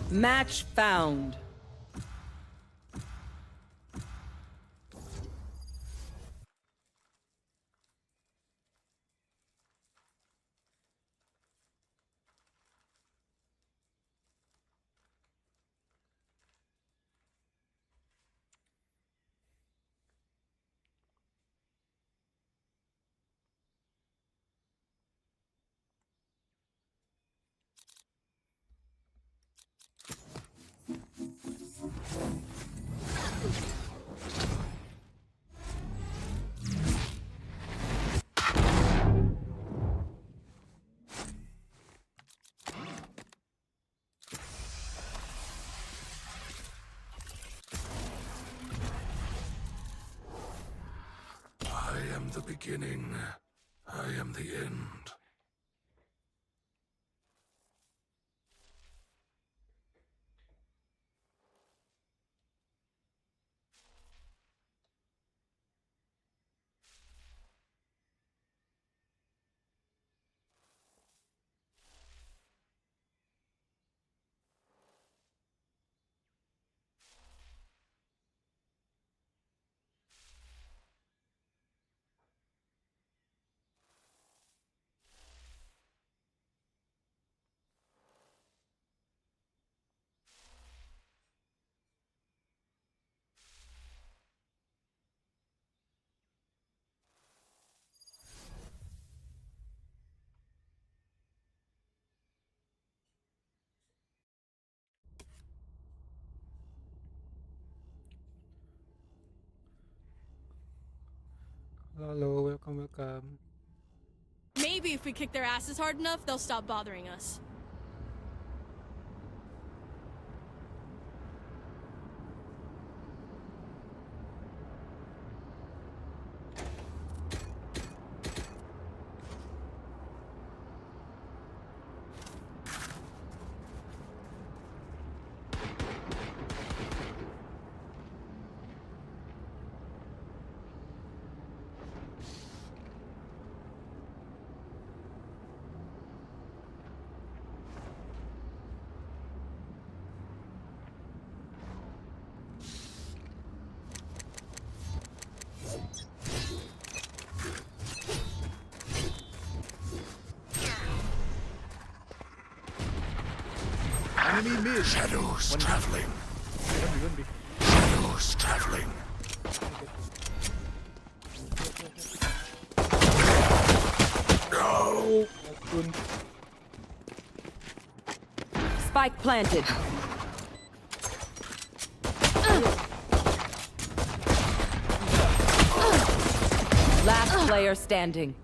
Match found. I am the beginning. I am the end. Hello, welcome. Maybe if we kick their asses hard enough, they'll stop bothering us. Enemy mid. Shadows traveling. Shadows traveling. No. Spike planted. Last player standing.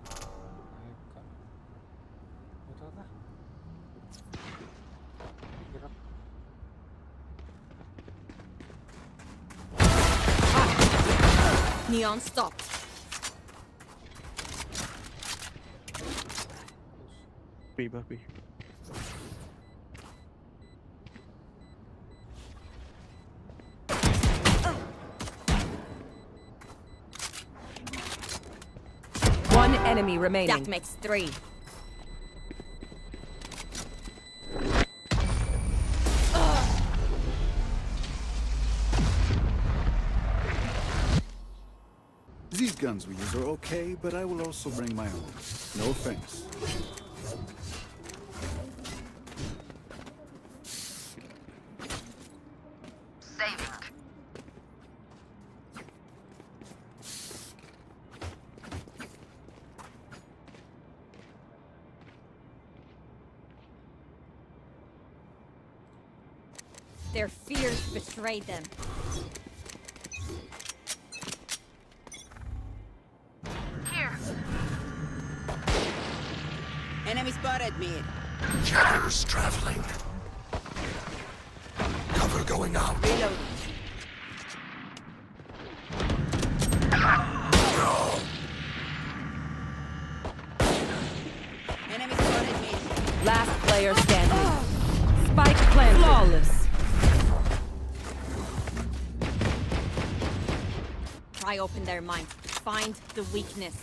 Neon stopped. B, baby. One enemy remaining. That makes 3. These guns we use are okay, but I will also bring my own. No offense. Their fears betrayed them. Enemy spotted mid. Shadows traveling. Cover going out. Reloading. No. Enemy spotted mid. Last player standing. Spike planted. Flawless. Pry open their minds. Find the weakness.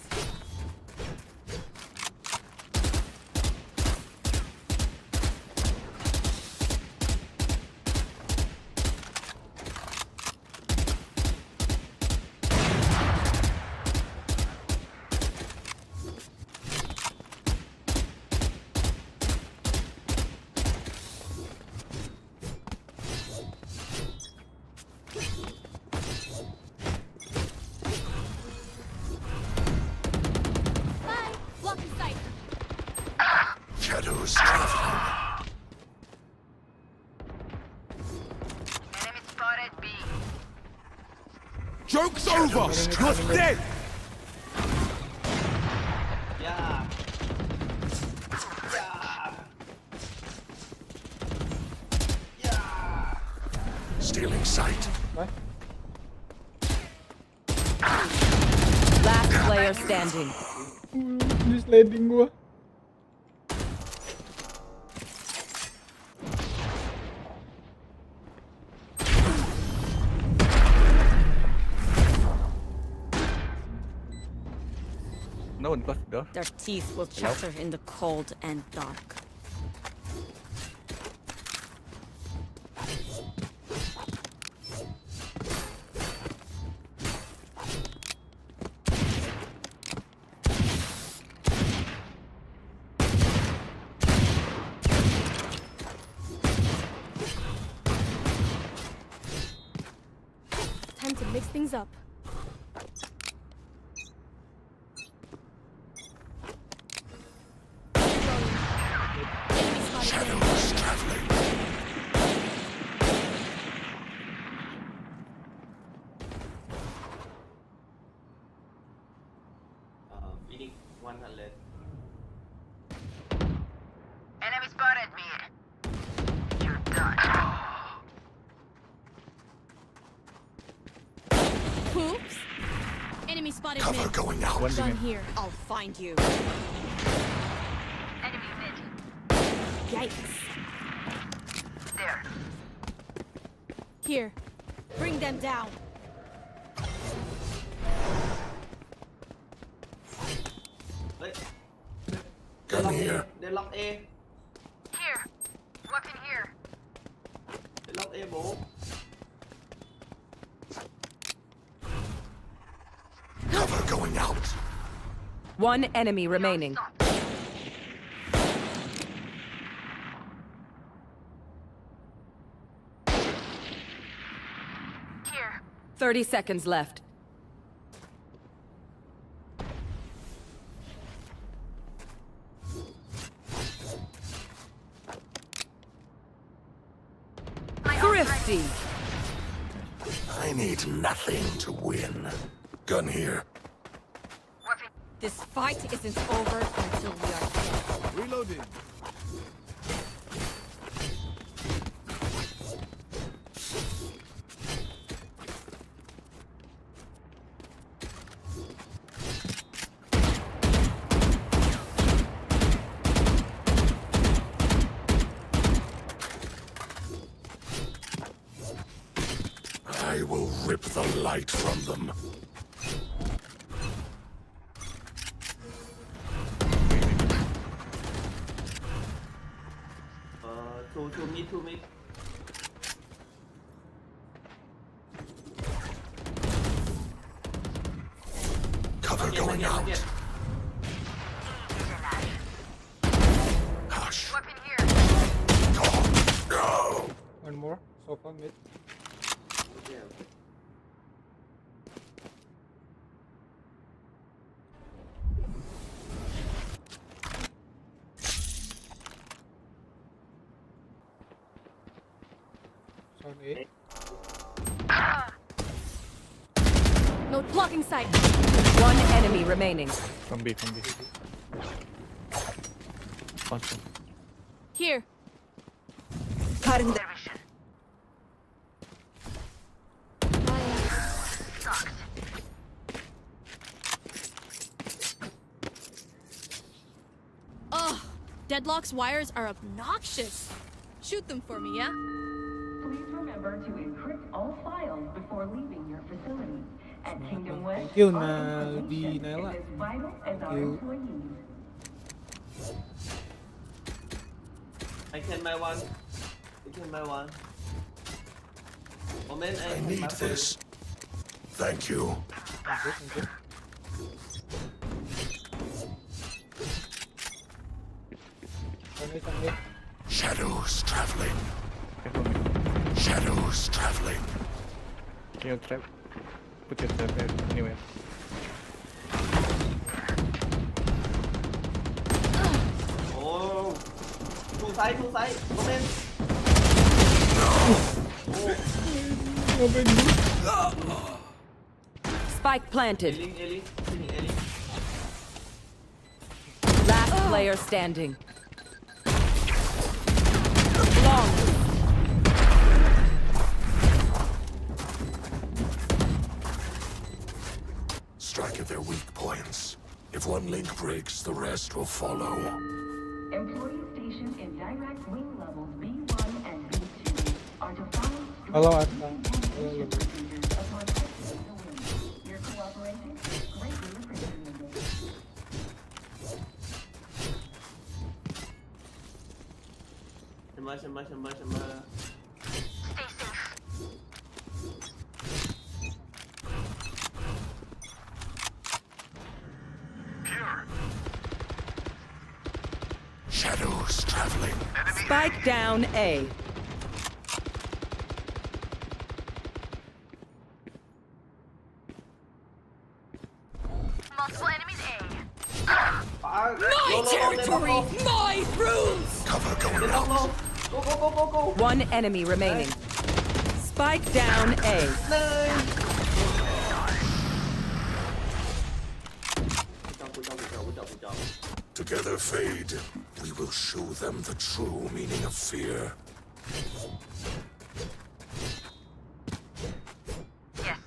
over! You're dead! Yeah. Stealing sight. Last player standing. Di sliding gua. No one closed the door. Their teeth will chatter in the cold and dark. Time to mix things up. Shadows traveling. Phoenix 100. Enemy spotted mid. You're done. Oops. Enemy spotted Cover mid. going out. Gun here. I'll find you. Enemy mid. Yikes. There. Here. Bring them down. Wait. Gun here. They lock A. Here. Weapon here. They lock A, bố. Cover going out. One enemy remaining. Here. 30 seconds left. Thrifty. I need nothing to win. Gun here. Weapon. This fight isn't over until we are dead. Reloading. I will rip the light from them. Two mid. Cover going out. Market. Hush. Weapon here. No. One more. Sofa mid. Yeah. Sound A. No blocking sight. One enemy remaining. From B. Console. Here. Cutting their vision. Ugh. Deadlock's wires are obnoxious. Shoot them for me, yeah? Please remember to encrypt all files before leaving your facility. At Kingdom West, Thank you, our Di information Naila. is as vital as our you. employees. I can buy one. Moment, I can need buy this. Thank you. Thank you. Sound A. Shadows traveling. Careful, mid. Shadows traveling. Can you trap? Put your trap anywhere. Oh. Two side. Moment. Spike planted. Ailing, ailing, sitting ailing. Last player standing. Long. Strike at their weak points. If one link breaks, the rest will follow. Employees stationed in direct wing levels B1 and B2 are to follow Hello, strict Atlan. decontamination procedures upon exiting the wing. Your cooperation is greatly appreciated. Chamber. Stay safe. Shadows traveling. Spike down A. Multiple enemies A. My territory, my rules! Cover going out. Go. One enemy remaining. Spike down A. Good job. Together fade. We will show them the true meaning of fear. Yes.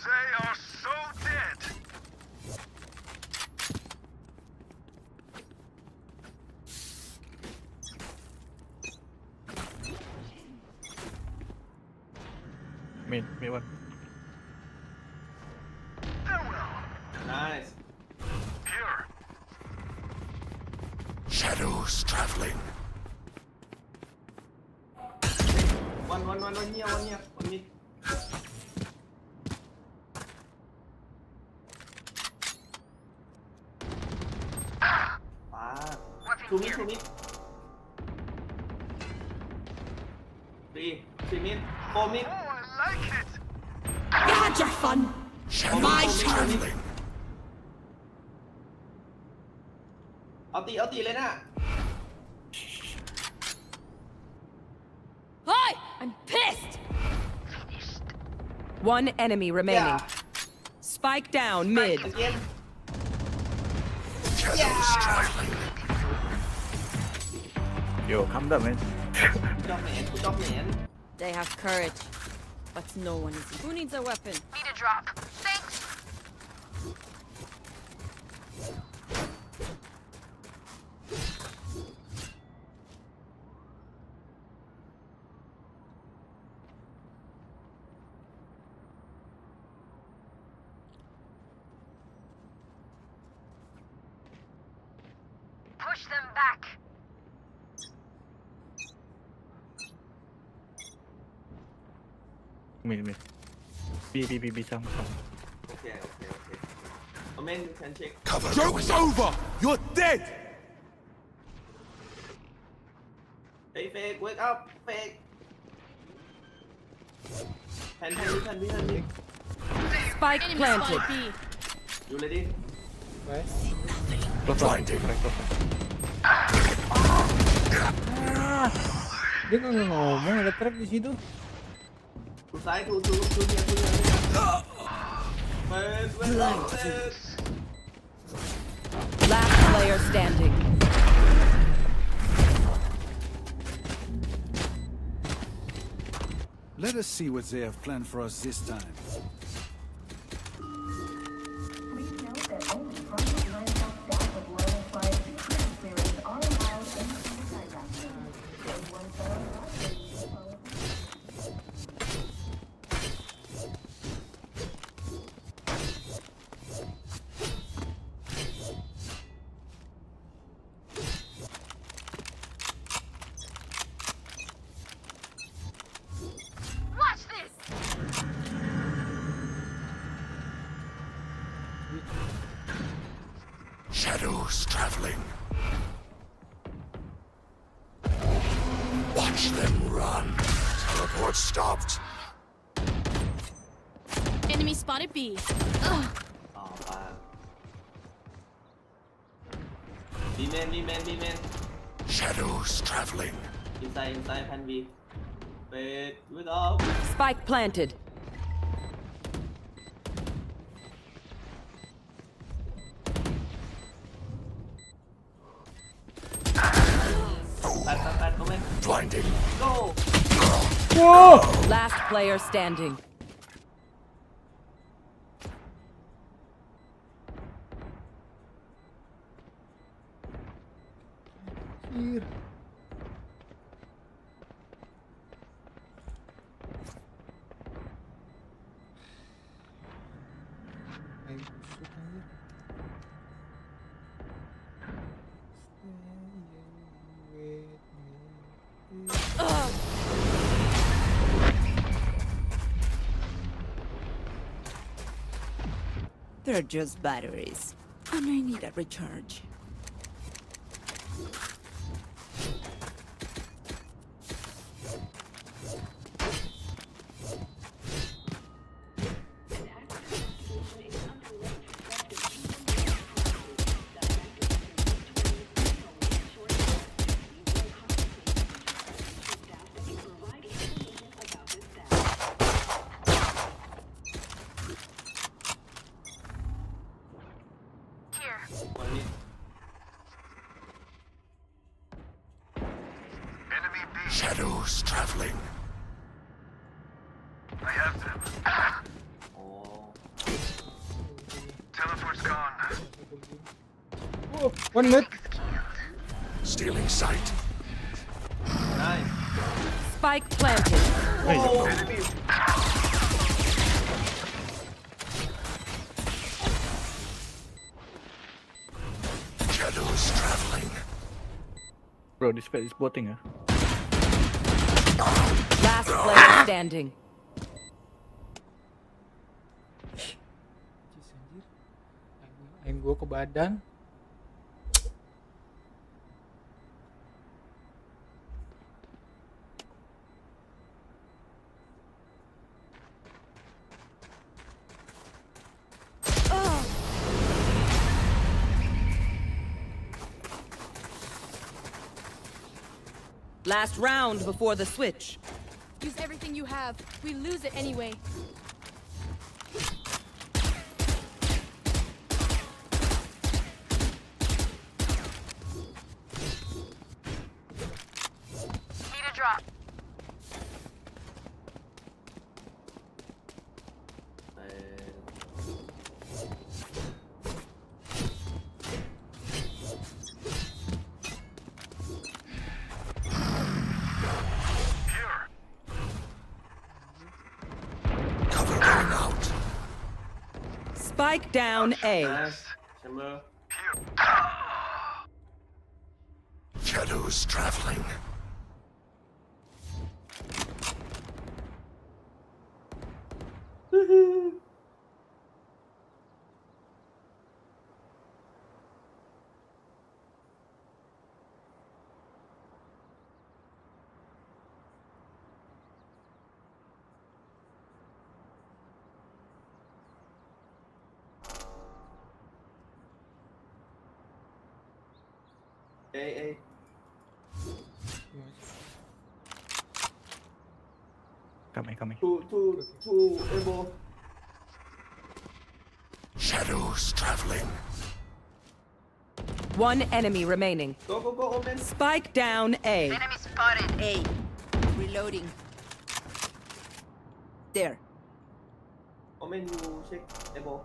They are so dead. Mid one. Nice. Here. Shadows traveling. One here. One mid. Two mid. Three mid. Four mid. You had your fun. Shadows traveling. เอาตีเลยนะ Hi! I'm pissed! One enemy remaining. Yeah. Spike down mid. Again. Shadows traveling. Yo, calm down, man. Good job, man. They have courage, but no one is. Who needs a weapon? Need a drop. Thanks. Push them back. Mid. B some. Okay. Oh man, you can check. Cover Joke's going out. over! You're dead! Hey, fake, wake up, fake. Hand me. Spike Enemy planted. spot B. You ready? Nice. Blinding. Dia nggak ngomong, ada trap di situ. Two side, two here. Wait. Last player standing. Let us see what they have planned for us this time. Please note that only frontline staff with level 5 security clearance are allowed into the transaction. Those ones that are not, please follow. Watch this. Shadows traveling. Watch them run. Teleport stopped. Enemy spotted B. Oh, bad. B-man. Shadows traveling. Inside pan B. Wait, without. Spike planted. Pan, Omen. Blinding. Go! Last player standing. Anjir. Ayo, busuk, anjir. Stay with me. They're just batteries, and I need a recharge. Here. One mid. Shadows traveling. Oh. Oh, 1 minute. Stealing sight. Nice. Spike planted. Shadows traveling. Bro, this pet is botting ah. Last player standing. Cis, anjir. Aim gua ke badan. Last round before the switch. Use everything you have. We lose it anyway. Need a drop. Cover going out. Spike down A. Nice. Chamber. Shadows traveling. Hey. Coming. Two elbow. Shadows traveling. One enemy remaining. Go, Omen. Spike down A. Enemy spotted. A. Reloading. There. Omen, you check elbow.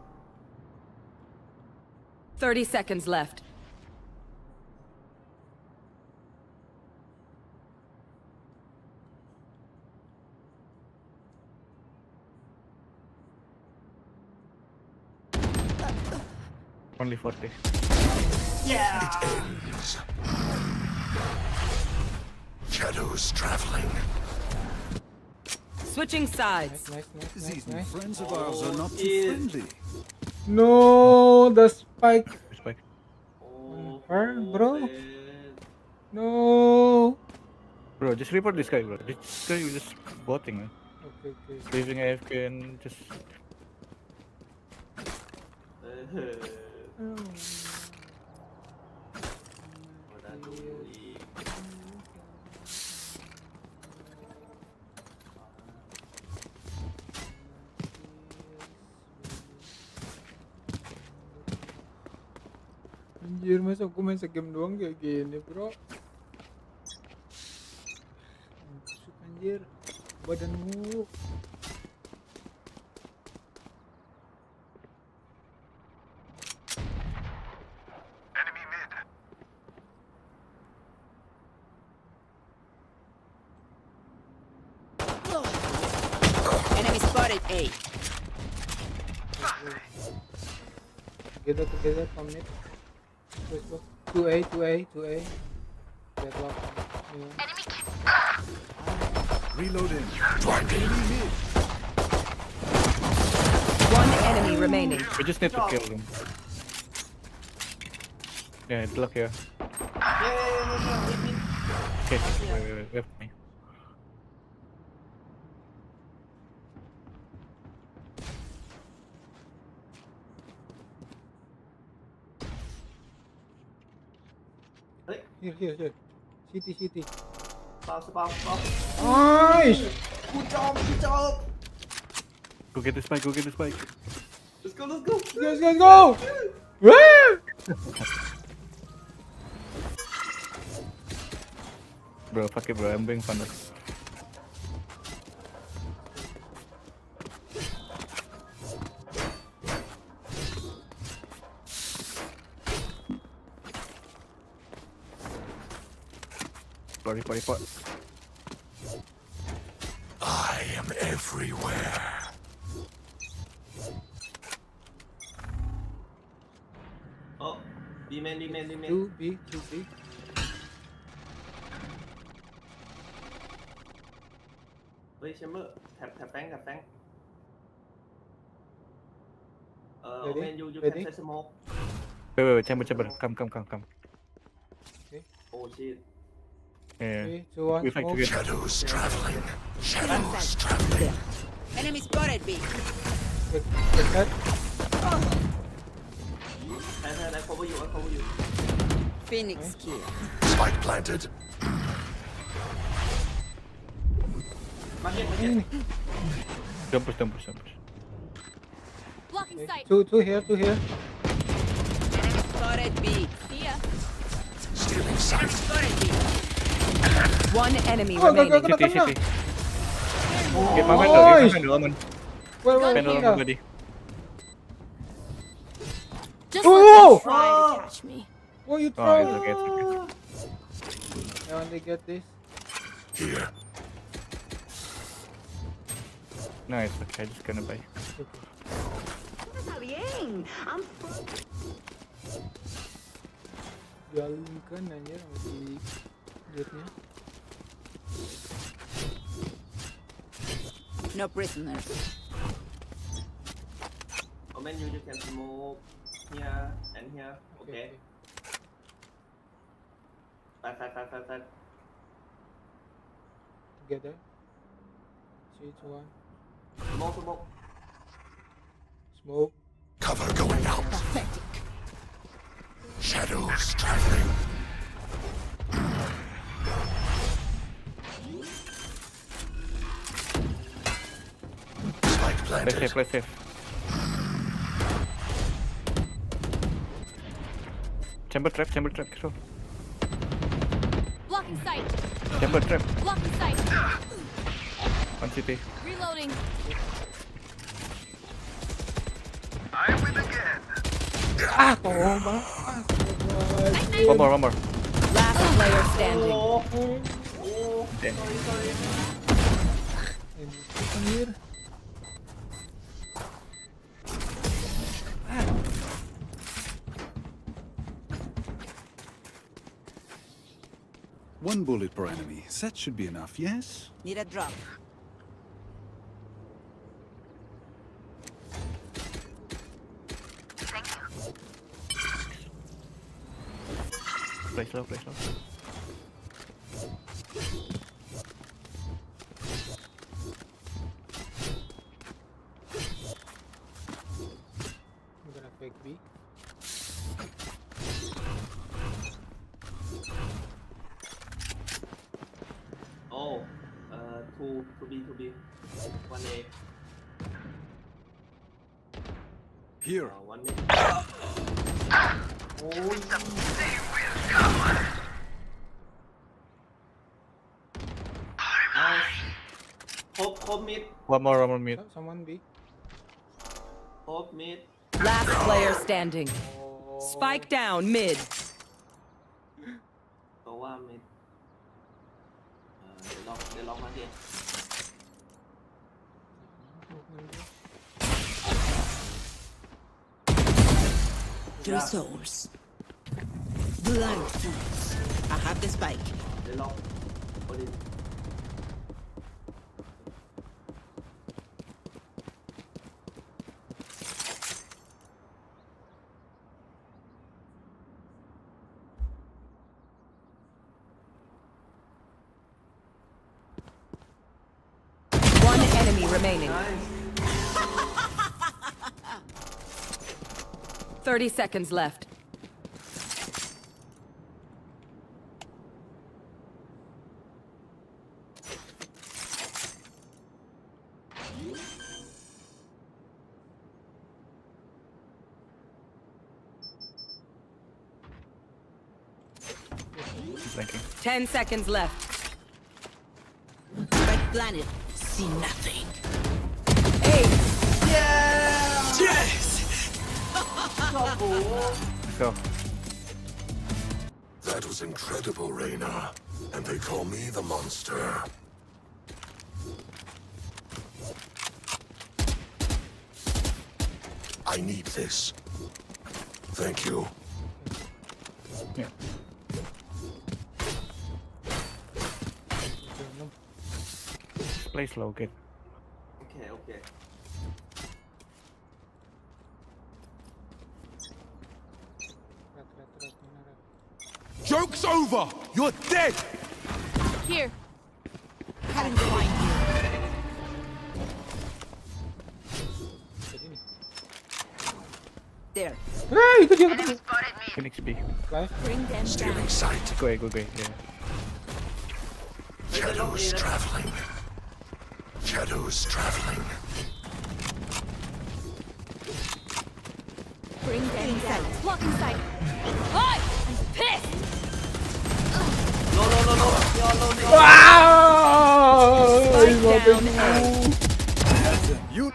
30 seconds left. Only 40. It ends. Shadows traveling. Switching sides. Nice. These new friends of ours are not too shit. friendly. No, the spike. Spike. Oh, Her, bro. man. No. Bro, just report this guy, bro. This guy is just botting, man. Okay. Leaving AFK and just... Udah dulu. Anjir, masa aku main segame doang kayak gini, bro. Busuk anjir. Badanmu. Enemy spotted A. Together, from mid. Let's go. 2A. Deadlock. Yeah. Reloading. One enemy remaining. We just need to kill them. Yeah, it's luck here. Okay, wait for me. Here. City. Spawn. Nice! Good job. Go get the spike. Let's go. Let's go! Woo! Bro, fuck it, bro. I'm being fun. Sorry, pot. I am everywhere. Oh, B-man. 2B. Wait, chamber. Tap fang. Ready? Man, you Ready? can set smoke. Wait, chamber. Come. Oh shit. Yeah. 3, 2, 1, We fight smoke. together. Shadows traveling. Enemy spotted B. Get that. I cover you. Phoenix kill. Spike planted. Market. Don't push. Blocking sight. Two here. Spotted B. See ya. Stealing sight. Spotted B. One enemy Oh, go. remaining. City. Get my Nice! handle, Aman. Where? Handle, Aman, buddy. Just Oh! let them try to catch me. Oh, you Oh, throw. it's okay. I want to get this. Here. No, it's okay. Just gonna buy. Está bien. I'm Jalankan anjir sama si jetnya. No prisoners. Oh man, you can smoke here and here. Okay. Fast. Together. 3, 2, 1. Smoke. Smoke. Cover going out. Shadows traveling. Spike planted. Play safe. Chamber trap, sure. Blocking sight. Chamber trap. Blocking sight. One city. Reloading. Tolong banget. One more. Last player standing. Damn. Anjir. One bullet per enemy. That should be enough, yes? Need a drop. Play slow. I'm gonna fake B. Oh, two B. 1A. Here. One mid. โอ้ย Nice ครบมิด One more mid. Someone B. ครบมิด Last player standing. Spike down mid. เพราะว่ามิดเดี๋ยวลองมาดิ Three souls. Blind fools. I have the spike. เดี๋ยวลองโอดิ One enemy remaining. 30 seconds left. Blanking. 10 seconds left. Spike planet. See nothing. Hey, Let's go. That was incredible, Reyna. And they call me the monster. I need this. Thank you. Yeah. Play slow, kid. โอเค Joke's over! You're dead! Here. Having to find you. There. Hey, itu dia. Phoenix B. Live. Bring them down. Stealing sight. Go away, go away. Yeah. Shadows traveling. Shadows traveling. Bring them down. Blocking sight. Hi! I'm pissed! No spike down A. You.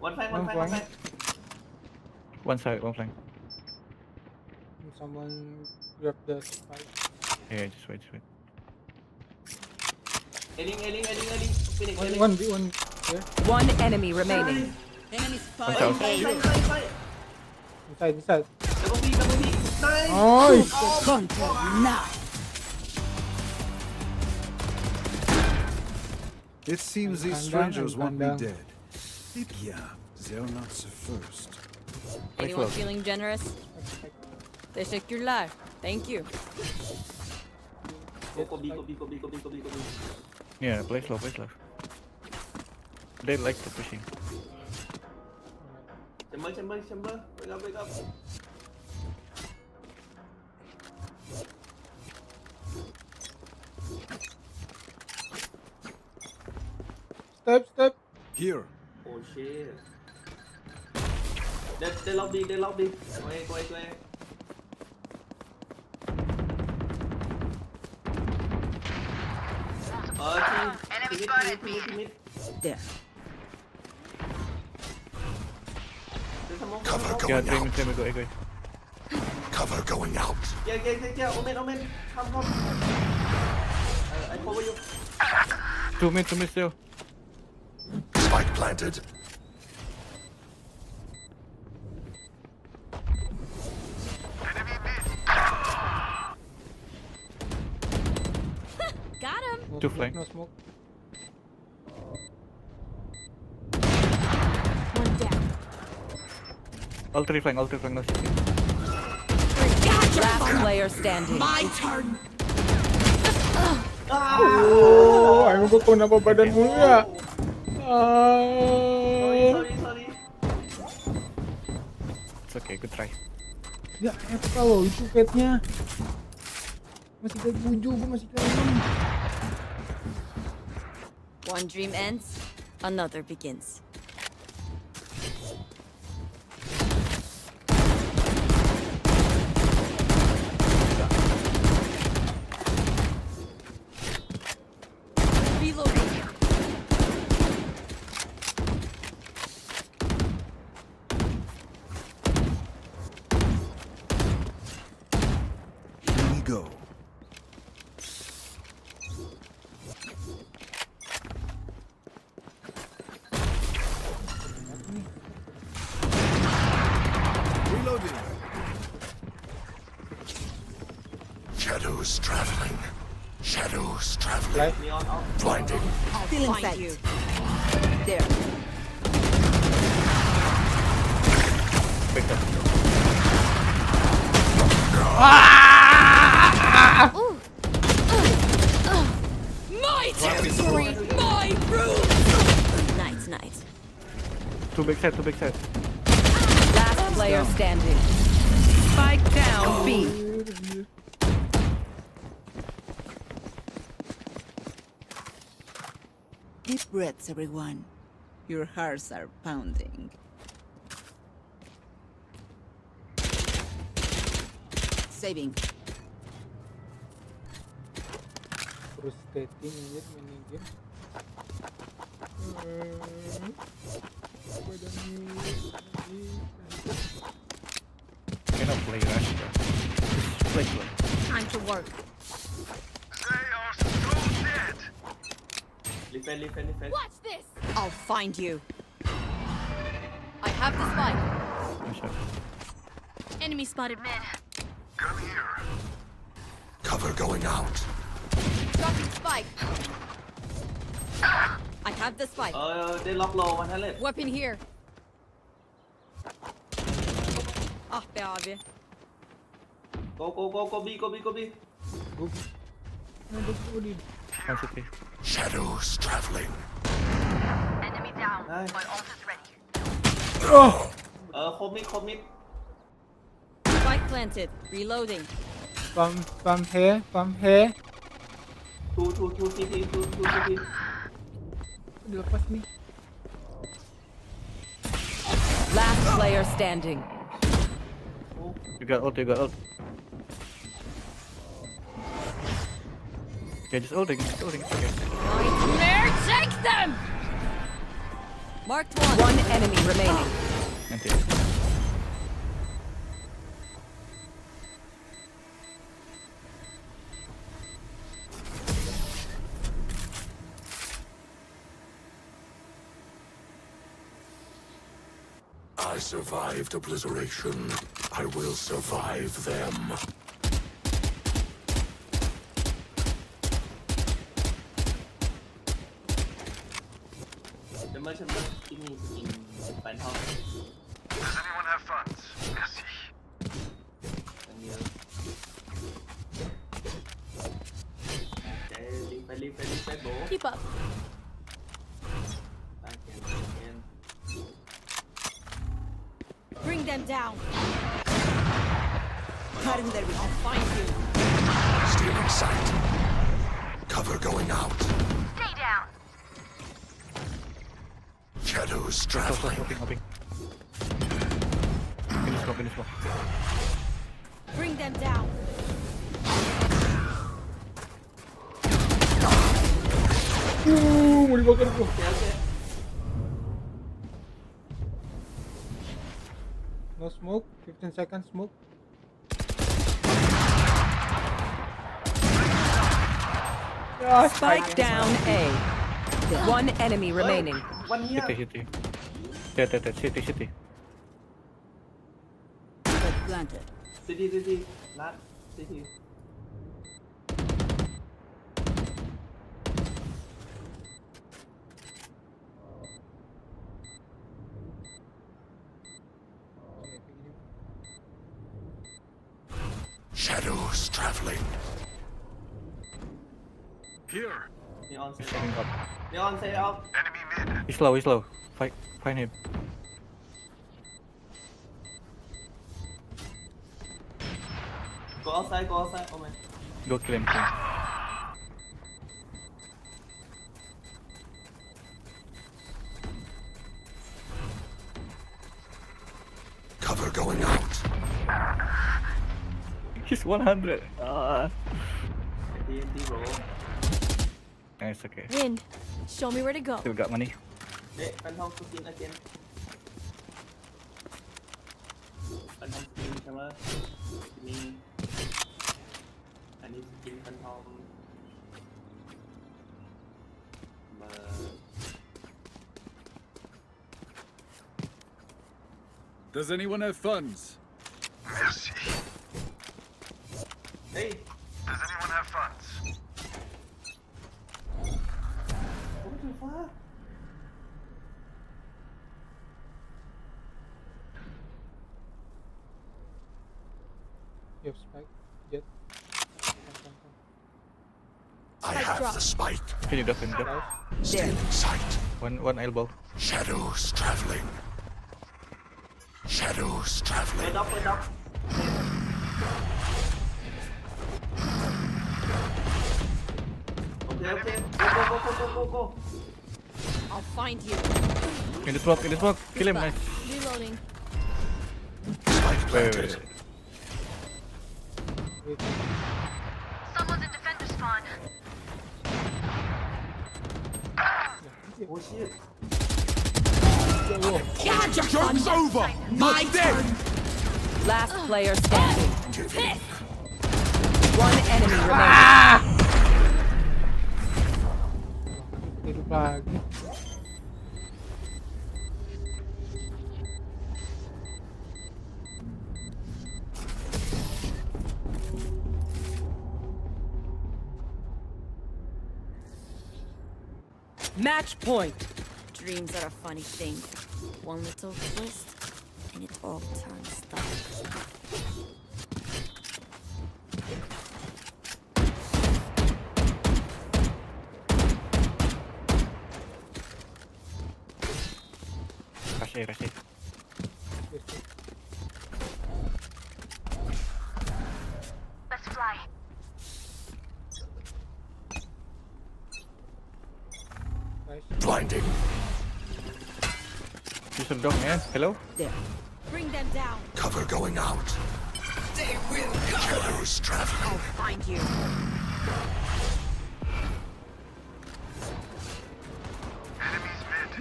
One flank One side, one flank. Someone grab the spike. Yeah, just wait, just wait. Ailing Phoenix ailing One B, one there. One enemy remaining. Enemy One spotted. south. Inside. Double B nice Nice. Control now. It seems these Kandang, strangers want me kandang. dead. Yeah, they're not the first. Anyone feeling generous? They saved your life. Thank you. Go B Yeah, play slow, play slow. They like the pushing. Chamber wake up Step. Here. Oh shit they lock B go away enemy spotted me There. Cover Yeah, going bring out. him, go away. Cover going out. Yeah Omen come I cover you 2 mid still. Spike planted. Got him. No Two smoke, flank. No smoke. One down. All three flank, no shooting. Last player standing. My turn. Oh, ayaw ko kung nababadan mo ya. sorry It's okay, good try. Ya, apa loh itu petnya. Masih kayak buju, gue masih kayak One dream ends, another begins. Sharply. Neon out. Blinding. Still in sight. There. Back up. My territory, my rules. Nice, nice. Two backside, two backside. Last player standing. Spike down B. Deep breaths, everyone. Your hearts are pounding. Saving. Frustrating anjir main game. Cannot play rush, bro. Just play slow. Time to work. Defend. Watch this. I'll find you. I have the spike. Nice shot. Enemy spotted mid. Cover going out. Dropping spike. I have the spike. They lock low 100. Weapon here. Ah be abi. Go B. One city. Shadows traveling. Enemy down. Nice. My ult is ready. Commit. Spike planted. Reloading. Pump here. Two CT. Dilepas nih. Last player standing. You got ult. Yeah, just ulting. Okay. Nightmare, take them. Marked one. One enemy remaining. Nanti. I survived obliteration. I will survive them. Chamber ini Fine House. Does anyone have funds? Leave, bro. Keep up. I can. Bring them down. Cutting their way. I'll find you. Stealing sight. Cover going out. Stay down. Shadows Stop, traveling. hopping. Finish smoke. Bring them down. Mau dibakar bro. No smoke, 15 seconds smoke. Spike down A. One enemy remaining. One here. City. Yeah, city. But planted. City. Last city. Shadows traveling. Here. Neon He's say coming up. Neon say out. Enemy mid. He's low. Find him. Go outside. Oh man. Go kill him. Cover going out. He's 100. TNT bro. Nice, okay. Wind. Show me where to go. Still got money. Fine House skin again. Fine House skin ใช่ไหมนี่อันนี้สกินฟันทองเบอร์ Does anyone have funds? Merci. Hey. Does anyone have funds? You have spike. Jet. Come. I have the spike. Can you duck and duck? Nice. Stay in sight. One elbow. Shadows traveling. Shadows traveling. Wait up. Okay. Go. I'll find you. In the smoke. Kill him, nice. Reloading. Spike Wait. planted. Wait. Someone's in defender spawn. Oh shit. Joke's over! My turn. Last player standing. Give in. One enemy remaining. Hidup lagi. Match point. Dreams are a funny thing. One little twist, and it all turns dark. Rush. Let's fly. Nice. Blinding. Use some dog, man. Hello? There. Bring them down. Cover going out. They will go. Shadows traveling. Find you.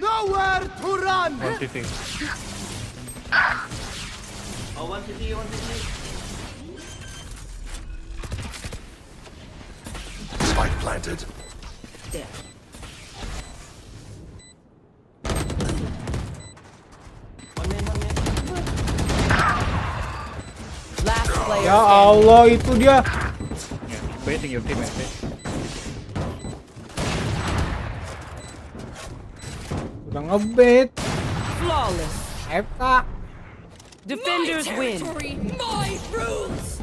Nowhere to run! One CT. Oh, 150. Spike planted. There. One man. Last player Ya standing. Allah, itu dia. Yeah. Baiting your team, okay? Udah ngebait. Flawless. FK. Defenders win. My rules.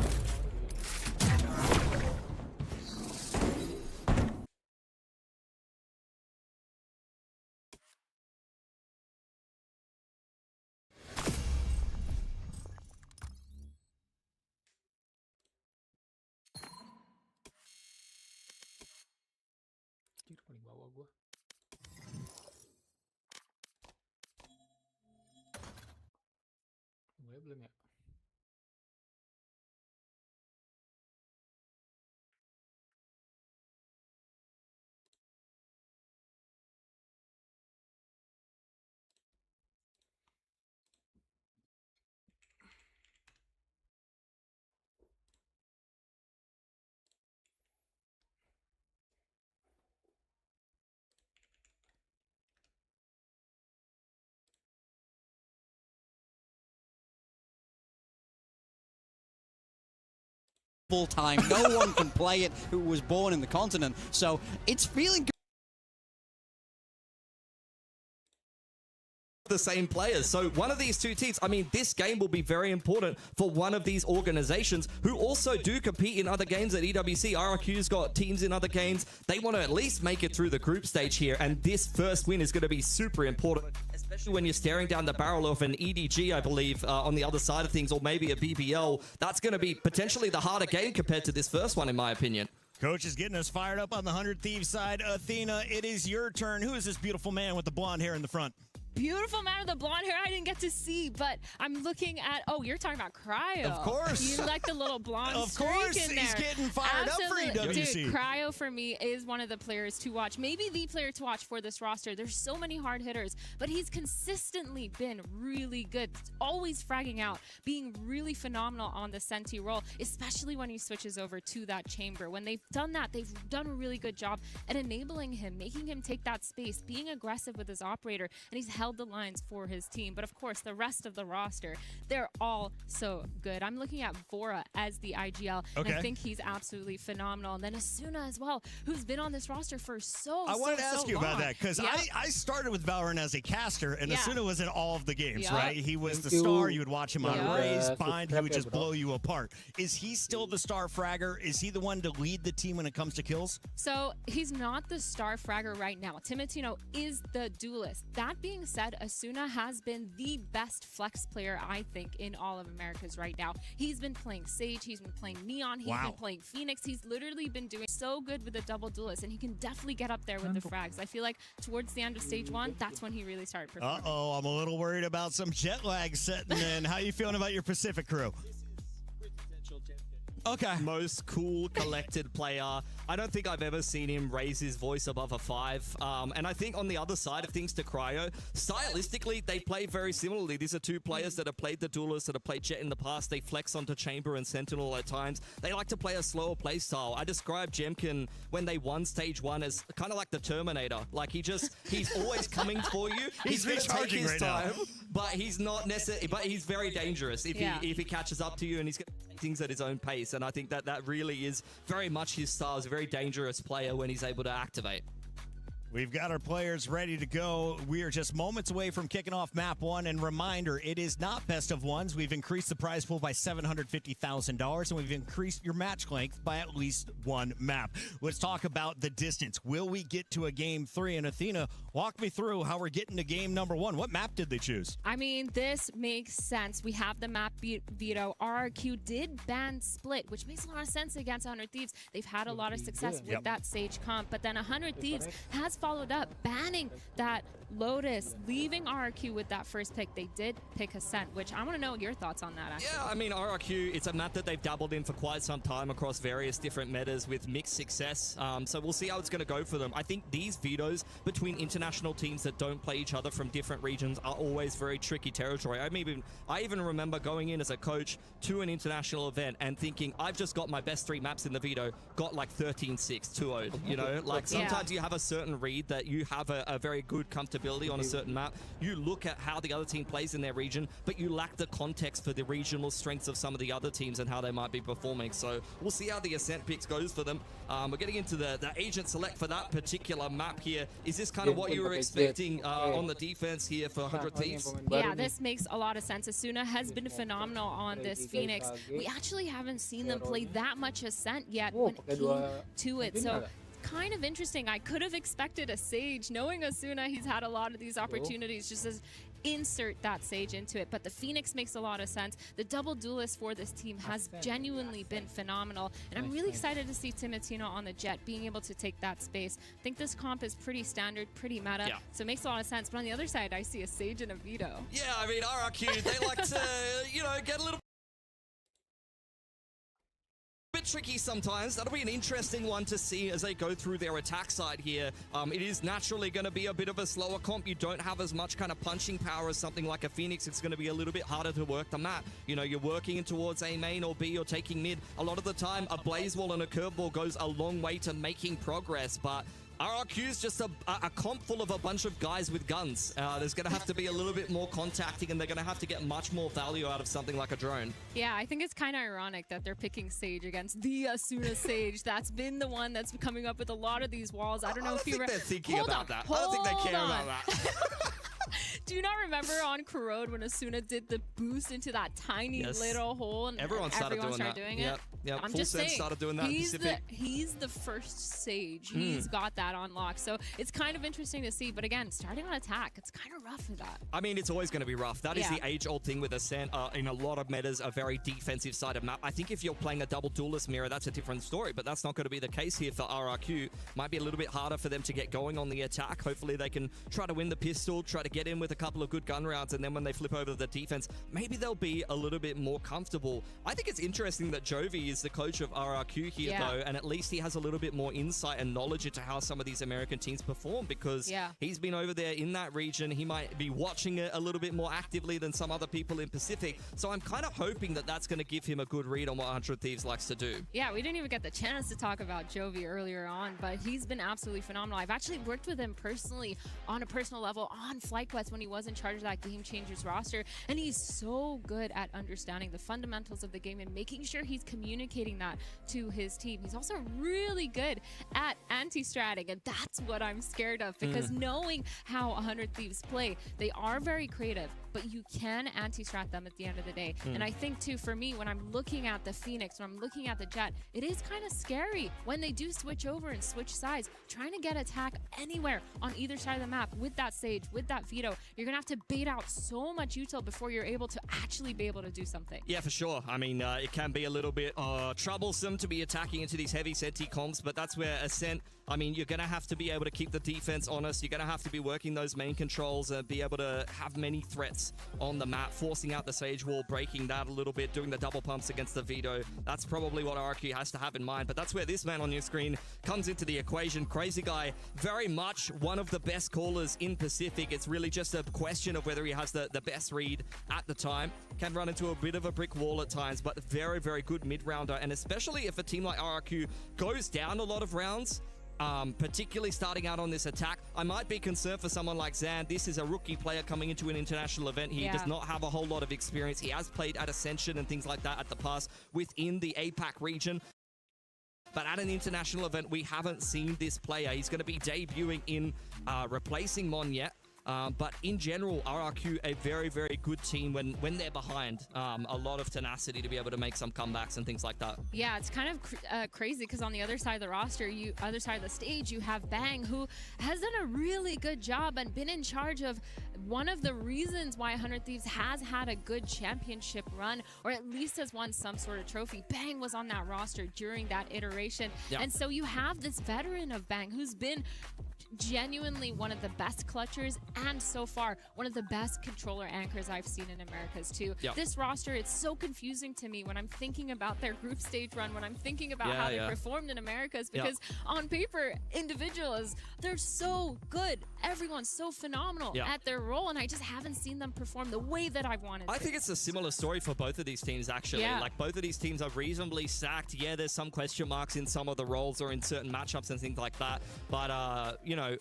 Anjir, paling bawah gua. Mulai belum ya? Full time. No one can play it who was born in the continent. So it's feeling good. The same players. So one of these two teams, I mean, this game will be very important for one of these organizations who also do compete in other games at EWC. RRQ's got teams in other games. They want to at least make it through the group stage here, and this first win is going to be super important, especially when you're staring down the barrel of an EDG, I believe, on the other side of things, or maybe a BBL. That's going to be potentially the harder game compared to this first one, in my opinion. Coach is getting us fired up on the 100 Thieves side. Athena, it is your turn. Who is this beautiful man with the blonde hair in the front? Beautiful man with the blonde hair I didn't get to see, but I'm looking at, oh, you're talking about Cryo. Of course. You like the little blonde Of streak course, in there. he's getting fired up for EWC. Dude, Cryo for me is one of the players to watch. Maybe the player to watch for this roster. There's so many hard hitters, but he's consistently been really good. Always fragging out, being really phenomenal on the Senti role, especially when he switches over to that chamber. When they've done that, they've done a really good job at enabling him, making him take that space, being aggressive with his operator, and he's held the lines for his team. But of course, the rest of the roster, they're all so good. I'm looking at Vora as the IGL, and I think he's absolutely phenomenal. And then Asuna as well, who's been on this roster for I wanted to ask you about that, because I started with Valorant as a caster, and Asuna was in all of the games, right? He was the star. You would watch him on Raze, Bind, he would just blow you apart. Is he still the star fragger? Is he the one to lead the team when it comes to kills? So he's not the star fragger right now. Timatino is the duelist. That being said, Asuna has been the best flex player, I think, in all of Americas right now. He's been playing Sage, he's been playing Neon, he's been playing Phoenix. He's literally been doing so good with the double duelist, and he can definitely get up there with the frags. I feel like towards the end of stage 1, that's when he really started performing. Uh-oh, I'm a little worried about some jet lag setting in. How you feeling about your Pacific crew? Okay. Most cool, collected player. I don't think I've ever seen him raise his voice above a 5. And I think on the other side of things to Cryo, stylistically, they play very similarly. These are two players that have played the duelists, that have played Jet in the past. They flex onto Chamber and Sentinel at times. They like to play a slower play style. I described Jemkin when they won stage 1 as kind of like the Terminator. Like he's always coming for you. He's going to take his right time, now. but he's not necessarily. But he's very dangerous if he catches up to you, and he's going to do things at his own pace. And I think that really is very much his style. He's a very dangerous player when he's able to activate. We've got our players ready to go. We are just moments away from kicking off map 1. And reminder, it is not best of ones. We've increased the prize pool by $750,000, and we've increased your match length by at least 1 map. Let's talk about the distance. Will we get to a game 3? And Athena, walk me through how we're getting to game number 1. What map did they choose? I mean, this makes sense. We have the map veto. RRQ did ban Split, which makes a lot of sense against 100 Thieves. They've had a lot of success with that Sage comp, but then 100 Thieves has followed up, banning that Lotus, leaving RRQ with that first pick. They did pick Ascent, which I want to know your thoughts on that, actually. Yeah, I mean, RRQ, it's a map that they've dabbled in for quite some time across various different metas with mixed success. So we'll see how it's going to go for them. I think these vetoes between international teams that don't play each other from different regions are always very tricky territory. I even remember going in as a coach to an international event and thinking, I've just got my best 3 maps in the veto, got like 13-6, 2-0, you know? Like sometimes you have a certain read that you have a very good comfortability on a certain map. You look at how the other team plays in their region, but you lack the context for the regional strengths of some of the other teams and how they might be performing. So we'll see how the Ascent picks goes for them. We're getting into the agent select for that particular map here. Is this kind of what you were expecting on the defense here for 100 Thieves? Yeah, this makes a lot of sense. Asuna has been phenomenal on this Phoenix. We actually haven't seen them play that much Ascent yet when it came to it. So kind of interesting. I could have expected a Sage. Knowing Asuna, he's had a lot of these opportunities just as insert that Sage into it, but the Phoenix makes a lot of sense. The double duelist for this team has genuinely been phenomenal, and I'm really excited to see Timatino on the Jet being able to take that space. I think this comp is pretty standard, pretty meta, so it makes a lot of sense. But on the other side, I see a Sage and a Veto. Yeah, I mean, RRQ, they like to, you know, get a little bit tricky sometimes. That'll be an interesting one to see as they go through their attack side here. It is naturally going to be a bit of a slower comp. You don't have as much kind of punching power as something like a Phoenix. It's going to be a little bit harder to work the map. You know, you're working in towards A main or B or taking mid. A lot of the time, a blaze wall and a curveball goes a long way to making progress, but RRQ is just a comp full of a bunch of guys with guns. There's going to have to be a little bit more contacting, and they're going to have to get much more value out of something like a drone. Yeah, I think it's kind of ironic that they're picking Sage against the Asuna Sage. That's been the one that's coming up with a lot of these walls. I don't know if you they're thinking about that. I don't think they care about that. Do you not remember on Corrode when Asuna did the boost into that tiny little hole and everyone started doing it? Yep. I'm Full just saying, started doing that. he's the first Sage. He's got that unlocked. So it's kind of interesting to see. But again, starting on attack, it's kind of rough for that. I mean, it's always going to be rough. That is the age-old thing with Ascent. In a lot of metas, a very defensive side of map. I think if you're playing a double duelist mirror, that's a different story. But that's not going to be the case here for RRQ. Might be a little bit harder for them to get going on the attack. Hopefully they can try to win the pistol, try to get in with a couple of good gun rounds, and then when they flip over to the defense, maybe they'll be a little bit more comfortable. I think it's interesting that Jovi is the coach of RRQ here, though, and at least he has a little bit more insight and knowledge into how some of these American teams perform, because he's been over there in that region. He might be watching it a little bit more actively than some other people in Pacific. So I'm kind of hoping that that's going to give him a good read on what 100 Thieves likes to do. Yeah, we didn't even get the chance to talk about Jovi earlier on, but he's been absolutely phenomenal. I've actually worked with him personally on a personal level on FlyQuest when he was in charge of that Game Changers roster, and he's so good at understanding the fundamentals of the game and making sure he's communicating that to his team. He's also really good at anti-stratting, and that's what I'm scared of, because knowing how 100 Thieves play, they are very creative, but you can anti-strat them at the end of the day. And I think too, for me, when I'm looking at the Phoenix, when I'm looking at the Jet, it is kind of scary when they do switch over and switch sides, trying to get attack anywhere on either side of the map with that Sage, with that Veto. You're gonna have to bait out so much util before you're able to actually be able to do something. Yeah, for sure. I mean, it can be a little bit troublesome to be attacking into these heavy senti comps, but that's where Ascent, I mean, you're gonna have to be able to keep the defense honest. You're gonna have to be working those main controls and be able to have many threats on the map, forcing out the Sage wall, breaking that a little bit, doing the double pumps against the Veto. That's probably what RRQ has to have in mind, but that's where this man on your screen comes into the equation. Crazy Guy, very much one of the best callers in Pacific. It's really just a question of whether he has the best read at the time. Can run into a bit of a brick wall at times, but very, very good mid-rounder, and especially if a team like RRQ goes down a lot of rounds, particularly starting out on this attack, I might be concerned for someone like Zan. This is a rookie player coming into an international event. He does not have a whole lot of experience. He has played at Ascension and things like that at the past within the APAC region. But at an international event, we haven't seen this player. He's going to be debuting in replacing Mon yet. But in general, RRQ, a very, very good team when they're behind. A lot of tenacity to be able to make some comebacks and things like that. Yeah, it's kind of crazy because on the other side of the roster, other side of the stage, you have Bang, who has done a really good job and been in charge of one of the reasons why 100 Thieves has had a good championship run, or at least has won some sort of trophy. Bang was on that roster during that iteration. Yeah. And so you have this veteran of Bang who's been genuinely one of the best clutchers and so far one of the best controller anchors I've seen in Americas too. Yep. This roster, it's so confusing to me when I'm thinking about their group stage run, when I'm thinking about how they performed in Americas, because on paper, individuals, they're so good. Everyone's so phenomenal at their role, and I just haven't seen them perform the way that I wanted to. I think it's a similar story for both of these teams, actually. Like, both of these teams are reasonably stacked. Yeah, there's some question marks in some of the roles or in certain matchups and things like that. But, you know,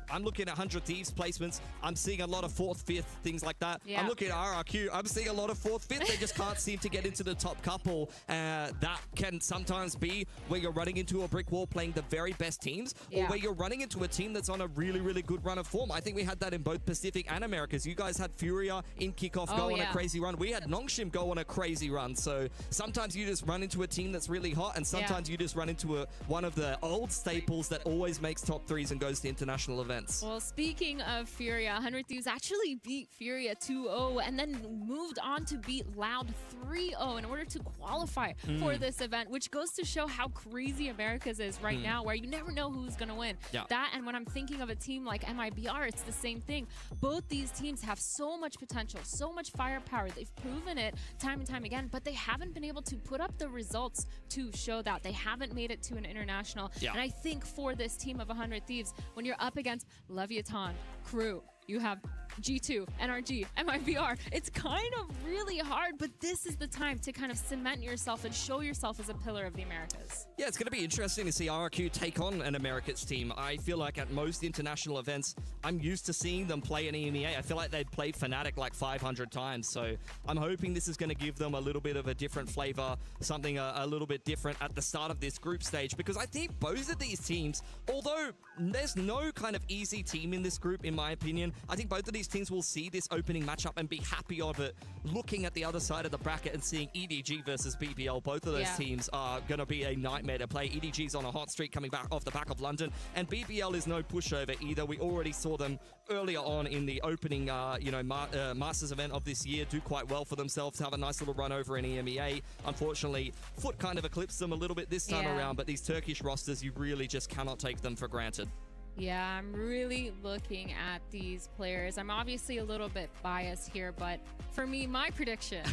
I'm looking at 100 Thieves placements. I'm seeing a lot of 4th, 5th, things like that. I'm looking at RRQ. I'm seeing a lot of 4th, 5th. They just can't seem to get into the top couple. That can sometimes be where you're running into a brick wall playing the very best teams, or where you're running into a team that's on a really, really good run of form. I think we had that in both Pacific and Americas. You guys had Furia in kickoff go on a crazy run. We had Nongshim go on a crazy run. So sometimes you just run into a team that's really hot, and sometimes you just run into one of the old staples that always makes top 3s and goes to international events. Well, speaking of Furia, 100 Thieves actually beat Furia 2-0 and then moved on to beat Loud 3-0 in order to qualify for this event, which goes to show how crazy Americas is right now, where you never know who's going to win. That, and when I'm thinking of a team like MIBR, it's the same thing. Both these teams have so much potential, so much firepower. They've proven it time and time again, but they haven't been able to put up the results to show that. They haven't made it to an international. And I think for this team of 100 Thieves, when you're up against Leviathan, Crew, you have G2, NRG, MIBR. It's kind of really hard, but this is the time to kind of cement yourself and show yourself as a pillar of the Americas. Yeah, it's going to be interesting to see RRQ take on an Americas team. I feel like at most international events, I'm used to seeing them play an EMEA. I feel like they've played Fnatic like 500 times, so I'm hoping this is going to give them a little bit of a different flavor, something a little bit different at the start of this group stage, because I think both of these teams, although there's no kind of easy team in this group, in my opinion, I think both of these teams will see this opening matchup and be happy of it, looking at the other side of the bracket and seeing EDG versus BBL. Both of those teams are going to be a nightmare to play. EDG's on a hot streak coming back off the back of London, and BBL is no pushover either. We already saw them earlier on in the opening Masters event of this year do quite well for themselves, have a nice little run over in EMEA. Unfortunately, Foot kind of eclipsed them a little bit this time around, but these Turkish rosters, you really just cannot take them for granted. Yeah, I'm really looking at these players. I'm obviously a little bit biased here, but for me, my prediction,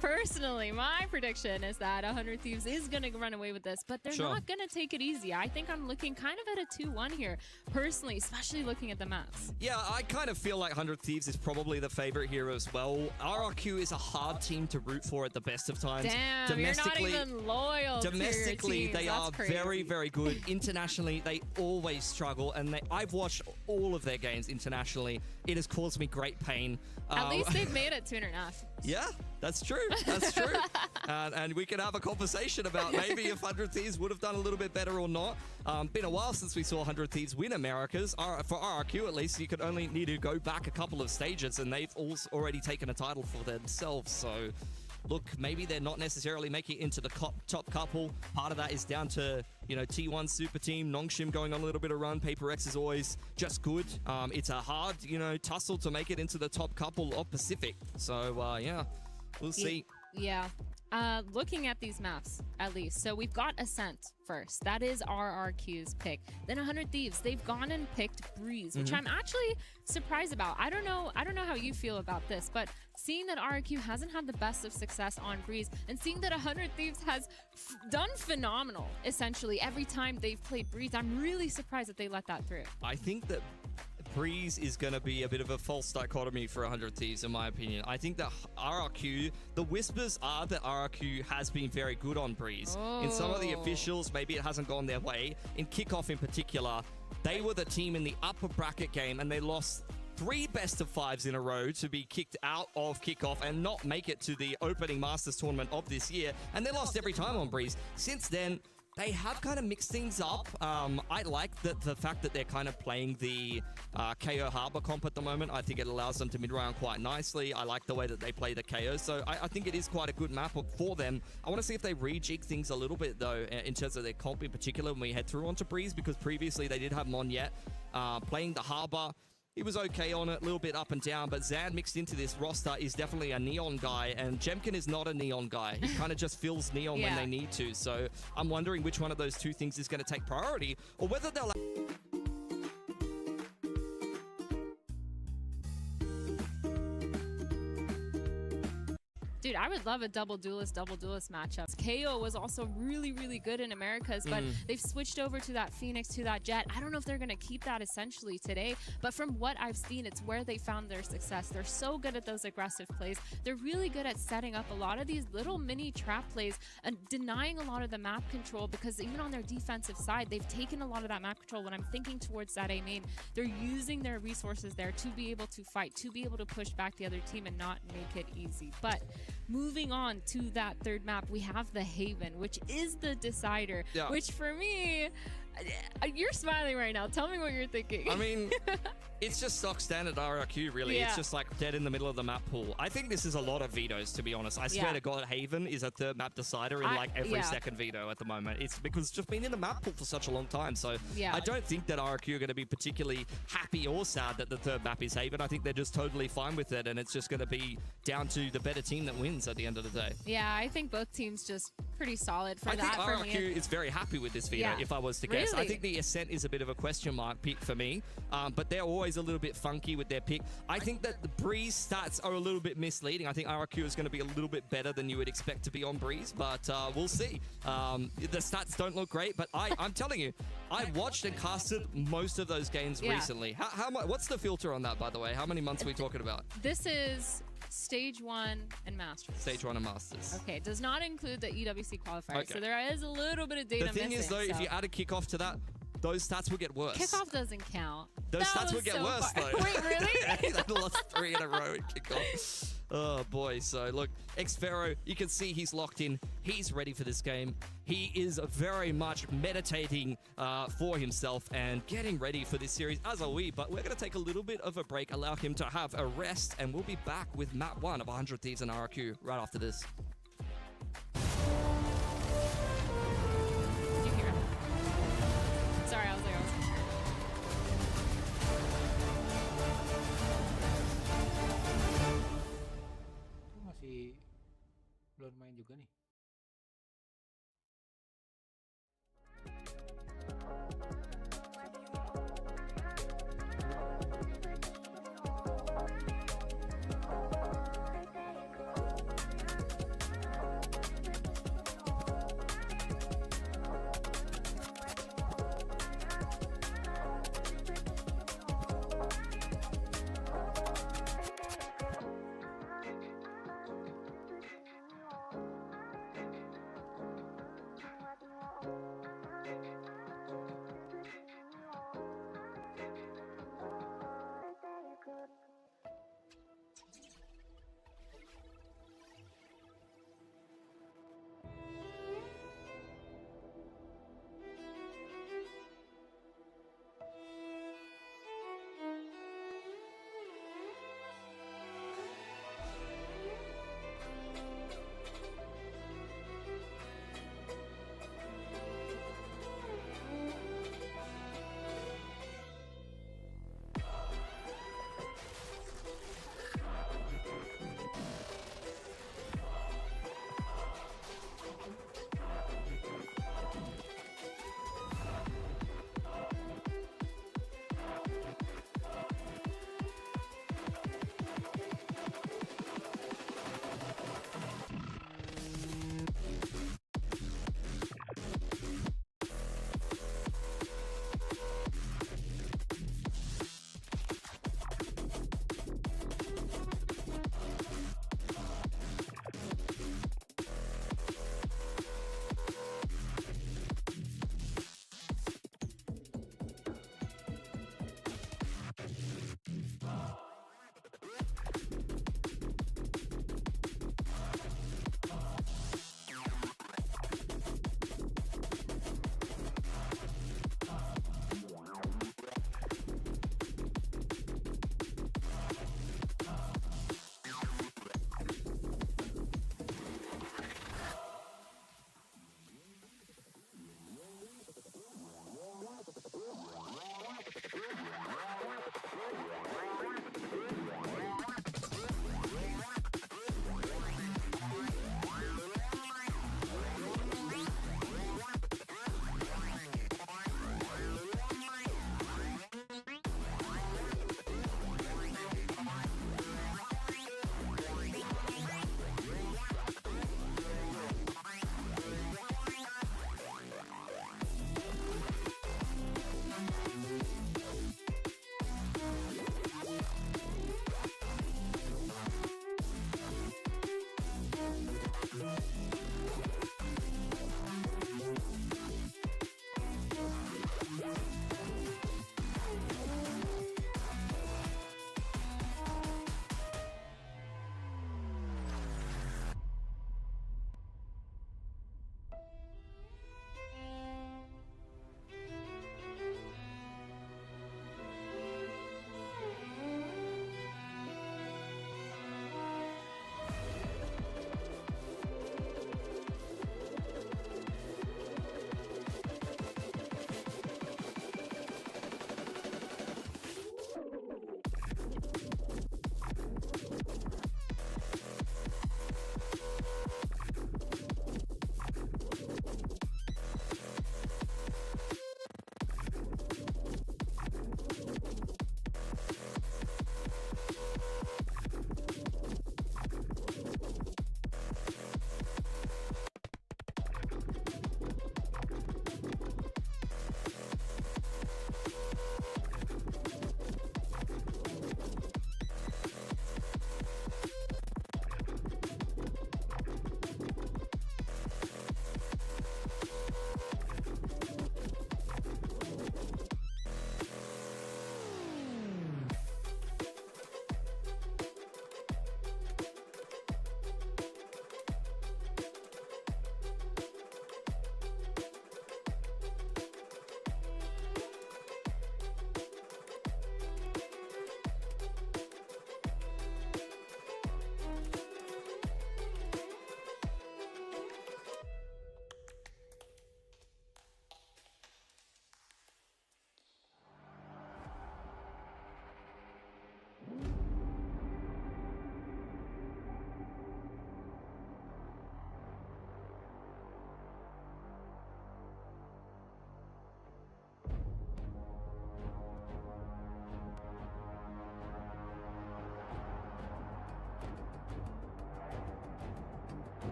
personally, my prediction is that 100 Thieves is going to run away with this, but they're not going to take it easy. I think I'm looking kind of at a 2-1 here, personally, especially looking at the maps. Yeah, I kind of feel like 100 Thieves is probably the favorite here as well. RRQ is a hard team to root for at the best of times. Damn, you're not even loyal domestically, to your teams. they are very, very good. Internationally, they always struggle. and I've watched all of their games internationally. It has caused me great pain. At least they've made it to international. Yeah, that's true. That's true. And we can have a conversation about maybe if 100 Thieves would have done a little bit better or not. Been a while since we saw 100 Thieves win Americas. For RRQ, at least, you could only need to go back a couple of stages, and they've also already taken a title for themselves. So, look, maybe they're not necessarily making it into the top couple. Part of that is down to, you know, T1 Super Team, Nongshim going on a little bit of run. Paper X is always just good. It's a hard, you know, tussle to make it into the top couple of Pacific. So, yeah, we'll see. Yeah. Looking at these maps, at least. So we've got Ascent first. That is RRQ's pick. Then 100 Thieves. They've gone and picked Breeze, which I'm actually surprised about. I don't know how you feel about this, but seeing that RRQ hasn't had the best of success on Breeze, and seeing that 100 Thieves has done phenomenal, essentially, every time they've played Breeze, I'm really surprised that they let that through. I think that Breeze is going to be a bit of a false dichotomy for 100 Thieves, in my opinion. I think that RRQ, the whispers are that RRQ has been very good on Breeze. In some of the officials, maybe it hasn't gone their way. In Kickoff in particular, they were the team in the upper bracket game, and they lost 3 best-of-5s in a row to be kicked out of Kickoff and not make it to the opening Masters tournament of this year. And they lost every time on Breeze. Since then, they have kind of mixed things up. I like the fact that they're kind of playing the KO Harbor comp at the moment. I think it allows them to mid-round quite nicely. I like the way that they play the KO. So I think it is quite a good map for them. I want to see if they rejig things a little bit, though, in terms of their comp in particular when we head through onto Breeze, because previously they did have Monyet playing the Harbor. He was okay on it, a little bit up and down, but Zan mixed into this roster is definitely a Neon guy, and Jemkin is not a Neon guy. He kind of just fills Neon when they need to. So I'm wondering which one of those two things is going to take priority, or whether they'll... Dude, I would love a double duelist matchup. KO was also really, really good in Americas, but they've switched over to that Phoenix, to that Jet. I don't know if they're going to keep that essentially today, but from what I've seen, it's where they found their success. They're so good at those aggressive plays. They're really good at setting up a lot of these little mini trap plays and denying a lot of the map control, because even on their defensive side, they've taken a lot of that map control. When I'm thinking towards that A main, they're using their resources there to be able to fight, to be able to push back the other team and not make it easy. But moving on to that third map, we have the Haven, which is the decider, which for me, you're smiling right now. Tell me what you're thinking. I mean, it's just stock standard RRQ, really. It's just like dead in the middle of the map pool. I think this is a lot of vetoes, to be honest. I swear to God, Haven is a third map decider in like every second veto at the moment. It's because it's just been in the map pool for such a long time. So I don't think that RRQ are going to be particularly happy or sad that the third map is Haven. I think they're just totally fine with it, and it's just going to be down to the better team that wins at the end of the day. Yeah, I think both teams just pretty solid for that. I think RRQ is very happy with this veto, if I was to guess. I think the Ascent is a bit of a question mark pick for me, but they're always a little bit funky with their pick. I think that the Breeze stats are a little bit misleading. I think RRQ is going to be a little bit better than you would expect to be on Breeze, but we'll see. The stats don't look great, but I'm telling you, I watched and casted most of those games recently. How much? What's the filter on that, by the way? How many months are we talking about? This is Stage 1 and Masters. Stage 1 and Masters. Okay, it does not include the EWC qualifiers, so there is a little bit of data missing. The thing is, though, if you add a kickoff to that, those stats will get worse. Kickoff doesn't count. Those stats will get worse, though. Wait, really? They lost 3 in a row in kickoff. Oh, boy. So, look, Xpharaoh, you can see he's locked in. He's ready for this game. He is very much meditating for himself and getting ready for this series, as are we. But we're going to take a little bit of a break, allow him to have a rest, and we'll be back with map 1 of 100 Thieves and RRQ right after this. Sorry, I was like, masih belum main juga nih.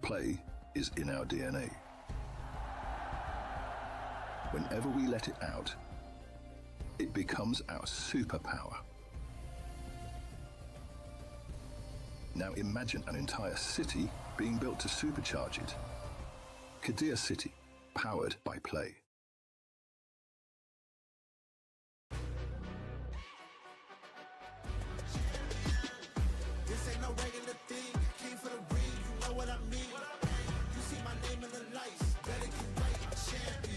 Play is in our DNA. Whenever we let it out, it becomes our superpower. Now imagine an entire city being built to supercharge it. Kadir City, powered by Play. This ain't no regular thing. Came for the ring, you know what I mean. You see my name in the lights, better get right, champion.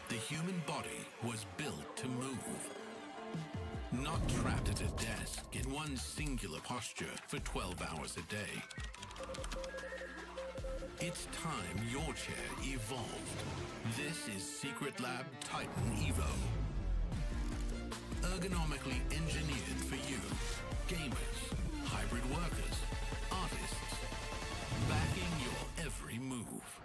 The human body was built to move. Not trapped at a desk in one singular posture for 12 hours a day. It's time your chair evolved. This is Secret Lab Titan Evo. Ergonomically engineered for you, gamers, hybrid workers, artists, backing your every move.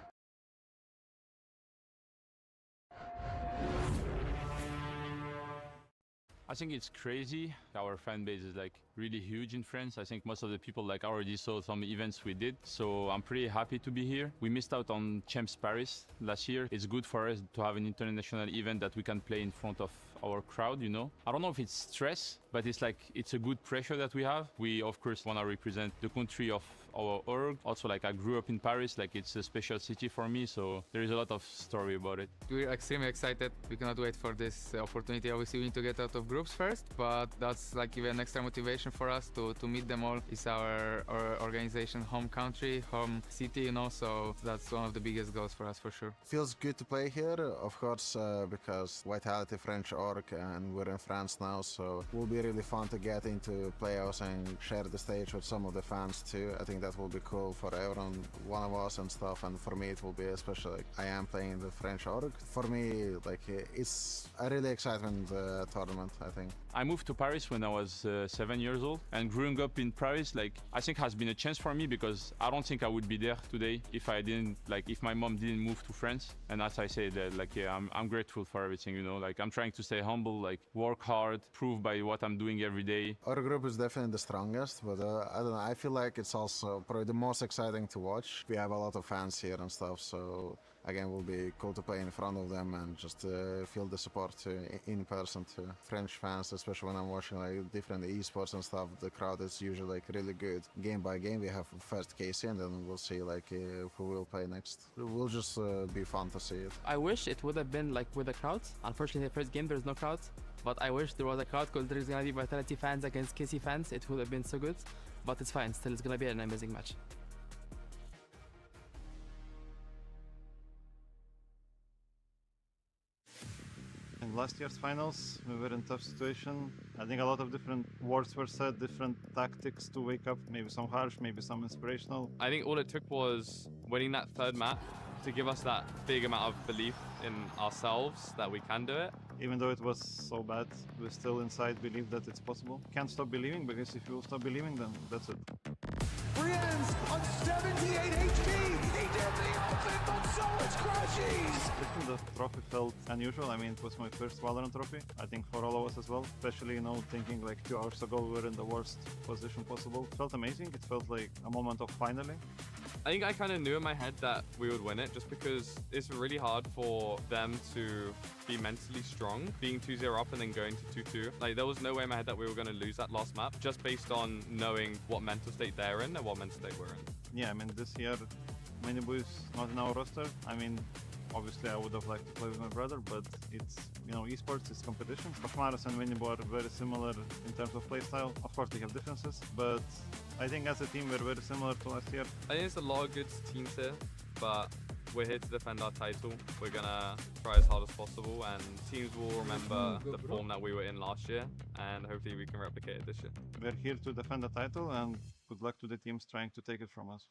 I think it's crazy. Our fan base is like really huge in France. I think most of the people like already saw some events we did. So I'm pretty happy to be here. We missed out on Champs Paris last year. It's good for us to have an international event that we can play in front of our crowd, you know. I don't know if it's stress, but it's like, it's a good pressure that we have. We of course want to represent the country of our org. Also, like, I grew up in Paris, like it's a special city for me, so there is a lot of story about it. We're extremely excited. We cannot wait for this opportunity. Obviously we need to get out of groups first, but that's like even extra motivation for us to meet them all. It's our organization home country, home city, you know, so that's one of the biggest goals for us for sure. Feels good to play here, of course, because Vitality French org and we're in France now, so it will be really fun to get into playoffs and share the stage with some of the fans too. I think that will be cool for everyone, one of us and stuff, and for me it will be especially, like, I am playing the French org. For me, like, it's a really exciting tournament, I think. I moved to Paris when I was 7 years old, and growing up in Paris, like, I think has been a chance for me, because I don't think I would be there today if I didn't, like, if my mom didn't move to France. And as I say that, like, yeah, I'm grateful for everything, you know, like, I'm trying to stay humble, like, work hard, prove by what I'm doing every day. Our group is definitely the strongest, but I don't know, I feel like it's also probably the most exciting to watch. We have a lot of fans here and stuff, so again, it will be cool to play in front of them and just feel the support in person to French fans, especially when I'm watching like different esports and stuff. The crowd is usually like really good. Game by game, we have first KC, and then we'll see like who will play next. It will just be fun to see it. I wish it would have been like with the crowds. Unfortunately, the first game there's no crowds, but I wish there was a crowd because there's gonna be Vitality fans against KC fans. It would have been so good, but it's fine. Still, it's gonna be an amazing match. In last year's finals, we were in a tough situation. I think a lot of different words were said, different tactics to wake up, maybe some harsh, maybe some inspirational. I think all it took was winning that third map to give us that big amount of belief in ourselves that we can do it. Even though it was so bad, we still inside believe that it's possible. Can't stop believing, because if you stop believing, then that's it. Brienne's on 78 HP! He did the ultimate, but so much crashes! The trophy felt unusual. I mean, it was my first Valorant trophy. I think for all of us as well. Especially, you know, thinking like 2 hours ago we were in the worst position possible. It felt amazing. It felt like a moment of finally. I think I kind of knew in my head that we would win it, just because it's really hard for them to be mentally strong, being 2-0 up and then going to 2-2. Like, there was no way in my head that we were going to lose that last map, just based on knowing what mental state they're in and what mental state we're in. Yeah, I mean, this year, Minibu is not in our roster. I mean, Obviously, I would have liked to play with my brother, but it's, you know, esports, it's competition. Maris and Winnibo are very similar in terms of playstyle. Of course, they have differences, but I think as a team, we're very similar to last year. I think there's a lot of good teams here, but we're here to defend our title. We're gonna try as hard as possible, and teams will remember the form that we were in last year, and hopefully we can replicate it this year. We're here to defend the title, and good luck to the teams trying to take it from us.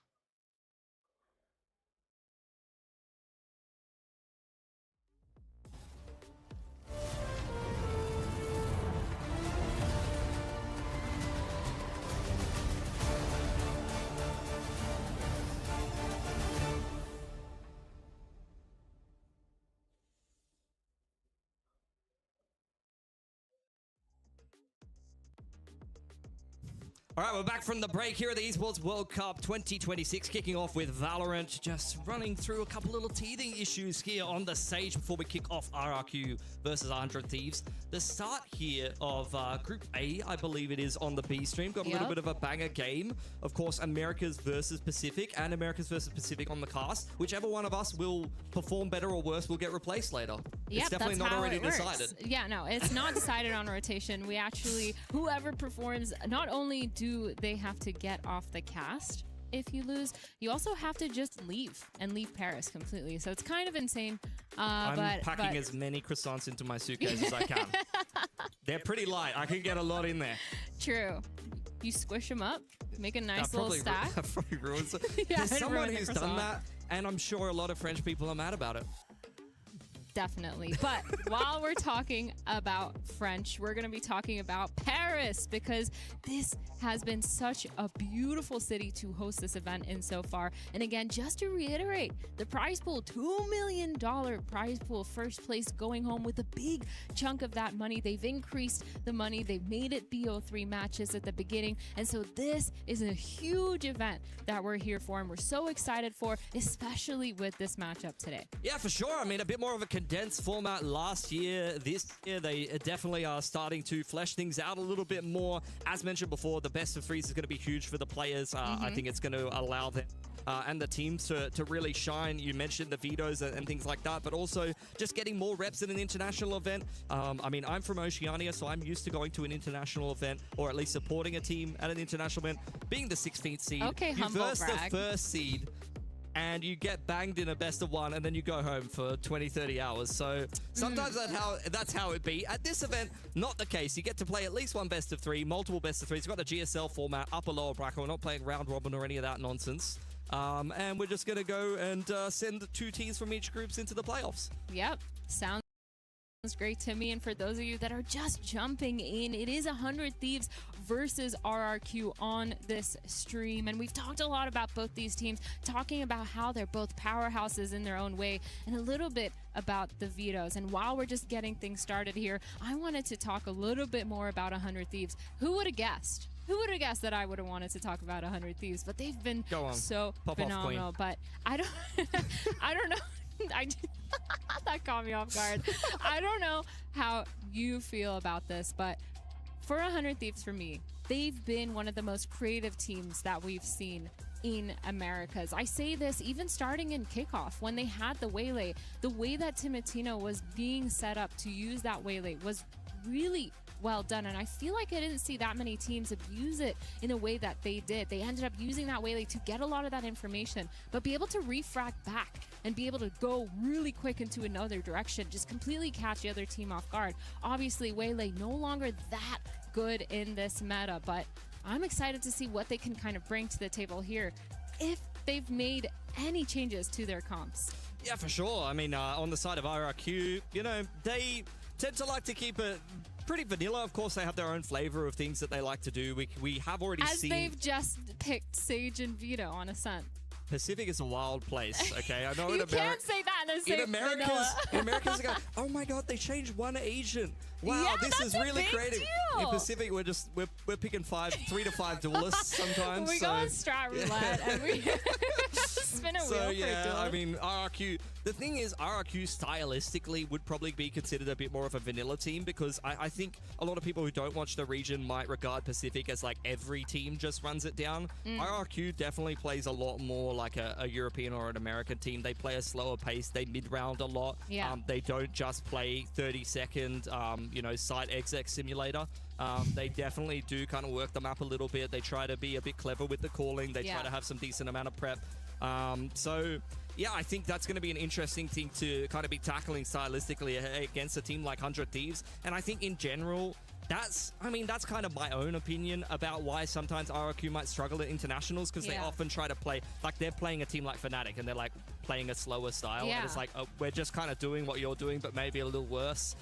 All right, we're back from the break here at the Esports World Cup 2026, kicking off with Valorant. Just running through a couple little teething issues here on the stage before we kick off RRQ versus 100 Thieves. The start here of Group A, I believe it is, on the B stream. Got a little bit of a banger game. Of course, Americas versus Pacific and Americas versus Pacific on the cast. Whichever one of us will perform better or worse will get replaced later. It's definitely not already decided. Yeah, no, it's not decided on rotation. We actually, whoever performs, not only do they have to get off the cast if you lose, you also have to just leave and leave Paris completely. So it's kind of insane. I'm packing as many croissants into my suitcase as I can. They're pretty light. I can get a lot in there. True. You squish them up, make a nice little stack. That probably ruins it. Yeah, There's someone who's done that, and I'm sure a lot of French people are mad about it. Definitely. But while we're talking about French, we're going to be talking about Paris, because this has been such a beautiful city to host this event in so far. And again, just to reiterate, the prize pool, $2 million prize pool, first place going home with a big chunk of that money. They've increased the money. They've made it BO3 matches at the beginning. And so this is a huge event that we're here for, and we're so excited for, especially with this matchup today. Yeah, for sure. I mean, a bit more of a condensed format last year. This year, they definitely are starting to flesh things out a little bit more. As mentioned before, the best of threes is going to be huge for the players. I think it's going to allow them and the teams to really shine. You mentioned the vetoes and things like that, but also just getting more reps in an international event. I mean, I'm from Oceania, so I'm used to going to an international event, or at least supporting a team at an international event. Being the 16th seed, you verse the first seed, and you get banged in a best of one, and then you go home for 20, 30 hours. So sometimes that's how it be. At this event, not the case. You get to play at least one best of three, multiple best of threes. You've got the GSL format, upper lower bracket. We're not playing round robin or any of that nonsense. And we're just going to go and send 2 teams from each groups into the playoffs. Yep. Sounds great to me. And for those of you that are just jumping in, it is 100 Thieves versus RRQ on this stream, and we've talked a lot about both these teams, talking about how they're both powerhouses in their own way, and a little bit about the vetoes. And while we're just getting things started here, I wanted to talk a little bit more about 100 Thieves. Who would have guessed? Who would have guessed that I would have wanted to talk about 100 Thieves? But they've been so phenomenal. But I don't I don't know. That caught me off guard. I don't know how you feel about this, but for 100 Thieves, for me, they've been one of the most creative teams that we've seen in Americas. I say this even starting in kickoff when they had the Waylay. The way that Timatino was being set up to use that Waylay was really well done, and I feel like I didn't see that many teams abuse it in a way that they did. They ended up using that Waylay to get a lot of that information, but be able to refrag back and be able to go really quick into another direction, just completely catch the other team off guard. Obviously, Waylay no longer that good in this meta, but I'm excited to see what they can kind of bring to the table here, if they've made any changes to their comps. Yeah, for sure. I mean, on the side of RRQ, you know, they tend to like to keep it pretty vanilla. Of course, they have their own flavor of things that they like to do. We have already seen... As they've just picked Sage and Veto on Ascent. Pacific is a wild place, okay? I know you can't say that in the same in America's go, oh my god, they changed one agent. Wow, yeah, this is really creative. Deal. In Pacific, we're picking 3 to 5 duelists sometimes. We go on strat roulette and we Spin a So wheel yeah, for I Dylan. mean RRQ. The thing is, RRQ stylistically would probably be considered a bit more of a vanilla team because I think a lot of people who don't watch the region might regard Pacific as like every team just runs it down. RRQ definitely plays a lot more like a European or an American team. They play a slower pace. They mid-round a lot. Yeah. They don't just play 30-second, site exec simulator. They definitely do kind of work the map a little bit. They try to be a bit clever with the calling. They try to have some decent amount of prep. So, yeah, I think that's going to be an interesting thing to kind of be tackling stylistically against a team like 100 Thieves. And I think in general, that's kind of my own opinion about why sometimes RRQ might struggle at internationals because they often try to play, like they're playing a team like Fnatic and they're like playing a slower style. And it's like, we're just kind of doing what you're doing, but maybe a little worse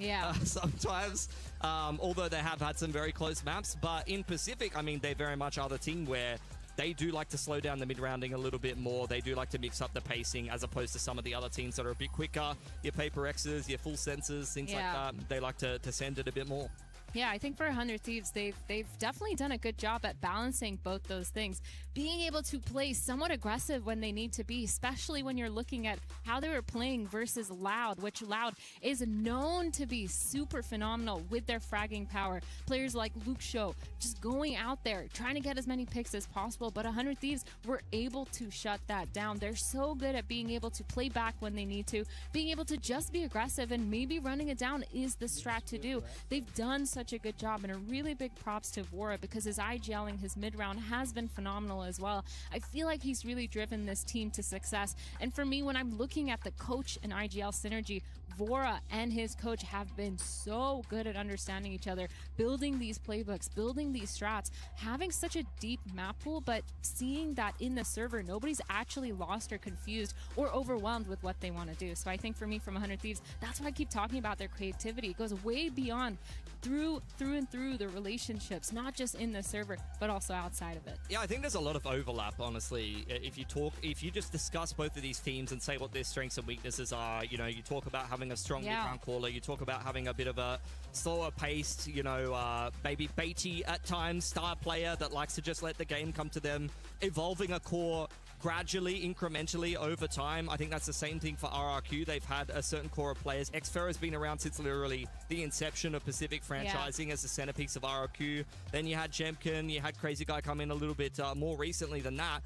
sometimes. Although they have had some very close maps. But in Pacific, I mean, they very much are the team where they do like to slow down the mid-rounding a little bit more. They do like to mix up the pacing as opposed to some of the other teams that are a bit quicker. Your Paper X's, your full sensors, things like that. They like to send it a bit more. Yeah, I think for 100 Thieves, they've definitely done a good job at balancing both those things. Being able to play somewhat aggressive when they need to be, especially when you're looking at how they were playing versus Loud, which Loud is known to be super phenomenal with their fragging power. Players like Luke Show just going out there, trying to get as many picks as possible, but 100 Thieves were able to shut that down. They're so good at being able to play back when they need to, being able to just be aggressive, and maybe running it down is the strat to do. They've done such a good job, and a really big props to Vora because his IGLing, his mid-round has been phenomenal as well. I feel like he's really driven this team to success, and for me, when I'm looking at the coach and IGL synergy, Vora and his coach have been so good at understanding each other, building these playbooks, building these strats, having such a deep map pool, but seeing that in the server, nobody's actually lost or confused or overwhelmed with what they want to do. So I think for me, from 100 Thieves, that's why I keep talking about their creativity. It goes way beyond through and through the relationships, not just in the server, but also outside of it. Yeah, I think there's a lot of overlap, honestly. If you just discuss both of these teams and say what their strengths and weaknesses are, you talk about having a strong mid-round caller, you talk about having a bit of a slower paced, maybe baity at times star player that likes to just let the game come to them, evolving a core gradually, incrementally over time. I think that's the same thing for RRQ. They've had a certain core of players. Xferro has been around since literally the inception of Pacific franchising as the centerpiece of RRQ. Then you had Jemkin, you had Crazy Guy come in a little bit more recently than that.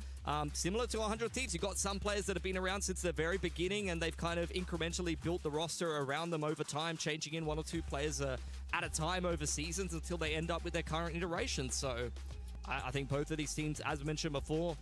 Similar to 100 Thieves, you've got some players that have been around since the very beginning and they've kind of incrementally built the roster around them over time, changing in 1 or 2 players at a time over seasons until they end up with their current iteration. So I think both of these teams, as mentioned before,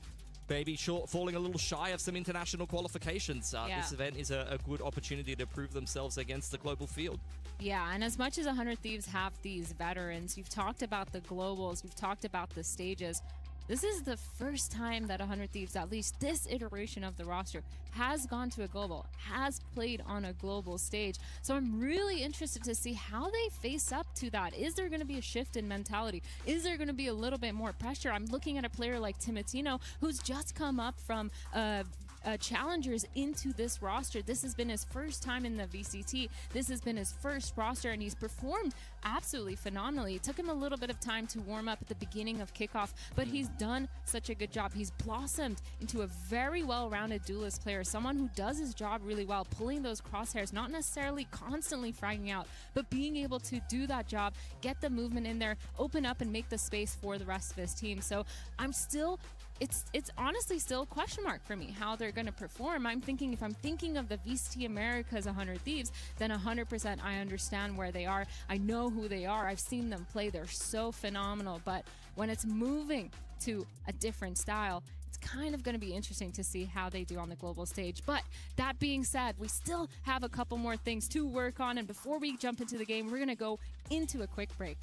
maybe falling a little shy of some international qualifications. This event is a good opportunity to prove themselves against the global field. Yeah, and as much as 100 Thieves have these veterans, you've talked about the globals, you've talked about the stages. This is the first time that 100 Thieves, at least this iteration of the roster, has gone to a global, has played on a global stage. So I'm really interested to see how they face up to that. Is there going to be a shift in mentality? Is there going to be a little bit more pressure? I'm looking at a player like Timotino, who's just come up from challengers into this roster. This has been his first time in the VCT. This has been his first roster, and he's performed absolutely phenomenally. It took him a little bit of time to warm up at the beginning of kickoff, but he's done such a good job. He's blossomed into a very well-rounded duelist player, someone who does his job really well, pulling those crosshairs, not necessarily constantly fragging out, but being able to do that job, get the movement in there, open up and make the space for the rest of his team. So I'm still it's honestly still a question mark for me how they're going to perform. If I'm thinking of the VCT Americas 100 Thieves, then 100% I understand where they are. I know who they are. I've seen them play. They're so phenomenal. But when it's moving to a different style, it's kind of going to be interesting to see how they do on the global stage. But that being said, we still have a couple more things to work on. And before we jump into the game, we're going to go into a quick break.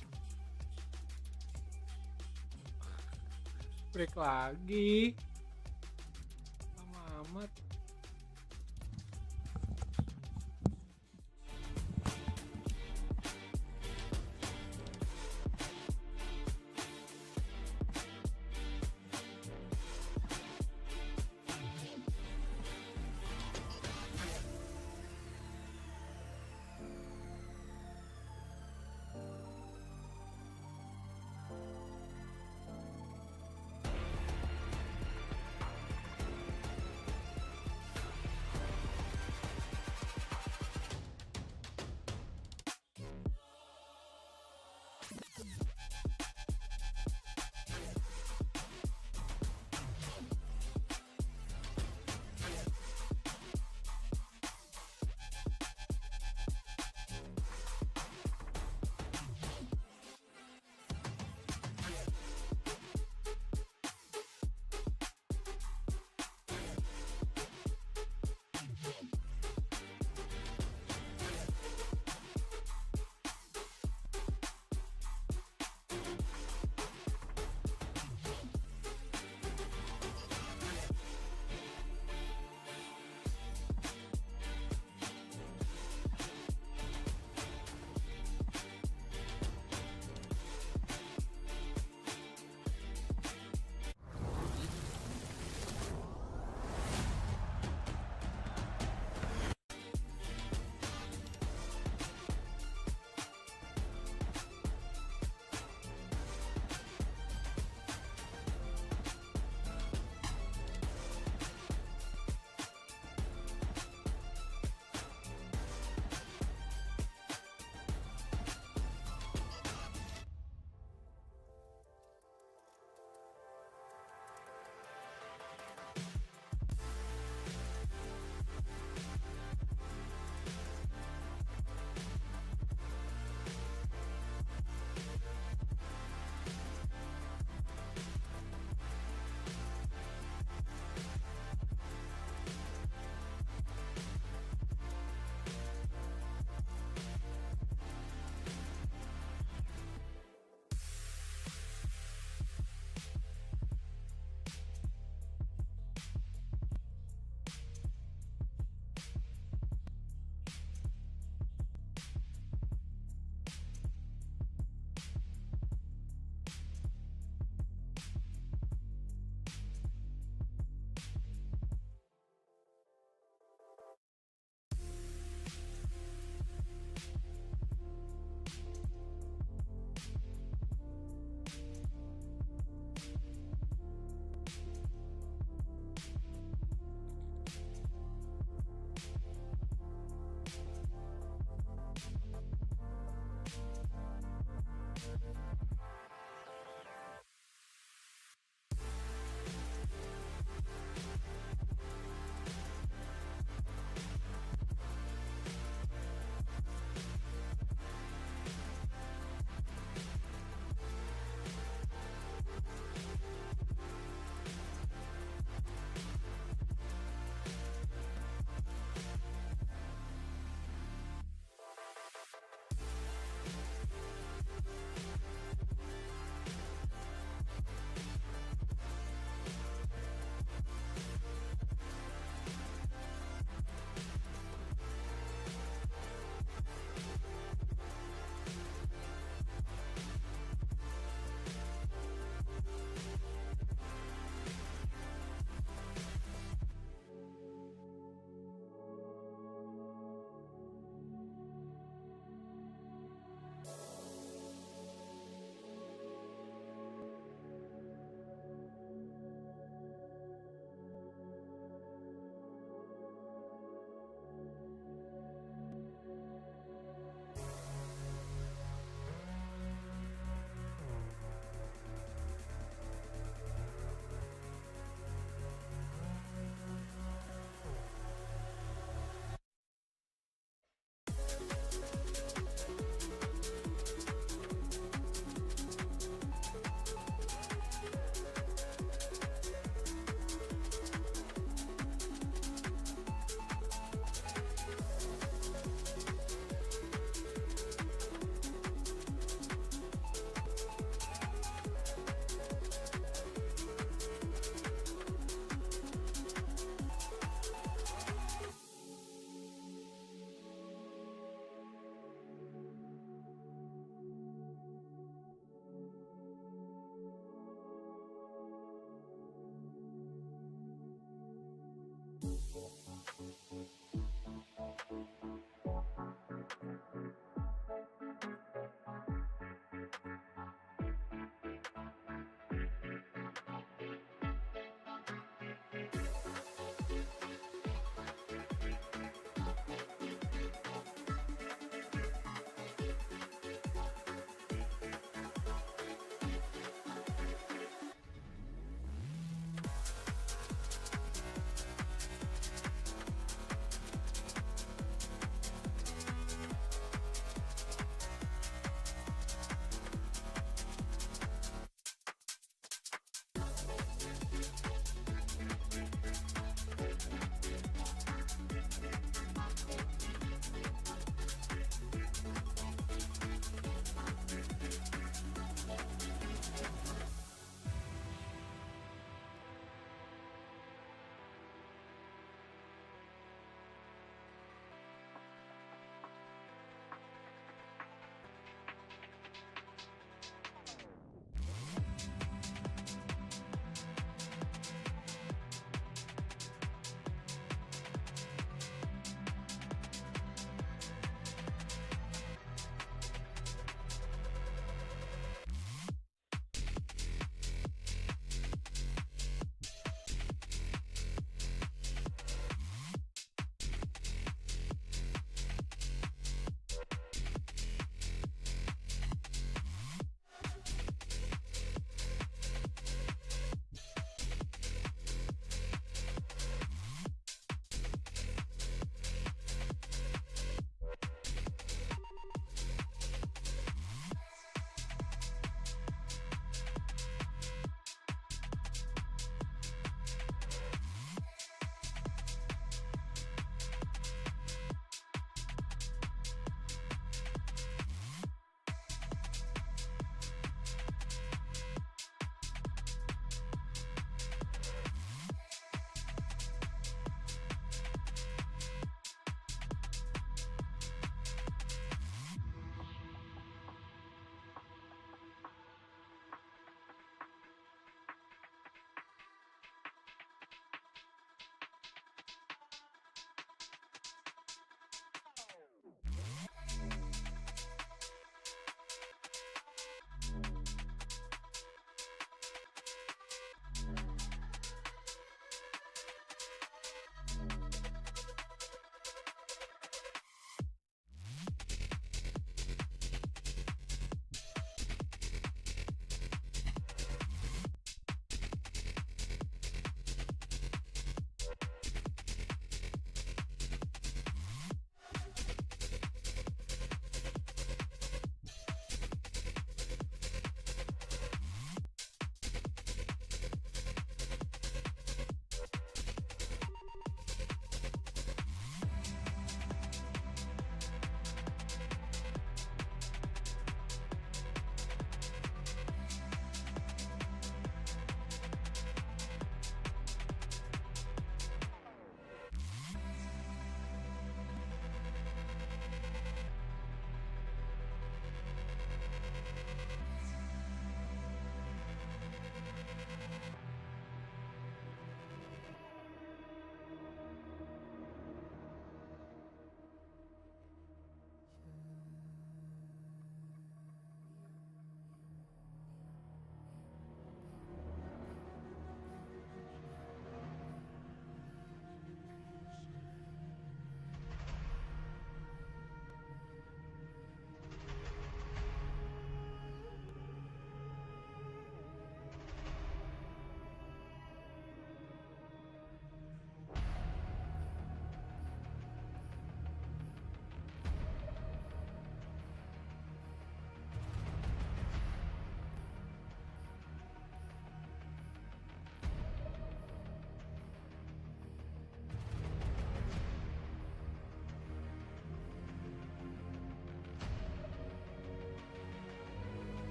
Break lagi. Lama amat.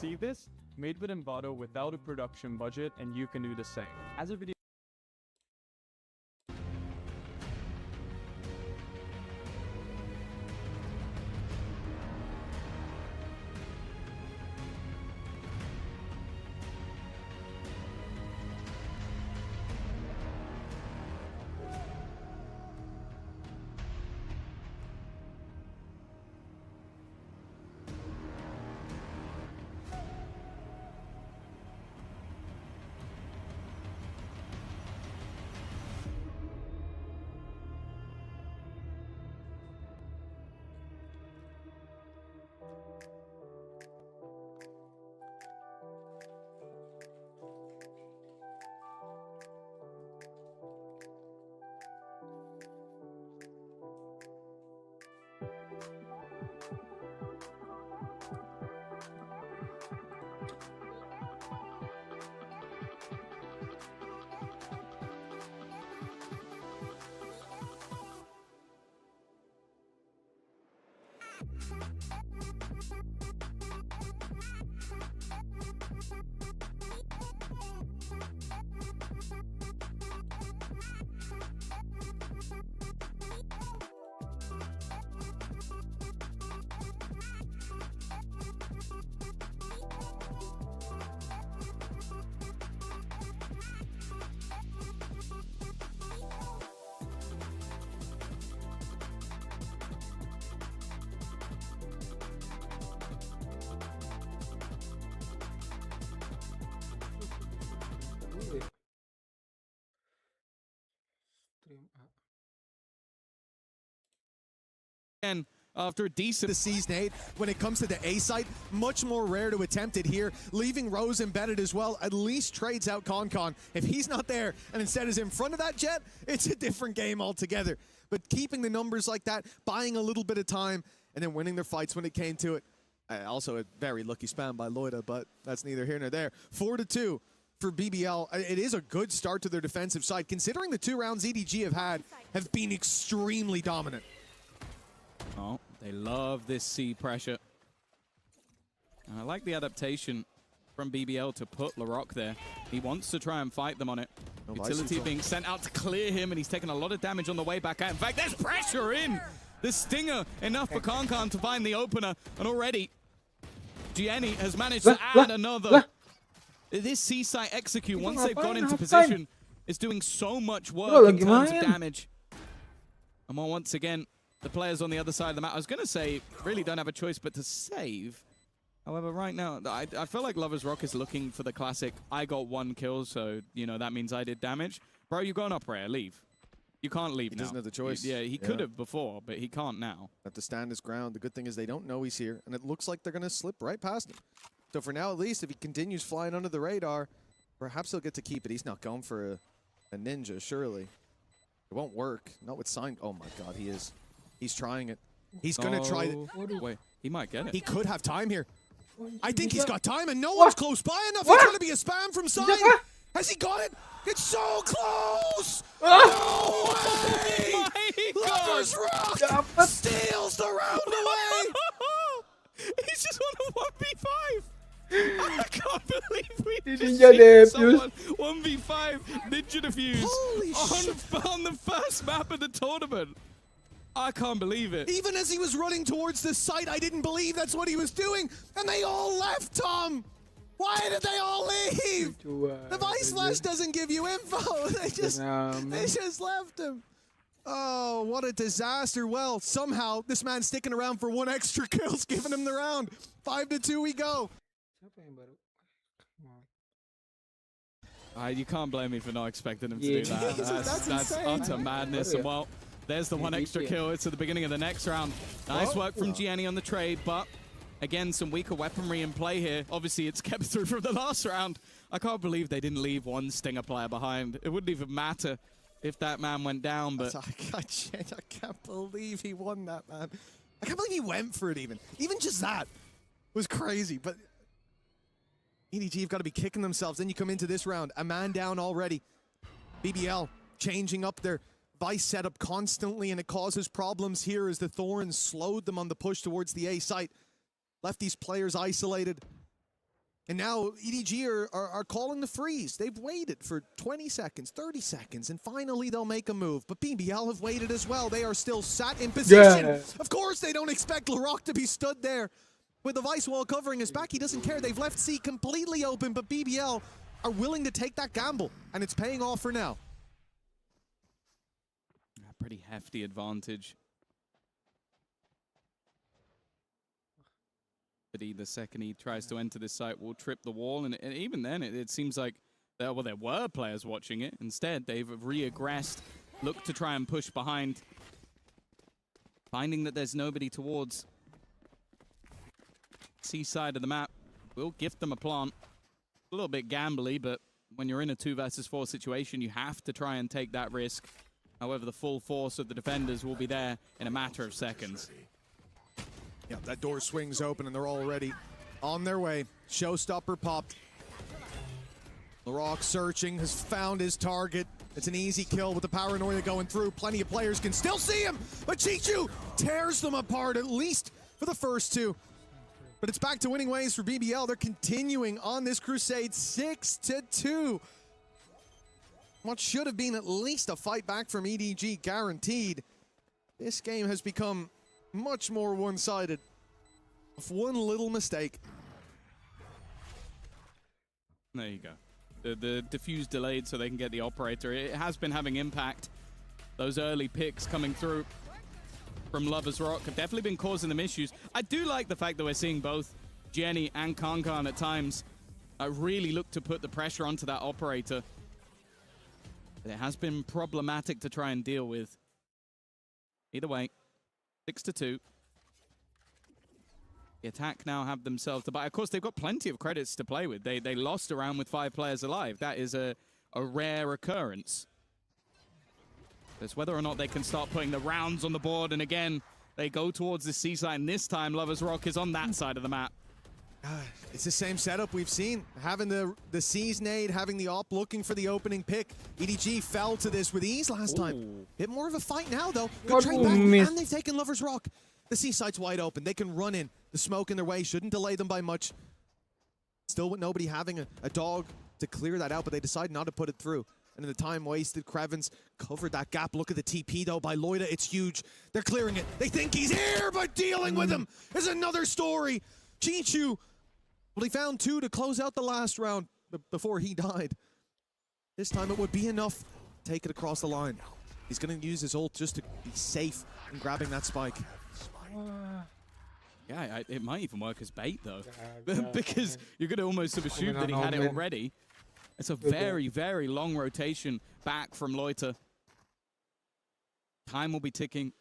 see this? Made with Envato without a production budget, and you can do the same. As a video And after a decent the season 8, when it comes to the A site, much more rare to attempt it here, leaving Rose embedded as well, at least trades out Concon. If he's not there and instead is in front of that jet, it's a different game altogether. But keeping the numbers like that, buying a little bit of time, and then winning their fights when it came to it. Also a very lucky spam by Loida, but that's neither here nor there. 4-2 for BBL. It is a good start to their defensive side, considering the 2 rounds EDG have been extremely dominant. Oh, they love this C pressure. And I like the adaptation from BBL to put Larocque there. He wants to try and fight them on it. Utility being sent out to clear him, and he's taking a lot of damage on the way back out. In fact, there's pressure in! The Stinger, enough for Concon to find the opener. And already, Gianni has managed to add another. This C-site execute, once they've got into position, is doing so much work in terms of damage. And once again, the players on the other side of the map, I was going to say, really don't have a choice but to save. However, right now, I feel like Lover's Rock is looking for the classic, I got 1 kill, so, you know, that means I did damage. Bro, you're going up rare, leave. You can't leave now. He doesn't have the choice. He could have before, but he can't now. Have to stand his ground. The good thing is they don't know he's here, and it looks like they're going to slip right past him. So for now, at least, if he continues flying under the radar, perhaps he'll get to keep it. He's not going for a ninja, surely. It won't work. Not with sign. Oh my god, he is. He's trying it. He's going to try it. Wait, he might get it. He could have time here. I think he's got time, and no one's close by enough. It's going to be a spam from side. Has he got it? It's so close! No way! Lover's Rock steals the round away! He's just won a 1v5! I can't believe we just Ninja seen someone 1v5 Ninja Defuse on the first map of the tournament. I can't believe it. Even as he was running towards the site, I didn't believe that's what he was doing, and they all left, Tom! Why did they all leave? The Vice Flash doesn't give you info. They just left him. Oh, what a disaster. Well, somehow this man's sticking around for 1 extra kill's giving him the round. 5-2 we go. You can't blame me for not expecting him to do that. That's utter madness. And well, there's the 1 extra kill. It's at the beginning of the next round. Nice work from Gianni on the trade, but again, some weaker weaponry in play here. Obviously, it's kept through from the last round. I can't believe they didn't leave 1 Stinger player behind. It wouldn't even matter if that man went down, but... I can't believe he won that, man. I can't believe he went for it, even. Even just that was crazy, but... EDG have got to be kicking themselves. Then you come into this round, a man down already. BBL changing up their Vice setup constantly, and it causes problems here as the Thorns slowed them on the push towards the A site. Left these players isolated. And now EDG are calling the freeze. They've waited for 20 seconds, 30 seconds, and finally they'll make a move. But BBL have waited as well. They are still sat in position. Yeah. Of course they don't expect LaRock to be stood there with the Vice wall covering his back. He doesn't care. They've left C completely open, but BBL are willing to take that gamble, and it's paying off for now. A pretty hefty advantage. The second he tries to enter this site will trip the wall, and even then it seems like there were players watching it. Instead, they've reaggressed, looked to try and push behind, finding that there's nobody towards C side of the map. Will gift them a plant. A little bit gambly, but when you're in a 2 versus 4 situation, you have to try and take that risk. However, the full force of the defenders will be there in a matter of seconds. Yeah, that door swings open and they're already on their way. Showstopper popped. LaRock searching, has found his target. It's an easy kill with the paranoia going through. Plenty of players can still see him, but Chichu tears them apart, at least for the first 2. But it's back to winning ways for BBL. They're continuing on this crusade, 6-2. What should have been at least a fight back from EDG guaranteed. This game has become much more one-sided. With one little mistake. There you go. The diffuse delayed so they can get the operator. It has been having impact. Those early picks coming through from Lovers Rock have definitely been causing them issues. I do like the fact that we're seeing both Jenny and Kankan at times really look to put the pressure onto that operator. But it has been problematic to try and deal with. Either way, 6-2. The attack now have themselves to buy. Of course, they've got plenty of credits to play with. They lost a round with 5 players alive. That is a rare occurrence. It's whether or not they can start putting the rounds on the board. And again, they go towards the C side. And this time, Lovers Rock is on that side of the map. It's the same setup we've seen. Having the C's nade, having the op looking for the opening pick. EDG fell to this with ease last time. Bit more of a fight now, though. Good trade back, and they've taken Lovers Rock. The C side's wide open. They can run in. The smoke in their way shouldn't delay them by much. Still with nobody having a dog to clear that out, but they decide not to put it through. And in the time wasted, Krevins covered that gap. Look at the TP, though, by Loida. It's huge. They're clearing it. They think he's here, but dealing with him is another story. Chichu, well, he found 2 to close out the last round before he died. This time it would be enough. Take it across the line. He's going to use his ult just to be safe in grabbing that spike. Yeah, it might even work as bait, though. Because you're going to almost have assumed that he had it already. It's a very, very long rotation back from Loiter. Time will be ticking.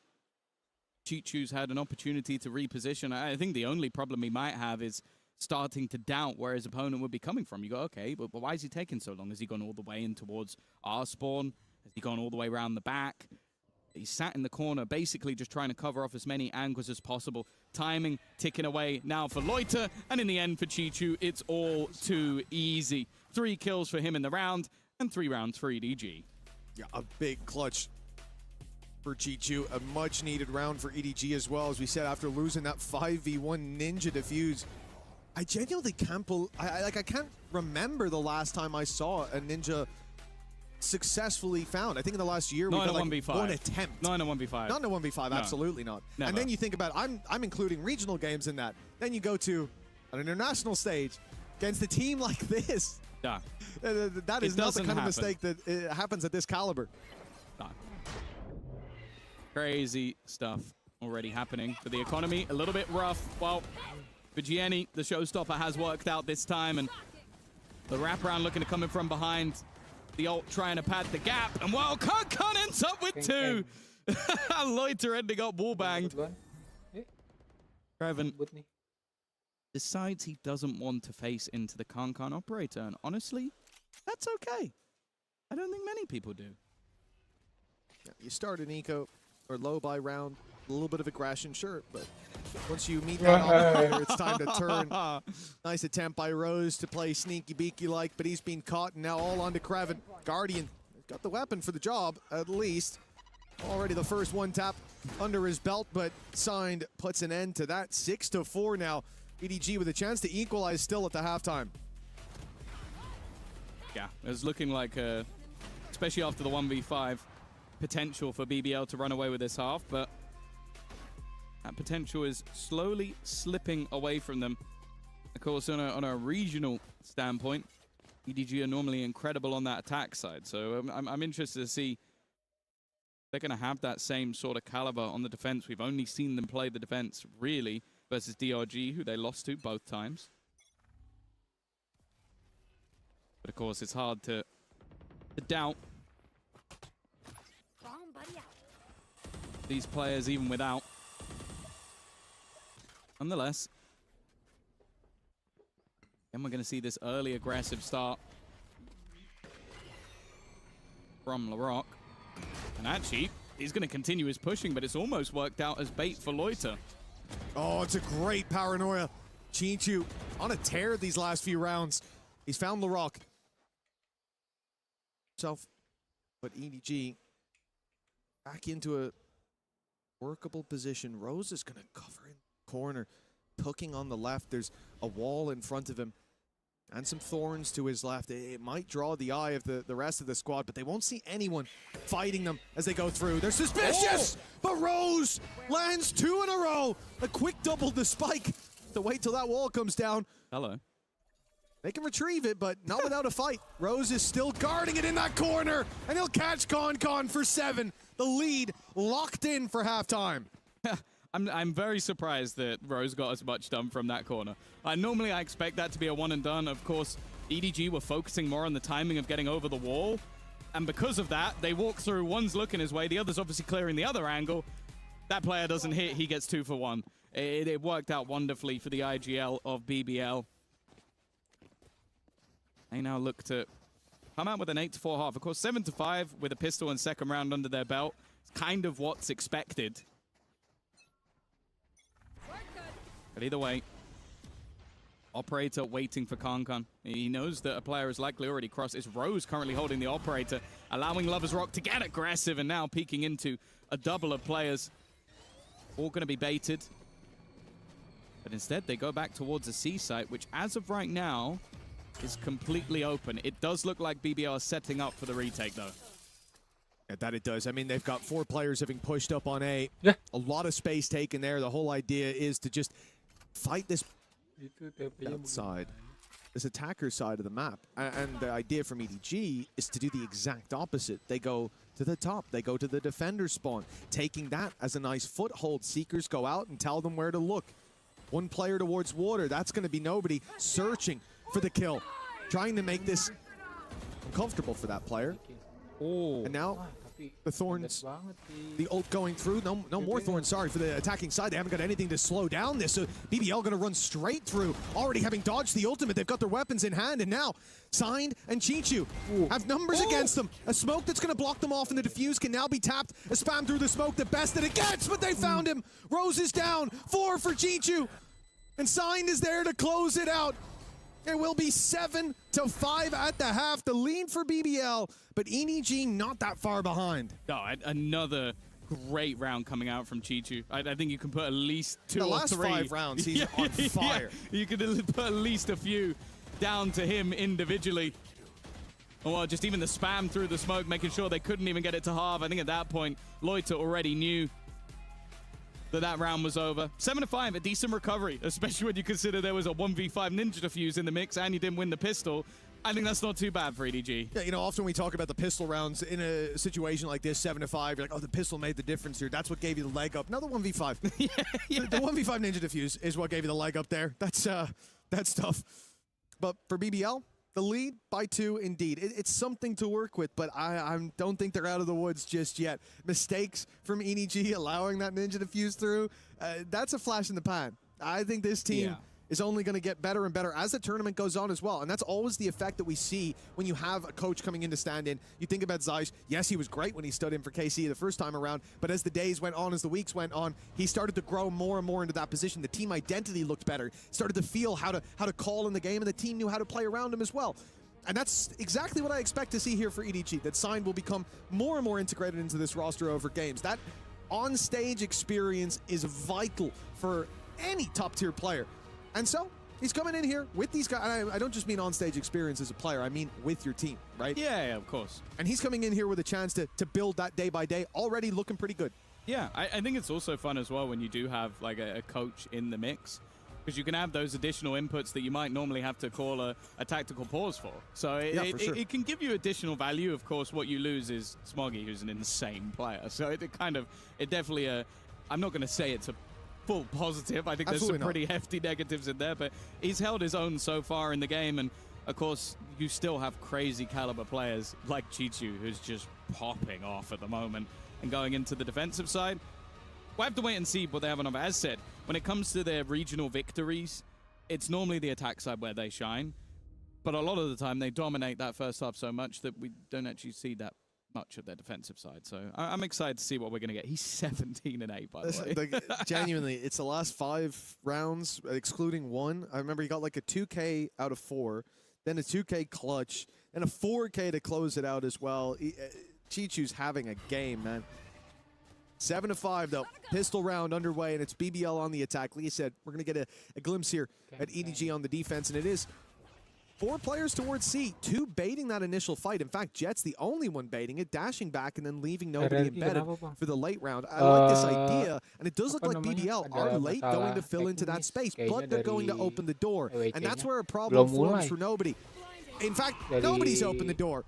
Chichu's had an opportunity to reposition. I think the only problem he might have is starting to doubt where his opponent would be coming from. You go, okay, but why is he taking so long? Has he gone all the way in towards our spawn? Has he gone all the way around the back? He's sat in the corner, basically just trying to cover off as many angles as possible. Timing ticking away now for Loiter, and in the end for Chichu, it's all too easy. 3 kills for him in the round, and 3 rounds for EDG. Yeah, a big clutch for Chichu. A much-needed round for EDG as well, as we said, after losing that 5v1 Ninja Defuse. I genuinely can't I can't remember the last time I saw a Ninja successfully found. I think in the last year we got like 1v5. one attempt. Not in a 1v5. Not in a 1v5, No. absolutely not. Never. And then you think about, I'm including regional games in that. Then you go to an international stage against a team like this. Yeah. That is not the kind of mistake that happens at this caliber. No. Crazy stuff already happening for the economy. A little bit rough. Well, for Gianni, the showstopper has worked out this time, and the wraparound looking to come in from behind. The ult trying to pad the gap, and well, Kankan ends up with 2. Loiter ending up wallbanged. Kreven decides he doesn't want to face into the Kankan operator, and honestly, that's okay. I don't think many people do. Yeah, you start an eco or low buy round, a little bit of aggression, sure, but once you meet that operator, it's time to turn. Nice attempt by Rose to play sneaky beaky like, but he's been caught, and now all on to Kreven. Guardian got the weapon for the job, at least. Already the first 1 tap under his belt, but Signed puts an end to that. 6-4 now. EDG with a chance to equalize still at the halftime. Yeah, it was looking like, especially after the 1v5, potential for BBL to run away with this half, but that potential is slowly slipping away from them. Of course, on a regional standpoint, EDG are normally incredible on that attack side, so I'm interested to see if they're going to have that same sort of caliber on the defense. We've only seen them play the defense, really, versus DRG, who they lost to both times. But of course, it's hard to doubt these players even without. Nonetheless, and we're going to see this early aggressive start from LAROC. And actually, he's going to continue his pushing, but it's almost worked out as bait for Loiter. Oh, it's a great paranoia. Chinchu on a tear these last few rounds. He's found LAROC. But EDG back into a workable position. Rose is going to cover in the corner, hooking on the left. There's a wall in front of him and some thorns to his left. It might draw the eye of the rest of the squad, but they won't see anyone fighting them as they go through. They're suspicious, but Rose lands 2 in a row. A quick double to Spike to wait till that wall comes down. Hello. They can retrieve it, but not without a fight. Rose is still guarding it in that corner, and he'll catch Con for 7. The lead locked in for halftime. I'm very surprised that Rose got as much done from that corner. Normally I expect that to be a one and done. Of course, EDG were focusing more on the timing of getting over the wall. And because of that, they walk through. One's looking his way. The other's obviously clearing the other angle. That player doesn't hit. He gets 2 for 1. It worked out wonderfully for the IGL of BBL. They now look to come out with an 8-4 half. Of course, 7-5 with a pistol and second round under their belt. It's kind of what's expected. But either way, Operator waiting for Con. He knows that a player is likely already crossed. It's Rose currently holding the Operator, allowing Lovers Rock to get aggressive and now peeking into a double of players. All going to be baited. But instead, they go back towards the C site, which as of right now is completely open. It does look like BBL is setting up for the retake, though. Yeah, that it does. I mean, they've got 4 players having pushed up on A. Yeah. A lot of space taken there. The whole idea is to just fight this side, this attacker side of the map. And the idea from EDG is to do the exact opposite. They go to the top. They go to the defender spawn, taking that as a nice foothold. Seekers go out and tell them where to look. 1 player towards water. That's going to be nobody searching for the kill, trying to make this uncomfortable for that player. And now the thorns, the ult going through. No more thorns, sorry, for the attacking side. They haven't got anything to slow down this. So BBL going to run straight through, already having dodged the ultimate. They've got their weapons in hand, and now Signed and Chinchu have numbers against them. A smoke that's going to block them off, and the defuse can now be tapped. A spam through the smoke, the best that it gets, but they found him. Rose is down, 4 for Chinchu, and Signed is there to close it out. It will be 7-5 at the half. The lead for BBL, but EDG not that far behind. Oh, another great round coming out from Chinchu. I think you can put at least 2 the or last 3. 5 rounds, he's on fire. Yeah, you could put at least a few down to him individually. Or just even the spam through the smoke, making sure they couldn't even get it to half. I think at that point, Loiter already knew that round was over. 7-5, a decent recovery, especially when you consider there was a 1v5 ninja defuse in the mix and you didn't win the pistol. I think that's not too bad for EDG. Yeah, you know, often we talk about the pistol rounds in a situation like this, 7-5. You're like, oh, the pistol made the difference here. That's what gave you the leg up. No, the 1v5. The 1v5 ninja defuse is what gave you the leg up there. That's tough. But for BBL, the lead by 2 indeed. It's something to work with, but I don't think they're out of the woods just yet. Mistakes from EDG allowing that ninja defuse through, that's a flash in the pan. I think this team is only going to get better and better as the tournament goes on as well. And that's always the effect that we see when you have a coach coming in to stand in. You think about Zeiss. Yes, he was great when he stood in for KC the first time around, but as the days went on, as the weeks went on, he started to grow more and more into that position. The team identity looked better, started to feel how to call in the game, and the team knew how to play around him as well. And that's exactly what I expect to see here for EDG, that Signed will become more and more integrated into this roster over games. That on-stage experience is vital for any top-tier player. And so he's coming in here with these guys. And I don't just mean on-stage experience as a player. I mean with your team, right? Yeah, of course. And he's coming in here with a chance to build that day by day, already looking pretty good. Yeah, I think it's also fun as well when you do have like a coach in the mix, because you can have those additional inputs that you might normally have to call a tactical pause for. So it can give you additional value. Of course, what you lose is Smoggy, who's an insane player. So it definitely, I'm not going to say it's a full positive. I think there's some pretty hefty negatives in there, but he's held his own so far in the game. And of course, you still have crazy caliber players like Chichu, who's just popping off at the moment. And going into the defensive side, we'll have to wait and see what they have on offer. As said, when it comes to their regional victories, it's normally the attack side where they shine. But a lot of the time, they dominate that first half so much that we don't actually see that much of their defensive side. So I'm excited to see what we're going to get. He's 17-8, by the way. Genuinely, it's the last 5 rounds, excluding one. I remember he got like a 2K out of 4, then a 2K clutch, and a 4K to close it out as well. Chichu's having a game, man. 7-5, though. Pistol round underway, and it's BBL on the attack. Lee said we're going to get a glimpse here at EDG on the defense, and it is 4 players towards C, 2 baiting that initial fight. In fact, Jet's the only one baiting it, dashing back and then leaving nobody embedded for the late round. I like this idea, and it does look like BBL are late going to fill into that space, but they're going to open the door, and that's where a problem forms for nobody. In fact, nobody's opened the door.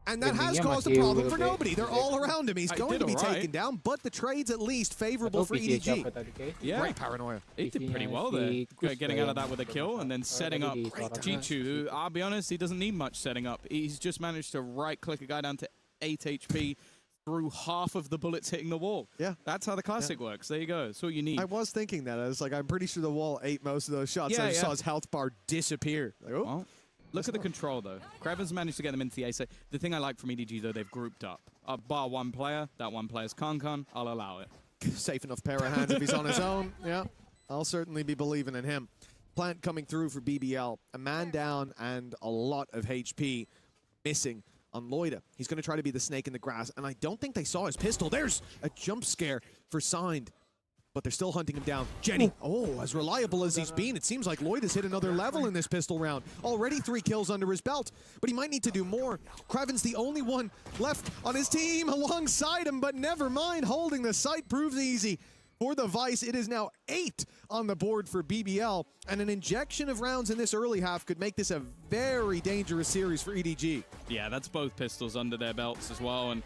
And that has caused a problem for nobody. They're all around him. He's going to be taken down, but the trade's at least favorable for EDG. Yeah. Great paranoia. He did pretty well there, getting out of that with a kill and then setting up Chichu, who, I'll be honest, he doesn't need much setting up. He's just managed to right-click a guy down to 8 HP through half of the bullets hitting the wall. Yeah. That's how the classic works. There you go. That's all you need. I was thinking that. I was like, I'm pretty sure the wall ate most of those shots. I just saw his health bar disappear. Like, oh. Well, look at the control, though. Kraven's managed to get them into the A side. The thing I like from EDG, though, they've grouped up. Bar one player. That one player's Kankan. I'll allow it. Safe enough pair of hands if he's on his own. Yeah, I'll certainly be believing in him. Plant coming through for BBL. A man down and a lot of HP missing on Loida. He's going to try to be the snake in the grass, and I don't think they saw his pistol. There's a jump scare for Signed. But they're still hunting him down. Jenny, as reliable as he's been, it seems like Lloyd has hit another level in this pistol round. Already 3 kills under his belt, but he might need to do more. Kraven's the only one left on his team alongside him, but never mind. Holding the site proves easy. For the Vice, it is now 8 on the board for BBL, and an injection of rounds in this early half could make this a very dangerous series for EDG. Yeah, that's both pistols under their belts as well, and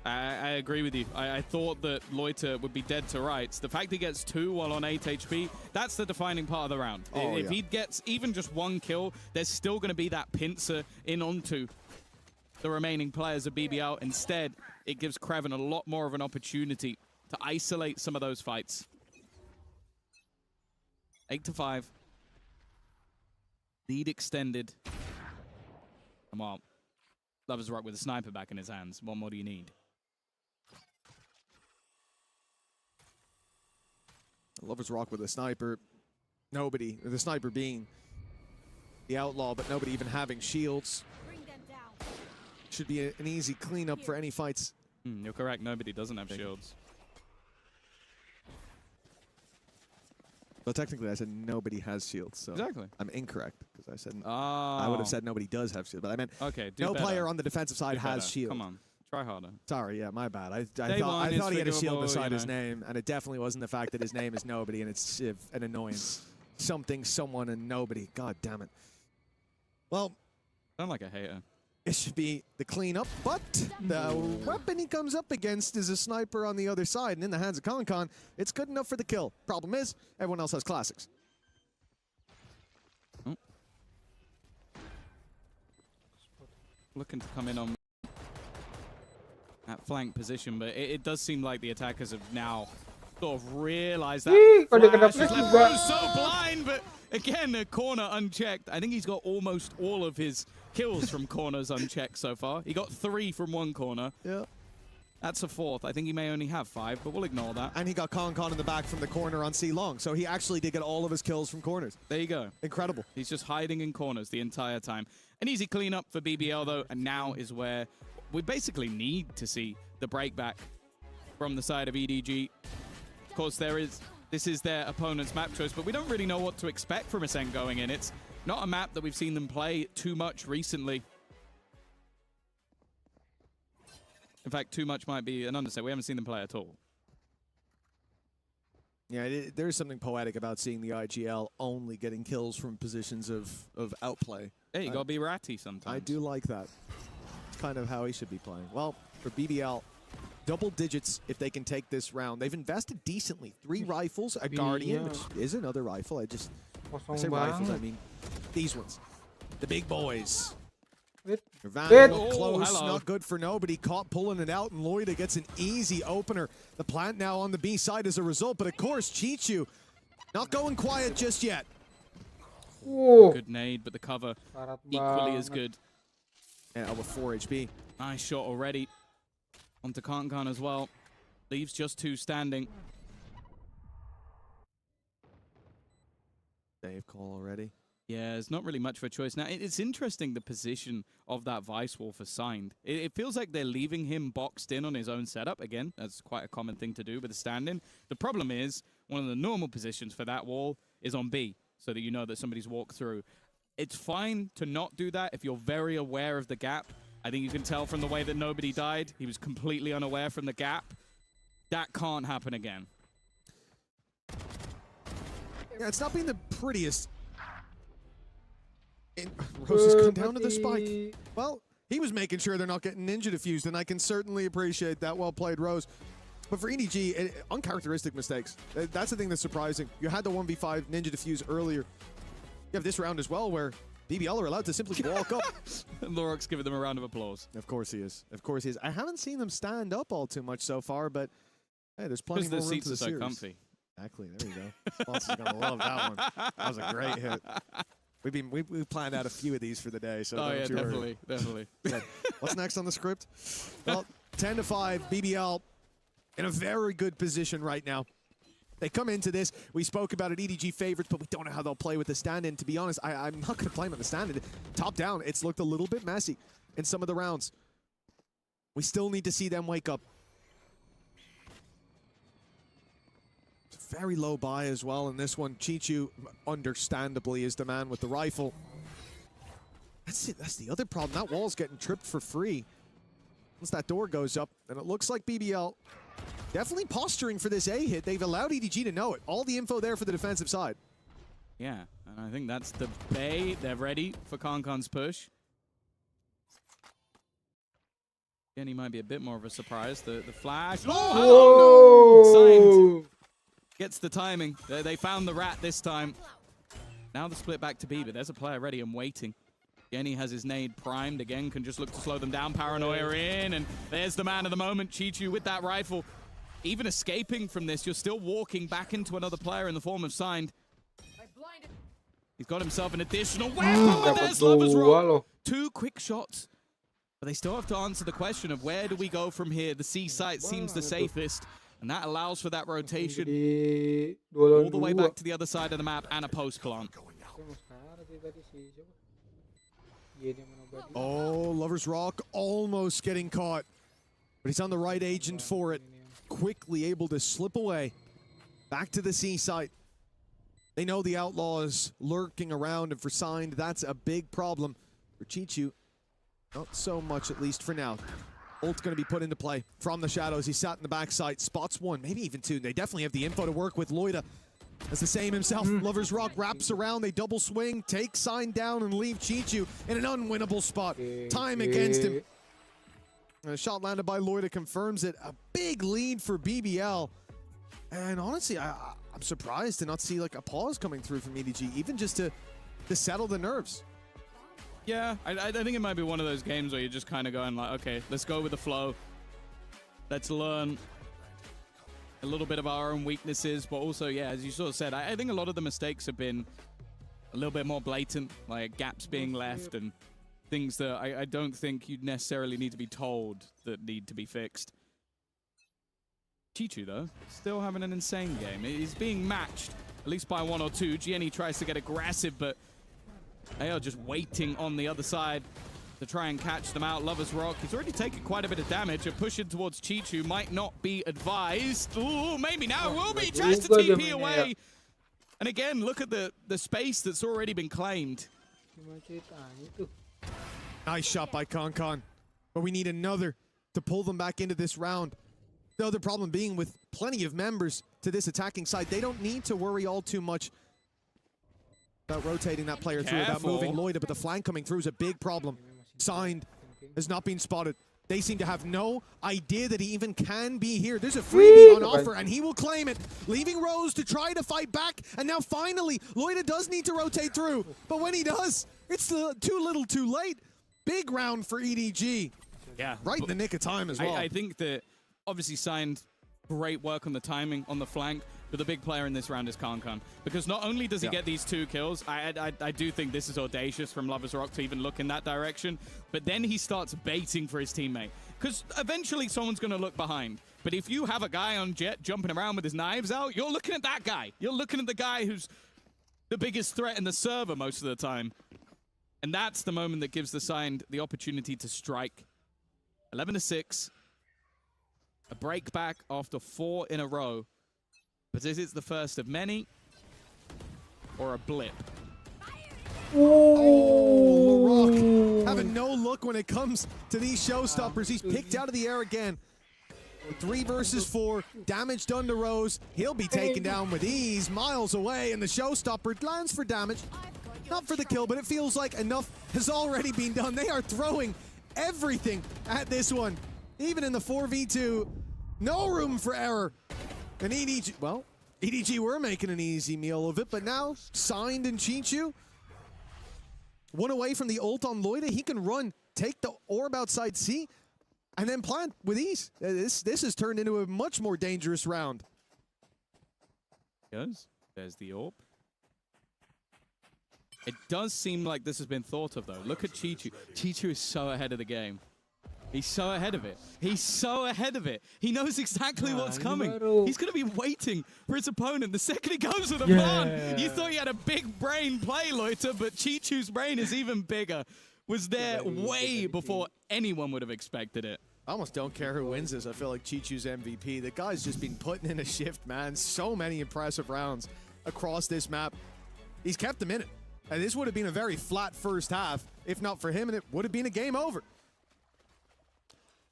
I agree with you. I thought that Loiter would be dead to rights. The fact he gets 2 while on 8 HP, that's the defining part of the round. If he gets even just 1 kill, there's still going to be that pincer in onto the remaining players of BBL. Instead, it gives Kraven a lot more of an opportunity to isolate some of those fights. 8-5. Lead extended. Come on. Lovers Rock with a sniper back in his hands. What more do you need? Lovers Rock with a sniper. Nobody, the sniper being the outlaw, but nobody even having shields. Should be an easy cleanup for any fights. You're correct. Nobody doesn't have shields. Well, technically, I said nobody has shields, so exactly. I'm incorrect because I said I would have said nobody does have shields, but I meant no player on the defensive side has shield. Come on. Try harder. Sorry, yeah, my bad. I thought he had a shield beside his name, and it definitely wasn't the fact that his name is nobody, and it's an annoyance. Something, someone, and nobody. God damn it. Well, sound like a hater. It should be the cleanup, but the weapon he comes up against is a sniper on the other side, and in the hands of Con, it's good enough for the kill. Problem is, everyone else has classics. Oh. Looking to come in on that flank position, but it does seem like the attackers have now sort of realized that Flash has left Rose so blind, but again, a corner unchecked. I think he's got almost all of his kills from corners unchecked so far. He got 3 from one corner. Yeah. That's a 4th. I think he may only have 5, but we'll ignore that. And he got Con in the back from the corner on C long, so he actually did get all of his kills from corners. There you go. Incredible. He's just hiding in corners the entire time. An easy cleanup for BBL, though, and now is where we basically need to see the breakback from the side of EDG. Of course, there is this is their opponent's map choice, but we don't really know what to expect from Ascent going in. It's not a map that we've seen them play too much recently. In fact, too much might be an understatement. We haven't seen them play at all. Yeah, there's something poetic about seeing the IGL only getting kills from positions of outplay. Hey, you gotta be ratty sometimes. I do like that. It's kind of how he should be playing. Well, for BBL, double digits if they can take this round. They've invested decently. 3 rifles, a Guardian, which is another rifle. I say rifles, I mean these ones. The big boys. Van close, not good for nobody. Caught pulling it out, and Loida gets an easy opener. The plant now on the B side as a result, but of course, Chichu not going quiet just yet. Good nade, but the cover equally as good. Yeah, with 4 HP. Nice shot already. Onto Kankan as well. Leaves just 2 standing. Dave call already. Yeah, there's not really much of a choice. Now, it's interesting the position of that Vice Wall for Signed. It feels like they're leaving him boxed in on his own setup. Again, that's quite a common thing to do with a stand-in. The problem is, one of the normal positions for that wall is on B, so that you know that somebody's walked through. It's fine to not do that if you're very aware of the gap. I think you can tell from the way that nobody died. He was completely unaware from the gap. That can't happen again. Yeah, it's not been the prettiest. Rose has gone down to the spike. Well, he was making sure they're not getting ninja diffused, and I can certainly appreciate that. Well played, Rose. But for EDG, uncharacteristic mistakes. That's the thing that's surprising. You had the 1v5 ninja diffuse earlier. You have this round as well, where BBL are allowed to simply walk up. And Lorok's giving them a round of applause. Of course he is. Of course he is. I haven't seen them stand up all too much so far, but hey, there's plenty more room seats to the are so series. comfy. Exactly. There you go. Sponsors are gonna love that one. That was a great hit. We've planned out a few of these for the day, so oh yeah, don't you definitely, definitely. worry. What's next on the script? Well, 10-5, BBL in a very good position right now. They come into this. We spoke about it, EDG favorites, but we don't know how they'll play with the stand-in. To be honest, I'm not going to play them on the stand-in. Top down, it's looked a little bit messy in some of the rounds. We still need to see them wake up. Very low buy as well in this one. Chichu, understandably, is the man with the rifle. That's it. That's the other problem. That wall's getting tripped for free once that door goes up. And it looks like BBL definitely posturing for this A hit. They've allowed EDG to know it. All the info there for the defensive side. Yeah, and I think that's the Bay. They're ready for Kankan's push. Again, he might be a bit more of a surprise. The flash. Oh, no! Signed. Gets the timing. They found the rat this time. Now the split back to B, but there's a player ready and waiting. Genny has his nade primed. Again, can just look to slow them down. Paranoia in, and there's the man of the moment, Chichu, with that rifle. Even escaping from this, you're still walking back into another player in the form of Signed. He's got himself an additional weapon, and there's Lover's Rock. 2 quick shots. But they still have to answer the question of where do we go from here? The C site seems the safest. And that allows for that rotation all the way back to the other side of the map and a post plant. Oh, Lover's Rock almost getting caught. But he's on the right agent for it. Quickly able to slip away. Back to the C site. They know the Outlaw is lurking around, and for Signed, that's a big problem. For Chichu, not so much, at least for now. Ult's going to be put into play from the shadows. He sat in the backside, spots 1, maybe even 2. They definitely have the info to work with. Loida as the same himself. Lover's Rock wraps around. They double swing, take Signed down, and leave Chichu in an unwinnable spot. Time against him. And a shot landed by Loida confirms it. A big lead for BBL. And honestly, I'm surprised to not see like a pause coming through from EDG, even just to settle the nerves. Yeah, I think it might be one of those games where you're just kind of going like, okay, let's go with the flow. Let's learn a little bit of our own weaknesses, but also, yeah, as you sort of said, I think a lot of the mistakes have been a little bit more blatant, like gaps being left and things that I don't think you'd necessarily need to be told that need to be fixed. Chichu, though, still having an insane game. He's being matched, at least by 1 or 2. Genny tries to get aggressive, but they are just waiting on the other side. to try and catch them out. Lover's Rock, he's already taken quite a bit of damage. A push in towards Chichu might not be advised. Ooh, maybe now it will be. Tries to TP away. And again, look at the space that's already been claimed. Nice shot by Concon. But we need another to pull them back into this round. The other problem being with plenty of members to this attacking side, they don't need to worry all too much about rotating that player through without moving Loida, but the flank coming through is a big problem. Signed has not been spotted. They seem to have no idea that he even can be here. There's a freebie on offer, and he will claim it, leaving Rose to try to fight back. And now finally, Loida does need to rotate through. But when he does, it's too little too late. Big round for EDG. Yeah. Right in the nick of time as well. I think that obviously Signed great work on the timing on the flank, but the big player in this round is Concon. Because not only does he get these 2 kills, I do think this is audacious from Lover's Rock to even look in that direction, but then he starts baiting for his teammate. Because eventually someone's going to look behind. But if you have a guy on Jet jumping around with his knives out, you're looking at that guy. You're looking at the guy who's the biggest threat in the server most of the time. And that's the moment that gives the Signed the opportunity to strike. 11-6. A break back after 4 in a row. But is it the first of many? Or a blip? Oh, LaRock having no look when it comes to these showstoppers. He's picked out of the air again. 3 versus 4. Damage done to Rose. He'll be taken down with ease, miles away, and the showstopper lands for damage. Not for the kill, but it feels like enough has already been done. They are throwing everything at this one. Even in the 4v2, no room for error. And EDG, well, EDG were making an easy meal of it, but now Signed and Chichu, 1 away from the ult on Loida. He can run, take the orb outside C, and then plant with ease. This has turned into a much more dangerous round. Yes, there's the orb. It does seem like this has been thought of, though. Look at Chichu. Chichu is so ahead of the game. He's so ahead of it. He's so ahead of it. He knows exactly what's coming. He's going to be waiting for his opponent. The second he goes with a plan, you thought he had a big brain play, Loiter, but Chichu's brain is even bigger. Was there way before anyone would have expected it. I almost don't care who wins this. I feel like Chichu's MVP. The guy's just been putting in a shift, man. So many impressive rounds across this map. He's kept them in it. And this would have been a very flat first half, if not for him, and it would have been a game over.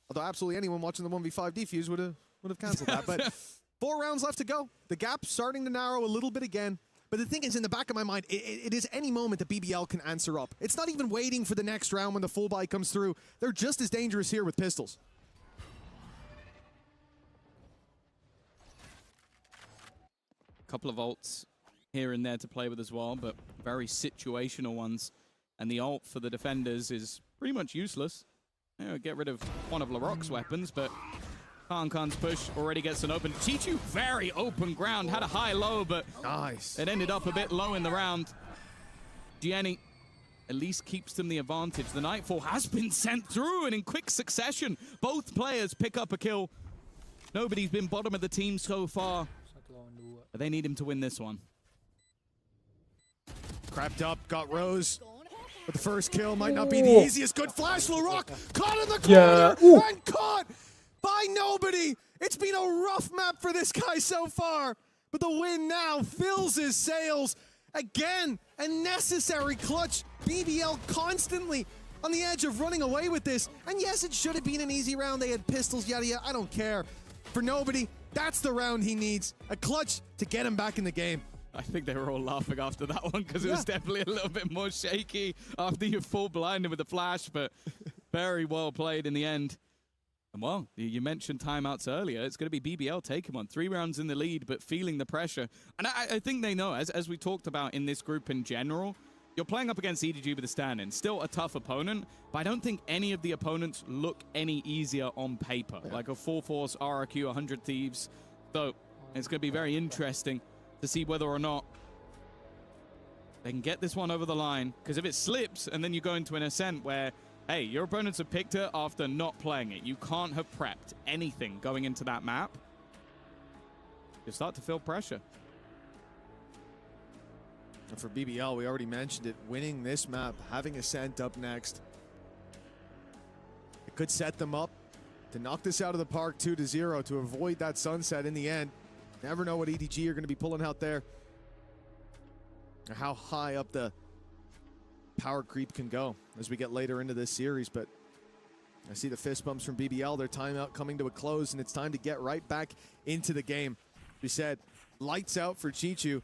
Although absolutely anyone watching the 1v5 defuse would have canceled that. But 4 rounds left to go. The gap's starting to narrow a little bit again. But the thing is, in the back of my mind, it is any moment that BBL can answer up. It's not even waiting for the next round when the full buy comes through. They're just as dangerous here with pistols. A couple of ults here and there to play with as well, but very situational ones. And the ult for the defenders is pretty much useless. You know, get rid of one of LaRock's weapons, but Concon's push already gets an open. Chichu, very open ground, had a high-low, but nice. It ended up a bit low in the round. Gianni at least keeps them the advantage. The Nightfall has been sent through, and in quick succession, both players pick up a kill. Nobody's been bottom of the team so far, but they need him to win this one. Crept up, got Rose. But the first kill might not be the easiest. Good flash, LaRock caught in the corner and caught by nobody. It's been a rough map for this guy so far. But the win now fills his sails. Again, a necessary clutch. BBL constantly on the edge of running away with this. And yes, it should have been an easy round. They had pistols, yada yada. I don't care. For nobody, that's the round he needs. A clutch to get him back in the game. I think they were all laughing after that one because it was definitely a little bit more shaky after you're full blinded with the flash, but very well played in the end. And well, you mentioned timeouts earlier. It's going to be BBL taking one. 3 rounds in the lead, but feeling the pressure. And I think they know, as we talked about in this group in general, you're playing up against EDG with a stand-in. Still a tough opponent, but I don't think any of the opponents look any easier on paper. Like a Full Force, RRQ, 100 Thieves. So it's going to be very interesting to see whether or not they can get this one over the line. Because if it slips and then you go into an ascent where, hey, your opponents have picked it after not playing it. You can't have prepped anything going into that map. You start to feel pressure. And for BBL, we already mentioned it, winning this map, having Ascent up next. could set them up to knock this out of the park 2-0 to avoid that sunset in the end. Never know what EDG are going to be pulling out there, or how high up the power creep can go as we get later into this series. But I see the fist bumps from BBL, their timeout coming to a close, and it's time to get right back into the game. We said lights out for Chichu.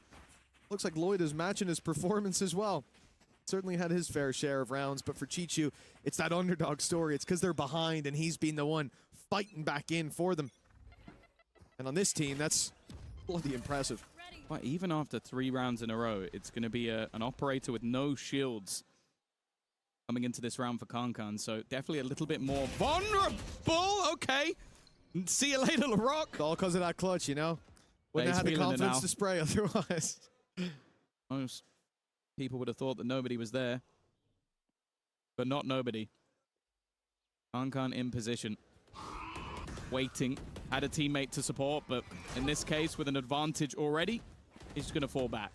Looks like Lloyd is matching his performance as well. Certainly had his fair share of rounds, but for Chichu, it's that underdog story. It's because they're behind and he's been the one fighting back in for them. And on this team, that's bloody impressive. Well, even after 3 rounds in a row, it's going to be an operator with no shields coming into this round for Kankan, so definitely a little bit more vulnerable. Okay. See you later, LaRock. It's all because of that clutch, you know? Wouldn't have had the confidence to spray otherwise. Most people would have thought that nobody was there, but not nobody. Kankan in position, waiting. Had a teammate to support, but in this case, with an advantage already, he's going to fall back.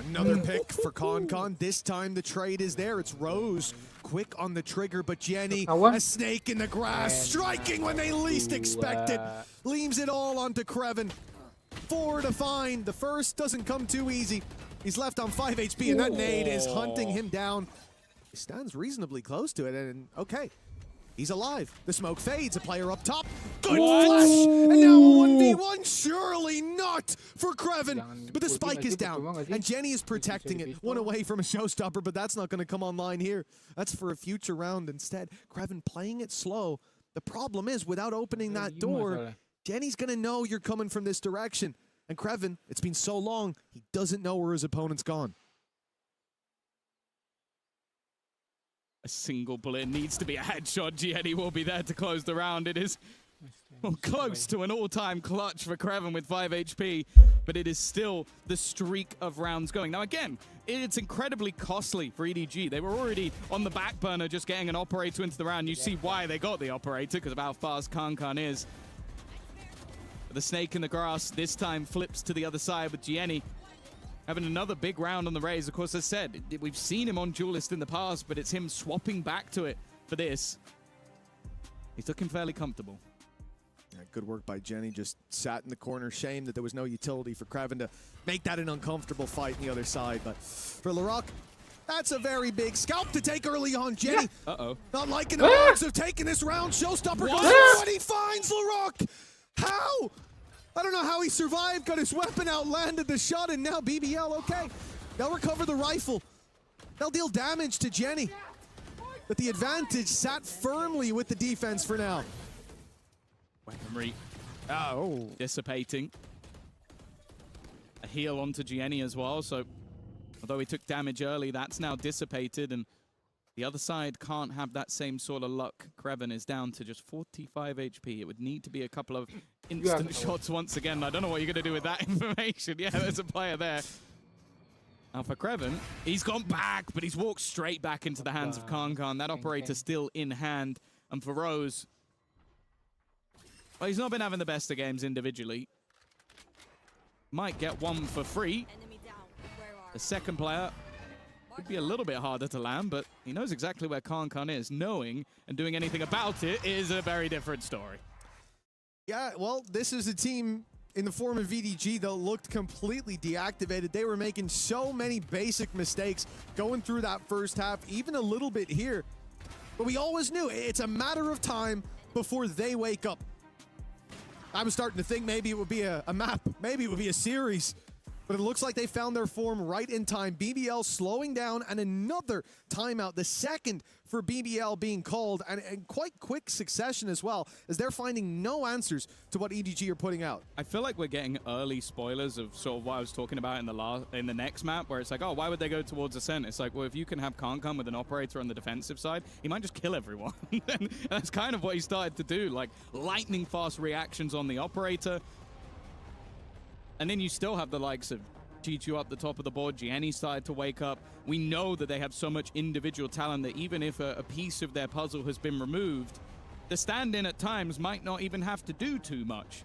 Another pick for Kankan. This time the trade is there. It's Rose quick on the trigger, but Jenny, a snake in the grass, striking when they least expect it. Leaves it all onto Kreven. 4 to find. The first doesn't come too easy. He's left on 5 HP, and that nade is hunting him down. He stands reasonably close to it, and okay. He's alive. The smoke fades. A player up top. Good flash! And now a 1v1. Surely not for Kreven. But the spike is down. And Jenny is protecting it. One away from a showstopper, but that's not going to come online here. That's for a future round instead. Kreven playing it slow. The problem is, without opening that door, Jenny's going to know you're coming from this direction. And Kreven, it's been so long, he doesn't know where his opponent's gone. A single bullet needs to be a headshot. Gianni will be there to close the round. It is close to an all-time clutch for Kreven with 5 HP, but it is still the streak of rounds going. Now again, it's incredibly costly for EDG. They were already on the back burner just getting an operator into the round. You see why they got the operator, because of how fast Kankan is. But the snake in the grass this time flips to the other side with Gianni having another big round on the Rays. Of course, as I said, we've seen him on Duelist in the past, but it's him swapping back to it for this. He's looking fairly comfortable. Yeah, good work by Jenny. Just sat in the corner. Shame that there was no utility for Kreven to make that an uncomfortable fight on the other side. But for LaRock, that's a very big scalp to take early on. Jenny, not liking the odds of taking this round. Showstopper goes in, but he finds LaRock. How? I don't know how he survived, got his weapon out, landed the shot, and now BBL, okay. They'll recover the rifle. They'll deal damage to Jenny. But the advantage sat firmly with the defense for now. Weaponry dissipating. A heal onto Gianni as well, so although he took damage early, that's now dissipated, and the other side can't have that same sort of luck. Kreven is down to just 45 HP. It would need to be a couple of instant shots once again. I don't know what you're going to do with that information. Yeah, there's a player there. Now for Kreven, he's gone back, but he's walked straight back into the hands of Kankan. That operator still in hand. And for Rose, well, he's not been having the best of games individually. Might get one for free. The second player could be a little bit harder to land, but he knows exactly where Kankan is. Knowing and doing anything about it is a very different story. Yeah, well, this is a team in the form of VDG that looked completely deactivated. They were making so many basic mistakes going through that first half, even a little bit here. But we always knew it's a matter of time before they wake up. I was starting to think maybe it would be a map, maybe it would be a series. But it looks like they found their form right in time. BBL slowing down, and another timeout, the second for BBL being called, and quite quick succession as well, as they're finding no answers to what EDG are putting out. I feel like we're getting early spoilers of sort of what I was talking about in the next map, where it's like, oh, why would they go towards Ascent? It's like, well, if you can have Kankan with an operator on the defensive side, he might just kill everyone. And that's kind of what he started to do, like lightning fast reactions on the operator. And then you still have the likes of Chichu up the top of the board. Gianni started to wake up. We know that they have so much individual talent that even if a piece of their puzzle has been removed, the stand-in at times might not even have to do too much.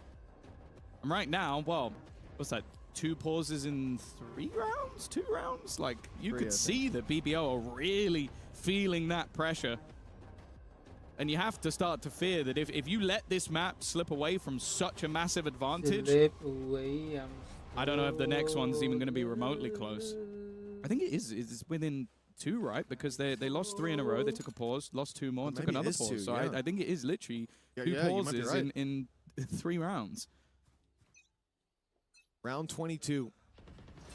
And right now, well, what's that? 2 pauses in 3 rounds? 2 rounds? Like, you could see that BBL are really feeling that pressure. And you have to start to fear that if you let this map slip away from such a massive advantage, I don't know if the next one's even going to be remotely close. I think it is. It's within 2, right? Because they lost 3 in a row. They took a pause, lost 2 more, and took another pause. 2, so yeah. I think it is literally 2 pauses in 3 rounds. Round 22.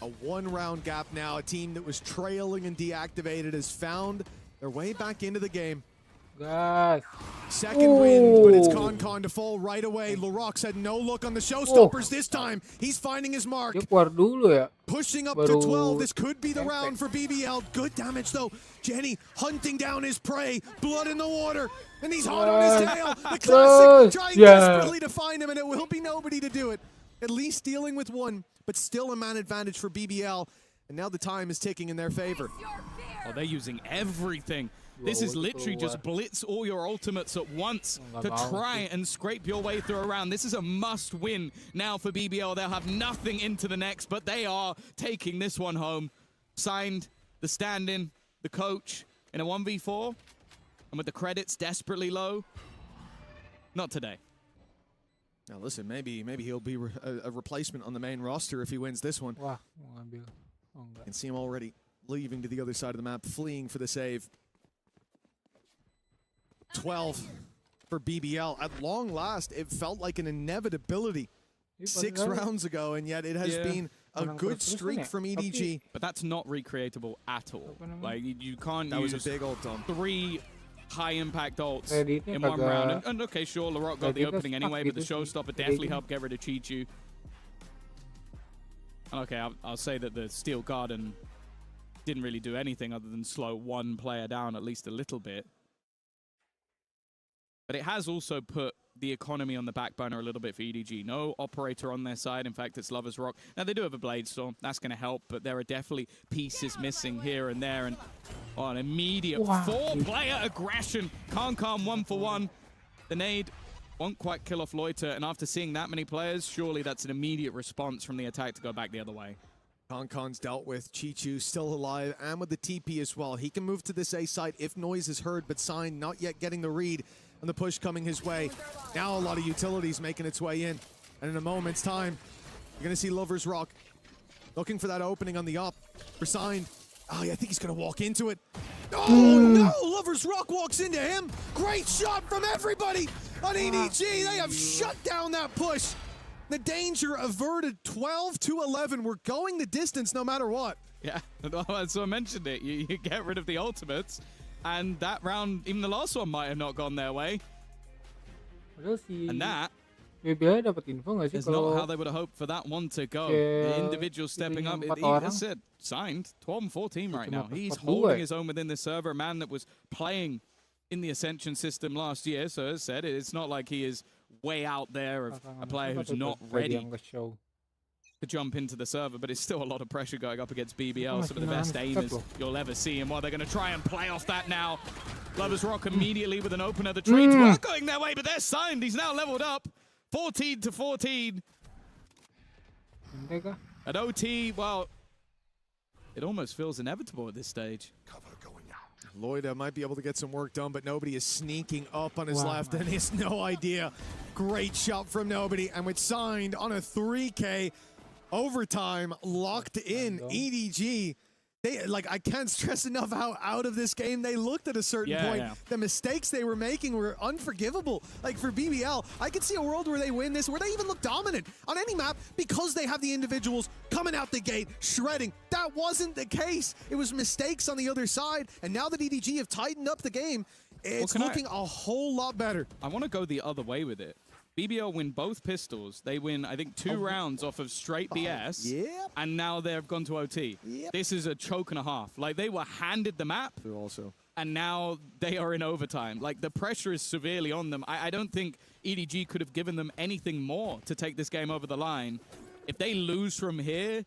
A 1-round gap now. A team that was trailing and deactivated has found their way back into the game. Second win, but it's Concon to fall right away. LaRox had no look on the showstoppers this time. He's finding his mark. Pushing up to 12. This could be the round for BBL. Good damage, though. Jenny hunting down his prey. Blood in the water. And he's hot on his tail. The classic trying desperately to find him, and it will be nobody to do it. At least dealing with 1, but still a man advantage for BBL. And now the time is ticking in their favor. Oh, they're using everything. This is literally just blitz all your ultimates at once to try and scrape your way through a round. This is a must-win now for BBL. They'll have nothing into the next, but they are taking this one home. Signed, the stand-in, the coach in a 1v4, and with the credits desperately low. Not today. Now listen, maybe he'll be a replacement on the main roster if he wins this one. You can see him already leaving to the other side of the map, fleeing for the save. 12 for BBL. At long last, it felt like an inevitability 6 rounds ago, and yet it has been a good streak from EDG. But that's not recreatable at all. Like, you can't That use was a big ult dump. 3 high-impact ults in 1 round. And okay, sure, LaRock got the opening anyway, but the showstopper definitely helped get rid of Chichu. And okay, I'll say that the Steel Garden didn't really do anything other than slow 1 player down at least a little bit. But it has also put the economy on the back burner a little bit for EDG. No operator on their side. In fact, it's Lovers Rock. Now, they do have a Blade Storm. That's going to help, but there are definitely pieces missing here and there. And an immediate 4-player aggression. Concon 1 for 1. The nade won't quite kill off Loiter. And after seeing that many players, surely that's an immediate response from the attack to go back the other way. Concon's dealt with. Chichu still alive, and with the TP as well. He can move to this A site if noise is heard, but Sign not yet getting the read. And the push coming his way. Now a lot of utilities making its way in. And in a moment's time, you're going to see Lovers Rock looking for that opening on the up for Sign. Oh, yeah, I think he's going to walk into it. Oh, no! Lovers Rock walks into him. Great shot from everybody on EDG. They have shut down that push. The danger averted. 12-11. We're going the distance no matter what. Yeah, so I mentioned it. You get rid of the ultimates. And that round, even the last one might have not gone their way. And that is not how they would have hoped for that one to go. The individual stepping up. He has said, signed 12 and 14 right now. He's holding his own within this server. A man that was playing in the Ascension system last year. So as said, it's not like he is way out there of a player who's not ready to jump into the server, but it's still a lot of pressure going up against BBL. Some of the best aimers you'll ever see, and while they're going to try and play off that now, Lovers Rock immediately with an opener. The trades were going their way, but they're signed. He's now leveled up, 14-14. At OT, well, it almost feels inevitable at this stage. Loida might be able to get some work done, but Nobody is sneaking up on his left, and he has no idea. Great shot from Nobody, and with Signed on a 3K, overtime, locked in, EDG. They, like, I can't stress enough how out of this game they looked at a certain point. Yeah. The mistakes they were making were unforgivable. Like, for BBL, I could see a world where they win this, where they even look dominant on any map because they have the individuals coming out the gate, shredding. That wasn't the case. It was mistakes on the other side, and now that EDG have tightened up the game, it's looking a whole lot better. I want to go the other way with it. BBL win both pistols. They win, I think, 2 rounds off of straight BS. Yep. And now they've gone to OT. Yep. This is a choke and a half. Like, they were handed the map. Also. And now they are in overtime. Like, the pressure is severely on them. I don't think EDG could have given them anything more to take this game over the line. If they lose from here,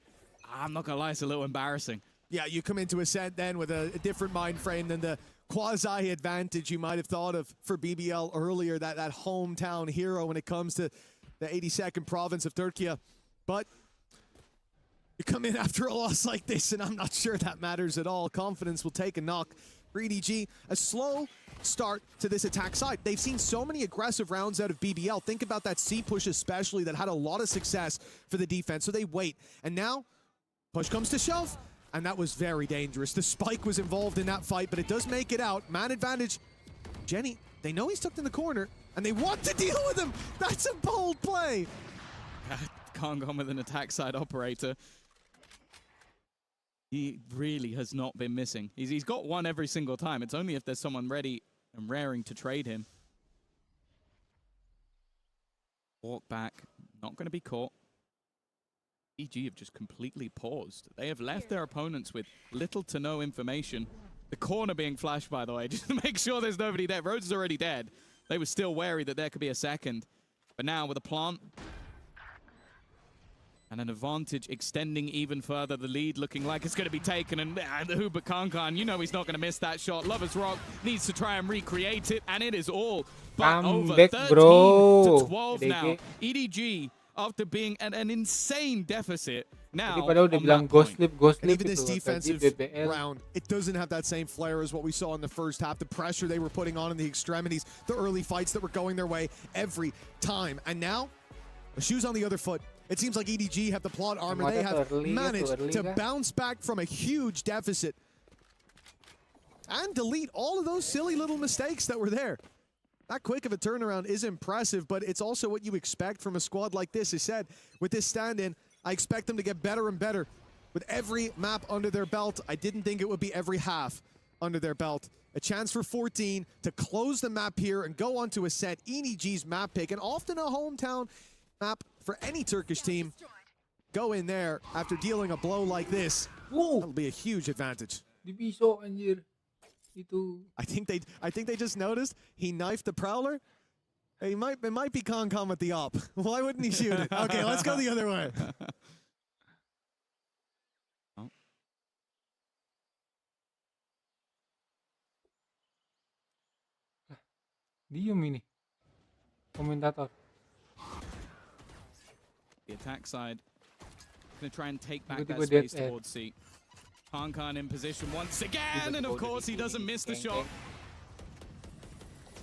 I'm not going to lie, it's a little embarrassing. Yeah, you come into Ascent then with a different mind frame than the quasi-advantage you might have thought of for BBL earlier, that hometown hero when it comes to the 82nd province of Turkey. But you come in after a loss like this, and I'm not sure that matters at all. Confidence will take a knock. For EDG, a slow start to this attack side. They've seen so many aggressive rounds out of BBL. Think about that C push especially that had a lot of success for the defense. So they wait. And now, push comes to shove. And that was very dangerous. The spike was involved in that fight, but it does make it out. Man advantage. Jenny, they know he's tucked in the corner, and they want to deal with him. That's a bold play. Kangon with an attack side operator. He really has not been missing. He's got one every single time. It's only if there's someone ready and raring to trade him. Walk back, not going to be caught. EG have just completely paused. They have left their opponents with little to no information. The corner being flashed, by the way, just to make sure there's nobody there. Rose is already dead. They were still wary that there could be a second. But now with a plant and an advantage extending even further, the lead looking like it's going to be taken. And the Hooper Kankan, you know he's not going to miss that shot. Lovers Rock needs to try and recreate it, and it is all but over. 13 to 12 now. EDG, after being at an insane deficit, now And even this defensive round, it doesn't have that same flair as what we saw in the first half. The pressure they were putting on in the extremities, the early fights that were going their way every time. And now, the shoe's on the other foot. It seems like EDG have the plot armor. They have managed to bounce back from a huge deficit and delete all of those silly little mistakes that were there. That quick of a turnaround is impressive, but it's also what you expect from a squad like this. As said, with this stand-in, I expect them to get better and better with every map under their belt. I didn't think it would be every half under their belt. A chance for 14 to close the map here and go on to a set. EDG's map pick, and often a hometown map for any Turkish team. Go in there after dealing a blow like this. That'll be a huge advantage. I think they just noticed he knifed the Prowler. It might be Kankan with the op. Why wouldn't he shoot it? Okay, let's go the other way. Diem ini. Komentator. The attack side going to try and take back that space towards C. Kankan in position once again, and of course he doesn't miss the shot.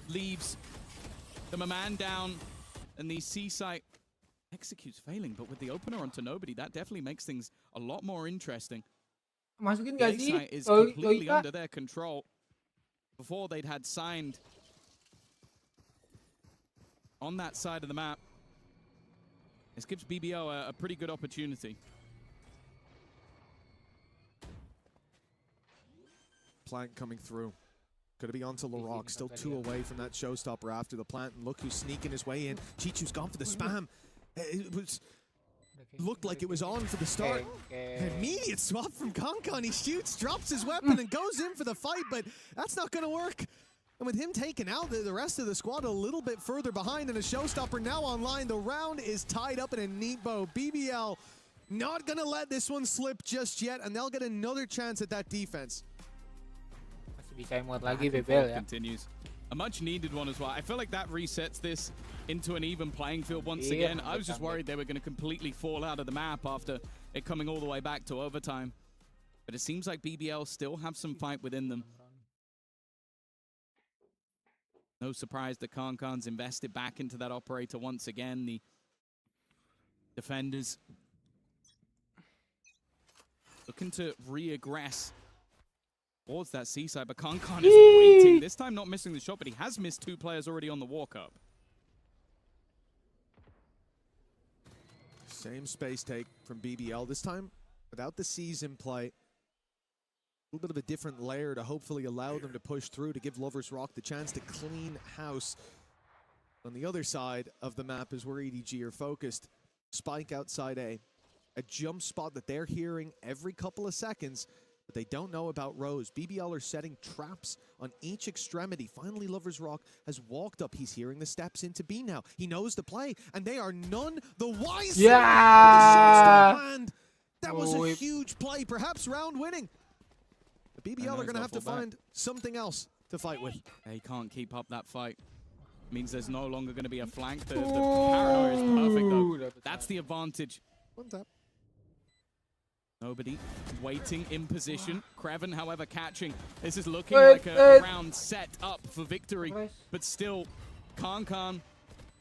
Leaves them a man down, and the C site executes failing, but with the opener onto nobody, that definitely makes things a lot more interesting. Masukin The gak A sih? site is completely Lolita? under their control. Before they'd had signed on that side of the map. This gives BBO a pretty good opportunity. Plant coming through. Could it be onto LaRock? Still 2 away from that showstopper after the plant. And look who's sneaking his way in. Chichu's gone for the spam. It looked like it was on for the start. Immediate swap from Kankan. He shoots, drops his weapon, and goes in for the fight, but that's not going to work. And with him taken out, the rest of the squad a little bit further behind, and a showstopper now online. The round is tied up in a neat bow. BBL not going to let this one slip just yet, and they'll get another chance at that defense. Bisa muat lagi BBL ya. Continues. A much needed one as well. I feel like that resets this into an even playing field once again. I was just worried they were going to completely fall out of the map after it coming all the way back to overtime. But it seems like BBL still have some fight within them. No surprise that Kankan's invested back into that operator once again. The defenders looking to re-aggress towards that seaside, but Kankan is waiting. This time not missing the shot, but he has missed 2 players already on the walk-up. Same space take from BBL, this time without the C's in play. A little bit of a different layer to hopefully allow them to push through, to give Lovers Rock the chance to clean house. On the other side of the map is where EDG are focused. Spike outside A jump spot that they're hearing every couple of seconds, but they don't know about Rose. BBL are setting traps on each extremity. Finally, Lovers Rock has walked up. He's hearing the steps into B now. He knows the play, and they are none the wiser. Yeah! That was a huge play, perhaps round winning. The BBL are going to have to find something else to fight with. They can't keep up that fight. Means there's no longer going to be a flank. The paranoia is perfect, though. That's the advantage. One tap. Nobody waiting in position. Kraven, however, catching. This is looking like a round set up for victory. But still, Kankan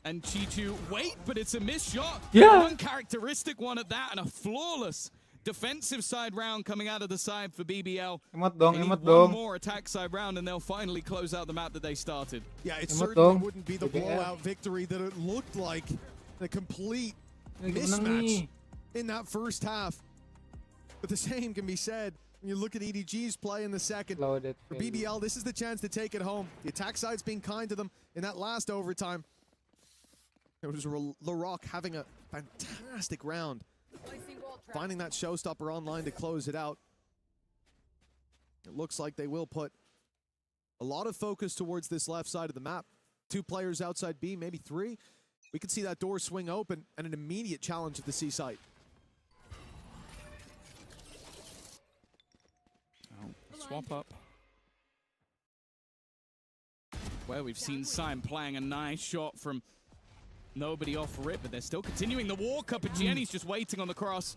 and Chichu wait, but it's a missed shot. Yeah. An uncharacteristic one at that, and a flawless defensive side round coming out of the side for BBL. Emot dong, They need emot one dong. more attack side round, and they'll finally close out the map that they started. Yeah, it Emot certainly dong. wouldn't be the BBL. blowout victory that it looked like. A complete Ay, menang mismatch ni. in that first half. But the same can be said when you look at EDG's play in the second. Loaded. For BBL, this is the chance to take it home. The attack side's being kind to them in that last overtime. It was LaRock having a fantastic round, finding that showstopper online to close it out. It looks like they will put a lot of focus towards this left side of the map. 2 players outside B, maybe 3. We could see that door swing open and an immediate challenge at the C site. Swap up. Where we've seen Syme playing a nice shot from nobody off rip, but they're still continuing the walk up, and Jenny's just waiting on the cross.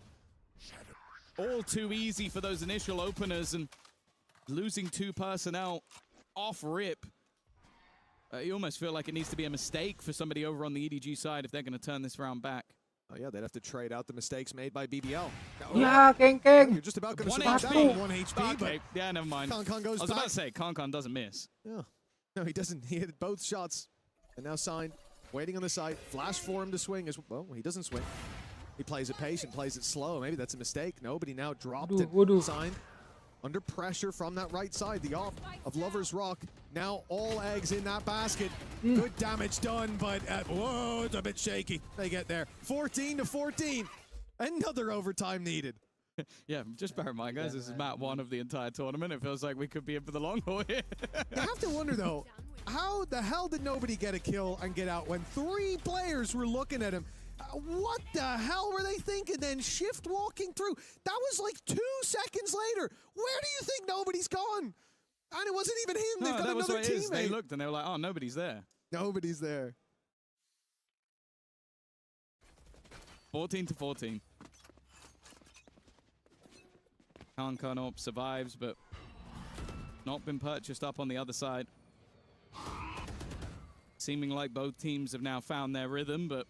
All too easy for those initial openers, and losing 2 personnel off rip. You almost feel like it needs to be a mistake for somebody over on the EDG side if they're going to turn this round back. Oh yeah, they'd have to trade out the mistakes made by BBL. Yeah, Keng. You're just about going to 1 survive that HP. on 1 HP, Okay, yeah, never mind. Kankan goes I was back. about to say, Kankan doesn't miss. Yeah. No, he doesn't. He hit both shots. And now Signed, waiting on the side. Flash for him to swing as well. He doesn't swing. He plays it patient, plays it slow. Maybe that's a mistake. No, but he now dropped it. Signed under pressure from that right side. The off of Lover's Rock. Now all eggs in that basket. Good damage done, but whoa, it's a bit shaky. They get there. 14-14. Another overtime needed. Yeah, just bear in mind, guys, this is map 1 of the entire tournament. It feels like we could be in for the long haul here. You have to wonder, though, how the hell did nobody get a kill and get out when 3 players were looking at him? What the hell were they thinking then? Shift walking through. That was like 2 seconds later. Where do you think nobody's gone? And it wasn't even him. No, They've got that was another what it is. They teammate. looked and they were like, oh, nobody's there. Nobody's there. 14-14. Kankan up survives, but not been purchased up on the other side. Seeming like both teams have now found their rhythm, but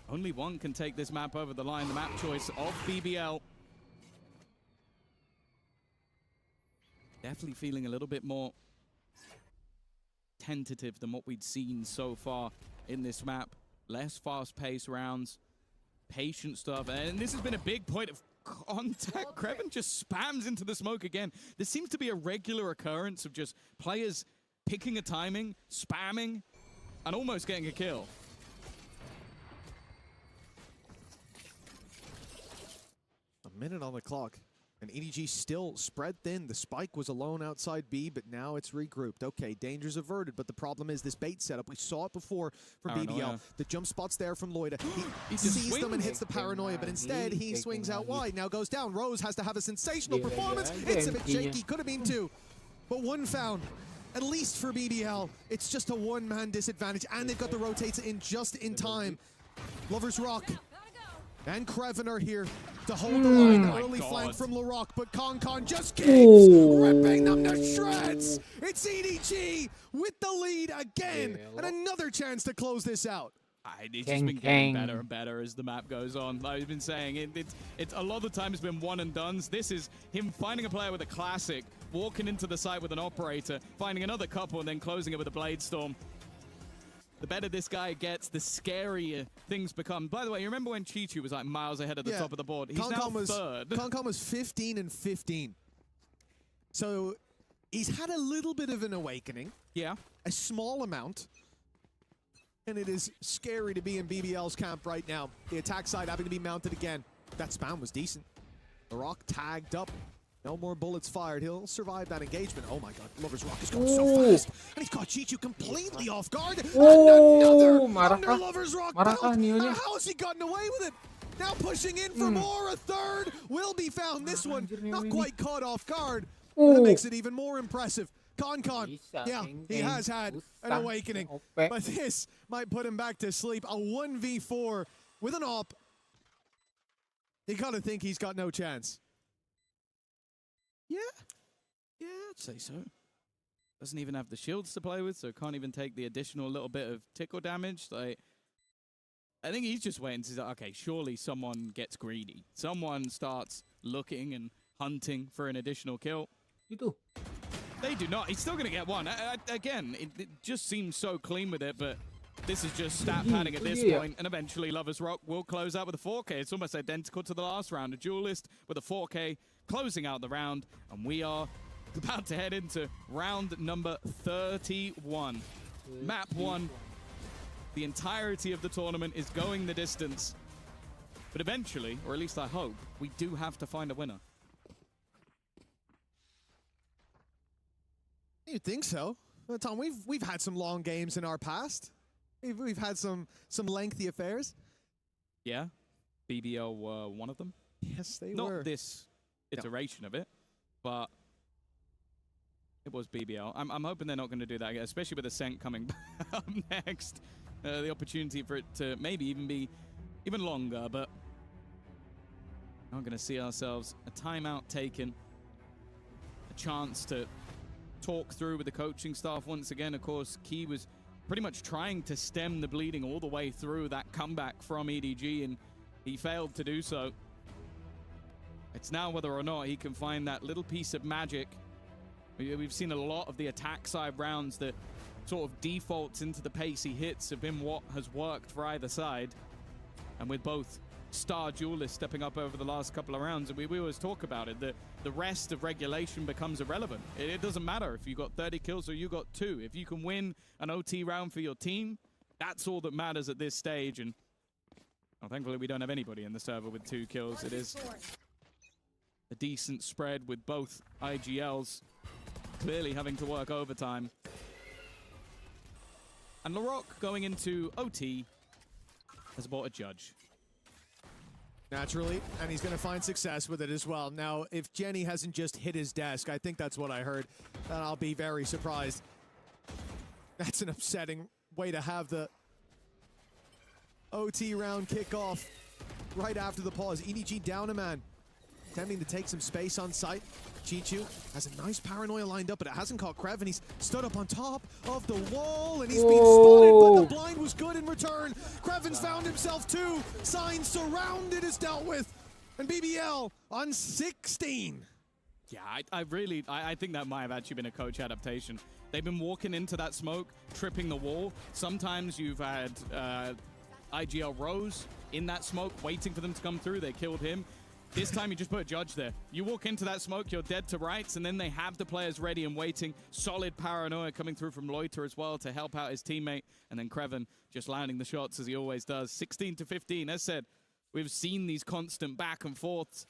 only one can take this map over the line. The map choice of BBL. Definitely feeling a little bit more tentative than what we'd seen so far in this map. Less fast-paced rounds, patient stuff, and this has been a big point of contact. Kreven just spams into the smoke again. There seems to be a regular occurrence of just players picking a timing, spamming, and almost getting a kill. A minute on the clock. And EDG still spread thin. The spike was alone outside B, but now it's regrouped. Okay, danger's averted, but the problem is this bait setup. We saw it before from BBL. The jump spot's there from Loida. He sees them and hits the paranoia, but instead he swings out wide. Now goes down. Rose has to have a sensational performance. It's a bit shaky. Could have been 2. But 1 found. At least for BBL, it's just a 1-man disadvantage, and they've got the rotates in just in time. Lover's Rock and Kreven are here to hold the line. Early flank from LaRock, but Kankan just keeps ripping them to shreds. It's EDG with the lead again, and another chance to close this out. It's just been getting better and better as the map goes on. Like I've been saying, it's a lot of the time it's been one and dones. This is him finding a player with a classic, walking into the site with an operator, finding another couple, and then closing it with a blade storm. The better this guy gets, the scarier things become. By the way, you remember when Chichu was like miles ahead of the top of the board? He's now third. Kankan was 15-15. So he's had a little bit of an awakening. Yeah. A small amount. And it is scary to be in BBL's camp right now. The attack side having to be mounted again. That spam was decent. The Rock tagged up. No more bullets fired. He'll survive that engagement. Oh my god, Lover's Rock is going so fast. And he's caught Chichu completely off guard. And another under Lover's Rock belt. How has he gotten away with it? Now pushing in for more. A third will be found. This one not quite caught off guard. That makes it even more impressive. Kankan, yeah, he has had an awakening. But this might put him back to sleep. A 1v4 with an op. You gotta think he's got no chance. Yeah, I'd say so. Doesn't even have the shields to play with, so can't even take the additional little bit of tickle damage. Like, I think he's just waiting to say, okay, surely someone gets greedy. Someone starts looking and hunting for an additional kill. They do not. He's still going to get one. Again, it just seems so clean with it, but this is just stat padding at this point, and eventually Lovers Rock will close out with a 4K. It's almost identical to the last round. A duelist with a 4K closing out the round, and we are about to head into round number 31. Map 1. The entirety of the tournament is going the distance. But eventually, or at least I hope, we do have to find a winner. You'd think so. Well, Tom, we've had some long games in our past. We've had some lengthy affairs. Yeah, BBL were one of them. Yes, they Not were. this iteration of it, but it was BBL. I'm hoping they're not going to do that again, especially with Ascent coming up next. The opportunity for it to maybe even be even longer, but we're going to see ourselves a timeout taken, a chance to talk through with the coaching staff once again. Of course, Key was pretty much trying to stem the bleeding all the way through that comeback from EDG, and he failed to do so. It's now whether or not he can find that little piece of magic. We've seen a lot of the attack side rounds that sort of defaults into the pace he hits have been what has worked for either side. And with both star duelists stepping up over the last couple of rounds, and we always talk about it, that the rest of regulation becomes irrelevant. It doesn't matter if you got 30 kills or you got 2. If you can win an OT round for your team, that's all that matters at this stage. And well, thankfully we don't have anybody in the server with 2 kills. It is a decent spread with both IGLs clearly having to work overtime. And LaRock going into OT has bought a judge. Naturally, and he's going to find success with it as well. Now, if Jenny hasn't just hit his desk, I think that's what I heard, then I'll be very surprised. That's an upsetting way to have the OT round kickoff right after the pause. EDG down a man, attempting to take some space on site. Chichu has a nice paranoia lined up, but it hasn't caught Krev, and he's stood up on top of the wall, and he's been spotted, but the blind was good in return. Krevin's found himself 2. Signs surrounded is dealt with, and BBL on 16. Yeah, I think that might have actually been a coach adaptation. They've been walking into that smoke, tripping the wall. Sometimes you've had IGL Rose in that smoke, waiting for them to come through. They killed him. This time you just put a judge there. You walk into that smoke, you're dead to rights, and then they have the players ready and waiting. Solid paranoia coming through from Loiter as well to help out his teammate. And then Kreven just landing the shots as he always does. 16-15. As said, we've seen these constant back and forths.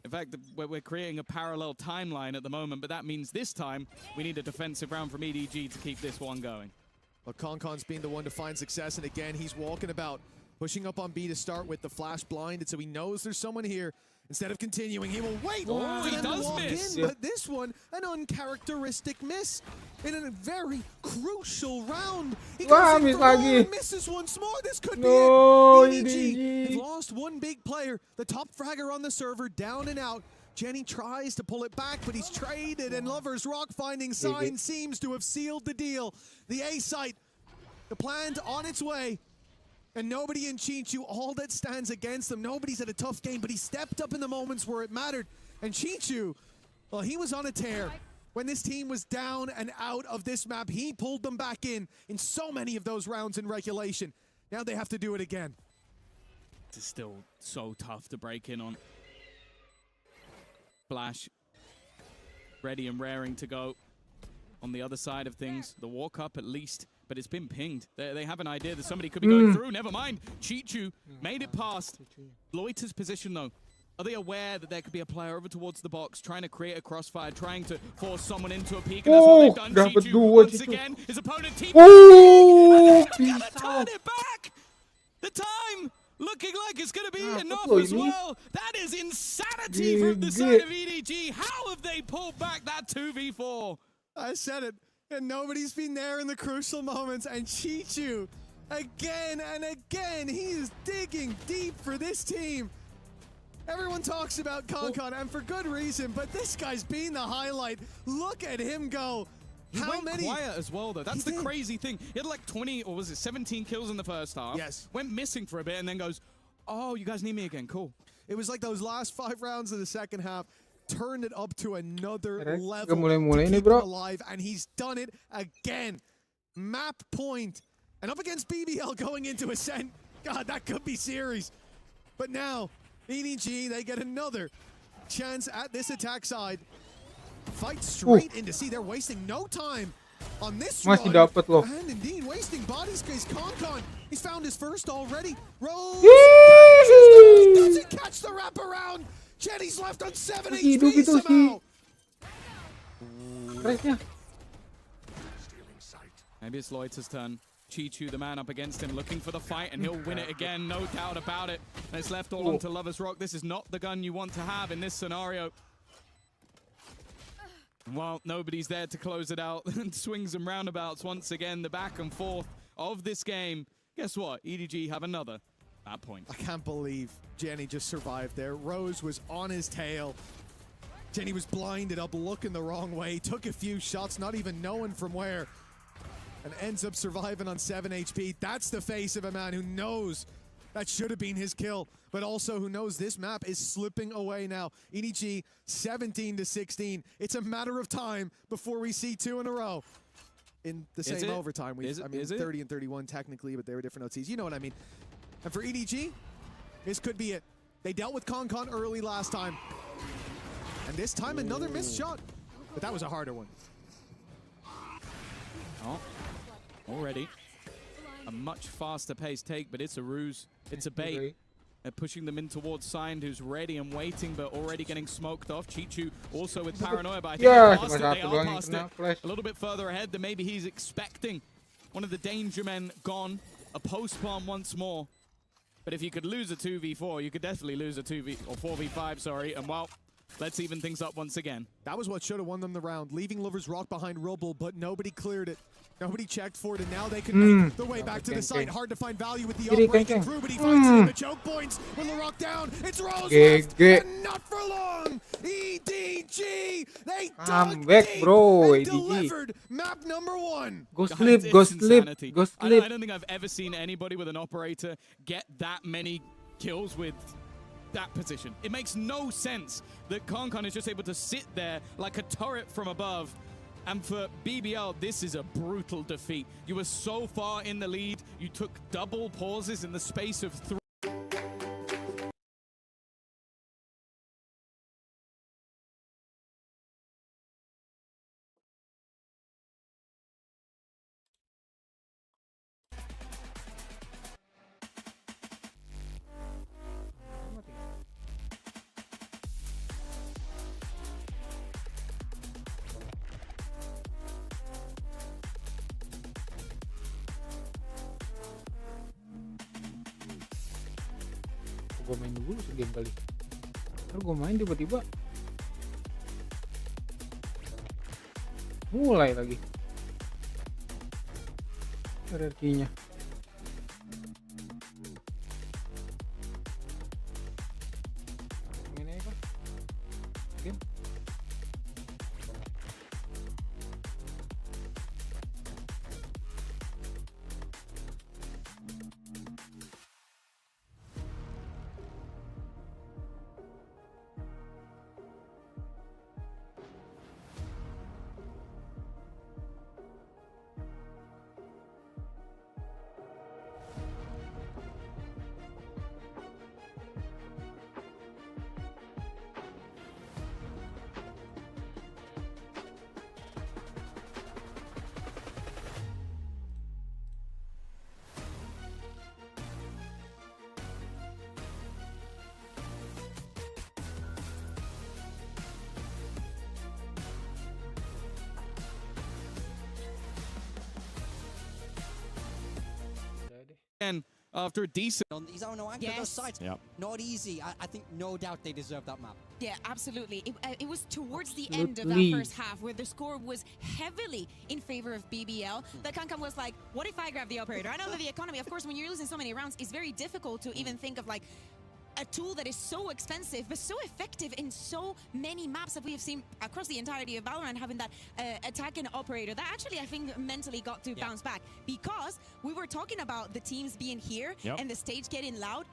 In fact, we're creating a parallel timeline at the moment, but that means this time we need a defensive round from EDG to keep this one going. Well, Concon's been the one to find success, and again, he's walking about, pushing up on B to start with the flash blind, and so he knows there's someone here. Instead of continuing, he will wait for them to walk in, but this one, an uncharacteristic miss in a very crucial round. He goes in for more and misses once more. This could be it. EDG have lost one big player, the top fragger on the server, down and out. Jenny tries to pull it back, but he's traded, and Lovers Rock finding sign seems to have sealed the deal. The A site, the plant on its way. And nobody in Chichu, all that stands against them. Nobody's had a tough game, but he stepped up in the moments where it mattered. And Chichu, well, he was on a tear. When this team was down and out of this map, he pulled them back in so many of those rounds in regulation. Now they have to do it again. It's still so tough to break in on. Flash, ready and raring to go. On the other side of things, the walk up at least, but it's been pinged. They have an idea that somebody could be going through. Never mind. Chichu made it past. Loiter's position, though. Are they aware that there could be a player over towards the box, trying to create a crossfire, trying to force someone into a peek? And that's what they've done. Chichu, once again, his opponent team. Gonna turn it back. The time looking like it's going to be enough as well. That is insanity from the side of EDG. How have they pulled back that 2v4? I said it, and nobody's been there in the crucial moments, and Chichu, again and again, he is digging deep for this team. Everyone talks about Concon, and for good reason, but this guy's been the highlight. Look at him go. He How went many? quiet as well, though. That's He the did. crazy thing. He had like 20, or was it 17 kills in the first half. Yes. Went missing for a bit and then goes, oh, you guys need me again. Cool. It was like those last 5 rounds of the second half turned it up to another Udah level mulai-mulai to nih, keep bro. him alive, and he's done it again. Map point, and up against BBL going into Ascent. God, that could be series. But now, EDG, they get another chance at this attack side. Fight straight into C. They're wasting no time on this Masih run. dapat loh. And indeed, wasting body space. Concon, he's found his first already. Rose doesn't catch the wraparound. Jenny's left on 7 Masih hidup HP itu si somehow. Crashnya. Maybe it's Loiter's turn. Chi-Chu, the man up against him, looking for the fight, and he'll win it again, no doubt about it. And it's left all onto Lover's Rock. This is not the gun you want to have in this scenario. Well, nobody's there to close it out. And swings and roundabouts once again, the back and forth of this game. Guess what? EDG have another at point. I can't believe Jenny just survived there. Rose was on his tail. Jenny was blinded up, looking the wrong way. Took a few shots, not even knowing from where. And ends up surviving on 7 HP. That's the face of a man who knows that should have been his kill, but also who knows this map is slipping away now. EDG 17-16. It's a matter of time before we see 2 in a row in the same overtime. I mean, 30 and 31 technically, but they were different OTs. You know what I mean. And for EDG, this could be it. They dealt with Concon early last time. And this time, another missed shot. But that was a harder one. Oh, already a much faster paced take, but it's a ruse. It's a bait. They're pushing them in towards Signed, who's ready and waiting, but already getting smoked off. Chi-Chu also with paranoia, but I think they're past it. They are past it. A little bit further ahead than maybe he's expecting. One of the danger men gone. A post-plant once more. But if you could lose a 2v4, you could definitely lose a 4v5, sorry. And well, let's even things up once again. That was what should have won them the round, leaving Lover's Rock behind Rubble, but nobody cleared it. Nobody checked for it, and now they can make their way back to the site. Hard to find value with the upbreaking crew, but he finds it in the choke points. With LaRock down, it's Rose left, and not for long. EDG, they dug deep bro, and EDG. delivered map number 1. Go sleep, go sleep, go sleep. I don't think I've ever seen anybody with an operator get that many kills with that position. It makes no sense that Concon is just able to sit there like a turret from above. And for BBL, this is a brutal defeat. You were so far in the lead, you took double pauses in the space of 3. Gue main dulu segame kali. Ntar gue main tiba-tiba mulai lagi RRQ-nya. Main aja kan? Game. And after a decent... He's on no anchor, those sides. Not easy. I think no doubt they deserve that map. Yeah, absolutely. It was towards the end of that first half where the score was heavily in favor of BBL. That Concon was like, what if I grab the operator? I know that the economy, of course, when you're losing so many rounds, it's very difficult to even think of like, a tool that is so expensive but so effective in so many maps that we have seen across the entirety of Valorant, having that attacking operator that actually I think mentally got to bounce back, because we were talking about the teams being here and the stage getting loud.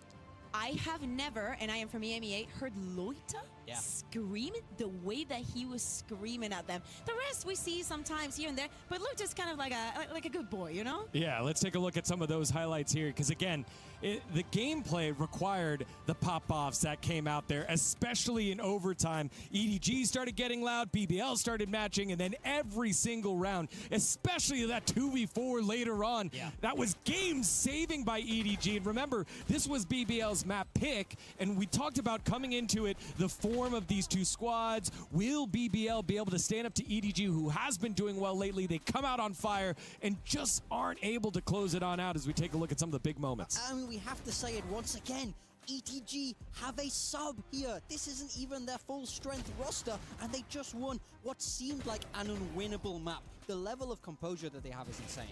I have never, and I am from EMEA, heard Loita scream the way that he was screaming at them. The rest we see sometimes here and there, but Loita's kind of like a good boy, you know? Yeah, let's take a look at some of those highlights here, because again, the gameplay required the pop-offs that came out there, especially in overtime. EDG started getting loud, BBL started matching, and then every single round, especially that 2v4 later on, that was game-saving by EDG. And remember, this was BBL's map pick, and we talked about coming into it, the form of these two squads. Will BBL be able to stand up to EDG, who has been doing well lately? They come out on fire and just aren't able to close it on out as we take a look at some of the big moments. I mean, we have to say it once again. ETG have a sub here. This isn't even their full strength roster, and they just won what seemed like an unwinnable map. The level of composure that they have is insane.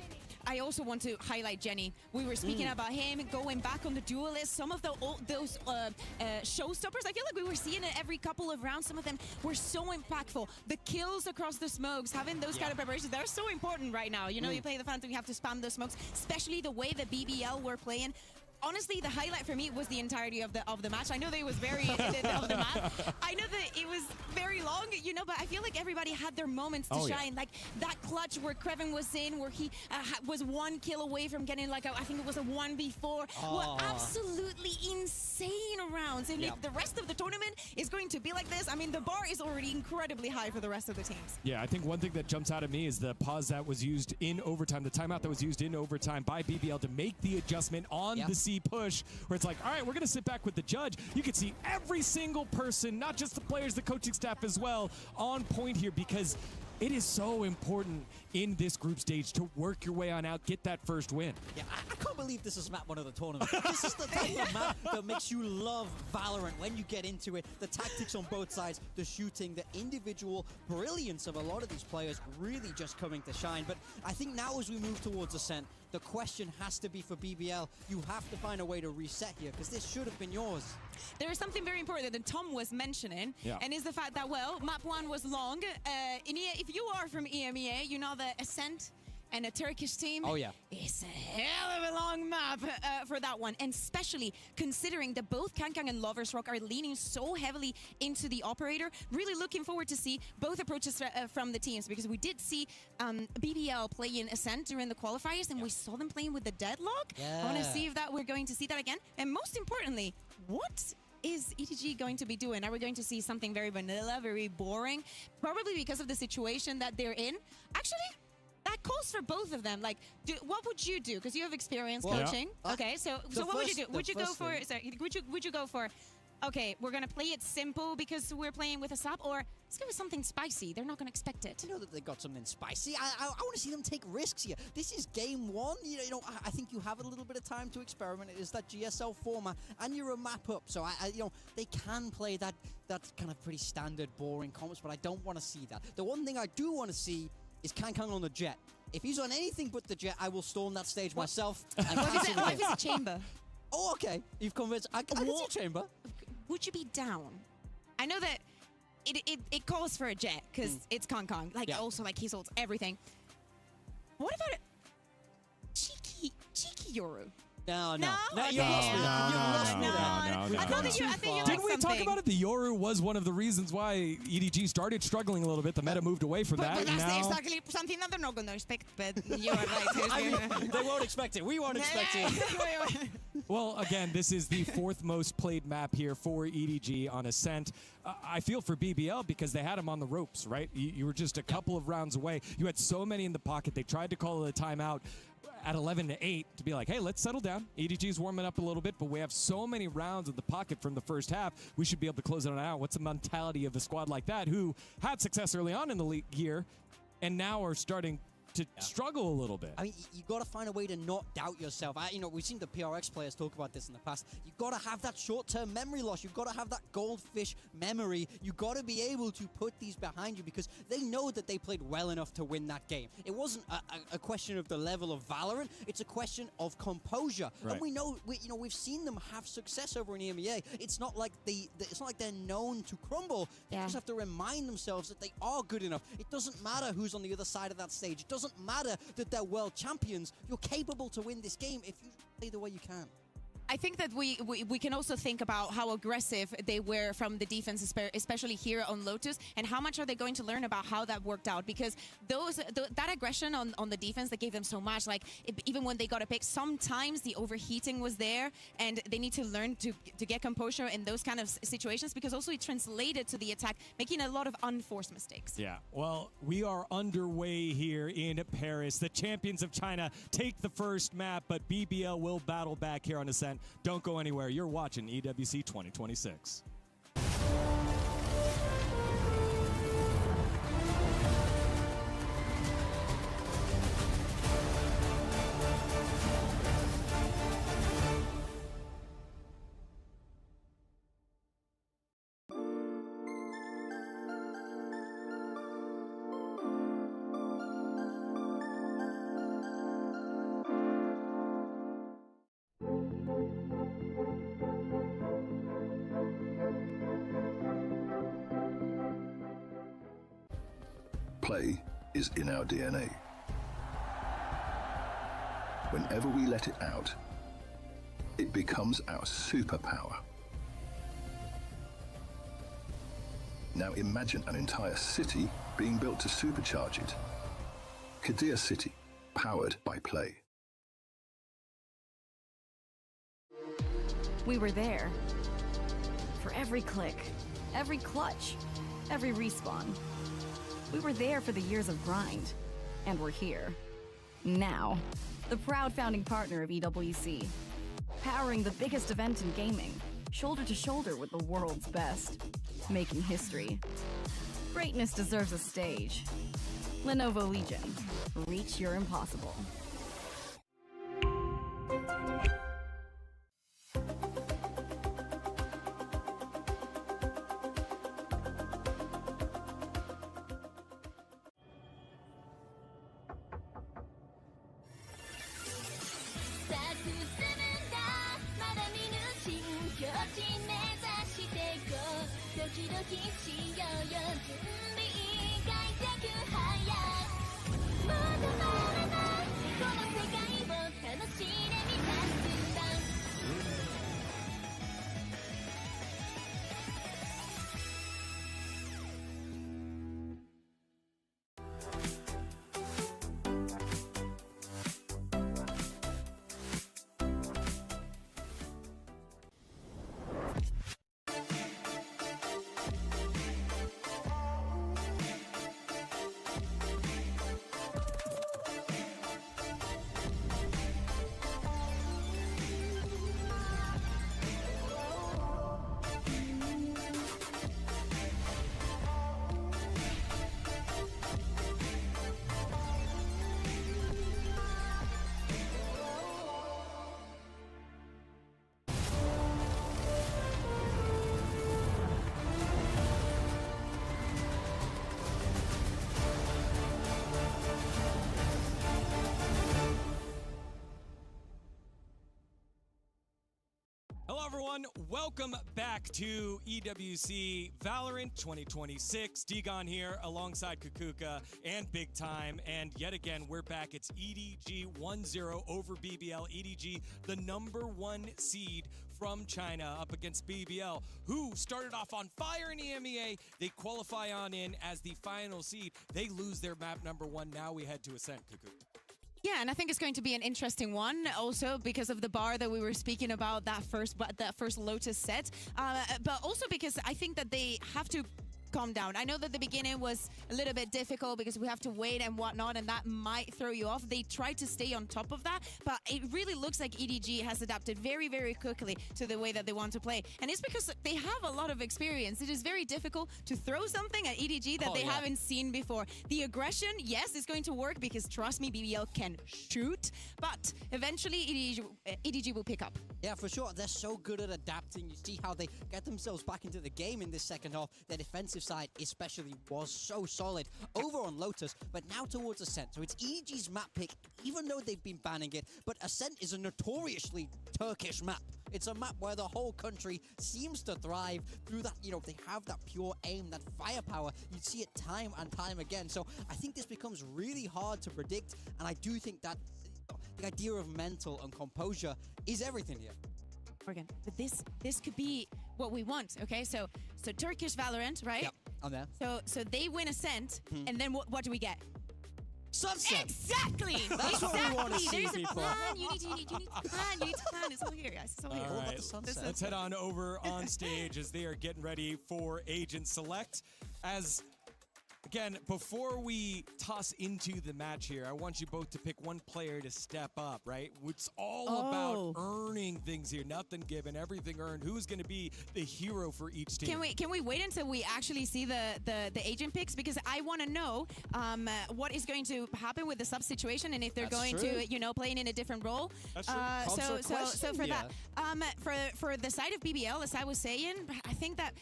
I also want to highlight Jenny. We were speaking about him going back on the duelist. Some of those showstoppers, I feel like we were seeing it every couple of rounds. Some of them were so impactful. The kills across the smokes, having those kind of preparations, they're so important right now. You know, you play the Phantom, you have to spam those smokes, especially the way the BBL were playing. Honestly, the highlight for me was the entirety of the match. I know that it was very of the map. I know that it was very long, you know, but I feel like everybody had their moments to shine. Like that clutch where Kreven was in, where he was 1 kill away from getting like I think it was a 1v4. Well, absolutely insane rounds. And if the rest of the tournament is going to be like this, I mean, the bar is already incredibly high for the rest of the teams. Yeah, I think one thing that jumps out at me is the pause that was used in overtime, the timeout that was used in overtime by BBL to make the adjustment on the C push, where it's like, all right, we're going to sit back with the judge. You can see every single person, not just the players, the coaching staff as well, on point here, because it is so important in this group stage to work your way on out, get that first win. Yeah, I can't believe this is map 1 of the tournament. This is the type of map that makes you love Valorant when you get into it. The tactics on both sides, the shooting, the individual brilliance of a lot of these players really just coming to shine. But I think now as we move towards Ascent, the question has to be for BBL. You have to find a way to reset here, because this should have been yours. There is something very important that Tom was mentioning, and is the fact that, well, map 1 was long. If you are from EMEA, you know that Ascent and a Turkish team, it's a hell of a long map for that one. And especially considering that both Kankang and Lovers Rock are leaning so heavily into the operator. Really looking forward to see both approaches from the teams, because we did see BBL playing Ascent during the qualifiers, and we saw them playing with the Deadlock. I want to see if we're going to see that again. And most importantly, what is ETG going to be doing? Are we going to see something very vanilla, very boring? Probably because of the situation that they're in. Actually, that calls for both of them. Like, what would you do? Because you have experience coaching. Okay, so what would you do? Would you go for? Sorry, would you go for? Okay, we're gonna play it simple because we're playing with a sub, or let's go with something spicy. They're not gonna expect it. You know that they got something spicy. I want to see them take risks here. This is game 1. You know, I think you have a little bit of time to experiment. It is that GSL format, and you're a map up. So you know, they can play that kind of pretty standard, boring comps, but I don't want to see that. The one thing I do want to see is Kankang on the jet. If he's on anything but the jet, I will storm that stage myself. And what if it's a chamber? Oh, okay. You've convinced. I can see chamber. Would you be down? I know that it calls for a jet because it's Kankang. Like also like he holds everything. What about cheeky Yoru? No. Didn't we talk about it? The Yoru was one of the reasons why EDG started struggling a little bit. The meta moved away from that. But that's exactly something that they're not going to expect. But you are right. I mean, they won't expect it. We won't expect it. Well, again, this is the 4th most played map here for EDG on Ascent. I feel for BBL because they had him on the ropes, right? You were just a couple of rounds away. You had so many in the pocket. They tried to call a timeout at 11-8 to be like, hey, let's settle down. EDG's warming up a little bit, but we have so many rounds in the pocket from the first half. We should be able to close it on out. What's the mentality of a squad like that who had success early on in the league year and now are starting to struggle a little bit. I mean, you got to find a way to not doubt yourself. We've seen the PRX players talk about this in the past. You got to have that short-term memory loss. You've got to have that goldfish memory. You got to be able to put these behind you because they know that they played well enough to win that game. It wasn't a question of the level of Valorant. It's a question of composure. Right. And we've seen them have success over in EMEA. It's not like they're known to crumble. They just have to remind themselves that they are good enough. It doesn't matter who's on the other side of that stage. It doesn't matter that they're world champions. You're capable to win this game if you play the way you can. I think that we can also think about how aggressive they were from the defense, especially here on Lotus, and how much are they going to learn about how that worked out? Because that aggression on the defense that gave them so much, like even when they got a pick, sometimes the overheating was there, and they need to learn to get composure in those kind of situations, because also it translated to the attack, making a lot of unforced mistakes. Yeah, well, we are underway here in Paris. The champions of China take the first map, but BBL will battle back here on Ascent. Don't go anywhere. You're watching EWC 2026. Play is in our DNA. Whenever we let it out, it becomes our superpower. Now imagine an entire city being built to supercharge it. Kadir City, powered by play. We were there. For every click, every clutch, every respawn. We were there for the years of grind, and we're here. Now, the proud founding partner of EWC, powering the biggest event in gaming, shoulder to shoulder with the world's best, making history. Greatness deserves a stage. Lenovo Legion, reach your impossible. Hello, everyone. Welcome back to EWC Valorant 2026. Digon here alongside Kukuka and Big Time. And yet again, we're back. It's EDG 1-0 over BBL. EDG, the #1 seed from China, up against BBL, who started off on fire in EMEA. They qualify on in as the final seed. They lose their map #1. Now we head to Ascent, Kukuka. Yeah, and I think it's going to be an interesting one also because of the bar that we were speaking about that first Lotus set, but also because I think that they have to calm down. I know that the beginning was a little bit difficult because we have to wait and whatnot, and that might throw you off. They tried to stay on top of that, but it really looks like EDG has adapted very, very quickly to the way that they want to play. And it's because they have a lot of experience. It is very difficult to throw something at EDG that they haven't seen before. The aggression, yes, is going to work because, trust me, BBL can shoot, but eventually EDG will pick up. Yeah, for sure. They're so good at adapting. You see how they get themselves back into the game in this second half. Their defensive side especially was so solid over on Lotus, but now towards Ascent. So it's EDG's map pick, even though they've been banning it. But Ascent is a notoriously Turkish map. It's a map where the whole country seems to thrive through that, you know, they have that pure aim, that firepower. You see it time and time again. So I think this becomes really hard to predict, and I do think that the idea of mental and composure is everything here. Morgan, but this could be what we want, okay? So Turkish Valorant, right? Yep, I'm there. So they win Ascent, and then what do we get? Sunset. Exactly. That's what we want to see. There's a plan. You need to plan. You need to plan. It's all here, guys. It's all here. All right, let's head on over on stage as they are getting ready for Agent Select. As again, before we toss into the match here, I want you both to pick one player to step up, right? It's all about earning things here. Nothing given, everything earned. Who's going to be the hero for each team? Can we wait until we actually see the agent picks? Because I want to know what is going to happen with the sub situation and if they're going to, you know, playing in a different role. That's true. So for that, for the side of BBL, as I was saying, I think that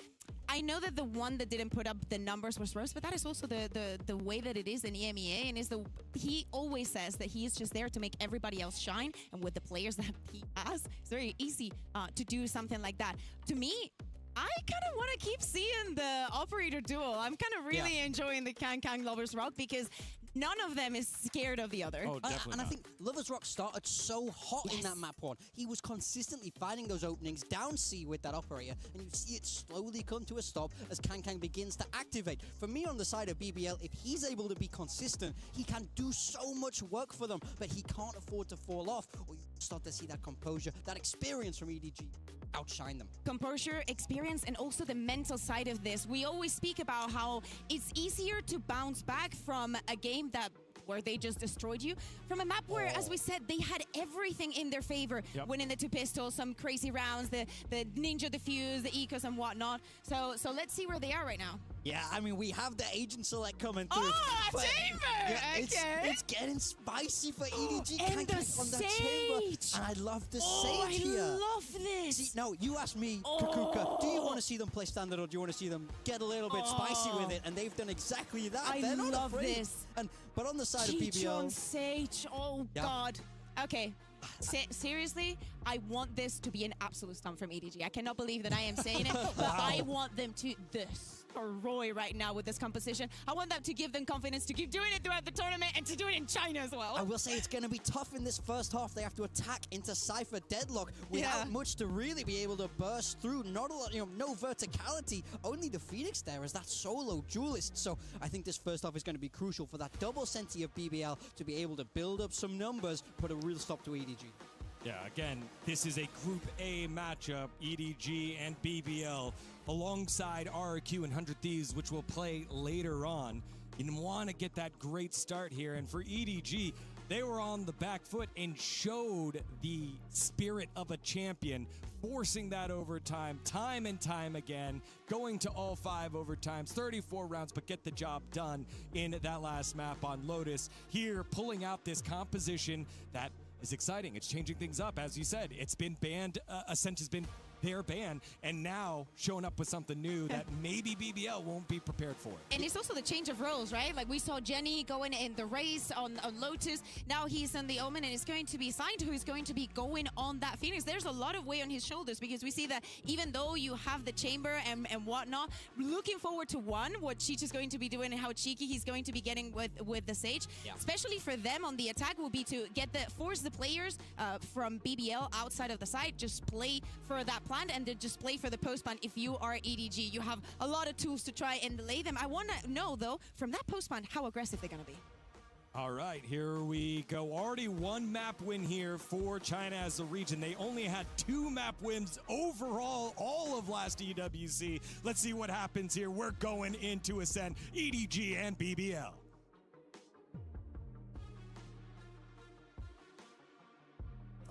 I know that the one that didn't put up the numbers was Rose, but that is also the way that it is in EMEA, and he always says that he is just there to make everybody else shine, and with the players that he has, it's very easy to do something like that. To me, I kind of want to keep seeing the operator duel. I'm kind of really enjoying the Kang Lovers Rock because none of them is scared of the other. Oh, definitely and I think Lovers Rock started so hot in that map one. He was consistently finding those openings down C with that operator, and you see it slowly come to a stop as Kang begins to activate. For me, on the side of BBL, if he's able to be consistent, he can do so much work for them, but he can't afford to fall off, or you start to see that composure, that experience from EDG outshine them. Composure, experience, and also the mental side of this. We always speak about how it's easier to bounce back from a game where they just destroyed you, from a map where, as we said, they had everything in their favor. Winning the 2 pistols, some crazy rounds, the ninja defuse, the ecos and whatnot. So let's see where they are right now. Yeah, I mean, we have the Agent Select coming through. Oh, a chamber! Yeah, it's getting spicy for EDG. And the Sage! And I love the Sage here. I love this! See, no, you asked me, Kakuka, do you want to see them play standard or do you want to see them get a little bit spicy with it? And they've done exactly that. I They're not love afraid. this. But on the side of BBL... Sage, God. Okay. Seriously, I want this to be an absolute stump from EDG. I cannot believe that I am saying it, but I want them to destroy right now with this composition. I want them to give them confidence to keep doing it throughout the tournament and to do it in China as well. I will say it's going to be tough in this first half. They have to attack into Cypher Deadlock without much to really be able to burst through. Not a lot, no verticality. Only the Phoenix there as that solo duelist. So I think this first half is going to be crucial for that double senti of BBL to be able to build up some numbers, put a real stop to EDG. Yeah, again, this is a Group A matchup, EDG and BBL, alongside RRQ and 100 Thieves, which will play later on. You want to get that great start here, and for EDG, they were on the back foot and showed the spirit of a champion, forcing that overtime, time and time again, going to all 5 overtimes, 34 rounds, but get the job done in that last map on Lotus. Here, pulling out this composition that is exciting. It's changing things up. As you said, it's been banned. Ascent has been their ban, and now showing up with something new that maybe BBL won't be prepared for. And it's also the change of roles, right? Like we saw Jenny going in the race on Lotus. Now he's in the Omen, and it's going to be Signed who is going to be going on that Phoenix. There's a lot of weight on his shoulders because we see that even though you have the chamber and whatnot, looking forward to what Cheech is going to be doing and how cheeky he's going to be getting with the Sage. Especially for them on the attack will be to force the players from BBL outside of the site, just play for that plant and then just play for the post plant. If you are EDG, you have a lot of tools to try and delay them. I want to know though, from that post plant, how aggressive they're going to be. All right, here we go. Already one map win here for China as a region. They only had 2 map wins overall all of last EWC. Let's see what happens here. We're going into Ascent, EDG, and BBL.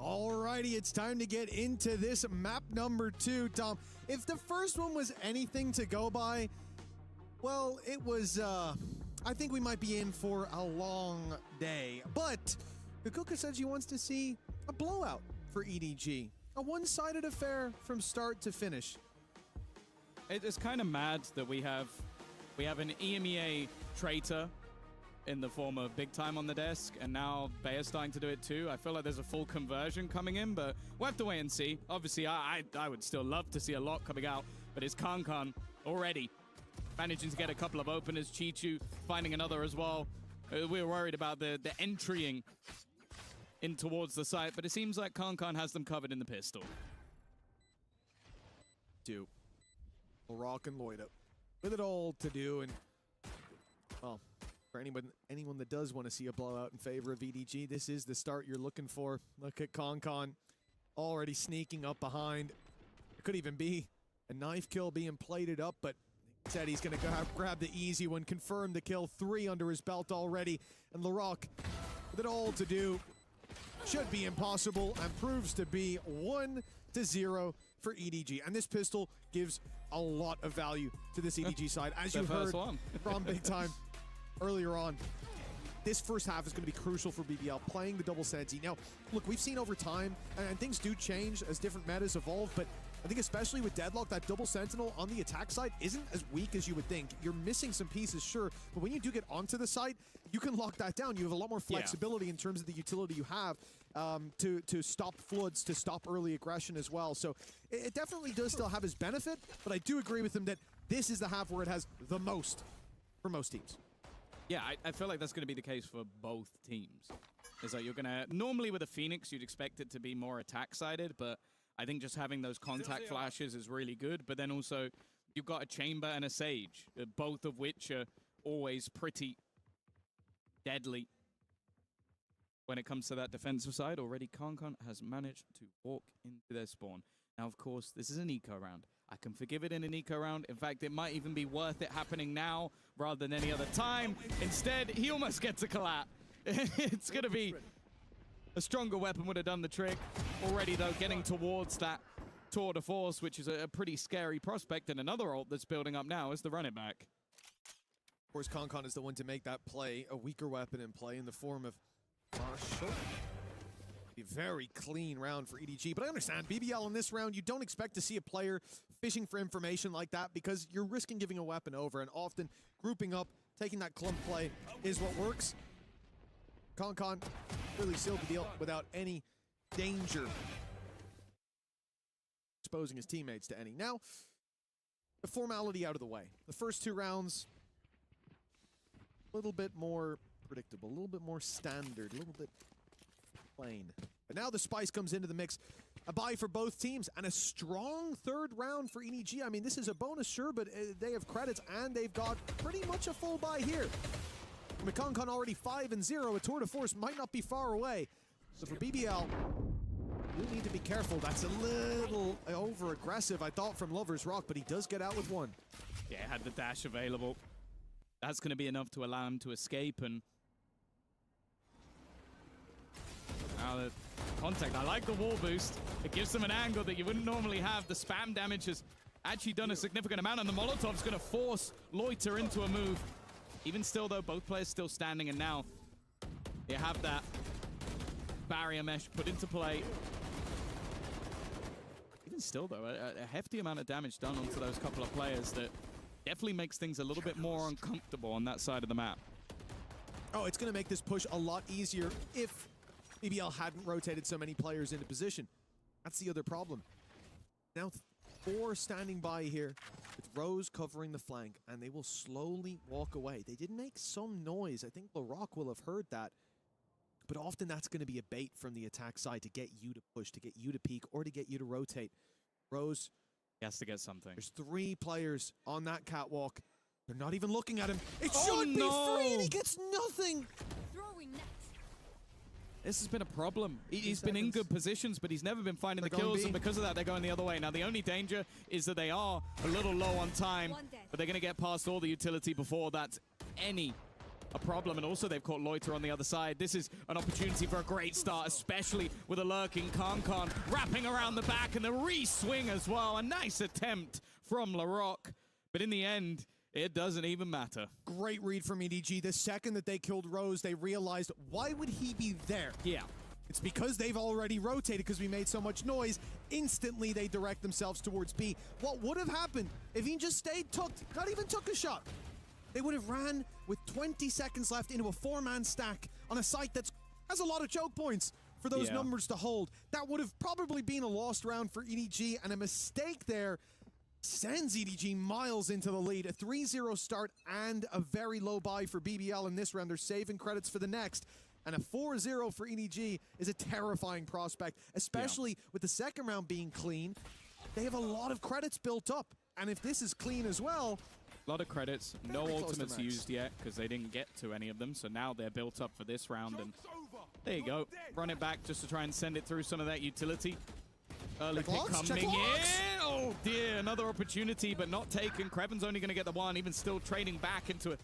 Alrighty, it's time to get into this map number 2, Tom. If the first one was anything to go by, well, it was, I think we might be in for a long day. But Kukuka says she wants to see a blowout for EDG. A one-sided affair from start to finish. It's kind of mad that we have an EMEA traitor in the form of Big Time on the desk, and now Bayer's starting to do it too. I feel like there's a full conversion coming in, but we'll have to wait and see. Obviously, I would still love to see a lot coming out, but it's Kankan already managing to get a couple of openers. Chichu finding another as well. We were worried about the entrying in towards the site, but it seems like Kankan has them covered in the pistol. Rock and Lloyd up with it all to do, and well, for anyone that does want to see a blowout in favor of EDG, this is the start you're looking for. Look at Kankan already sneaking up behind. It could even be a knife kill being plated up, but he said he's going to grab the easy one, confirm the kill, 3 under his belt already, and LaRock with it all to do. Should be impossible and proves to be 1-0 for EDG. And this pistol gives a lot of value to this EDG side. As you heard from Big Time earlier on, this first half is going to be crucial for BBL, playing the double Sentinel. Now, look, we've seen over time, and things do change as different metas evolve, but I think especially with Deadlock, that double Sentinel on the attack side isn't as weak as you would think. You're missing some pieces, sure, but when you do get onto the site, you can lock that down. You have a lot more flexibility in terms of the utility you have to stop floods, to stop early aggression as well. So it definitely does still have its benefit, but I do agree with him that this is the half where it has the most for most teams. Yeah, I feel like that's going to be the case for both teams. Is that you're going to, normally with a Phoenix, you'd expect it to be more attack-sided, but I think just having those contact flashes is really good. But then also, you've got a Chamber and a Sage, both of which are always pretty deadly when it comes to that defensive side. Already, Kankan has managed to walk into their spawn. Now, of course, this is an eco round. I can forgive it in an eco round. In fact, it might even be worth it happening now rather than any other time. Instead, he almost gets a collat. It's going to be a stronger weapon would have done the trick. Already, though, getting towards that tour de force, which is a pretty scary prospect, and another ult that's building up now is the run it back. Of course, Kankan is the one to make that play, a weaker weapon in play in the form of Marshall. A very clean round for EDG, but I understand BBL in this round, you don't expect to see a player fishing for information like that because you're risking giving a weapon over, and often grouping up, taking that clump play is what works. Kankan really sealed the deal without any danger, exposing his teammates to any. Now, the formality out of the way. The first 2 rounds, a little bit more predictable, a little bit more standard, a little bit plain. But now the spice comes into the mix. A bye for both teams and a strong 3rd round for EDG. I mean, this is a bonus, sure, but they have credits and they've got pretty much a full bye here. McConkan already 5-0. A tour de force might not be far away. So for BBL, you need to be careful. That's a little over-aggressive, I thought, from Lover's Rock, but he does get out with 1. Yeah, had the dash available. That's going to be enough to allow him to escape, and now the contact. I like the wall boost. It gives them an angle that you wouldn't normally have. The spam damage has actually done a significant amount, and the Molotov's going to force Loiter into a move. Even still, though, both players still standing, and now you have that barrier mesh put into play. Even still, though, a hefty amount of damage done onto those couple of players that definitely makes things a little bit more uncomfortable on that side of the map. Oh, it's going to make this push a lot easier if BBL hadn't rotated so many players into position. That's the other problem. Now 4 standing by here with Rose covering the flank, and they will slowly walk away. They did make some noise. I think LaRock will have heard that. But often that's going to be a bait from the attack side to get you to push, to get you to peek, or to get you to rotate. Rose, he has to get something. There's 3 players on that catwalk. They're not even looking at him. It should be free, and he gets nothing. This has been a problem. He's been in good positions, but he's never been finding the kills, and because of that, they're going the other way. Now, the only danger is that they are a little low on time, but they're going to get past all the utility before that's a problem. And also, they've caught Loiter on the other side. This is an opportunity for a great start, especially with a lurking Kankan wrapping around the back and the re-swing as well. A nice attempt from LaRock, but in the end, it doesn't even matter. Great read from EDG. The second that they killed Rose, they realized, why would he be there? Yeah. It's because they've already rotated because we made so much noise. Instantly, they direct themselves towards B. What would have happened if he just stayed tucked, not even took a shot? They would have ran with 20 seconds left into a 4-man stack on a site that has a lot of choke points for those numbers to hold. That would have probably been a lost round for EDG, and a mistake there sends EDG miles into the lead. A 3-0 start and a very low buy for BBL in this round. They're saving credits for the next. And a 4-0 for EDG is a terrifying prospect, especially with the second round being clean. They have a lot of credits built up. And if this is clean as well... A lot of credits. No ultimates used yet because they didn't get to any of them. So now they're built up for this round. And there you go. Run it back just to try and send it through some of that utility. Early pick coming in. Oh dear, another opportunity, but not taken. Kreven's only going to get the one, even still trading back into a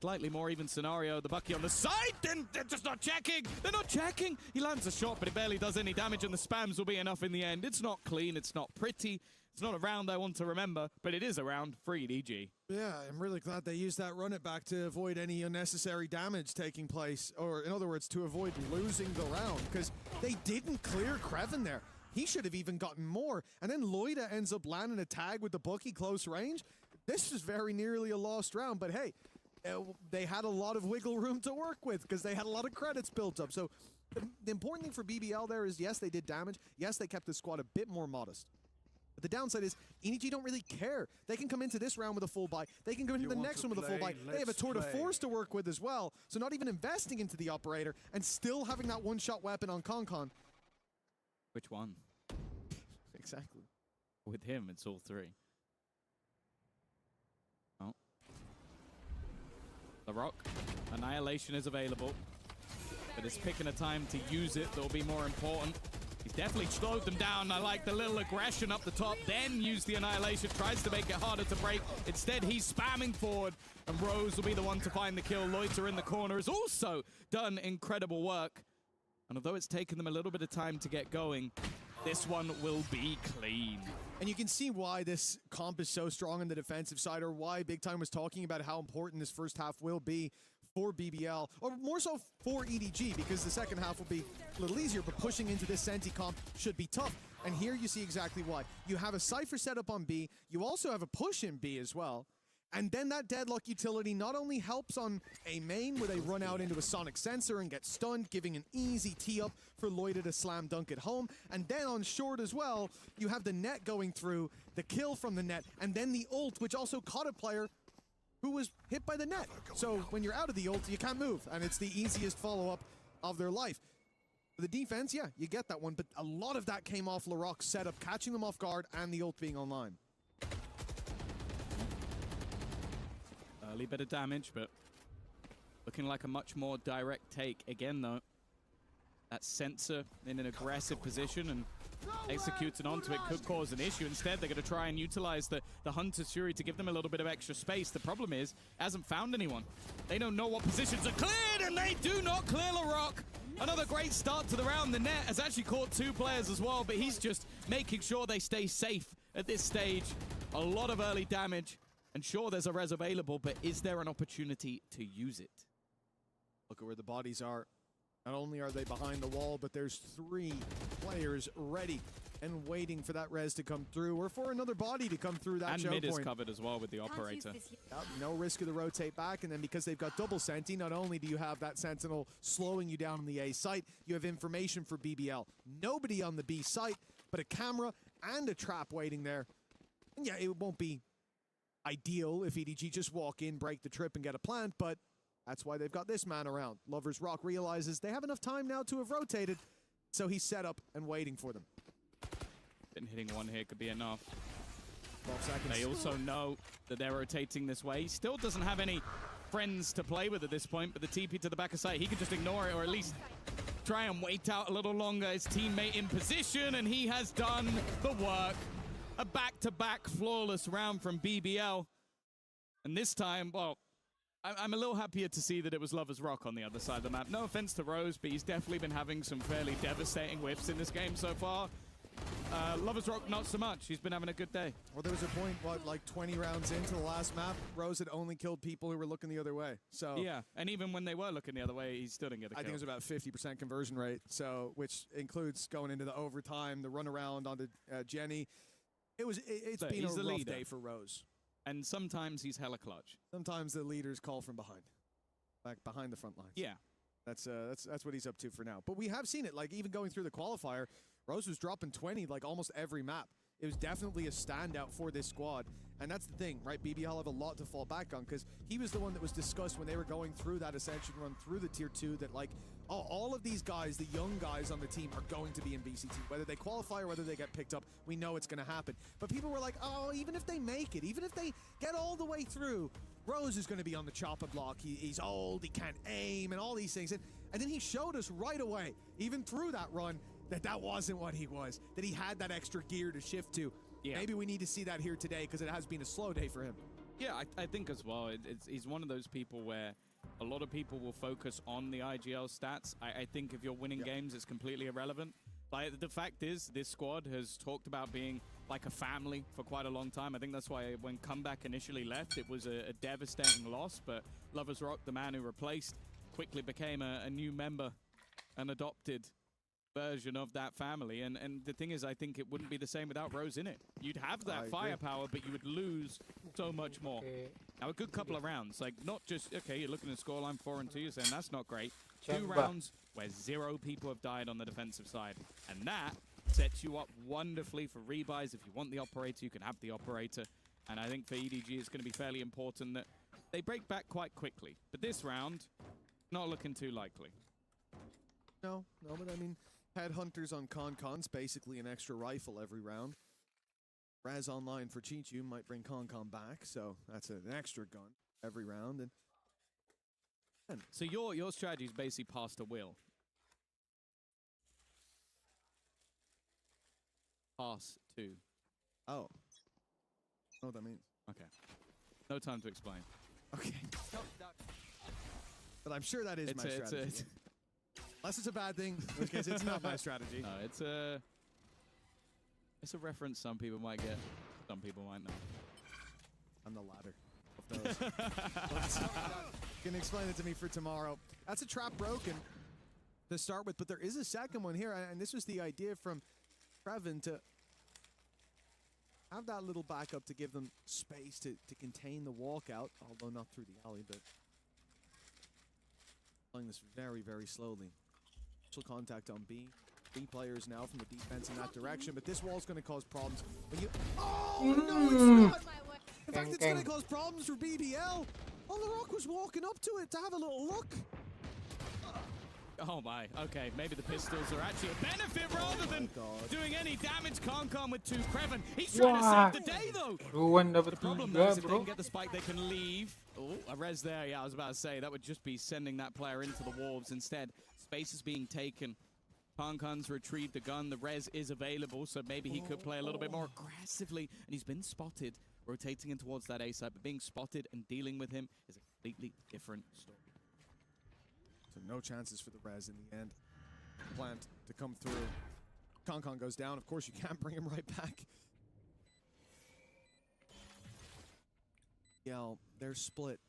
slightly more even scenario. The Bucky on the side, then they're just not checking. They're not checking. He lands a shot, but it barely does any damage, and the spams will be enough in the end. It's not clean. It's not pretty. It's not a round I want to remember, but it is a round for EDG. Yeah, I'm really glad they used that run it back to avoid any unnecessary damage taking place, or in other words, to avoid losing the round, because they didn't clear Kreven there. He should have even gotten more, and then Loida ends up landing a tag with the Bucky close range. This is very nearly a lost round, but hey, they had a lot of wiggle room to work with because they had a lot of credits built up. So the important thing for BBL there is, yes, they did damage. Yes, they kept the squad a bit more modest. But the downside is EDG don't really care. They can come into this round with a full buy. They can go into the next one with a full buy. They have a tour de force to work with as well. So not even investing into the operator and still having that one-shot weapon on Concon. Which one? Exactly. With him, it's all three. Oh. LaRock. Annihilation is available. But it's picking a time to use it that will be more important. He's definitely slowed them down. I like the little aggression up the top, then use the Annihilation, tries to make it harder to break. Instead, he's spamming forward, and Rose will be the one to find the kill. Loiter in the corner has also done incredible work. And although it's taken them a little bit of time to get going, this one will be clean. And you can see why this comp is so strong on the defensive side, or why Big Time was talking about how important this first half will be for BBL, or more so for EDG, because the second half will be a little easier, but pushing into this Senti comp should be tough. And here you see exactly why. You have a Cypher set up on B, you also have a push in B as well, and then that Deadlock utility not only helps on a main where they run out into a Sonic Sensor and get stunned, giving an easy tee up for Loida to slam dunk at home, and then on short as well, you have the net going through, the kill from the net, and then the ult, which also caught a player who was hit by the net. So when you're out of the ult, you can't move, and it's the easiest follow-up of their life. For the defense, yeah, you get that one, but a lot of that came off LaRock's setup, catching them off guard, and the ult being online. Early bit of damage, but looking like a much more direct take. Again, though, that sensor in an aggressive position and executing onto it could cause an issue. Instead, they're going to try and utilize the Hunter's Fury to give them a little bit of extra space. The problem is, hasn't found anyone. They don't know what positions are cleared, and they do not clear LaRock. Another great start to the round. The net has actually caught 2 players as well, but he's just making sure they stay safe at this stage. A lot of early damage, and sure, there's a res available, but is there an opportunity to use it? Look at where the bodies are. Not only are they behind the wall, but there's 3 players ready and waiting for that res to come through, or for another body to come through that choke point. And mid is covered as well with the operator. No risk of the rotate back, and then because they've got double Senti, not only do you have that Sentinel slowing you down on the A site, you have information for BBL. Nobody on the B site, but a camera and a trap waiting there. And yeah, it won't be ideal if EDG just walk in, break the trip, and get a plant, but that's why they've got this man around. Lover's Rock realizes they have enough time now to have rotated, so he's set up and waiting for them. Been hitting one here could be enough. 12 seconds. They also know that they're rotating this way. He still doesn't have any friends to play with at this point, but the TP to the back of site, he could just ignore it or at least try and wait out a little longer. His teammate in position, and he has done the work. A back-to-back flawless round from BBL. And this time, well, I'm a little happier to see that it was Lovers Rock on the other side of the map. No offense to Rose, but he's definitely been having some fairly devastating whiffs in this game so far. Lovers Rock, not so much. He's been having a good day. Well, there was a point, what, like 20 rounds into the last map, Rose had only killed people who were looking the other way. So yeah, and even when they were looking the other way, he still didn't get a kill. I think it was about 50% conversion rate, so which includes going into the overtime, the run around onto Jenny. It's been a rough day for Rose. And sometimes he's hella clutch. Sometimes the leaders call from behind, back behind the front lines. Yeah. That's what he's up to for now. But we have seen it, like even going through the qualifier, Rose was dropping 20 like almost every map. It was definitely a standout for this squad. And that's the thing, right? BBL have a lot to fall back on because he was the one that was discussed when they were going through that Ascension run through the Tier 2 that like, oh, all of these guys, the young guys on the team are going to be in VCT. Whether they qualify or whether they get picked up, we know it's going to happen. But people were like, oh, even if they make it, even if they get all the way through, Rose is going to be on the chopper block. He's old, he can't aim, and all these things. And then he showed us right away, even through that run, that wasn't what he was, that he had that extra gear to shift to. Yeah. Maybe we need to see that here today because it has been a slow day for him. Yeah, I think as well. He's one of those people where a lot of people will focus on the IGL stats. I think if you're winning games, it's completely irrelevant. Like, the fact is, this squad has talked about being like a family for quite a long time. I think that's why when Comeback initially left, it was a devastating loss. But Lovers Rock, the man who replaced, quickly became a new member, an adopted version of that family. And the thing is, I think it wouldn't be the same without Rose in it. You'd have that firepower, but you would lose so much more. Now, a good couple of rounds, like not just, okay, you're looking at the scoreline 4-2, you're saying that's not great. 2 rounds where 0 people have died on the defensive side. And that sets you up wonderfully for rebuys. If you want the operator, you can have the operator. And I think for EDG, it's going to be fairly important that they break back quite quickly. But this round, not looking too likely. No, but I mean, Headhunters on Concon's basically an extra rifle every round. Raz online for Chichu might bring Concon back, so that's an extra gun every round. And so your strategy is basically pass to Will. Pass to. Oh. I don't know what that means. Okay. No time to explain. Okay. But I'm sure that is my strategy. Unless it's a bad thing, in which case it's not my strategy. No, it's a reference some people might get, some people might not. I'm the latter of those. You can explain it to me for tomorrow. That's a trap broken to start with, but there is a second one here, and this was the idea from Previn to have that little backup to give them space to contain the walkout, although not through the alley, but playing this very, very slowly. Initial contact on B. B players now from the defense in that direction, but this wall's going to cause problems. When you no, it's not! In fact, it's going to cause problems for BBL. Oh, the Rock was walking up to it to have a little look. Oh my, okay, maybe the pistols are actually a benefit rather than doing any damage. Concon with 2. Previn, he's trying to save the day though. The problem though is if they can get the spike, they can leave. Oh, a res there, yeah, I was about to say, that would just be sending that player into the wolves instead. Space is being taken. Concon's retrieved the gun, the res is available, so maybe he could play a little bit more aggressively, and he's been spotted, rotating in towards that A side, but being spotted and dealing with him is a completely different story. So no chances for the res in the end. Plant to come through. Concon goes down. Of course, you can't bring him right back. Yeah, they're split.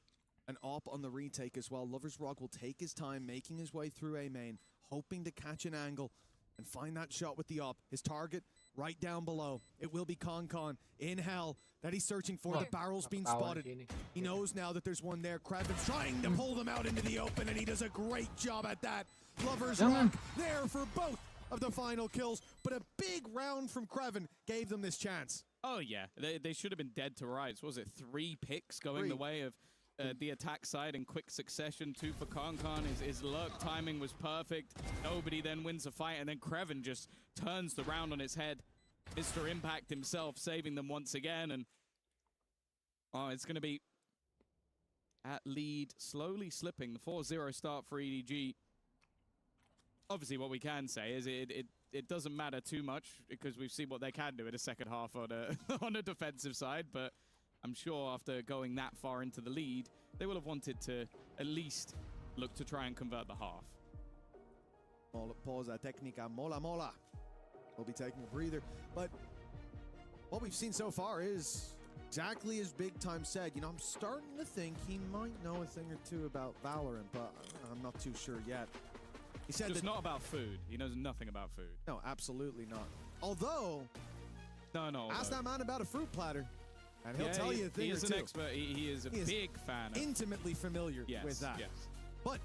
An op on the retake as well. Lovers Rock will take his time, making his way through A main, hoping to catch an angle and find that shot with the op. His target right down below. It will be Concon in hell that he's searching for. The barrel's been spotted. He knows now that there's one there. Kraven's trying to pull them out into the open, and he does a great job at that. Lovers Rock there for both of the final kills, but a big round from Kraven gave them this chance. Oh yeah, they should have been dead to rights. What was it 3 picks going the way of the attack side in quick succession? 2 for Concon. His lurk timing was perfect. Nobody then wins the fight, and then Kraven just turns the round on his head. Mr. Impact himself saving them once again, and oh, it's going to be at lead, slowly slipping. The 4-0 start for EDG. Obviously, what we can say is it doesn't matter too much because we've seen what they can do in the second half on a, on a defensive side, but I'm sure after going that far into the lead, they will have wanted to at least look to try and convert the half. Pausa técnica mola. We'll be taking a breather, but what we've seen so far is exactly as Big Time said. You know, I'm starting to think he might know a thing or two about Valorant, but I'm not too sure yet. He said it's not about food. He knows nothing about food. No, absolutely not. Although, ask that man about a fruit platter, and he'll tell you a thing or two. He is an expert. He is a big fan. Intimately familiar with that. Yes. But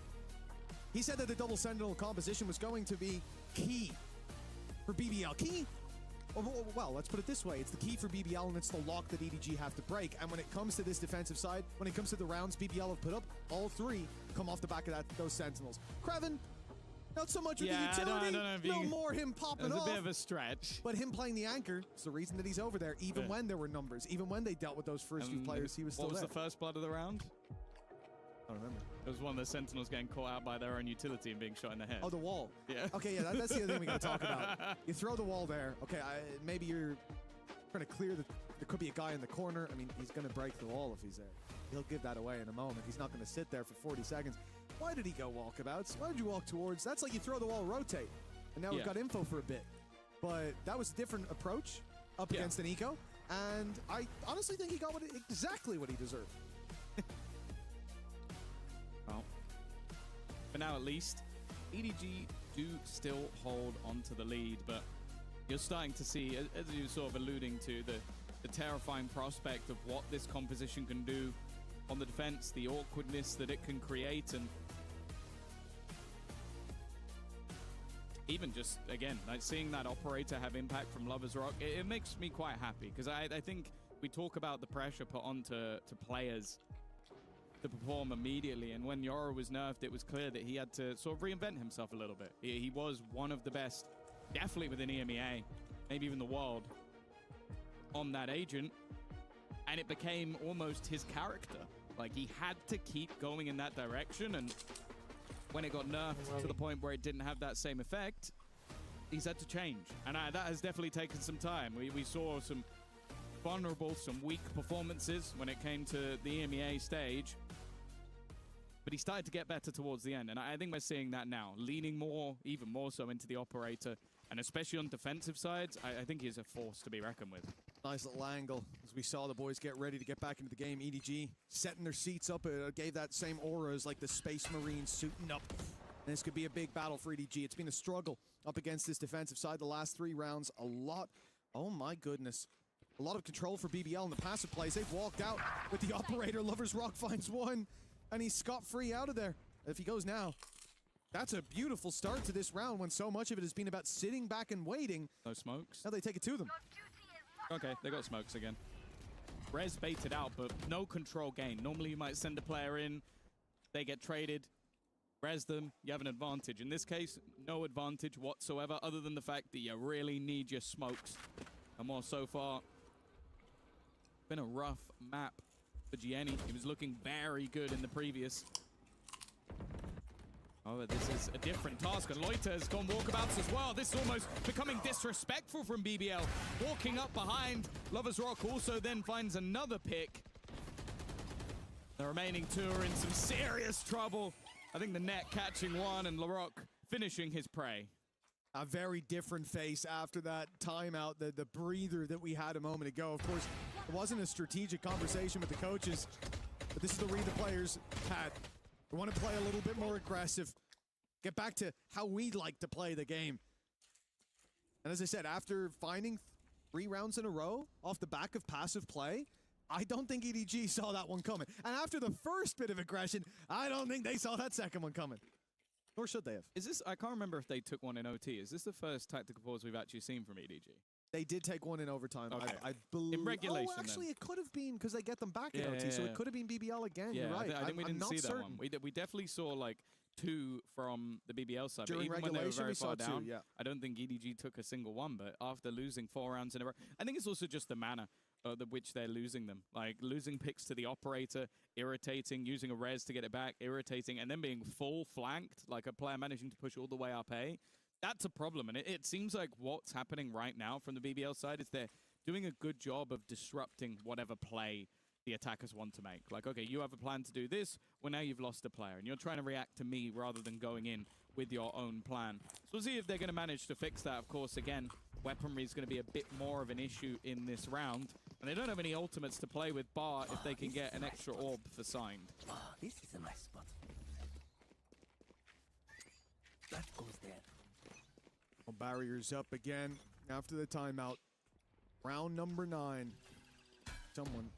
he said that the double Sentinel composition was going to be key for BBL. Key? Well, let's put it this way. It's the key for BBL, and it's the lock that EDG have to break. And when it comes to this defensive side, when it comes to the rounds BBL have put up, all three come off the back of those Sentinels. Kreven, not so much with the utility. I don't know, no more him popping off. It's a bit of a stretch. But him playing the anchor is the reason that he's over there, even when there were numbers, even when they dealt with those first few players, he was still there. What was the first blood of the round? I don't remember. It was one of the Sentinels getting caught out by their own utility and being shot in the head. Oh, the wall. Yeah. Okay, yeah, that's the other thing we got to talk about. You throw the wall there. Okay, maybe you're trying to clear there could be a guy in the corner. I mean, he's going to break the wall if he's there. He'll give that away in a moment. He's not going to sit there for 40 seconds. Why did he go walkabouts? Why did you walk towards? That's like you throw the wall, rotate. And now we've got info for a bit. But that was a different approach up against an eco. And I honestly think he got exactly what he deserved. Well, for now at least, EDG do still hold onto the lead, but you're starting to see, as you were sort of alluding to, the terrifying prospect of what this composition can do on the defense, the awkwardness that it can create, and even just, again, like seeing that operator have impact from Lover's Rock, it makes me quite happy, because I think we talk about the pressure put onto players to perform immediately, and when Yoro was nerfed, it was clear that he had to sort of reinvent himself a little bit. He was one of the best, definitely within EMEA, maybe even the world, on that agent, and it became almost his character. Like, he had to keep going in that direction, and when it got nerfed to the point where it didn't have that same effect, he's had to change, and that has definitely taken some time. We saw some vulnerable, some weak performances when it came to the EMEA stage, but he started to get better towards the end, and I think we're seeing that now, leaning more, even more so into the operator, and especially on defensive sides, I think he's a force to be reckoned with. Nice little angle as we saw the boys get ready to get back into the game. EDG setting their seats up, gave that same aura as like the Space Marines suiting up. And this could be a big battle for EDG. It's been a struggle up against this defensive side the last 3 rounds. A lot, oh my goodness. A lot of control for BBL in the passive plays. They've walked out with the operator. Lover's Rock finds one, and he's scot-free out of there. If he goes now, that's a beautiful start to this round when so much of it has been about sitting back and waiting. No smokes. Now they take it to them. Okay, they got smokes again. Rez baited out, but no control gain. Normally you might send a player in, they get traded, res them, you have an advantage. In this case, no advantage whatsoever, other than the fact that you really need your smokes. And more so far, been a rough map for Gianni. He was looking very good in the previous. Oh, but this is a different task, and Loiter has gone walkabouts as well. This is almost becoming disrespectful from BBL. Walking up behind, Lover's Rock also then finds another pick. The remaining 2 are in some serious trouble. I think the net catching one and LaRock finishing his prey. A very different face after that timeout, the breather that we had a moment ago. Of course, it wasn't a strategic conversation with the coaches, but this is the read the players had. We want to play a little bit more aggressive. Get back to how we like to play the game. And as I said, after finding 3 rounds in a row off the back of passive play, I don't think EDG saw that one coming. And after the first bit of aggression, I don't think they saw that second one coming. Nor should they have. Is this, I can't remember if they took one in OT. Is this the first tactical pause we've actually seen from EDG? They did take one in overtime. Okay. I believe. In regulation, oh, actually, then. it could have been because they get them back in OT, so it could have been BBL again. Yeah, You're right. I think we didn't see certain. that one. We definitely saw like 2 from the BBL side. During but even when they were regulation, very we saw far 2, down, yeah. I don't think EDG took a single one. But after losing 4 rounds in a row, I think it's also just the mana which they're losing them. Like losing picks to the operator, irritating, using a res to get it back, irritating, and then being full flanked, like a player managing to push all the way up A. That's a problem, and it seems like what's happening right now from the BBL side is they're doing a good job of disrupting whatever play the attackers want to make. Like, okay, you have a plan to do this, well, now you've lost a player, and you're trying to react to me rather than going in with your own plan. So we'll see if they're going to manage to fix that. Of course, again, weaponry is going to be a bit more of an issue in this round, and they don't have any ultimates to play with, bar if they can get an extra orb for signed. This is a nice spot. That goes there. Well, barriers up again after the timeout. Round number 9. Someone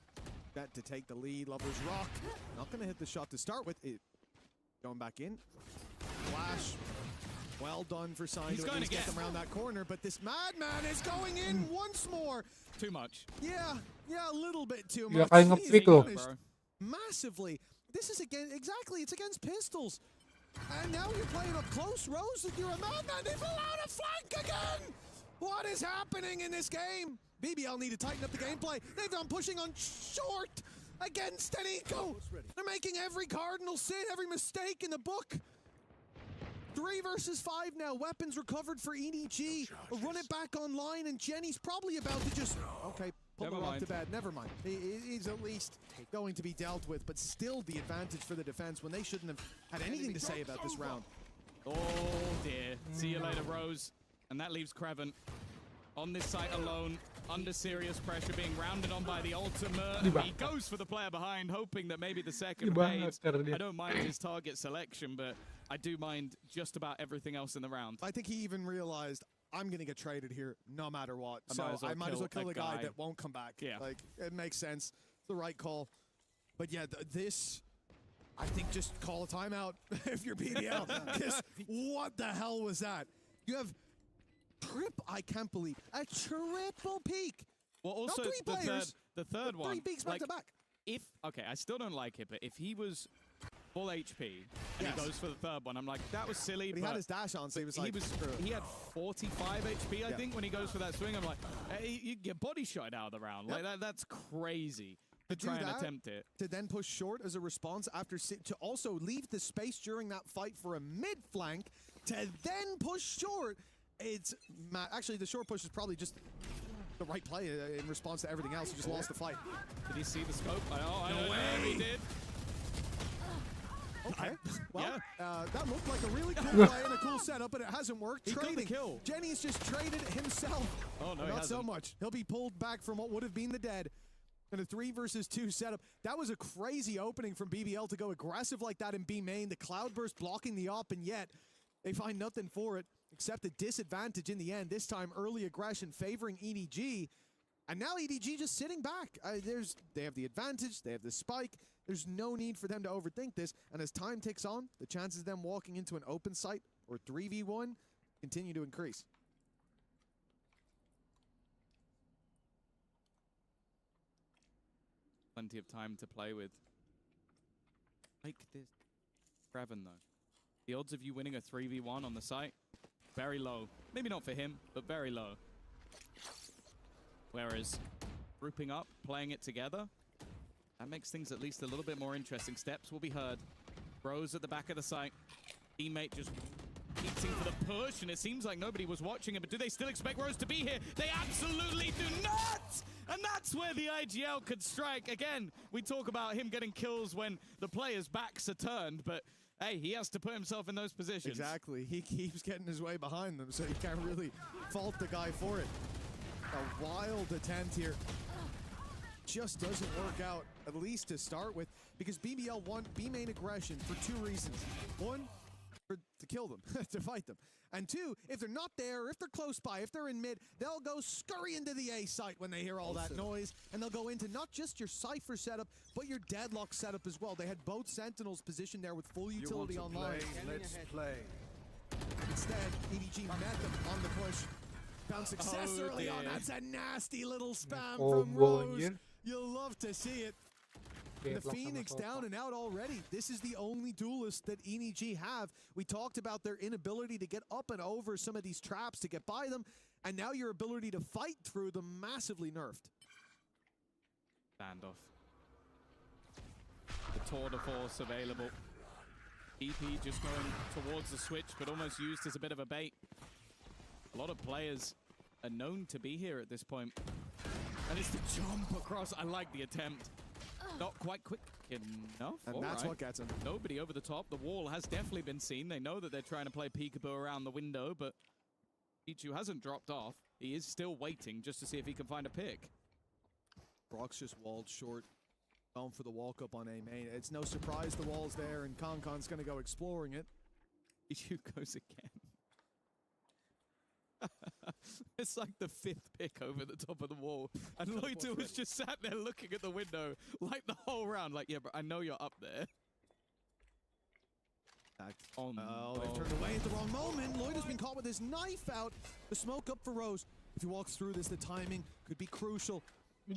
bet to take the lead. Lover's Rock. Not going to hit the shot to start with. It going back in. Flash. Well done for Sign to at least get them around that corner, but this madman is going in once more. Too much. Yeah, a little bit too Yeah, much. kayak He's nge-pick loh. punished massively. This is again exactly. It's against pistols, and now you're playing up close. Rose, you're a madman. They've allowed a flank again. What is happening in this game? BBL need to tighten up the gameplay. They've done pushing on short against an eco. They're making every cardinal sin, every mistake in the book. 3 versus 5 now. Weapons recovered for EDG. Run it back online, and Jenny's probably about to just... Okay, pull the rock to bed. Never mind. He's at least going to be dealt with, but still the advantage for the defense when they shouldn't have had anything to say about this round. Oh, dear. See you later, Rose. And that leaves Kraven on this site alone, under serious pressure, being rounded on by the ultimate. He goes for the player behind, hoping that maybe the second fades. I don't mind his target selection, but I do mind just about everything else in the round. I think he even realized, I'm going to get traded here no matter what. I might as well kill the guy that won't come back. Yeah. Like, it makes sense. It's the right call. But yeah, this... I think just call a timeout if you're BBL. Because what the hell was that? You have... I can't believe a triple peak. Well, also not 3 players, the third one. 3 peaks back to back. Okay, I still don't like it, but if he was full HP and he goes for the third one, I'm like, that was silly. But he had his dash on, so he was like, he had 45 HP, I think, when he goes for that swing. I'm like, hey, you get body shot out of the round. Like that's crazy. To try and attempt it. To then push short as a response after to also leave the space during that fight for a mid flank to then push short. It's actually the short push is probably just the right play in response to everything else. He just lost the fight. Did he see the scope? I don't know if he did. Okay, well, that looked like a really cool play and a cool setup, but it hasn't worked. He got the kill. Jenny's just traded himself. Oh no, not so much. He'll be pulled back from what would have been the dead. In a 3 versus 2 setup. That was a crazy opening from BBL to go aggressive like that in B main. The Cloudburst blocking the op, and yet they find nothing for it except a disadvantage in the end. This time, early aggression favoring EDG. And now EDG just sitting back. They have the advantage. They have the spike. There's no need for them to overthink this. And as time ticks on, the chances of them walking into an open site or 3v1 continue to increase. Plenty of time to play with. Like this. Kraven, though. The odds of you winning a 3v1 on the site, very low. Maybe not for him, but very low. Whereas grouping up, playing it together, that makes things at least a little bit more interesting. Steps will be heard. Rose at the back of the site. Teammate just keeps in for the push, and it seems like nobody was watching it, but do they still expect Rose to be here? They absolutely do not! And that's where the IGL could strike. Again, we talk about him getting kills when the players' backs are turned, but hey, he has to put himself in those positions. Exactly. He keeps getting his way behind them, so you can't really fault the guy for it. A wild attempt here. Just doesn't work out, at least to start with, because BBL won B-main aggression for 2 reasons. 1, to kill them, to fight them. And 2, if they're not there, if they're close by, if they're in mid, they'll go scurry into the A site when they hear all that noise, and they'll go into not just your Cypher setup, but your Deadlock setup as well. They had both Sentinels positioned there with full utility online. Let's play. Instead, EDG met them on the push. Found success early on. That's a nasty little spam from Rose. You'll love to see it. The Phoenix down and out already. This is the only duelist that EDG have. We talked about their inability to get up and over some of these traps to get by them, and now your ability to fight through them massively nerfed. Standoff. The tour de force available. EP just going towards the switch, but almost used as a bit of a bait. A lot of players are known to be here at this point. And it's the jump across. I like the attempt. Not quite quick enough. And that's what gets him. Nobody over the top. The wall has definitely been seen. They know that they're trying to play peekaboo around the window, but Pichu hasn't dropped off. He is still waiting just to see if he can find a pick. Brock's just walled short. Going for the walk up on A main. It's no surprise the wall's there, and Concon's going to go exploring it. Pichu goes again. It's like the 5th pick over the top of the wall. And Loiter was just sat there looking at the window like the whole round. Like, yeah, but I know you're up there. Oh, they've turned away at the wrong moment. Loiter's been caught with his knife out. The smoke up for Rose. If he walks through this, the timing could be crucial.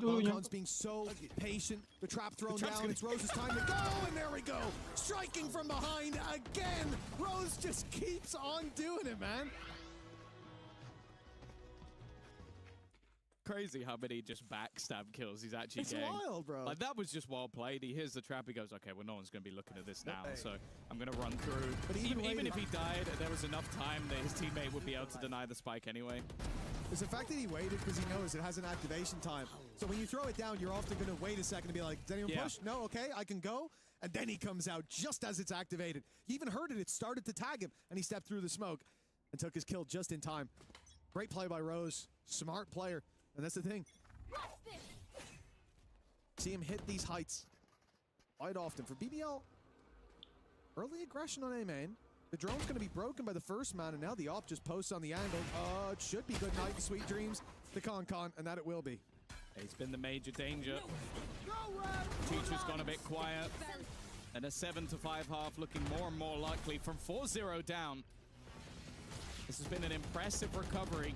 Concon's being so patient. The trap thrown down. It's Rose's time to go, and there we go. Striking from behind again. Rose just keeps on doing it, man. Crazy how many just backstab kills he's actually getting. It's wild, bro. Like, that was just well played. He hears the trap. He goes, okay, well, no one's going to be looking at this now, so I'm going to run through. But even if he died, there was enough time that his teammate would be able to deny the spike anyway. It's the fact that he waited because he knows it has an activation time. So when you throw it down, you're often going to wait a second to be like, does anyone push? No, okay, I can go. And then he comes out just as it's activated. You even heard it. It started to tag him, and he stepped through the smoke and took his kill just in time. Great play by Rose. Smart player. And that's the thing. See him hit these heights quite often. For BBL, early aggression on A main. The drone's going to be broken by the first man, and now the op just posts on the angle. It should be good night and sweet dreams to Concon, and that it will be. He's been the major danger. Teacher's gone a bit quiet. And a 7-5 half looking more and more likely from 4-0 down. This has been an impressive recovery.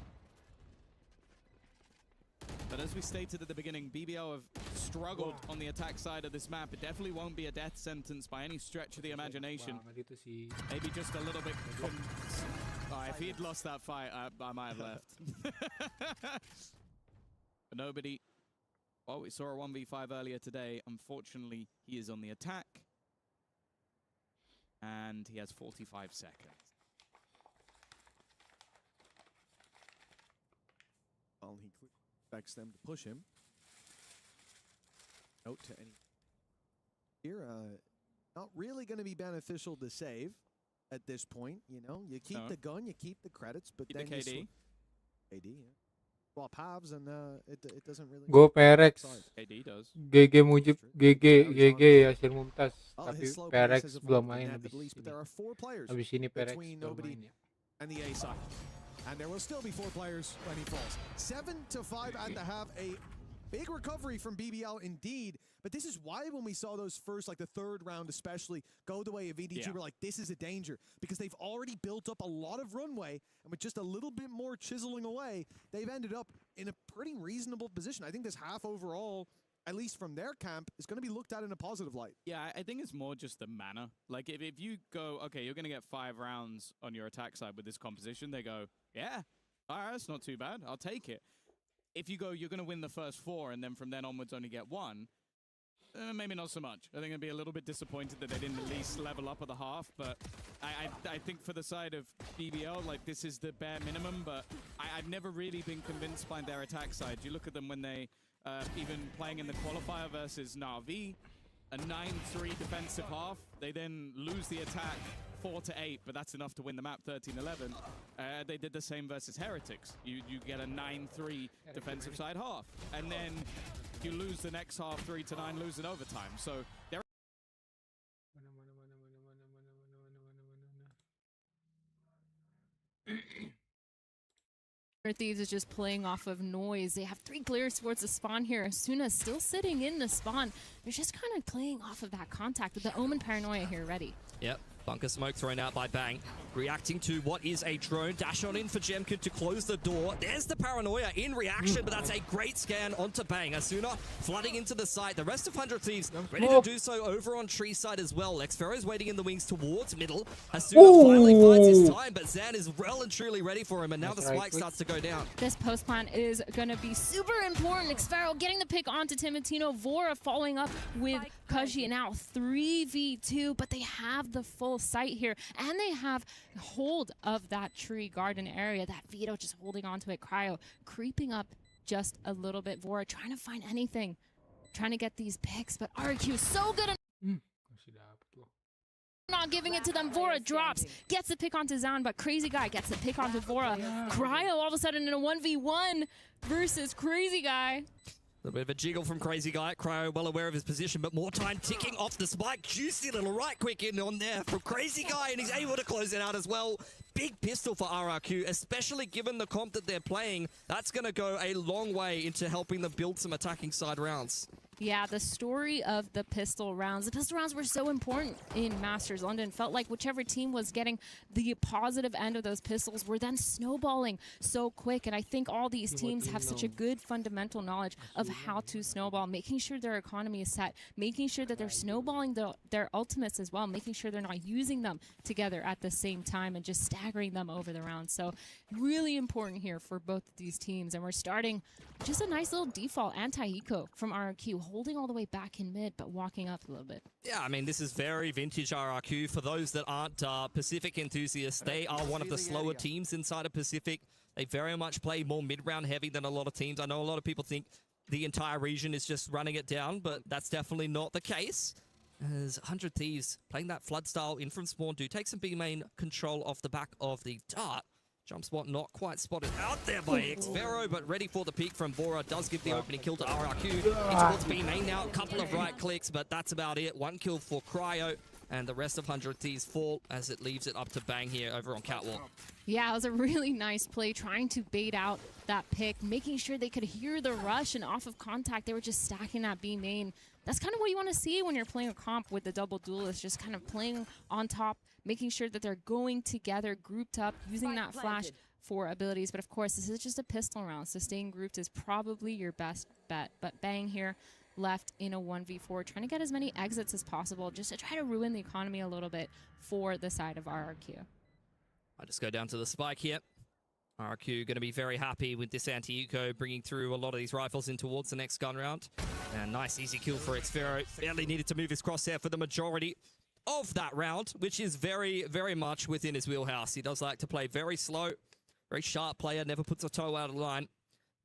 But as we stated at the beginning, BBL have struggled on the attack side of this map. It definitely won't be a death sentence by any stretch of the imagination. Maybe just a little bit. If he had lost that fight, I might have left. But nobody. Well, we saw a 1v5 earlier today. Unfortunately, he is on the attack. And he has 45 seconds. Well, he expects them to push him. Note to any here, not really going to be beneficial to save at this point. You know, you keep the gun, you keep the credits, but keep then the KD. KD, yeah. Swap halves, and it doesn't really go Perex. KD does. GG Mujib, GG Yasir Mumtaz. Tapi Perex belum main habis ini Perex belum main ya. And the A side. And there will still be 4 players when he falls. 7-5 at the half. A big recovery from BBL indeed. But this is why when we saw those first, like the 3rd round especially, go the way of EDG, we're like, this is a danger. Because they've already built up a lot of runway. And with just a little bit more chiseling away, they've ended up in a pretty reasonable position. I think this half overall, at least from their camp, is going to be looked at in a positive light. Yeah, I think it's more just the mana. Like, if you go, okay, you're going to get 5 rounds on your attack side with this composition, they go, yeah, all right, that's not too bad. I'll take it. If you go, you're going to win the first 4, and then from then onwards only get 1, maybe not so much. I think I'd be a little bit disappointed that they didn't at least level up at the half, but I think for the side of BBL, like, this is the bare minimum, but I've never really been convinced by their attack side. You look at them when they... even playing in the qualifier versus Na'Vi, a 9-3 defensive half. They then lose the attack 4-8, but that's enough to win the map 13-11. They did the same versus Heretics. You get a 9-3 defensive side half, and then you lose the next half 3-9, lose in overtime. So they're Thieves is just playing off of noise. They have 3 clears towards the spawn here. Suna's still sitting in the spawn. They're just kind of playing off of that contact with the Omen Paranoia here ready. Yep. Bunker smoke thrown out by Bang. Reacting to what is a drone. Dash on in for Jemkin to close the door. There's the paranoia in reaction, but that's a great scan onto Bang. Asuna flooding into the site. The rest of 100 Thieves ready to do so over on tree side as well. Xfero's waiting in the wings towards middle. Asuna finally finds his time, but Zan is well and truly ready for him, and now the spike starts to go down. This post plan is going to be super important. Xfero getting the pick onto Timatino. Vora following up with Kaji. Now 3v2, but they have the full site here, and they have hold of that tree garden area. That Vito just holding onto it. Cryo creeping up just a little bit. Vora trying to find anything, trying to get these picks, but RRQ so good at not giving it to them. Vora drops, gets the pick onto Zan, but Crazy Guy gets the pick onto Vora. Cryo all of a sudden in a 1v1 versus Crazy Guy. A little bit of a jiggle from Crazy Guy. Cryo well aware of his position, but more time ticking off the spike. Juicy little right quick in on there from Crazy Guy, and he's able to close it out as well. Big pistol for RRQ, especially given the comp that they're playing. That's going to go a long way into helping them build some attacking side rounds. Yeah, the story of the pistol rounds. The pistol rounds were so important in Masters London. Felt like whichever team was getting the positive end of those pistols were then snowballing so quick. And I think all these teams have such a good fundamental knowledge of how to snowball, making sure their economy is set, making sure that they're snowballing their ultimates as well, making sure they're not using them together at the same time and just staggering them over the round. So really important here for both of these teams. And we're starting just a nice little default anti-eco from RRQ, holding all the way back in mid, but walking up a little bit. Yeah, I mean, this is very vintage RRQ. For those that aren't Pacific enthusiasts, they are one of the slower teams inside of Pacific. They very much play more mid-round heavy than a lot of teams. I know a lot of people think the entire region is just running it down, but that's definitely not the case. As 100 Thieves playing that flood style in from spawn do take some B main control off the back of the dart. Jump spot not quite spotted out there by Xfero, but ready for the peak from Vora. Does give the opening kill to RRQ. Towards B main now. A couple of right clicks, but that's about it. One kill for Cryo, and the rest of 100 Thieves fall as it leaves it up to Bang here over on Catwalk. Yeah, it was a really nice play, trying to bait out that pick, making sure they could hear the rush, and off of contact, they were just stacking that B main. That's kind of what you want to see when you're playing a comp with the double duelist, just kind of playing on top, making sure that they're going together, grouped up, using that flash for abilities. But of course, this is just a pistol round, so staying grouped is probably your best bet. But Bang here left in a 1v4, trying to get as many exits as possible, just to try to ruin the economy a little bit for the side of RRQ. I just go down to the spike here. RRQ going to be very happy with this anti-eco, bringing through a lot of these rifles in towards the next gun round. And nice easy kill for Xfero. Barely needed to move his crosshair for the majority of that round, which is very, very much within his wheelhouse. He does like to play very slow, very sharp player, never puts a toe out of line.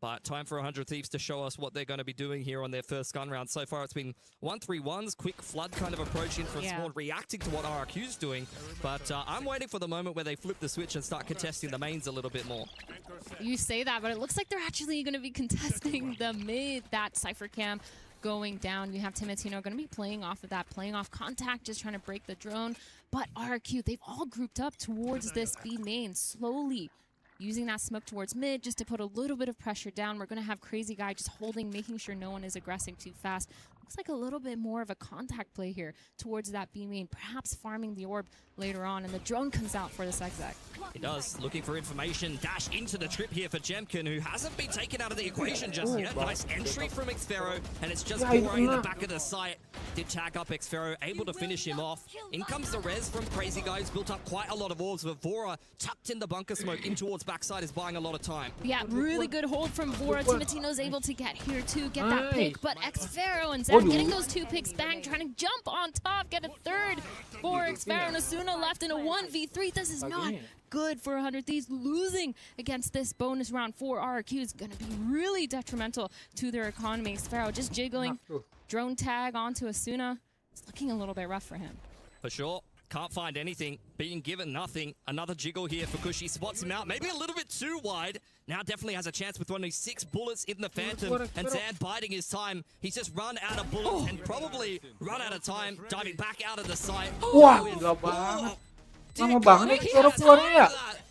But time for 100 Thieves to show us what they're going to be doing here on their first gun round. So far, it's been 1-3-1s, quick flood kind of approach in from spawn, reacting to what RRQ's doing. But I'm waiting for the moment where they flip the switch and start contesting the mains a little bit more. You say that, but it looks like they're actually going to be contesting the mid, that Cypher Cam going down. You have Timatino going to be playing off of that, playing off contact, just trying to break the drone. But RRQ, they've all grouped up towards this B main, slowly using that smoke towards mid just to put a little bit of pressure down. We're going to have Crazy Guy just holding, making sure no one is aggressing too fast. Looks like a little bit more of a contact play here towards that B main, perhaps farming the orb later on, and the drone comes out for the Zigzag. He does, looking for information. Dash into the trip here for Jemkin, who hasn't been taken out of the equation just yet. Nice entry from Xfero, and it's just Vora in the back of the site. Did tag up Xfero, able to finish him off. In comes the res from Crazy Guy, who's built up quite a lot of orbs, but Vora tucked in the bunker smoke in towards backside is buying a lot of time. Yeah, really good hold from Vora. Timatino's able to get here too, get that pick, but Xfero and Zan getting those two picks. Bang, trying to jump on top, get a third for Xfero, and Asuna left in a 1v3. This is not good for 100 Thieves. Losing against this bonus round for RRQ is going to be really detrimental to their economy. Xfero just jiggling, drone tag onto Asuna. It's looking a little bit rough for him. For sure. Can't find anything, being given nothing. Another jiggle here for Cushy, spots him out, maybe a little bit too wide. Now definitely has a chance with only 6 bullets in the Phantom, and Zan biding his time. He's just run out of bullets and probably run out of time, diving back out of the site.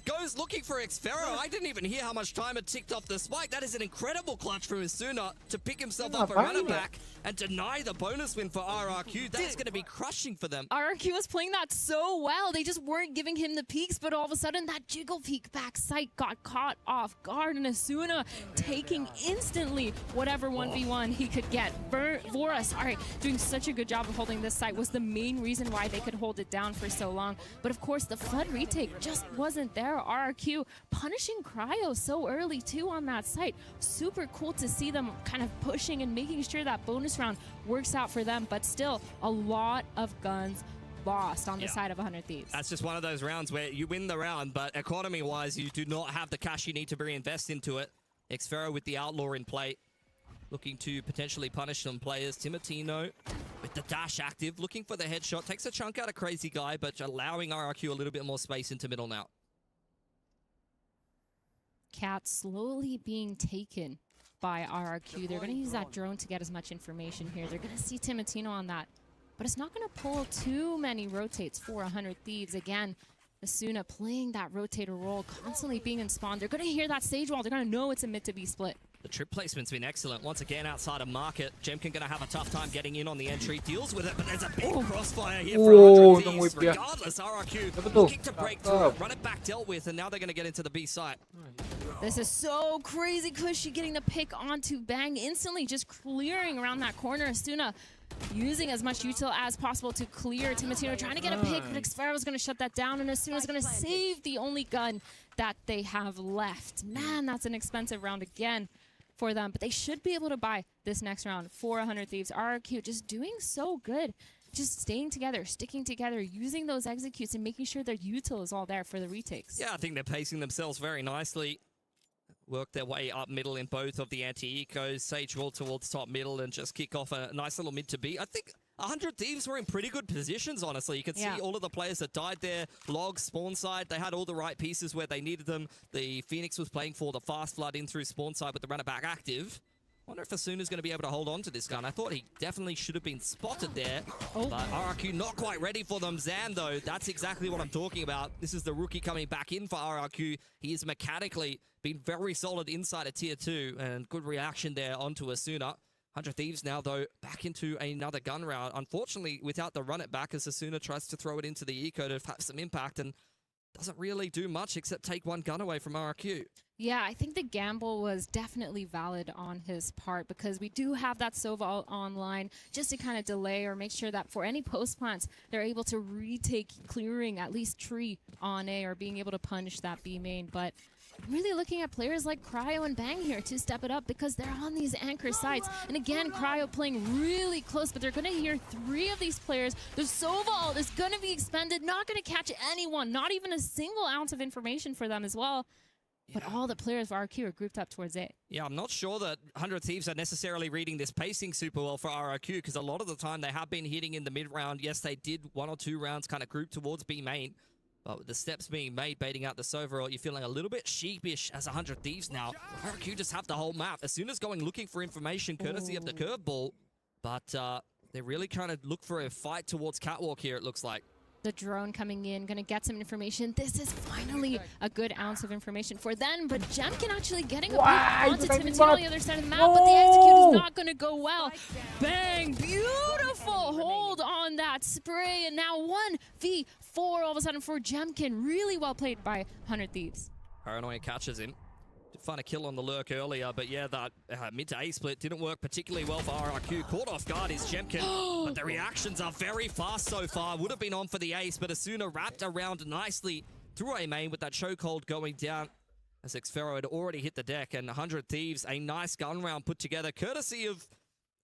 goes looking for Xfero. I didn't even hear how much time it ticked off the spike. That is an incredible clutch from Asuna to pick himself up a runner back and deny the bonus win for RRQ. That's going to be crushing for them. RRQ was playing that so well. They just weren't giving him the peaks, but all of a sudden that jiggle peek back sight got caught off guard, and Asuna taking instantly whatever 1v1 he could get. Vora, sorry, doing such a good job of holding this site was the main reason why they could hold it down for so long. But of course, the Flood retake just wasn't there. RRQ punishing Cryo so early too on that site. Super cool to see them kind of pushing and making sure that bonus round works out for them, but still a lot of guns lost on the side of 100 Thieves. That's just one of those rounds where you win the round, but economy-wise, you do not have the cash you need to reinvest into it. Xfero with the Outlaw in play, looking to potentially punish some players. Timotino with the dash active, looking for the headshot. Takes a chunk out of Crazy Guy, but allowing RRQ a little bit more space into middle now. Cat slowly being taken by RRQ. They're going to use that drone to get as much information here. They're going to see Timotino on that. But it's not going to pull too many rotates for 100 Thieves. Again, Asuna playing that rotator role, constantly being in spawn. They're going to hear that stage wall. They're going to know it's a mid to B split. The trip placement's been excellent. Once again, outside of market, Jemkin going to have a tough time getting in on the entry. Deals with it, but there's a big crossfire here for 100 Thieves. Regardless, RRQ looking to break through. Run it back dealt with, and now they're going to get into the B site. This is so crazy. Cushy getting the pick onto Bang instantly, just clearing around that corner. Asuna using as much util as possible to clear. Timotino trying to get a pick, but Xfero's going to shut that down, and Asuna's going to save the only gun that they have left. Man, that's an expensive round again for them, but they should be able to buy this next round for 100 Thieves. RRQ just doing so good, just staying together, sticking together, using those executes and making sure their util is all there for the retakes. Yeah, I think they're pacing themselves very nicely. Work their way up middle in both of the anti-ecos. Sage roll towards top middle and just kick off a nice little mid to B. I think 100 Thieves were in pretty good positions, honestly. You can see all of the players that died there. Log, spawn side, they had all the right pieces where they needed them. The Phoenix was playing for the fast flood in through spawn side with the runner back active. Wonder if Asuna's going to be able to hold on to this gun. I thought he definitely should have been spotted there. But RRQ not quite ready for them. Zan, though, that's exactly what I'm talking about. This is the rookie coming back in for RRQ. He is mechanically been very solid inside of Tier 2. And good reaction there onto Asuna. 100 Thieves now, though, back into another gun round. Unfortunately, without the run it back, as Asuna tries to throw it into the eco to have some impact and doesn't really do much except take one gun away from RRQ. Yeah, I think the gamble was definitely valid on his part because we do have that Sova online just to kind of delay or make sure that for any post plants, they're able to retake clearing at least tree on A or being able to punish that B main. But I'm really looking at players like Cryo and Bang here to step it up because they're on these anchor sites. And again, Cryo playing really close, but they're going to hear 3 of these players. The Sova is going to be expended, not going to catch anyone, not even a single ounce of information for them as well. But all the players of RRQ are grouped up towards A. Yeah, I'm not sure that 100 Thieves are necessarily reading this pacing super well for RRQ because a lot of the time they have been hitting in the mid round. Yes, they did 1 or 2 rounds kind of group towards B main. But with the steps being made, baiting out the Sova, you're feeling a little bit sheepish as 100 Thieves now. RRQ just have the whole map. As soon as going looking for information, courtesy of the curveball. But they're really trying to look for a fight towards Catwalk here, it looks like. The drone coming in, going to get some information. This is finally a good ounce of information for them, but Jemkin actually getting a peek onto Timotino on the other side of the map, but the execute is not going to go well. Bang! Beautiful hold on that spray, and now 1v4 all of a sudden for Jemkin. Really well played by 100 Thieves. Paranoia catches him. Did find a kill on the lurk earlier, but yeah, that mid to A split didn't work particularly well for RRQ. Caught off guard is Jemkin, but the reactions are very fast so far. Would have been on for the ace, but Asuna wrapped around nicely through A main with that chokehold going down as Xfero had already hit the deck, and 100 Thieves, a nice gun round put together, courtesy of,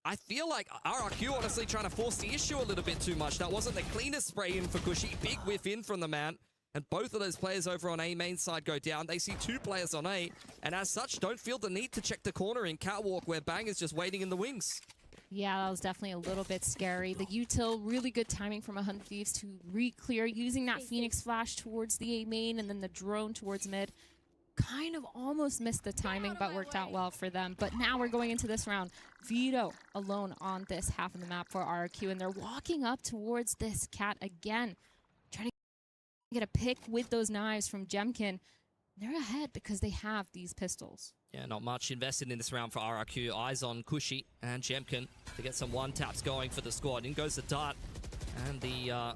I feel like RRQ honestly trying to force the issue a little bit too much. That wasn't the cleanest spray in for Cushy. Big whiff in from the man. And both of those players over on A main side go down. They see 2 players on A, and as such, don't feel the need to check the corner in Catwalk where Bang is just waiting in the wings. Yeah, that was definitely a little bit scary. The util, really good timing from 100 Thieves to re-clear, using that Phoenix flash towards the A main and then the drone towards mid. Kind of almost missed the timing, but worked out well for them. But now we're going into this round. Vito alone on this half of the map for RRQ, and they're walking up towards this cat again. Get a pick with those knives from Jemkin. They're ahead because they have these pistols. Yeah, not much invested in this round for RRQ. Eyes on Cushy and Jemkin to get some one-taps going for the squad. In goes the dart and the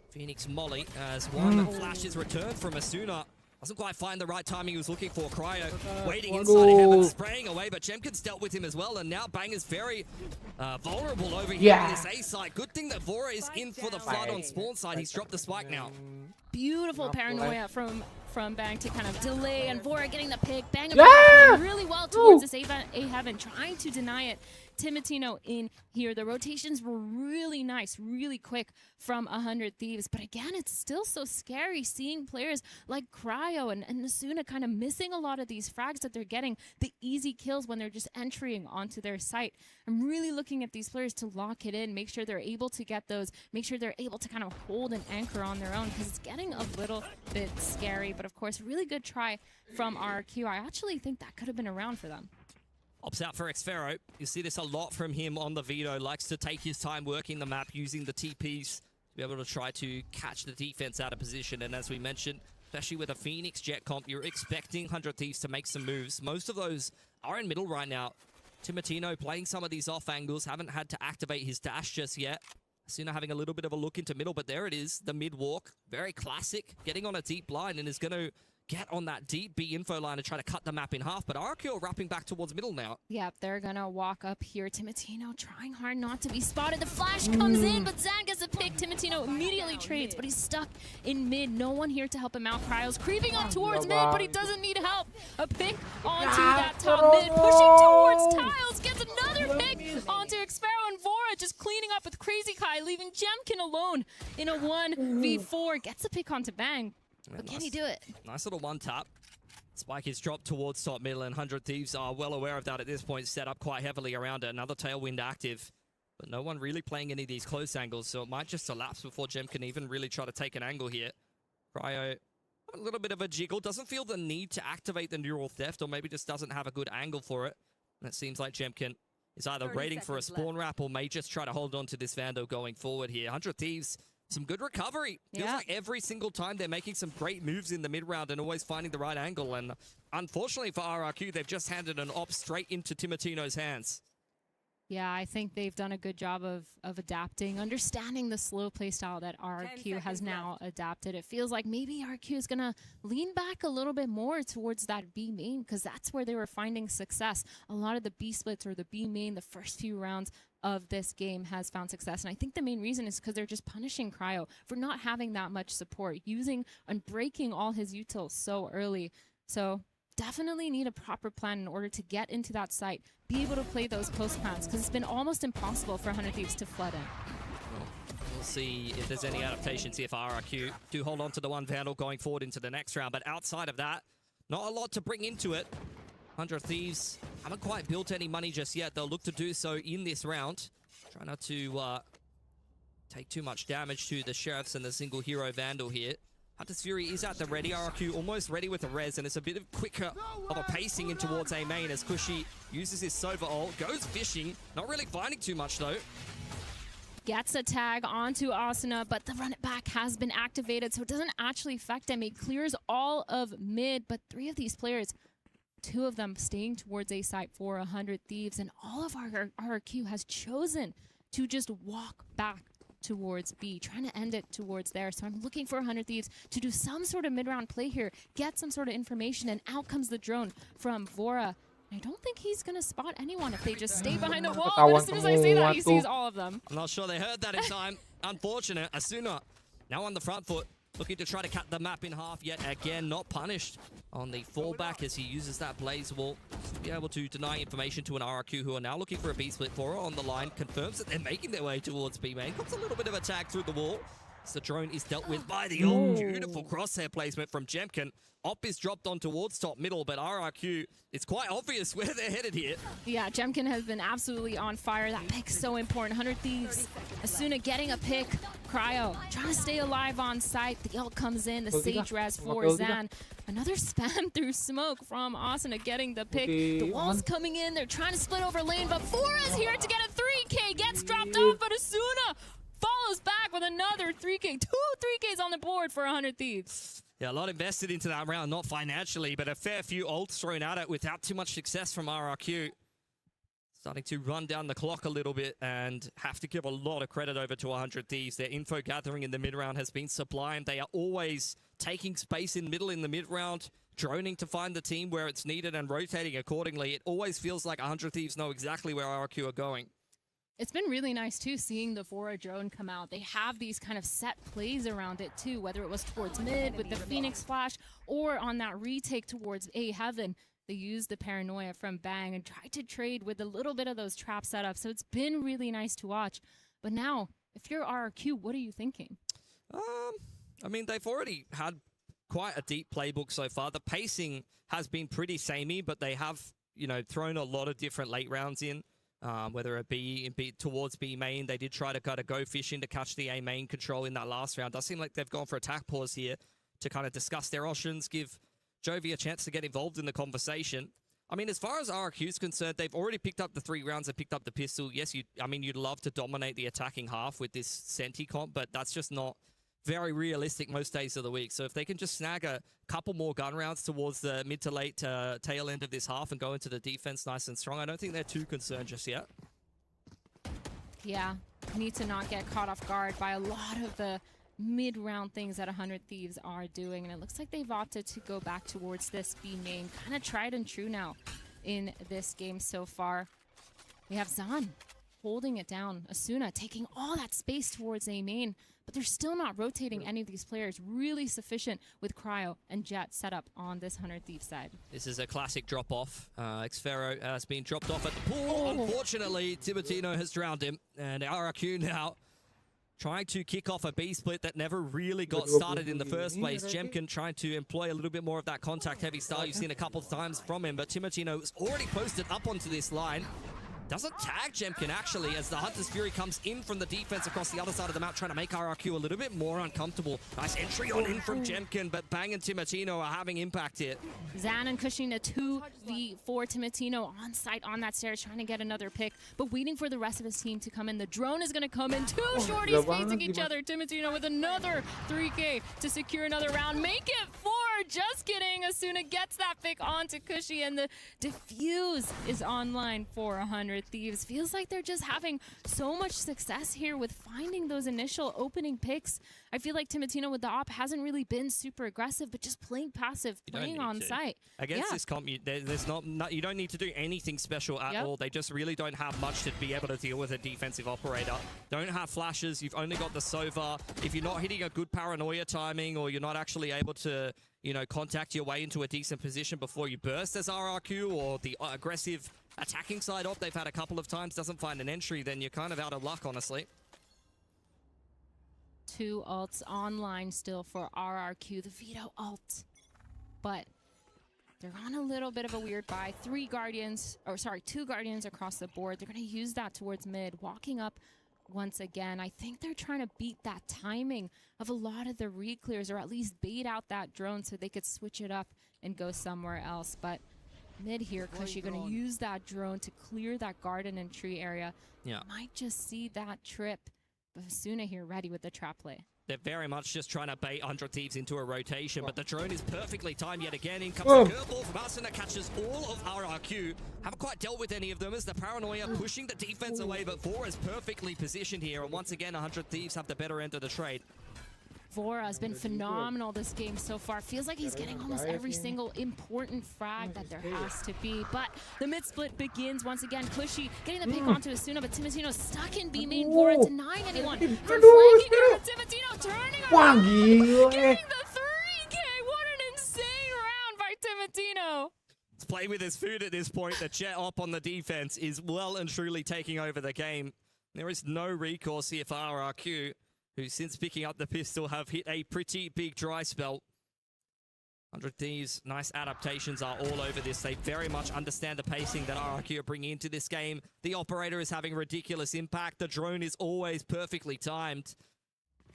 Phoenix Molly as one flash is returned from Asuna. Doesn't quite find the right timing he was looking for. Cryo waiting inside of heaven, spraying away, but Jemkin's dealt with him as well, and now Bang is very vulnerable over here on this A side. Good thing that Vora is in for the flood on spawn side. He's dropped the spike now. Beautiful paranoia from Bang to kind of delay, and Vora getting the pick. Bang playing really well towards this A heaven, trying to deny it. Timatino in here. The rotations were really nice, really quick from 100 Thieves. But again, it's still so scary seeing players like Cryo and Asuna kind of missing a lot of these frags that they're getting, the easy kills when they're just entering onto their site. I'm really looking at these players to lock it in, make sure they're able to get those, make sure they're able to kind of hold an anchor on their own, because it's getting a little bit scary. But of course, really good try from RRQ. I actually think that could have been a round for them. Opts out for Xfero. You see this a lot from him on the Vito. Likes to take his time working the map, using the TPs to be able to try to catch the defense out of position. And as we mentioned, especially with a Phoenix Jet comp, you're expecting 100 Thieves to make some moves. Most of those are in middle right now. Timatino playing some of these off angles. Haven't had to activate his dash just yet. Asuna having a little bit of a look into middle, but there it is. The mid walk. Very classic. Getting on a deep line and is going to get on that deep B info line and try to cut the map in half, but RRQ are wrapping back towards middle now. Yep, they're gonna walk up here. Timatino trying hard not to be spotted. The flash comes in, but Zan gets a pick. Timatino immediately trades, but he's stuck in mid. No one here to help him out. Cryo's creeping up towards mid, but he doesn't need help. A pick onto that top mid, pushing towards Tiles, gets another pick onto Xfero, and Vora just cleaning up with Crazy Kai, leaving Jemkin alone in a 1v4. Gets a pick onto Bang. But can he do it? Nice little one tap. Spike is dropped towards top middle, and 100 Thieves are well aware of that at this point, set up quite heavily around it. Another Tailwind active, but no one really playing any of these close angles, so it might just elapse before Jem can even really try to take an angle here. Cryo, a little bit of a jiggle, doesn't feel the need to activate the neural theft, or maybe just doesn't have a good angle for it. And it seems like Jemkin is either waiting for a spawn wrap or may just try to hold on to this Vandal going forward here. 100 Thieves, some good recovery. Feels like every single time they're making some great moves in the mid-round and always finding the right angle. And unfortunately for RRQ, they've just handed an op straight into Timatino's hands. Yeah, I think they've done a good job of adapting, understanding the slow play style that RRQ has now adapted. It feels like maybe RRQ is going to lean back a little bit more towards that B main, because that's where they were finding success. A lot of the B splits or the B main, the first few rounds of this game has found success. And I think the main reason is because they're just punishing Cryo for not having that much support, using and breaking all his utils so early. So definitely need a proper plan in order to get into that site, be able to play those post plans, because it's been almost impossible for 100 Thieves to flood in. Well, we'll see if there's any adaptations here for RRQ. Do hold on to the one Vandal going forward into the next round, but outside of that, not a lot to bring into it. 100 Thieves haven't quite built any money just yet. They'll look to do so in this round. Try not to take too much damage to the Sheriffs and the single hero Vandal here. Hunter's Fury is at the ready. RRQ almost ready with the res, and it's a bit of quicker of a pacing in towards A main as Cushy uses his Sova ult, goes fishing, not really finding too much though. Gets a tag onto Asuna, but the run it back has been activated, so it doesn't actually affect him. He clears all of mid, but 3 of these players, 2 of them staying towards A site for 100 Thieves, and all of our RRQ has chosen to just walk back towards B, trying to end it towards there. So I'm looking for 100 Thieves to do some sort of mid-round play here, get some sort of information, and out comes the drone from Vora. I don't think he's going to spot anyone if they just stay behind the wall, but as soon as I say that, he sees all of them. I'm not sure they heard that in time. Unfortunate. Asuna now on the front foot, looking to try to cut the map in half, yet again not punished on the fallback as he uses that Blaze Wall to be able to deny information to an RRQ who are now looking for a B-split. For on the line, confirms that they're making their way towards B-main. Comes a little bit of a tag through the wall. So the drone is dealt with by the old beautiful crosshair placement from Jemkin. Op is dropped on towards top middle, but RRQ, it's quite obvious where they're headed here. Yeah, Jemkin has been absolutely on fire. That pick's so important. 100 Thieves, Asuna getting a pick. Cryo trying to stay alive on site. The ult comes in, the Sage res for Zan. Another spam through smoke from Asuna getting the pick. The wall's coming in. They're trying to split over lane, but Fora's here to get a 3K. Gets dropped off, but Asuna follows back with another 3K. 2 3Ks on the board. forward for 100 Thieves. Yeah, a lot invested into that round, not financially, but a fair few ults thrown at it without too much success from RRQ. Starting to run down the clock a little bit and have to give a lot of credit over to 100 Thieves. Their info gathering in the mid-round has been sublime. They are always taking space in the mid-round, droning to find the team where it's needed and rotating accordingly. It always feels like 100 Thieves know exactly where RRQ are going. It's been really nice, too, seeing the Vora drone come out. They have these kind of set plays around it, too, whether it was towards mid with the Phoenix Flash or on that retake towards A Heaven. They used the paranoia from Bang and tried to trade with a little bit of those trap setups. So it's been really nice to watch. But now, if you're RRQ, what are you thinking? I mean, they've already had quite a deep playbook so far. The pacing has been pretty samey, but they have, you know, thrown a lot of different late rounds in, whether it be towards B main. They did try to kind of go fishing to catch the A main control in that last round. Does seem like they've gone for attack pause here to kind of discuss their options, give Jovi a chance to get involved in the conversation. I mean, as far as RRQ is concerned, they've already picked up the 3 rounds and picked up the pistol. Yes, you'd love to dominate the attacking half with this Senti comp, but that's just not very realistic most days of the week. So if they can just snag a couple more gun rounds towards the mid to late tail end of this half and go into the defense nice and strong, I don't think they're too concerned just yet. Yeah, need to not get caught off guard by a lot of the mid-round things that 100 Thieves are doing, and it looks like they've opted to go back towards this B main. Kind of tried and true now in this game so far. We have Zan holding it down. Asuna taking all that space towards A main, but they're still not rotating any of these players. Really sufficient with Cryo and Jet set up on this 100 Thieves side. This is a classic drop-off. Xfero has been dropped off at the pool. Unfortunately, Tibertino has drowned him, and RRQ now trying to kick off a B split that never really got started in the first place. Jemkin trying to employ a little bit more of that contact-heavy style you've seen a couple of times from him, but Tibertino is already posted up onto this line. Doesn't tag Jemkin, actually, as the Hunter's Fury comes in from the defense across the other side of the map, trying to make RRQ a little bit more uncomfortable. Nice entry on in from Jemkin, but Bang and Tibertino are having impact here. Zan and Cushing a 2v4. Tibertino on site on that stairs, trying to get another pick, but waiting for the rest of his team to come in. The drone is going to come in. 2 shorties facing each other. Tibertino with another 3K to secure another round. Make it 4. Just kidding. Asuna gets that pick onto Cushy, and the defuse is online for 100 Thieves. Feels like they're just having so much success here with finding those initial opening picks. I feel like Tibertino with the op hasn't really been super aggressive, but just playing passive, playing on site. Against this comp, there's not you don't need to do anything special at all. They just really don't have much to be able to deal with a defensive operator. Don't have flashes. You've only got the Sova. If you're not hitting a good paranoia timing, or you're not actually able to, you know, contact your way into a decent position before you burst as RRQ, or the aggressive attacking side op they've had a couple of times doesn't find an entry, then you're kind of out of luck, honestly. 2 ults online still for RRQ, the Veto ult. But they're on a little bit of a weird buy. 2 Guardians across the board. They're going to use that towards mid, walking up once again. I think they're trying to beat that timing of a lot of the re-clears, or at least bait out that drone so they could switch it up and go somewhere else. But mid here, Cushy going to use that drone to clear that garden and tree area. Yeah. Might just see that trip. But Asuna here ready with the trap play. They're very much just trying to bait 100 Thieves into a rotation, but the drone is perfectly timed yet again. In comes the curveball from Asuna, catches all of RRQ. Haven't quite dealt with any of them as the paranoia pushing the defense away, but Vora is perfectly positioned here, and once again 100 Thieves have the better end of the trade. Vora has been phenomenal this game so far. Feels like he's getting almost every single important frag that there has to be. But the mid-split begins once again. Cushy getting the pick onto Asuna, but Tibertino stuck in B main. Vora denying anyone from flanking there. Tibertino turning around, getting the 3K. What an insane round by Tibertino. Let's play with his food at this point. The Jet op on the defense is well and truly taking over the game. There is no recourse here for RRQ, who since picking up the pistol have hit a pretty big dry spell. 100 Thieves, nice adaptations are all over this. They very much understand the pacing that RRQ are bringing into this game. The operator is having ridiculous impact. The drone is always perfectly timed.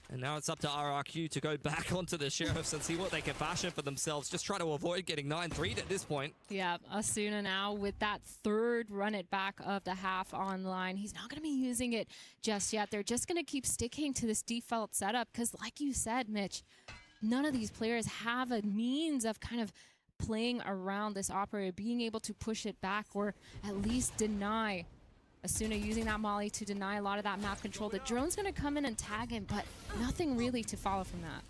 And now it's up to RRQ to go back onto the Sheriffs and see what they can fashion for themselves. Just try to avoid getting 9-3'd at this point. Yeah, Asuna now with that third run it back of the half online. He's not going to be using it just yet. They're just going to keep sticking to this default setup because like you said, Mitch, none of these players have a means of kind of playing around this operator, being able to push it back or at least deny. Asuna using that molly to deny a lot of that map control. The drone's going to come in and tag him, but nothing really to follow from that.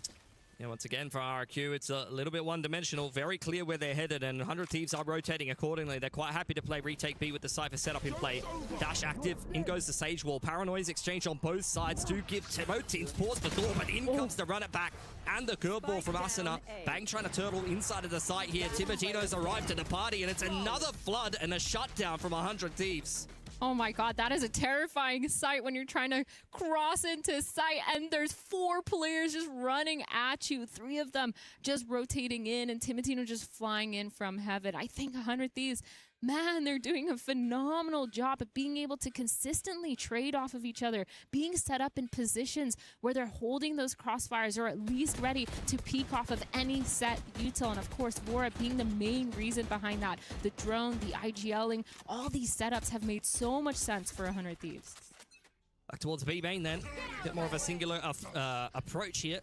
Yeah, once again for RRQ, it's a little bit one-dimensional. Very clear where they're headed, and 100 Thieves are rotating accordingly. They're quite happy to play retake B with the Cypher setup in play. Dash active, in goes the Sage Wall. Paranoia's exchange on both sides to give both teams pause for thought, but in comes the run it back and the curveball from Asuna. Bang trying to turtle inside of the site here. Timatino's arrived to the party, and it's another flood and a shutdown from 100 Thieves. Oh my god, that is a terrifying sight when you're trying to cross into sight and there's 4 players just running at you. 3 of them just rotating in and Timatino just flying in from heaven. I think 100 Thieves, man, they're doing a phenomenal job of being able to consistently trade off of each other, being set up in positions where they're holding those crossfires or at least ready to peek off of any set util. And of course, Vora being the main reason behind that. The drone, the IGLing, all these setups have made so much sense for 100 Thieves. Back towards B main then. Bit more of a singular approach here.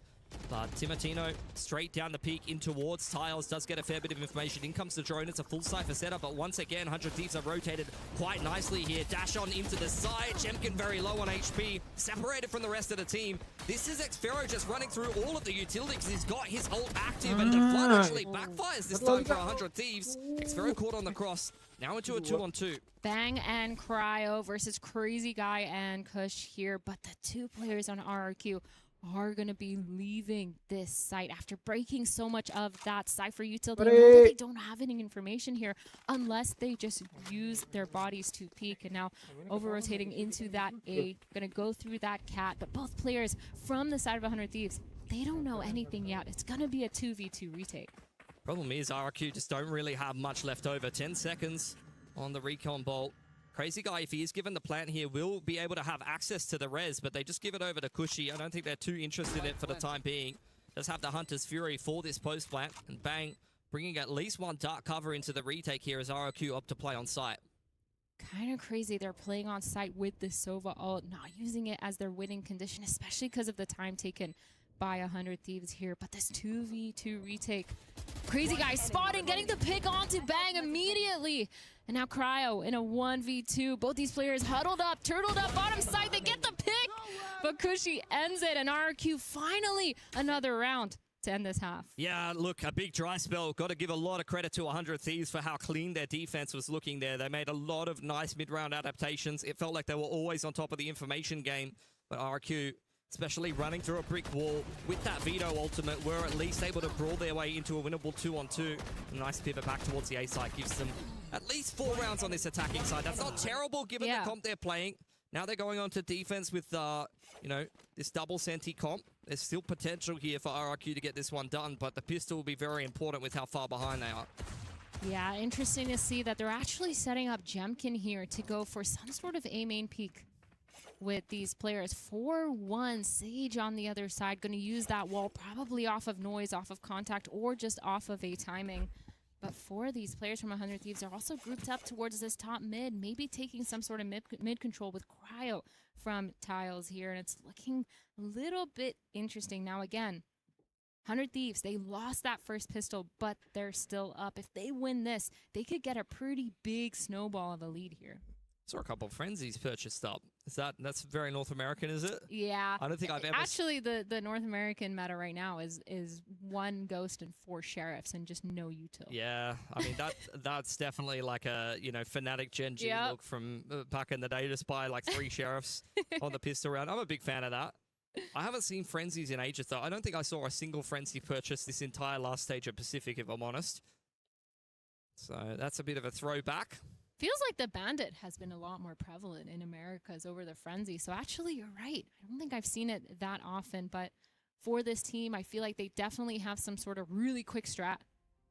But Timatino straight down the peak in towards Tiles, does get a fair bit of information. In comes the drone, it's a full Cypher setup, but once again, 100 Thieves are rotated quite nicely here. Dash on into the side, Jemkin very low on HP, separated from the rest of the team. This is Xfero just running through all of the utilities. He's got his ult active, and the flood actually backfires this time for 100 Thieves. Xfero caught on the cross, now into a 2-on-2. Bang and Cryo versus Crazy Guy and Kush here, but the 2 players on RRQ are going to be leaving this site after breaking so much of that Cypher util. They know that they don't have any information here unless they just use their bodies to peek. And now over-rotating into that A, going to go through that cat. But both players from the side of 100 Thieves, they don't know anything yet. It's going to be a 2v2 retake. Problem is RRQ just don't really have much left over. 10 seconds on the recon bolt. Crazy Guy, if he is given the plant here, will be able to have access to the res, but they just give it over to Cushy. I don't think they're too interested in it for the time being. Just have the Hunter's Fury for this post plant, and Bang bringing at least 1 dark cover into the retake here as RRQ up to play on site. Kind of crazy they're playing on site with the Sova ult, not using it as their winning condition, especially because of the time taken by 100 Thieves here. But this 2v2 retake, Crazy Guy spotting, getting the pick onto Bang immediately. And now Cryo in a 1v2. Both these players huddled up, turtled up, bottom side. They get the pick, but Cushy ends it. And RRQ finally another round to end this half. Yeah, look, a big dry spell. Got to give a lot of credit to 100 Thieves for how clean their defense was looking there. They made a lot of nice mid-round adaptations. It felt like they were always on top of the information game. But RRQ, especially running through a brick wall with that Veto ultimate, were at least able to brawl their way into a winnable 2-on-2. A nice pivot back towards the A side gives them at least 4 rounds on this attacking side. That's not terrible given the comp they're playing. Now they're going on to defense with, you know, this double Senti comp. There's still potential here for RRQ to get this one done, but the pistol will be very important with how far behind they are. Yeah, interesting to see that they're actually setting up Jemkin here to go for some sort of A main peak with these players. 4-1, Sage on the other side, going to use that wall probably off of noise, off of contact, or just off of a timing. But 4 of these players from 100 Thieves are also grouped up towards this top mid, maybe taking some sort of mid control with Cryo from Tiles here, and it's looking a little bit interesting. Now again, 100 Thieves, they lost that first pistol, but they're still up. If they win this, they could get a pretty big snowball of a lead here. Saw a couple of frenzies purchased up. That's very North American, is it? Yeah. I don't think I've ever... Actually, the North American meta right now is 1 Ghost and 4 Sheriffs and just no util. Yeah, I mean, that's definitely like a, you know, Fnatic Gen G look from back in the day, just buy like 3 Sheriffs on the pistol round. I'm a big fan of that. I haven't seen frenzies in ages, though. I don't think I saw a single frenzy purchase this entire last stage of Pacific, if I'm honest. So that's a bit of a throwback. Feels like the Bandit has been a lot more prevalent in Americas over the Frenzy. So actually, you're right. I don't think I've seen it that often. But for this team, I feel like they definitely have some sort of really quick strat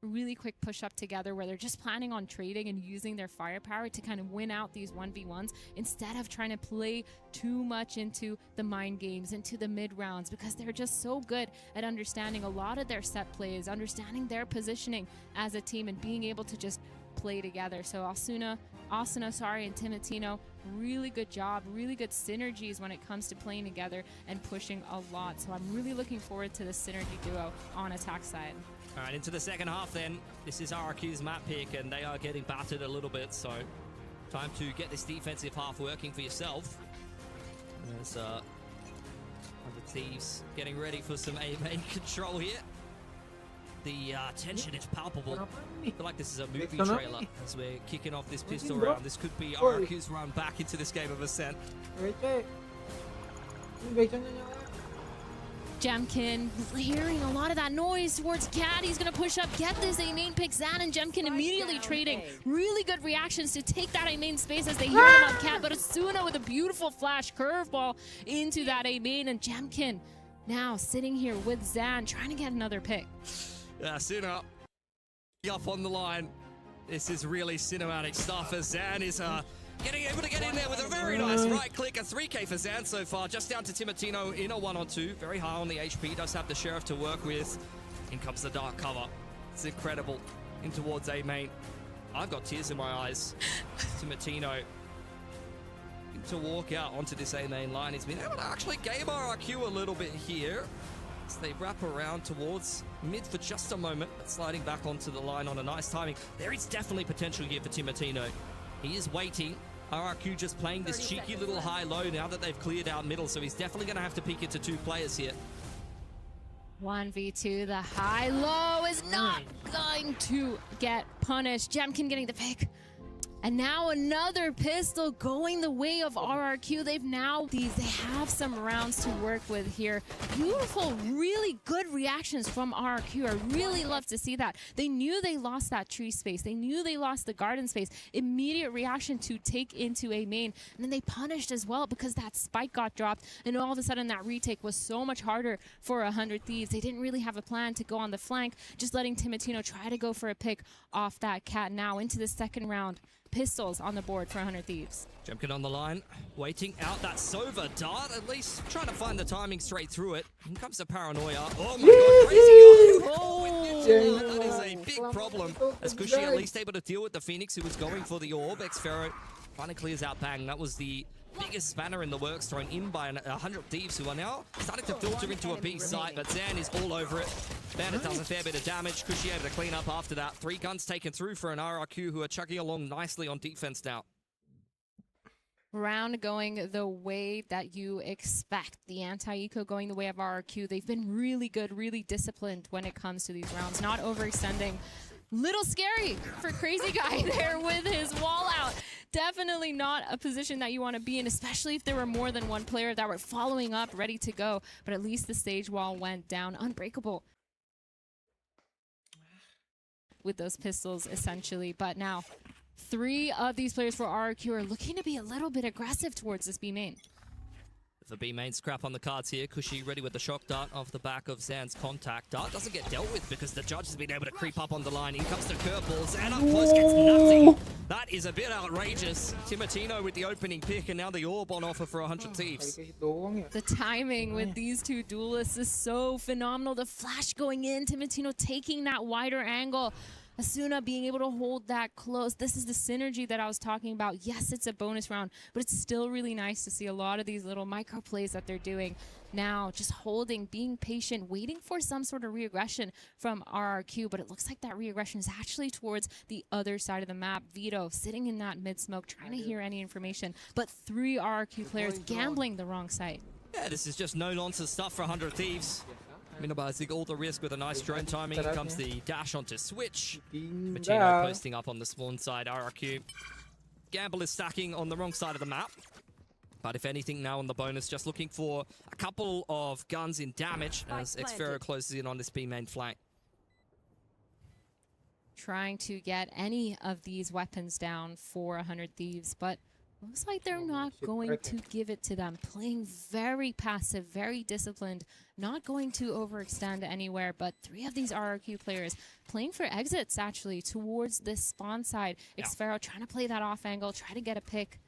really quick push up together where they're just planning on trading and using their firepower to kind of win out these 1v1s instead of trying to play too much into the mind games, into the mid rounds, because they're just so good at understanding a lot of their set plays, understanding their positioning as a team, and being able to just play together. So Asuna, and Timatino, really good job, really good synergies when it comes to playing together and pushing a lot. So I'm really looking forward to the synergy duo on attack side. All right, into the second half then. This is RRQ's map pick, and they are getting battered a little bit, so time to get this defensive half working for yourself. There's the Thieves getting ready for some A-main control here. The tension is palpable. I feel like this is a movie trailer as we're kicking off this pistol round. This could be RRQ's run back into this game of Ascent. Jemkin hearing a lot of that noise towards Cat. He's going to push up, get this A-main pick. Zan and Jemkin immediately trading. Really good reactions to take that A-main space as they hear him on Cat. But Asuna with a beautiful flash curveball into that A-main. And Jemkin now sitting here with Zan trying to get another pick. Yeah, Asuna up on the line. This is really cinematic stuff as Zan is able to get in there with a very nice right click. A 3K for Zan so far, just down to Timatino in a 1-on-2. Very high on the HP, does have the Sheriff to work with. In comes the dark cover. It's incredible. In towards A-main. I've got tears in my eyes. Timatino to walk out onto this A-main line. He's been able to actually game RRQ a little bit here. So they wrap around towards mid for just a moment, but sliding back onto the line on a nice timing. There is definitely potential here for Timatino. He is waiting. RRQ just playing this cheeky little high-low now that they've cleared out middle, so he's definitely going to have to peek into 2 players here. 1v2, the high-low is not going to get punished. Jemkin getting the pick. And now another pistol going the way of RRQ. They have some rounds to work with here. Beautiful, really good reactions from RRQ. I really love to see that. They knew they lost that tree space. They knew they lost the garden space. Immediate reaction to take into A-main. And then they punished as well because that spike got dropped. And all of a sudden that retake was so much harder for 100 Thieves. They didn't really have a plan to go on the flank. Just letting Timatino try to go for a pick off that Cat. Now into the second round. Pistols on the board for 100 Thieves. Jemkin on the line, waiting out that Sova dart, at least trying to find the timing straight through it. Here comes the paranoia. Oh my god, crazy! That is a big problem. As Kushi at least able to deal with the Phoenix, who was going for the orb. Xfero finally clears out Bang. That was the biggest spanner in the works thrown in by 100 Thieves, who are now starting to filter into a B site, but Zan is all over it. Bandit does a fair bit of damage. Kushi able to clean up after that. 3 guns taken through for an RRQ, who are chugging along nicely on defense now. Round going the way that you expect. The anti-eco going the way of RRQ. They've been really good, really disciplined when it comes to these rounds. Not overextending. Little scary for Crazy Guy there with his wall out. Definitely not a position that you want to be in, especially if there were more than one player that were following up, ready to go. But at least the stage wall went down. Unbreakable with those pistols, essentially. But now, 3 of these players for RRQ are looking to be a little bit aggressive towards this B main. The B main scrap on the cards here. Kushi ready with the shock dart off the back of Zan's contact. Dart doesn't get dealt with because the judge has been able to creep up on the line. In comes the curveball. Zan up close gets nothing. That is a bit outrageous. Timatino with the opening pick, and now the orb on offer for 100 Thieves. The timing with these 2 duelists is so phenomenal. The flash going in, Timatino taking that wider angle. Asuna being able to hold that close. This is the synergy that I was talking about. Yes, it's a bonus round, but it's still really nice to see a lot of these little micro plays that they're doing now. Just holding, being patient, waiting for some sort of re-aggression from RRQ, but it looks like that re-aggression is actually towards the other side of the map. Vito sitting in that mid-smoke, trying to hear any information, but 3 RRQ players gambling the wrong side. Yeah, this is just no-nonsense stuff for 100 Thieves. Minimizing all the risk with a nice drone timing. Here comes the dash onto Switch. Machino posting up on the spawn side. RRQ. Gamble is stacking on the wrong side of the map. But if anything, now on the bonus, just looking for a couple of guns in damage as Xfero closes in on this B main flank. Trying to get any of these weapons down for 100 Thieves, but Looks like they're not going to give it to them. Playing very passive, very disciplined, not going to overextend anywhere, but 3 of these RRQ players playing for exits, actually, towards this spawn side. Xfero trying to play that off angle, try to get a pick,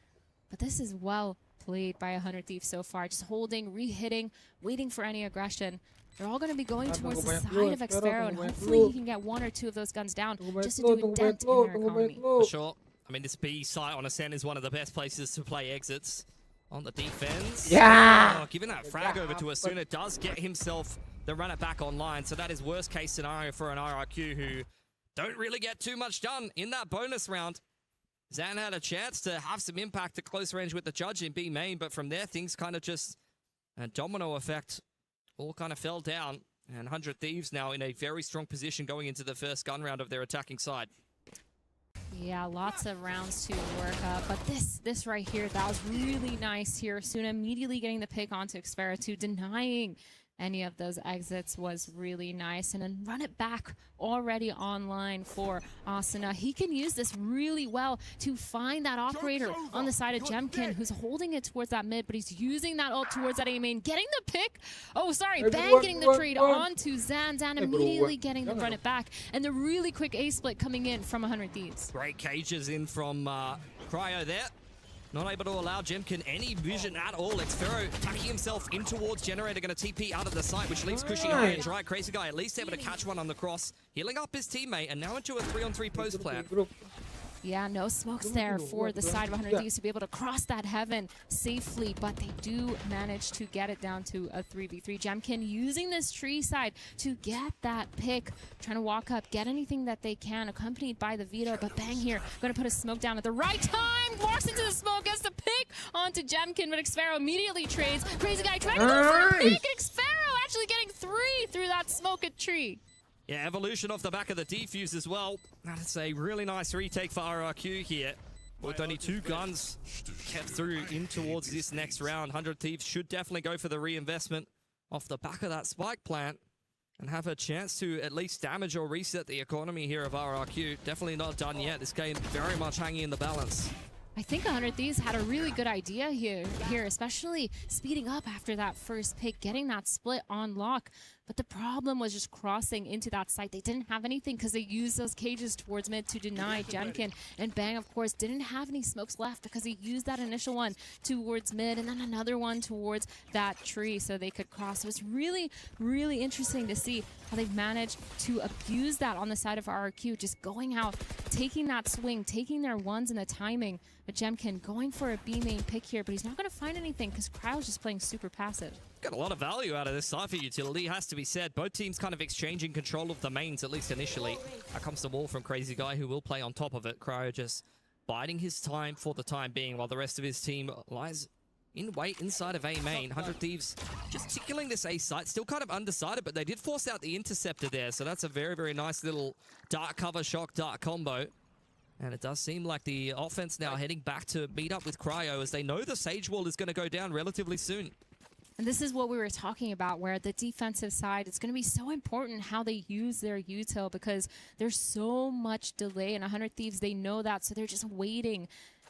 but this is well played by 100 Thieves so far. Just holding, re-hitting, waiting for any aggression. They're all going to be going towards the side of Xfero, and hopefully he can get 1 or 2 of those guns down just to do a dent in their economy. For sure. I mean, this B site on Ascent is one of the best places to play exits. On the defense. Yeah! Oh, giving that frag over to Asuna does get himself the runner back online. So that is worst case scenario for an RRQ who don't really get too much done in that bonus round. Zan had a chance to have some impact at close range with the judge in B main, but from there things kind of just a domino effect all kind of fell down. And 100 Thieves now in a very strong position going into the first gun round of their attacking side. Yeah, lots of rounds to work up, but this right here, that was really nice here. Asuna immediately getting the pick onto Xfero, denying any of those exits was really nice. And then run it back already online for Asuna. He can use this really well to find that operator on the side of Jemkin, who's holding it towards that mid, but he's using that ult towards that A main, getting the pick. Oh, sorry, Bang getting the trade onto Zan. Zan immediately getting the run it back. And the really quick A split coming in from 100 Thieves. Great cages in from Cryo there. Not able to allow Jemkin any vision at all. Xfero tucking himself in towards Generator, going to TP out of the site, which leaves Cushy high and dry. Crazy Guy at least able to catch one on the cross, healing up his teammate, and now into a 3-on-3 post plan. Yeah, no smokes there for the side of 100 Thieves to be able to cross that heaven safely, but they do manage to get it down to a 3v3. Jemkin using this tree side to get that pick, trying to walk up, get anything that they can, accompanied by the veto, but Bang here, going to put a smoke down at the right time, walks into the smoke, gets the pick onto Jemkin, but Xfero immediately trades. Crazy Guy trying to go for a pick, Xfero actually getting 3 through that smoke at tree. Yeah, evolution off the back of the defuse as well. That's a really nice retake for RRQ here. With only 2 guns kept through in towards this next round. 100 Thieves should definitely go for the reinvestment off the back of that spike plant and have a chance to at least damage or reset the economy here of RRQ. Definitely not done yet. This game very much hanging in the balance. I think 100 Thieves had a really good idea here, especially speeding up after that first pick, getting that split on lock. But the problem was just crossing into that site. They didn't have anything because they used those cages towards mid to deny Jemkin. And Bang, of course, didn't have any smokes left because he used that initial one towards mid and then another one towards that tree so they could cross. It was really, really interesting to see how they've managed to abuse that on the side of RRQ, just going out, taking that swing, taking their ones and the timing. But Jemkin going for a B main pick here, but he's not going to find anything because Cryo's just playing super passive. Got a lot of value out of this Cypher utility, has to be said. Both teams kind of exchanging control of the mains, at least initially. Here comes the wall from Crazy Guy, who will play on top of it. Cryo just biding his time for the time being, while the rest of his team lies in wait inside of A main. 100 Thieves just tickling this A site, still kind of undecided, but they did force out the interceptor there, so that's a very, very nice little dark cover shock, dark combo. And it does seem like the offense now heading back to meet up with Cryo, as they know the Sage Wall is going to go down relatively soon. And this is what we were talking about, where the defensive side, it's going to be so important how they use their util because there's so much delay. And 100 Thieves, they know that, so they're just waiting.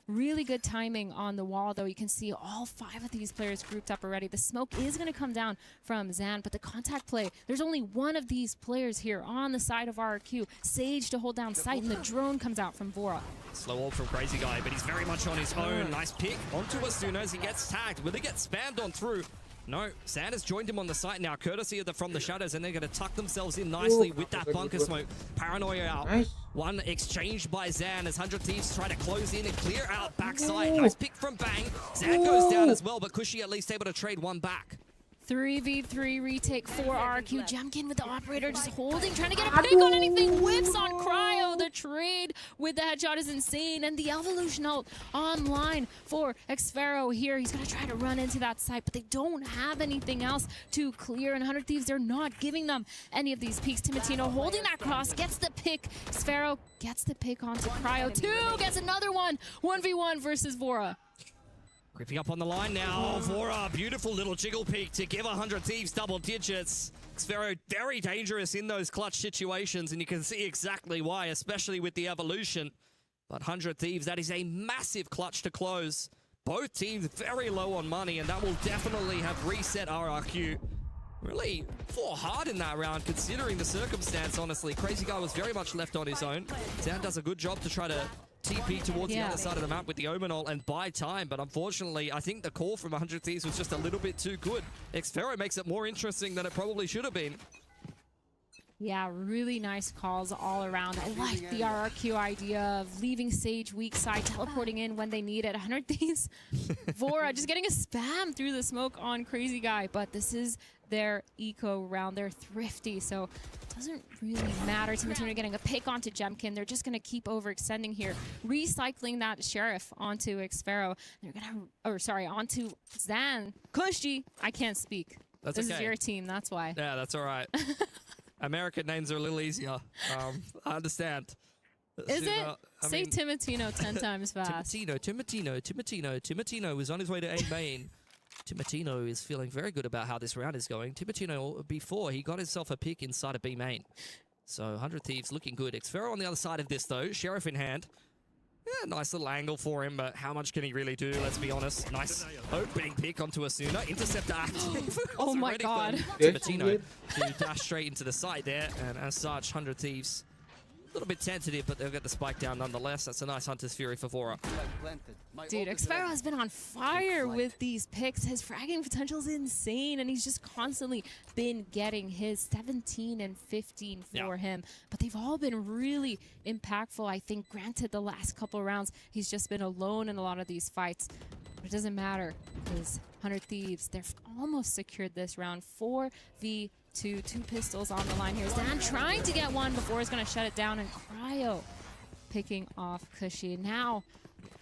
Really good timing on the wall, though. You can see all 5 of these players grouped up already. The smoke is going to come down from Zan, but the contact play, there's only one of these players here on the side of RRQ. Sage to hold down sight, and the drone comes out from Vora. Slow ult from Crazy Guy, but he's very much on his own. Nice pick onto Asuna as he gets tagged. Will he get spammed on through? No, Zan has joined him on the site now, courtesy of the From the Shadows, and they're going to tuck themselves in nicely with that bunker smoke. Paranoia out. Nice. One exchanged by Zan as 100 Thieves try to close in and clear out backside. Nice pick from Bang. Zan goes down as well, but Cushy at least able to trade one back. 3v3 retake for RRQ. Jemkin with the operator just holding, trying to get a pick on anything. Whips on Cryo. The trade with the headshot is insane. And the evolution ult online for Xfero here. He's going to try to run into that site, but they don't have anything else to clear. And 100 Thieves, they're not giving them any of these peaks. Timatino holding that cross, gets the pick. Xfero gets the pick onto Cryo. 2 gets another one. 1v1 versus Vora. Creeping up on the line now for a beautiful little jiggle peek to give 100 Thieves double digits. Xfero very dangerous in those clutch situations, and you can see exactly why, especially with the evolution. But 100 Thieves, that is a massive clutch to close. Both teams very low on money, and that will definitely have reset RRQ. Really fought hard in that round, considering the circumstance, honestly. Crazy Guy was very much left on his own. Zan does a good job to try to TP towards the other side of the map with the Omen ult and buy time, but unfortunately, I think the call from 100 Thieves was just a little bit too good. Xfero makes it more interesting than it probably should have been. Yeah, really nice calls all around. I like the RRQ idea of leaving Sage weak side, teleporting in when they need it. 100 Thieves, Vora just getting a spam through the smoke on Crazy Guy, but this is their eco round. They're thrifty, so it doesn't really matter. Timatino getting a pick onto Jemkin. They're just going to keep overextending here, recycling that Sheriff onto Xfero. They're going to, onto Zan. Kushi, I can't speak. That's this okay. is your team, that's why. Yeah, that's all right. American names are a little easier. I understand. Is it? Say Timatino 10 times fast. Timatino is on his way to A main. Timatino is feeling very good about how this round is going. Timatino, before, he got himself a pick inside of B main. So 100 Thieves looking good. Xfero on the other side of this, though. Sheriff in hand. Yeah, nice little angle for him, but how much can he really do? Let's be honest. Nice opening pick onto Asuna. Interceptor active. Oh my god. Timatino to dash straight into the side there, and as such, 100 Thieves a little bit tentative, but they'll get the spike down nonetheless. That's a nice Hunter's Fury for Vora. Dude, Xfero has been on fire with these picks. His fragging potential is insane, and he's just constantly been getting his 17 and 15 for him. But they've all been really impactful, I think. Granted, the last couple of rounds, he's just been alone in a lot of these fights. But it doesn't matter, because 100 Thieves, they've almost secured this round. 4v2, 2 pistols on the line here. Zan trying to get one before he's going to shut it down, and Cryo picking off Kushi. Now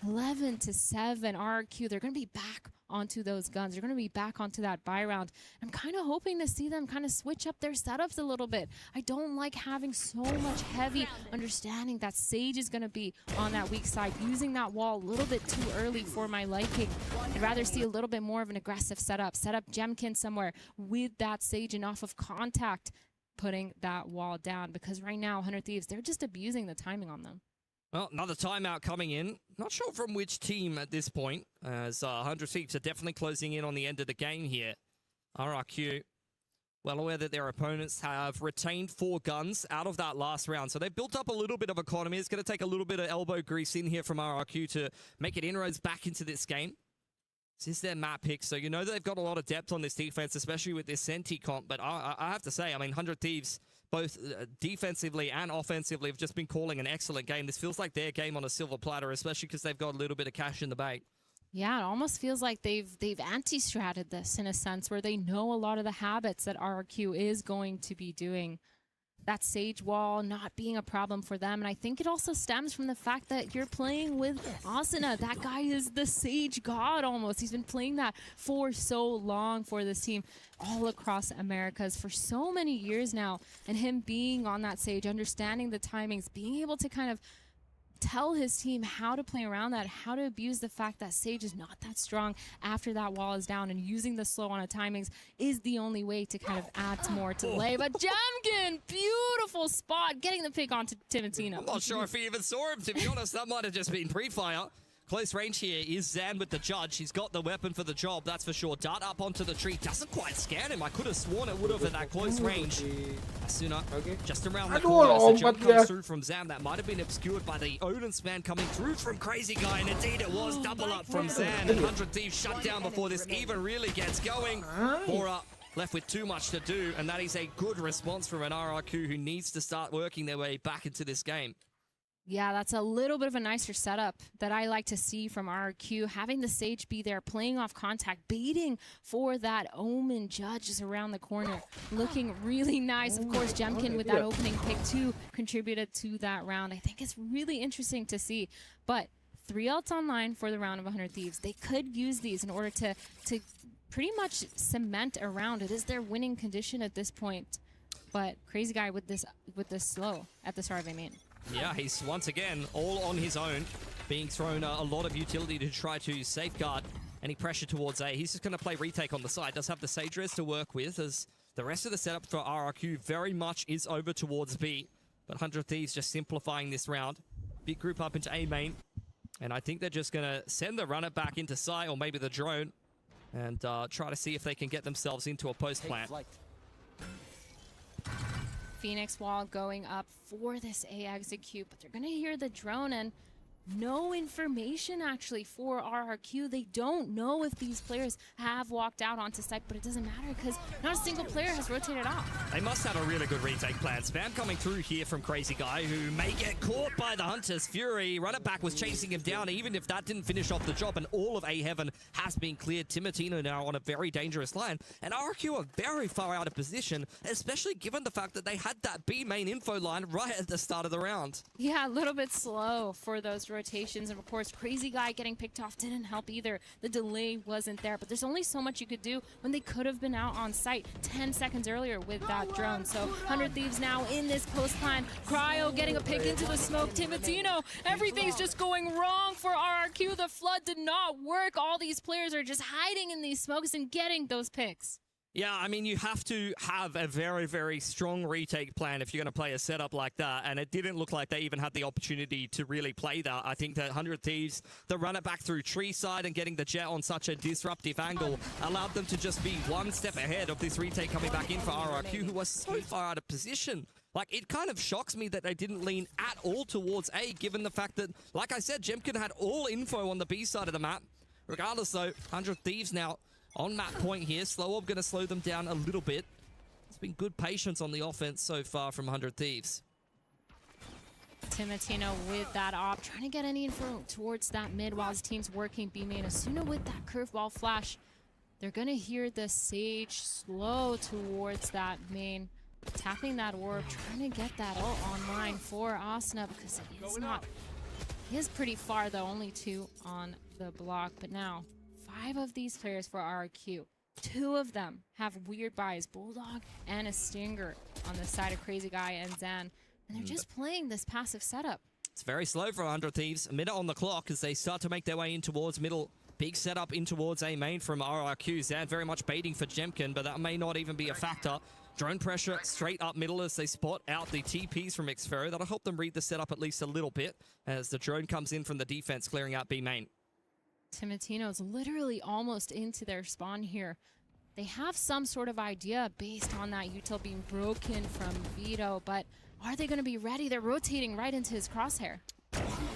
11-7 RRQ. They're going to be back onto those guns. They're going to be back onto that buy round. I'm kind of hoping to see them kind of switch up their setups a little bit. I don't like having so much heavy, understanding that Sage is going to be on that weak side, using that wall a little bit too early for my liking. I'd rather see a little bit more of an aggressive setup. Set up Jemkin somewhere with that Sage and off of contact, putting that wall down, because right now 100 Thieves, they're just abusing the timing on them. Well, another timeout coming in. Not sure from which team at this point, as 100 Thieves are definitely closing in on the end of the game here. RRQ, well aware that their opponents have retained 4 guns out of that last round. So they've built up a little bit of economy. It's going to take a little bit of elbow grease in here from RRQ to make it inroads back into this game. This is their map pick, so you know that they've got a lot of depth on this defense, especially with this Senti comp. But I have to say, I mean, 100 Thieves, both defensively and offensively, have just been calling an excellent game. This feels like their game on a silver platter, especially because they've got a little bit of cash in the bank. Yeah, it almost feels like they've anti-stratted this in a sense, where they know a lot of the habits that RRQ is going to be doing. That Sage wall not being a problem for them. And I think it also stems from the fact that you're playing with Asuna. That guy is the Sage god almost. He's been playing that for so long for this team all across Americas for so many years now. And him being on that Sage, understanding the timings, being able to kind of tell his team how to play around that, how to abuse the fact that Sage is not that strong after that wall is down, and using the slow on a timings is the only way to kind of add more to lay. But Jemkin, beautiful spot, getting the pick onto Timatino. I'm not sure if he even saw him, to be honest. That might have just been pre-fire. Close range here is Zan with the judge. He's got the weapon for the job, that's for sure. Dart up onto the tree. Doesn't quite scan him. I could have sworn it would have at that close range. Asuna just around the corner. As the jump comes through from Zan, that might have been obscured by the Odin span coming through from Crazy Guy. And indeed it was. Double up from Zan. And 100 Thieves shut down before this even really gets going. Bora left with too much to do. And that is a good response from an RRQ who needs to start working their way back into this game. Yeah, that's a little bit of a nicer setup that I like to see from RRQ. Having the Sage be there, playing off contact, baiting for that Omen judge is around the corner. Looking really nice. Of course, Jemkin with that opening pick too contributed to that round. I think it's really interesting to see. But 3 ults online for the round of 100 Thieves. They could use these in order to pretty much cement a round. It is their winning condition at this point. But Crazy Guy with this slow at the start of a main. Yeah, he's once again all on his own, being thrown a lot of utility to try to safeguard any pressure towards A. He's just going to play retake on the side. Does have the Sage Res to work with, as the rest of the setup for RRQ very much is over towards B. But 100 Thieves just simplifying this round. Big group up into A main. And I think they're just going to send the runner back into sight, or maybe the drone, and try to see if they can get themselves into a post plant. Phoenix Wall going up for this A execute, but they're going to hear the drone and no information actually for RRQ. They don't know if these players have walked out onto site, but it doesn't matter because not a single player has rotated off. They must have a really good retake plan. Spam coming through here from Crazy Guy, who may get caught by the Hunters. Fury, runner back, was chasing him down, even if that didn't finish off the job, and all of A Heaven has been cleared. Timatino now on a very dangerous line, and RRQ are very far out of position, especially given the fact that they had that B main info line right at the start of the round. Yeah, a little bit slow for those rotations, and of course Crazy Guy getting picked off didn't help either. The delay wasn't there, but there's only so much you could do when they could have been out on site 10 seconds earlier with that drone. So 100 Thieves now in this post plan. Cryo getting a pick into the smoke. Timatino, everything's just going wrong for RRQ. The flood did not work. All these players are just hiding in these smokes and getting those picks. Yeah, I mean, you have to have a very, very strong retake plan if you're going to play a setup like that, and it didn't look like they even had the opportunity to really play that. I think that 100 Thieves, the run it back through tree side and getting the jet on such a disruptive angle allowed them to just be one step ahead of this retake coming back in for RRQ, who was so far out of position. Like, it kind of shocks me that they didn't lean at all towards A, given the fact that, like I said, Jemkin had all info on the B side of the map. Regardless, though, 100 Thieves now on map point here. Slow Orb going to slow them down a little bit. It's been good patience on the offense so far from 100 Thieves. Timatino with that op, trying to get any info towards that mid while his team's working B main. Asuna with that curveball flash. They're going to hear the Sage slow towards that main. Tapping that orb, trying to get that ult online for Asuna because he is pretty far though, only 2 on the block. But now 5 of these players for RRQ. 2 of them have weird buys, Bulldog and a Stinger on the side of Crazy Guy and Zan. And they're just playing this passive setup. It's very slow for 100 Thieves. A minute on the clock as they start to make their way in towards middle. Big setup in towards A main from RRQ. Zan very much baiting for Jemkin, but that may not even be a factor. Drone pressure straight up middle as they spot out the TPs from Xferro. That'll help them read the setup at least a little bit as the drone comes in from the defense, clearing out B main. Timatino's literally almost into their spawn here. They have some sort of idea based on that util being broken from Vito, but are they going to be ready? They're rotating right into his crosshair.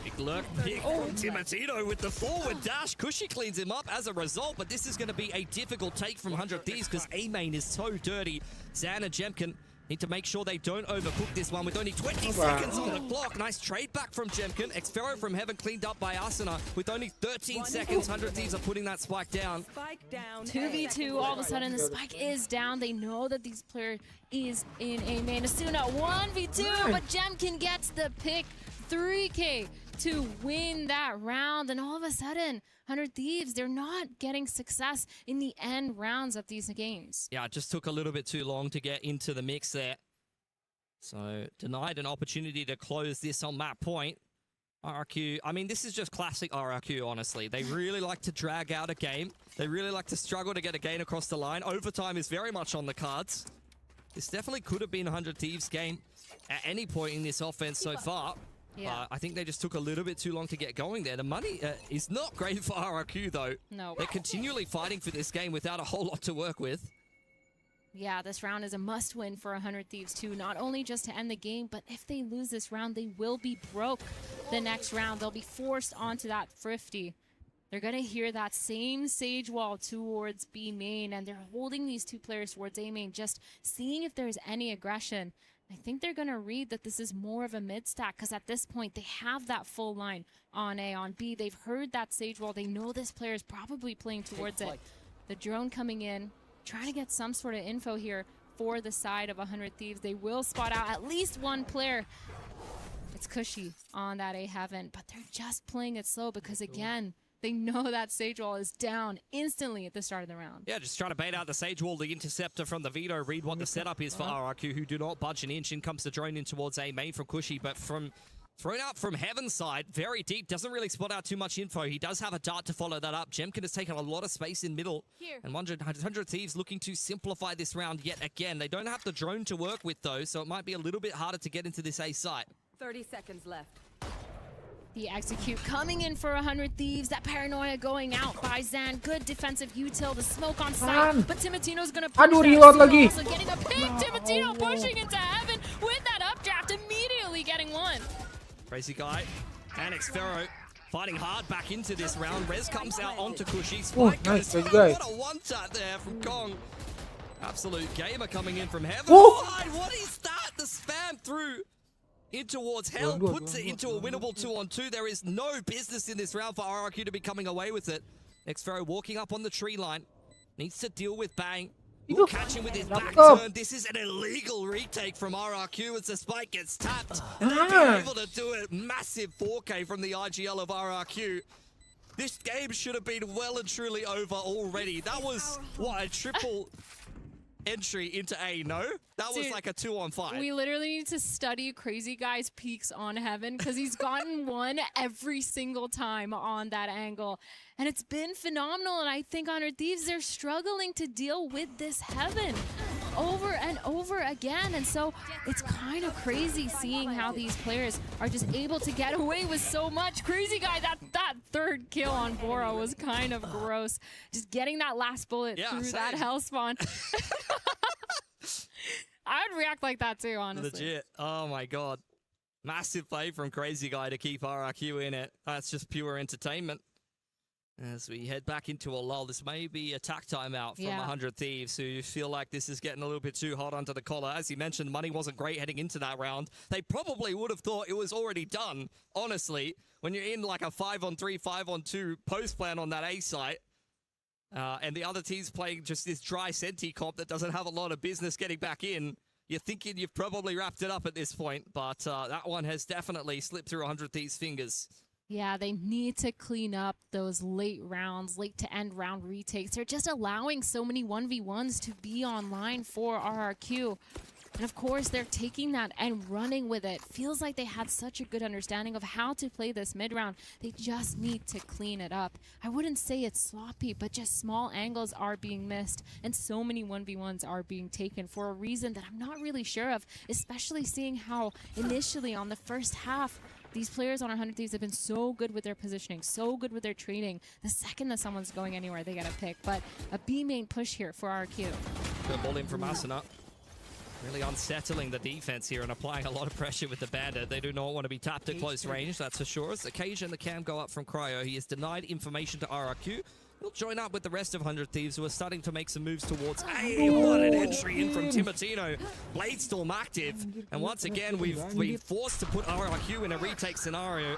Big lurk pick from Timatino with the forward dash. Cushy cleans him up as a result, but this is going to be a difficult take from 100 Thieves because A main is so dirty. Zan and Jemkin need to make sure they don't overcook this one with only 20 seconds on the clock. Nice trade back from Jemkin. Xferro from Heaven cleaned up by Asuna with only 13 seconds. 100 Thieves are putting that spike down. 2v2, all of a sudden the spike is down. They know that this player is in A main. Asuna 1v2, but Jemkin gets the pick. 3K to win that round, and all of a sudden 100 Thieves, they're not getting success in the end rounds of these games. Yeah, it just took a little bit too long to get into the mix there. So denied an opportunity to close this on that point. RRQ, I mean, this is just classic RRQ, honestly. They really like to drag out a game. They really like to struggle to get a gain across the line. Overtime is very much on the cards. This definitely could have been a 100 Thieves game at any point in this offense so far. Yeah. I think they just took a little bit too long to get going there. The money is not great for RRQ, though. No. They're continually fighting for this game without a whole lot to work with. Yeah, this round is a must-win for 100 Thieves, too. Not only just to end the game, but if they lose this round, they will be broke the next round. They'll be forced onto that thrifty. They're going to hear that same Sage wall towards B main, and they're holding these 2 players towards A main, just seeing if there's any aggression. I think they're going to read that this is more of a mid-stack because at this point they have that full line on A. On B, they've heard that Sage wall. They know this player is probably playing towards it. The drone coming in, trying to get some sort of info here for the side of 100 Thieves. They will spot out at least 1 player. It's Cushy on that A Heaven, but they're just playing it slow because, again, they know that Sage wall is down instantly at the start of the round. Yeah, just trying to bait out the Sage wall, the interceptor from the Vito. Read what the setup is for RRQ, who do not budge an inch. In comes the drone in towards A main from Cushy, but thrown out from Heaven's side, very deep. Doesn't really spot out too much info. He does have a dart to follow that up. Jemkin has taken a lot of space in middle. And 100 Thieves looking to simplify this round yet again. They don't have the drone to work with, though, so it might be a little bit harder to get into this A site. 30 seconds left. The execute coming in for 100 Thieves. That paranoia going out by Zan. Good defensive util. The smoke on site. But Timatino's going to push Aduh, that. reload lagi. Also getting a pick. Timatino pushing into heaven with that updraft. Immediately getting one. Crazy guy. And Xfero fighting hard back into this round. Rez comes out onto Cushy. Spike goes through. What a one-tap there from Kong. Absolute gamer coming in from heaven. What is that? The spam through in towards hell puts it into a winnable 2-on-2. There is no business in this round for RRQ to be coming away with it. Xfero walking up on the tree line. Needs to deal with Bang. Will catch him with his back turn. This is an illegal retake from RRQ as the spike gets tapped. And they've been able to do a massive 4K from the IGL of RRQ. This game should have been well and truly over already. That was, what, a triple entry into A, no? That was like a 2-on-5. We literally need to study Crazy Guy's peaks on heaven because he's gotten one every single time on that angle. And it's been phenomenal. And I think 100 Thieves, they're struggling to deal with this heaven over and over again. And so it's kind of crazy seeing how these players are just able to get away with so much. Crazy Guy, that third kill on Bora was kind of gross. Just getting that last bullet through that hell spawn. I would react like that too, honestly. Legit. Oh my god. Massive play from Crazy Guy to keep RRQ in it. That's just pure entertainment. As we head back into a lull, this may be a tack timeout from 100 Thieves, who feel like this is getting a little bit too hot under the collar. As you mentioned, money wasn't great heading into that round. They probably would have thought it was already done, honestly, when you're in like a 5-on-3, 5-on-2 post plan on that A site. And the other team's playing just this dry Senti comp that doesn't have a lot of business getting back in. You're thinking you've probably wrapped it up at this point, but that one has definitely slipped through 100 Thieves' fingers. Yeah, they need to clean up those late rounds, late to end round retakes. They're just allowing so many 1v1s to be online for RRQ. And of course, they're taking that and running with it. Feels like they had such a good understanding of how to play this mid-round. They just need to clean it up. I wouldn't say it's sloppy, but just small angles are being missed. And so many 1v1s are being taken for a reason that I'm not really sure of, especially seeing how initially on the first half, these players on 100 Thieves have been so good with their positioning, so good with their trading. The second that someone's going anywhere, they get a pick. But a B main push here for RRQ. Good ball in from Asuna. Really unsettling the defense here and applying a lot of pressure with the Bandit. They do not want to be tapped at close range, that's for sure. As occasion the cam go up from Cryo, he is denied information to RRQ. He'll join up with the rest of 100 Thieves, who are starting to make some moves towards A. What an entry in from Timatino. Bladestorm active. And once again, we've been forced to put RRQ in a retake scenario.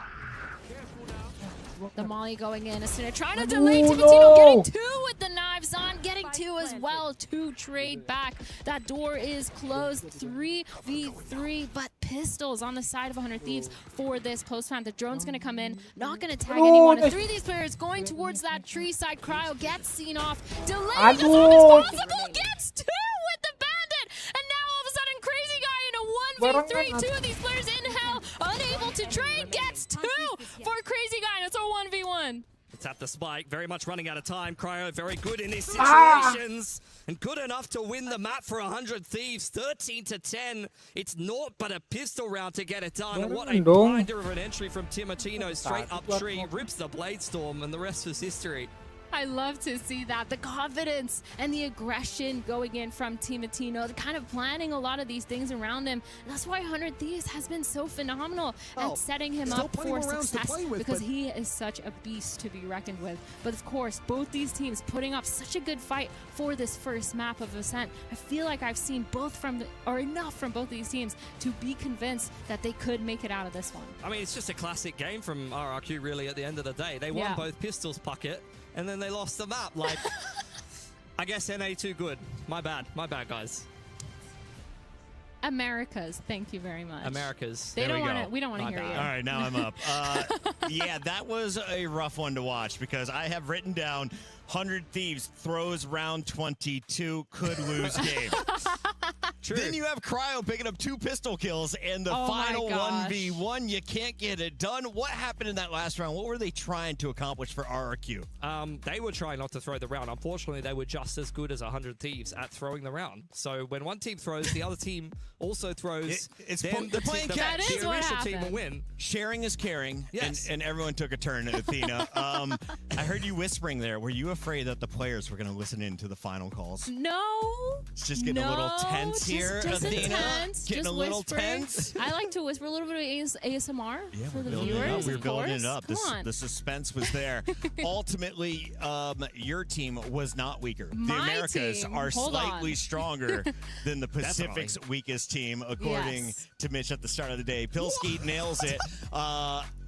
The Molly going in. Asuna trying to delay Timatino, getting two with the knives on, getting two as well to trade back. That door is closed. 3v3, but pistols on the side of 100 Thieves for this post round. The drone's going to come in, not going to tag anyone. And three of these players going towards that tree side. Cryo gets seen off. Delayed as long as possible. Gets two with the Bandit. And now all of a sudden, Crazy Guy in a 1v3. Two of these players in hell, unable to trade. Gets two for Crazy Guy. And it's a 1v1. It's at the spike, very much running out of time. Cryo very good in these situations and good enough to win the map for 100 Thieves. 13-10. It's naught but a pistol round to get it done. And what a blinder of an entry from Timatino. Straight up tree, rips the Bladestorm, and the rest was history. I love to see that. The confidence and the aggression going in from Timatino, kind of planning a lot of these things around him. And that's why 100 Thieves has been so phenomenal at setting him up for success, because he is such a beast to be reckoned with. But of course, both these teams putting up such a good fight for this first map of Ascent. I feel like I've seen enough from both these teams to be convinced that they could make it out of this one. I mean, it's just a classic game from RRQ, really, at the end of the day. They won both pistols Puckett, and then they lost the map. Like, I guess NA too good. My bad, guys. Americas, thank you very much. Americas. We don't want to hear you. All right, now I'm up. Yeah, that was a rough one to watch because I have written down 100 Thieves throws round 22, could lose game. True. Then you have Cryo picking up 2 pistol kills and the Oh my final gosh. 1v1. You can't get it done. What happened in that last round? What were they trying to accomplish for RRQ? They were trying not to throw the round. Unfortunately, they were just as good as 100 Thieves at throwing the round. So when one team throws, the other team also throws. They're playing catch. The initial team will win. Sharing is caring. Yes. And everyone took a turn at Athena. I heard you whispering there. Were you afraid that the players were going to listen in to the final calls? No. It's just getting a little tense here, just Athena. Intense, Getting just a little whisper. tense. I like to whisper a little bit of ASMR for the viewers. We were of building course. it up. Come on. The suspense was there. Ultimately, your team was not weaker. The My Americas team, are hold slightly on. stronger than the Pacific's weakest team, according Yes. to Mitch at the start of the day. Pilsky nails it.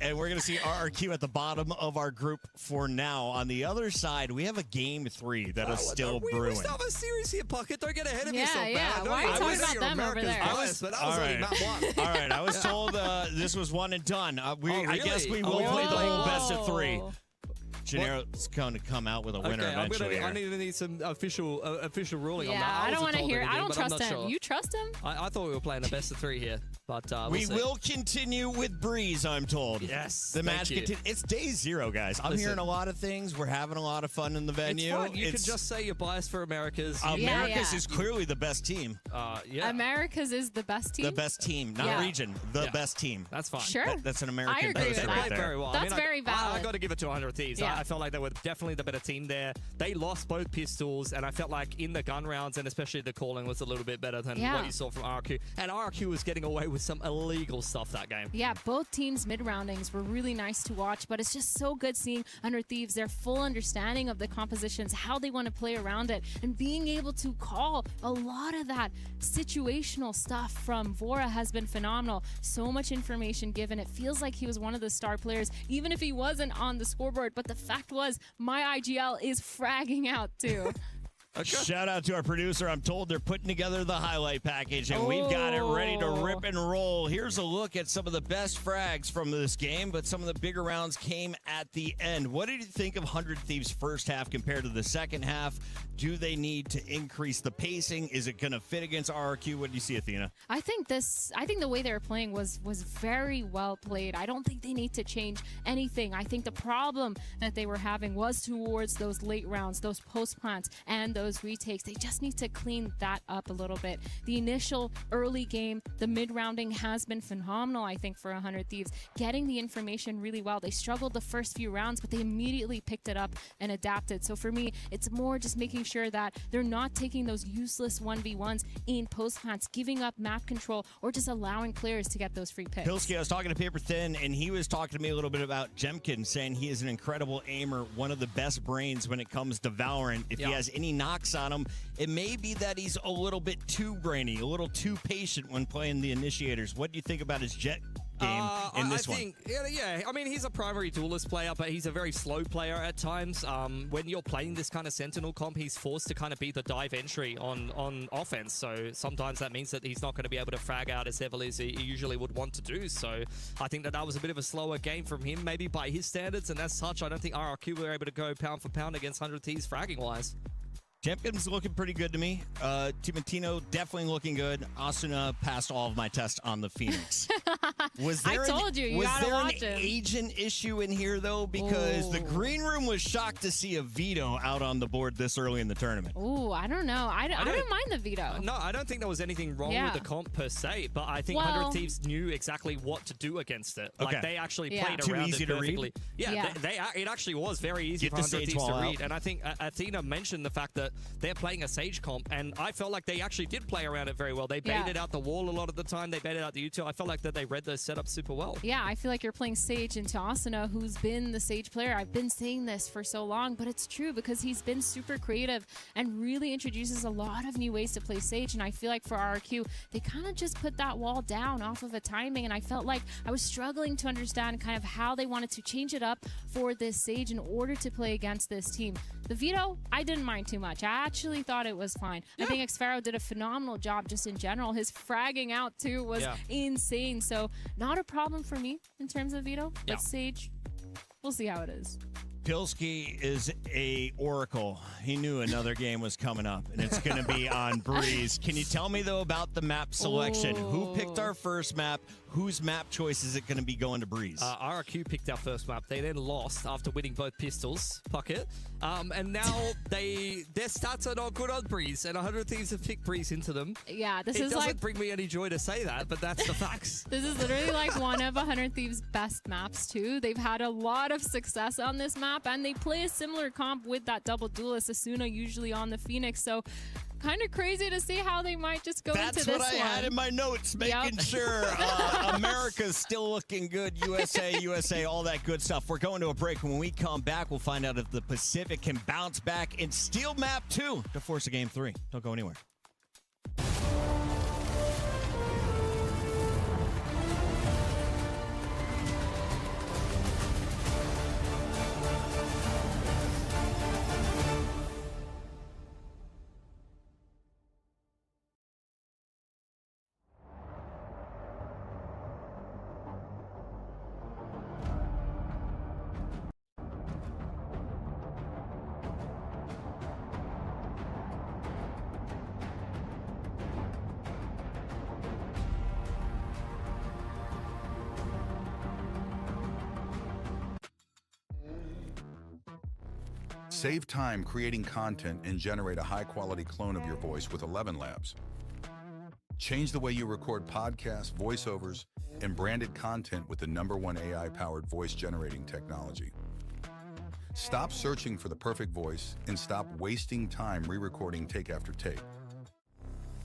And we're going to see RRQ at the bottom of our group for now. On the other side, we have a game 3 that is still brewing. We still have a series here, Puckett. Don't get ahead of Yeah, yourself, yeah. man. Why are you talking about you're them over America's there? bias, but that was only map 1. All right, I was told this was 1 and done. I guess we will Oh, play the whole really? best of 3. Gennaro's going to come out with a winner Okay, eventually. I need some official ruling on Yeah, that. I don't want to hear. I don't but I'm trust not him. sure. You trust him? I thought we were playing a best of 3 here, but We see. will continue with Breeze, I'm told. Yes, The thank match you. continues. It's day 0, guys. I'm Listen. hearing a lot of things. We're having a lot of fun in the venue. It's fun. You can just say you're biased for America's. America's is clearly the best team. Yeah. America's is the best team. The best team, not Yeah. region. The best team. That's fine. Sure. That's an I American agree with poster that. right there. Very well. That's very valid. I got to give it to 100 Thieves. Yeah. I felt like they were definitely the better team there. They lost both pistols, and I felt like in the gun rounds, and especially the calling was a little bit better than Yeah. what you saw from RRQ. And RRQ was getting away with some illegal stuff that game. Yeah, both teams' mid-roundings were really nice to watch, but it's just so good seeing Under Thieves, their full understanding of the compositions, how they want to play around it, and being able to call a lot of that situational stuff from Vora has been phenomenal. So much information given. It feels like he was one of the star players, even if he wasn't on the scoreboard. But the fact was, my IGL is fragging out too. Shout out to our producer. I'm told they're putting together the highlight package, and we've got it ready to rip and roll. Here's a look at some of the best frags from this game, but some of the bigger rounds came at the end. What did you think of 100 Thieves' first half compared to the second half? Do they need to increase the pacing? Is it going to fit against RRQ? What do you see, Athena? I think the way they were playing was very well played. I don't think they need to change anything. I think the problem that they were having was towards those late rounds, those post plants, and those retakes. They just need to clean that up a little bit. The initial early game, the mid-rounding has been phenomenal, I think, for 100 Thieves. Getting the information really well. They struggled the first few rounds, but they immediately picked it up and adapted. So for me, it's more just making sure that they're not taking those useless 1v1s in post plants, giving up map control, or just allowing players to get those free picks. Pilsky, I was talking to Paper Thin, and he was talking to me a little bit about Jemkin, saying he is an incredible aimer, one of the best brains when it comes to Valorant. If he has any knocks on him, it may be that he's a little bit too brainy, a little too patient when playing the initiators. What do you think about his jet game in this I think, yeah, I mean, he's a primary duelist player, but he's a very slow player at times. When you're playing this kind of Sentinel comp, he's forced to kind of be the dive entry on offense. So sometimes that means that he's not going to be able to frag out as heavily as he usually would want to do. So I think that was a bit of a slower game from him, maybe by his standards. And as such, I don't think RRQ were able to go pound for pound against 100 Thieves fragging-wise. Jemkin's looking pretty good to me. Timotino definitely looking good. Asuna passed all of my tests on the Phoenix. Was there I told you was gotta there watch an him. agent issue in here, though? Because the green room was shocked to see a veto out on the board this early in the tournament. Ooh, I don't know. I don't mind the veto. No, I don't think there was anything wrong Yeah. with the comp per se, but I think Well- 100 Thieves knew exactly what to do against it. Like, Okay. they actually Yeah. played Too around easy it to read? perfectly. Yeah, it actually was very easy Get for the 100 sage Thieves to wall read. out. And I think Athena mentioned the fact that they're playing a Sage comp, and I felt like they actually did play around it very well. They baited out the wall a lot of the time. They baited out the util. I felt like that they read those setups super well. Yeah, I feel like you're playing Sage into Asuna, who's been the Sage player. I've been saying this for so long, but it's true because he's been super creative and really introduces a lot of new ways to play Sage. And I feel like for RRQ, they kind of just put that wall down off of a timing. And I felt like I was struggling to understand kind of how they wanted to change it up for this Sage in order to play against this team. The veto, I didn't mind too much. I actually thought it was fine. I think Xfaro did a phenomenal job just in general. His fragging out too was insane. So not a problem for me in terms of veto, but Sage, we'll see how it is. Pilsky is a oracle. He knew another game was coming up, and it's going to be on Breeze. Can you tell me, though, about the map selection? Who picked our first map? Whose map choice is it going to be going to Breeze? RRQ picked our first map. They then lost after winning both pistols, Pocket. And now their stats are not good on Breeze, and 100 Thieves have picked Breeze into them. Yeah, It doesn't bring me any joy to say that, but that's the facts. This is literally like one of 100 Thieves' best maps, too. They've had a lot of success on this map, and they play a similar comp with that double duelist, Asuna, usually on the Phoenix. So kind of crazy to see how they might just go into this one. That's what I had in my notes, making sure America's still looking good. USA, all that good stuff. We're going to a break. When we come back, we'll find out if the Pacific can bounce back and steal map 2 to force a game 3. Don't go anywhere. Save time creating content and generate a high-quality clone of your voice with 11 Labs. Change the way you record podcasts, voiceovers, and branded content with the #1 AI-powered voice generating technology. Stop searching for the perfect voice and stop wasting time re-recording take after take.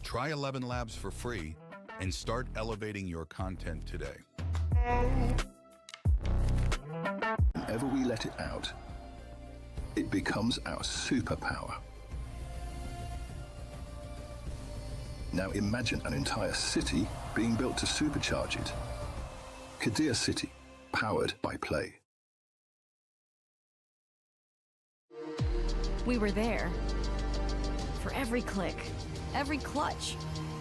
Try 11 Labs for free and start elevating your content today. Whenever we let it out, it becomes our superpower. Now imagine an entire city being built to supercharge it. Kadir City, powered by play. We were there. For every click, every clutch,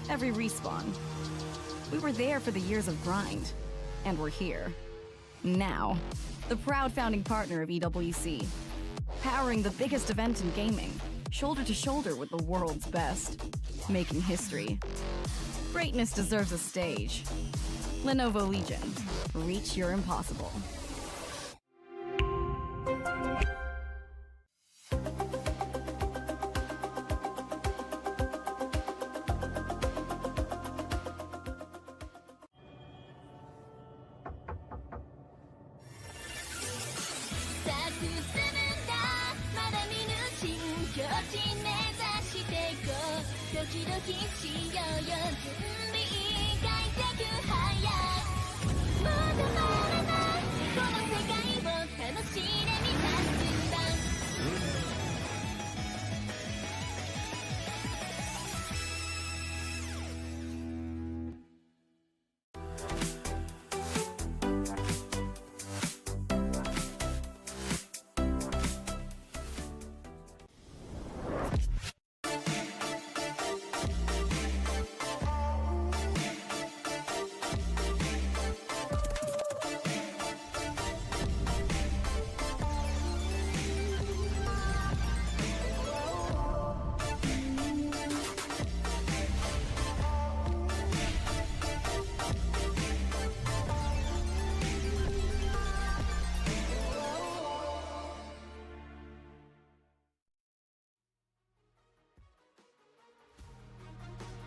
every respawn. We were there for the years of grind. And we're here. Now. The proud founding partner of EWC. Powering the biggest event in gaming. Shoulder to shoulder with the world's best. Making history. Greatness deserves a stage. Lenovo Legion. Reach your impossible.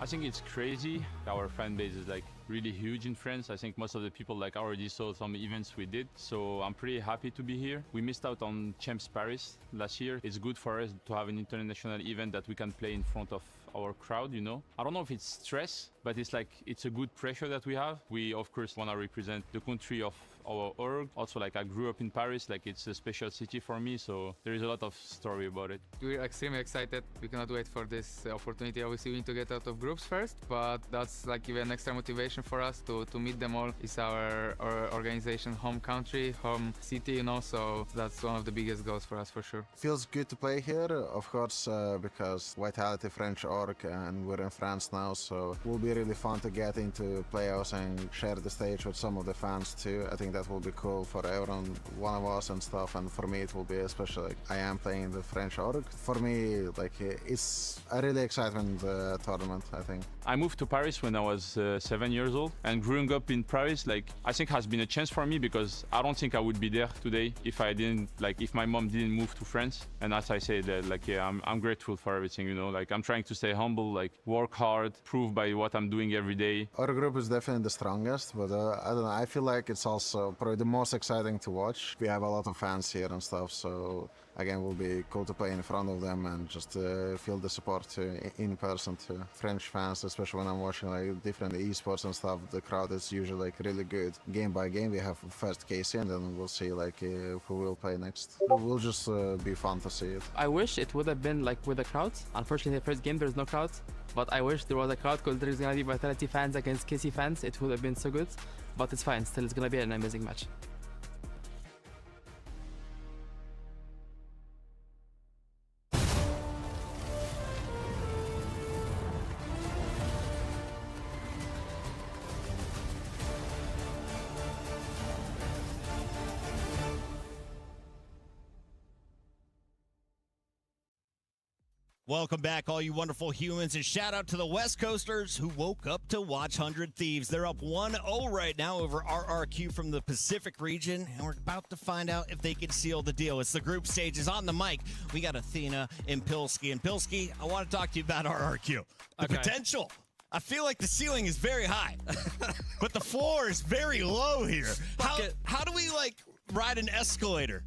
I think it's crazy. Our fan base is like really huge in France. I think most of the people like already saw some events we did. So I'm pretty happy to be here. We missed out on Champs Paris last year. It's good for us to have an international event that we can play in front of our crowd, you know. I don't know if it's stress, but it's like it's a good pressure that we have. We of course want to represent the country of our org. Also, like I grew up in Paris, like it's a special city for me, so there is a lot of story about it. We're extremely excited. We cannot wait for this opportunity. Obviously, we need to get out of groups first, but that's like even extra motivation for us to meet them all. It's our organization home country, home city, you know, so that's one of the biggest goals for us for sure. Feels good to play here, of course, because Vitality French org and we're in France now, so it will be really fun to get into playoffs and share the stage with some of the fans too. I think that will be cool for everyone, one of us and stuff. And for me, it will be especially like, I am playing the French org. For me, like it's a really exciting tournament, I think. I moved to Paris when I was 7 years old, and growing up in Paris, like I think has been a chance for me because I don't think I would be there today if I didn't, like if my mom didn't move to France. And as I say that, like yeah, I'm grateful for everything, you know, like I'm trying to stay humble, like work hard, prove by what I'm doing every day. Our group is definitely the strongest, but I don't know, I feel like it's also probably the most exciting to watch. We have a lot of fans here and stuff, so again, it will be cool to play in front of them and just feel the support in person to French fans, especially when I'm watching like different esports and stuff. The crowd is usually like really good. Game by game, we have first Casey, and then we'll see like who will play next. It will just be fun to see it. I wish it would have been like with the crowds. Unfortunately, the first game there's no crowds, but I wish there was a crowd because there's gonna be Vitality fans against Casey fans. It would have been so good, but it's fine. Still, it's gonna be an amazing match. Welcome back, all you wonderful humans, and shout out to the West Coasters who woke up to watch 100 Thieves. They're up 1-0 right now over RRQ from the Pacific region, and we're about to find out if they can seal the deal. It's the group stages. On the mic, we got Athena and Pilski. And Pilski, I want to talk to you about RRQ. The potential. I feel like the ceiling is very high, but the floor is very low here. How do we, like, ride an escalator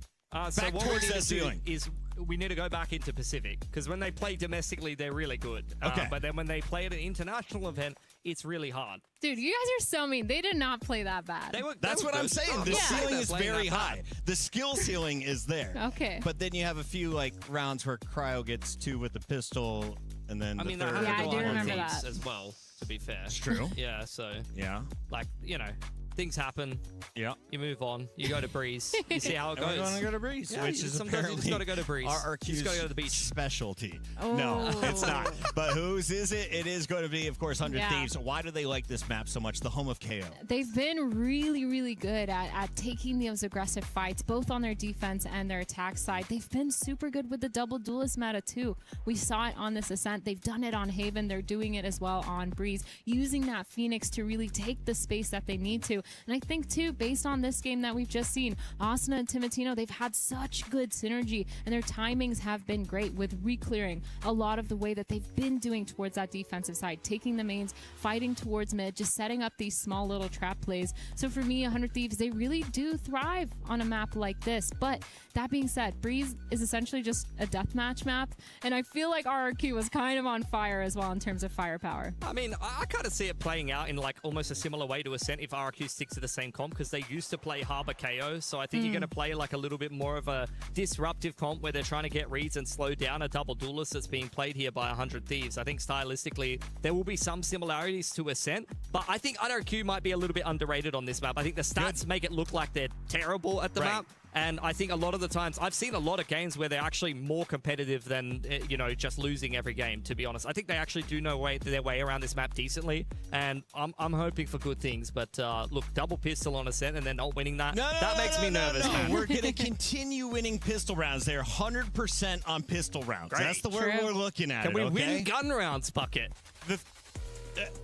So back what towards we need that to do ceiling? is we need to go back into Pacific, because when they play domestically, they're really good. Okay. But then when they play at an international event, it's really hard. Dude, you guys are so mean. They did not play that bad. That's what I'm saying. The ceiling is very high. The skill ceiling is there. Okay. But then you have a few like rounds where Cryo gets 2 with the pistol, and then I mean, the they third. have to I go do on remember these that. as well, to be fair. It's true. Yeah, so, Yeah. like, you know, things happen. Yeah. You move on. You go to Breeze. You see how it And goes. we're gonna go to Breeze, Yeah, which is sometimes you just apparently got to go to Breeze. You RRQ's just got to go to the beach. specialty. Oh. No, it's not. But whose is it? It is going to be, of course, 100 Yeah. Thieves. Why do they like this map so much? The home of KO. They've been really, really good at taking those aggressive fights, both on their defense and their attack side. They've been super good with the double duelist meta, too. We saw it on this Ascent. They've done it on Haven. They're doing it as well on Breeze, using that Phoenix to really take the space that they need to. And I think, too, based on this game that we've just seen, Asuna and Timatino, they've had such good synergy, and their timings have been great with re-clearing a lot of the way that they've been doing towards that defensive side, taking the mains, fighting towards mid, just setting up these small little trap plays. So for me, 100 Thieves, they really do thrive on a map like this. But that being said, Breeze is essentially just a deathmatch map, and I feel like RRQ was kind of on fire as well in terms of firepower. I mean, I kind of see it playing out in like almost a similar way to Ascent if RRQ sticks to the same comp, because they used to play Harbor KO, so I think you're going to play like a little bit more of a disruptive comp where they're trying to get reads and slow down a double duelist that's being played here by 100 Thieves. I think stylistically there will be some similarities to Ascent, but I think RRQ might be a little bit underrated on this map. I think the stats make it look like they're terrible at the map. And I think a lot of the times, I've seen a lot of games where they're actually more competitive than, you know, just losing every game, to be honest. I think they actually do know their way around this map decently, and I'm hoping for good things. But look, double pistol on Ascent and then not winning that, that makes me nervous, man. We're going to continue winning pistol rounds. They're 100% on pistol rounds. Great. That's the way we're looking at Can it, we okay? win gun rounds, Bucket?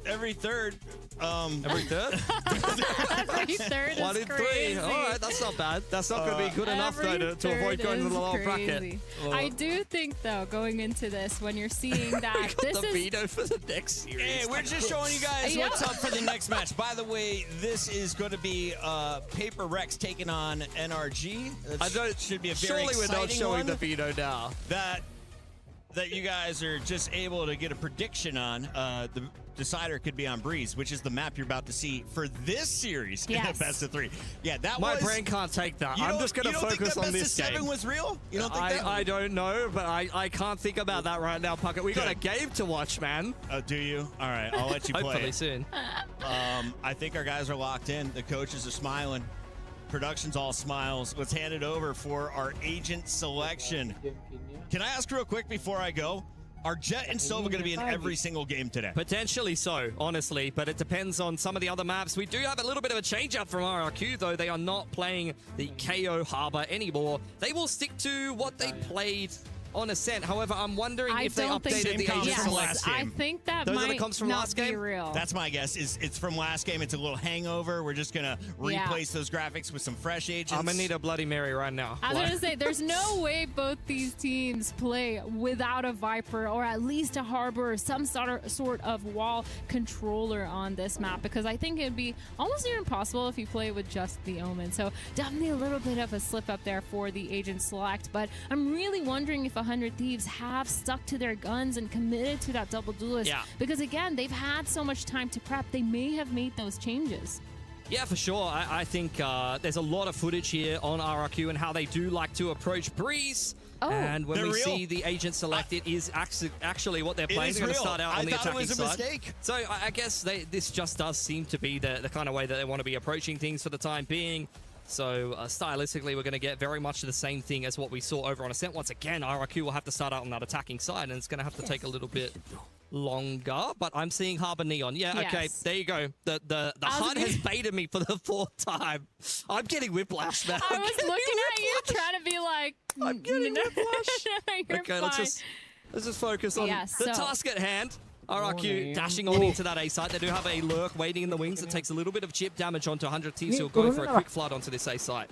Every third. Every third? Every third is 1 in 3. crazy. All right, that's not bad. That's not going to be good enough, though, to avoid going to the lower bracket. I do think, though, going into this, when you're seeing that this the is veto for the next series. Hey, we're just showing you guys what's up for the next match. By the way, this is going to be Paper Rex taking on NRG. That should be a very Surely we're not exciting showing one the veto now. That you guys are just able to get a prediction on. The decider could be on Breeze, which is the map you're about to see for this series in the best of 3. Yeah, that My brain can't take that. I'm just going to focus on this game. game. Was real? You don't think that? I don't know, but I can't think about that right now, Puckett. We got a game to watch, man. Oh, do you? All right, I'll let you play. Hopefully soon. I think our guys are locked in. The coaches are smiling. Production's all smiles. Let's hand it over for our agent selection. Can I ask real quick before I go? Are Jet and Sova going to be in every single game today? Potentially so, honestly, but it depends on some of the other maps. We do have a little bit of a change-up from RRQ, though. They are not playing the KO Harbor anymore. They will stick to what they played on Ascent. However, I'm wondering if they updated the agents from last game. I think that Those are the might comps from not last be game? real. That's my guess. It's from last game. It's a little hangover. We're just going to replace those graphics with some fresh agents. I'm going to need a Bloody Mary right now. I was going to say, there's no way both these teams play without a Viper or at least a Harbor or some sort of wall controller on this map, because I think it'd be almost near impossible if you play with just the Omen. So definitely a little bit of a slip up there for the agent select, but I'm really wondering if 100 Thieves have stuck to their guns and committed to that double duelist. Yeah. Because again, they've had so much time to prep, they may have made those changes. Yeah, for sure. I think there's a lot of footage here on RRQ and how they do like to approach Breeze. Oh. And when we They're see real. the agent select, it is actually what they're playing. is They're going to real. start out on the I thought it attacking was a side. mistake. So I guess this just does seem to be the kind of way that they want to be approaching things for the time being. So stylistically, we're going to get very much the same thing as what we saw over on Ascent. Once again, RRQ will have to start out on that attacking side, and it's going to have to take a little bit longer. But I'm seeing Harbor Neon. Yeah, okay, Yes. there you go. The HUD has baited me for the 4th time. I'm getting whiplash now. I was looking at you trying to be like, I'm getting whiplash. You're Okay, fine. let's just focus on Yeah, the so- task at hand. RRQ dashing on into that A site. They do have a lurk waiting in the wings that takes a little bit of chip damage onto 100 Thieves, who are going for a quick flood onto this A site.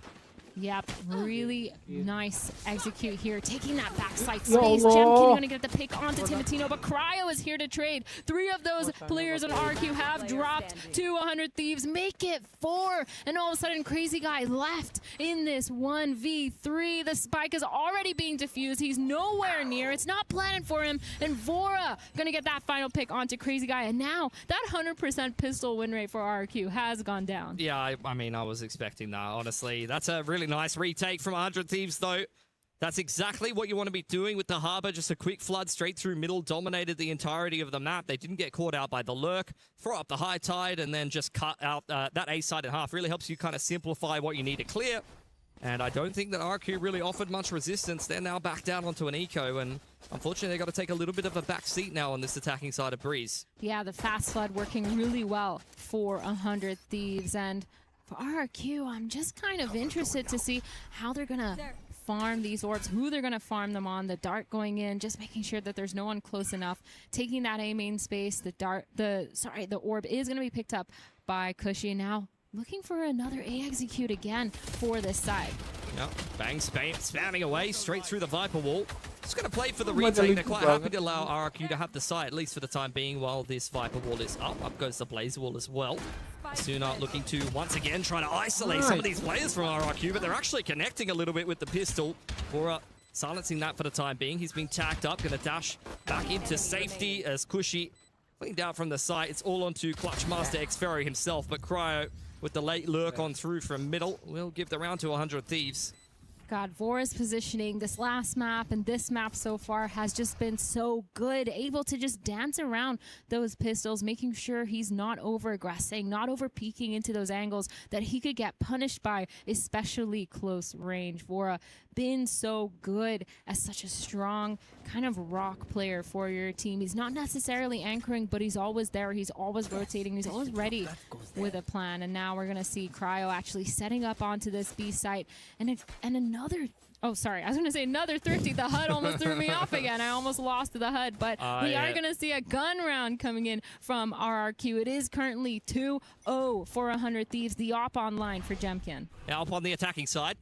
Yep, really nice execute here, taking that backside Yo, space. no. Jemkin going to get the pick onto Timatino, but Cryo is here to trade. 3 of those players on RQ have dropped to 100 Thieves, make it 4, and all of a sudden Crazy Guy left in this 1v3. The spike is already being diffused. He's nowhere near. It's not planted for him, and Vora going to get that final pick onto Crazy Guy, and now that 100% pistol win rate for RQ has gone down. Yeah, I mean, I was expecting that, honestly. That's a really nice retake from 100 Thieves, though. That's exactly what you want to be doing with the Harbor. Just a quick flood straight through middle, dominated the entirety of the map. They didn't get caught out by the lurk. Throw up the high tide and then just cut out that A side in half. Really helps you kind of simplify what you need to clear. And I don't think that RQ really offered much resistance. They're now back down onto an eco, and unfortunately they've got to take a little bit of a back seat now on this attacking side of Breeze. Yeah, the fast flood working really well for 100 Thieves. And for RRQ, I'm just kind of interested to see how they're going to farm these orbs, who they're going to farm them on. The dart going in, just making sure that there's no one close enough. Taking that A main space, the orb is going to be picked up by Cushy. Now looking for another A execute again for this side. Yep, bang, spamming away straight through the Viper wall. Just going to play for the retake. They're quite happy to allow RRQ to have the site, at least for the time being, while this Viper wall is up. Up goes the Blaze wall as well. Suna looking to, once again, try to isolate some of these players from RRQ, but they're actually connecting a little bit with the pistol. Bora silencing that for the time being. He's been tacked up, going to dash back into safety as Cushy cleaned out from the site. It's all onto Clutch Master Xferro himself, but Cryo with the late lurk on through from middle will give the round to 100 Thieves. God, Vora's positioning this last map and this map so far has just been so good. Able to just dance around those pistols, making sure he's not over-aggressing, not over-peeking into those angles that he could get punished by, especially close range. Vora been so good as such a strong kind of rock player for your team. He's not necessarily anchoring, but he's always there. He's always rotating. He's always ready with a plan. And now we're going to see Cryo actually setting up onto this B site. And another... Oh, sorry. I was going to say another Thrifty. The HUD almost threw me off again. I almost lost the HUD. But we are going to see a gun round coming in from RRQ. It is currently 2-0 for 100 Thieves. The op online for Jemkin. Now up on the attacking side.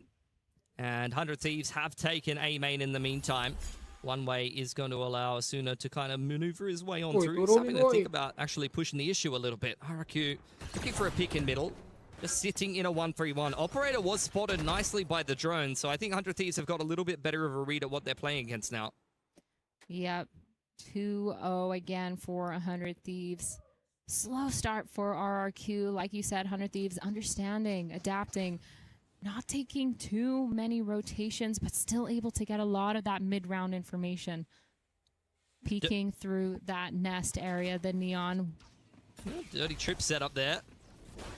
And 100 Thieves have taken A main in the meantime. One way is going to allow Asuna to kind of maneuver his way on through. Something to think about, actually pushing the issue a little bit. RRQ looking for a pick in middle. Just sitting in a 1-3-1. Operator was spotted nicely by the drone, so I think 100 Thieves have got a little bit better of a read at what they're playing against now. Yep. 2-0 again for 100 Thieves. Slow start for RRQ. Like you said, 100 Thieves understanding, adapting, not taking too many rotations, but still able to get a lot of that mid-round information. Peeking through that nest area, the neon. Dirty trip set up there.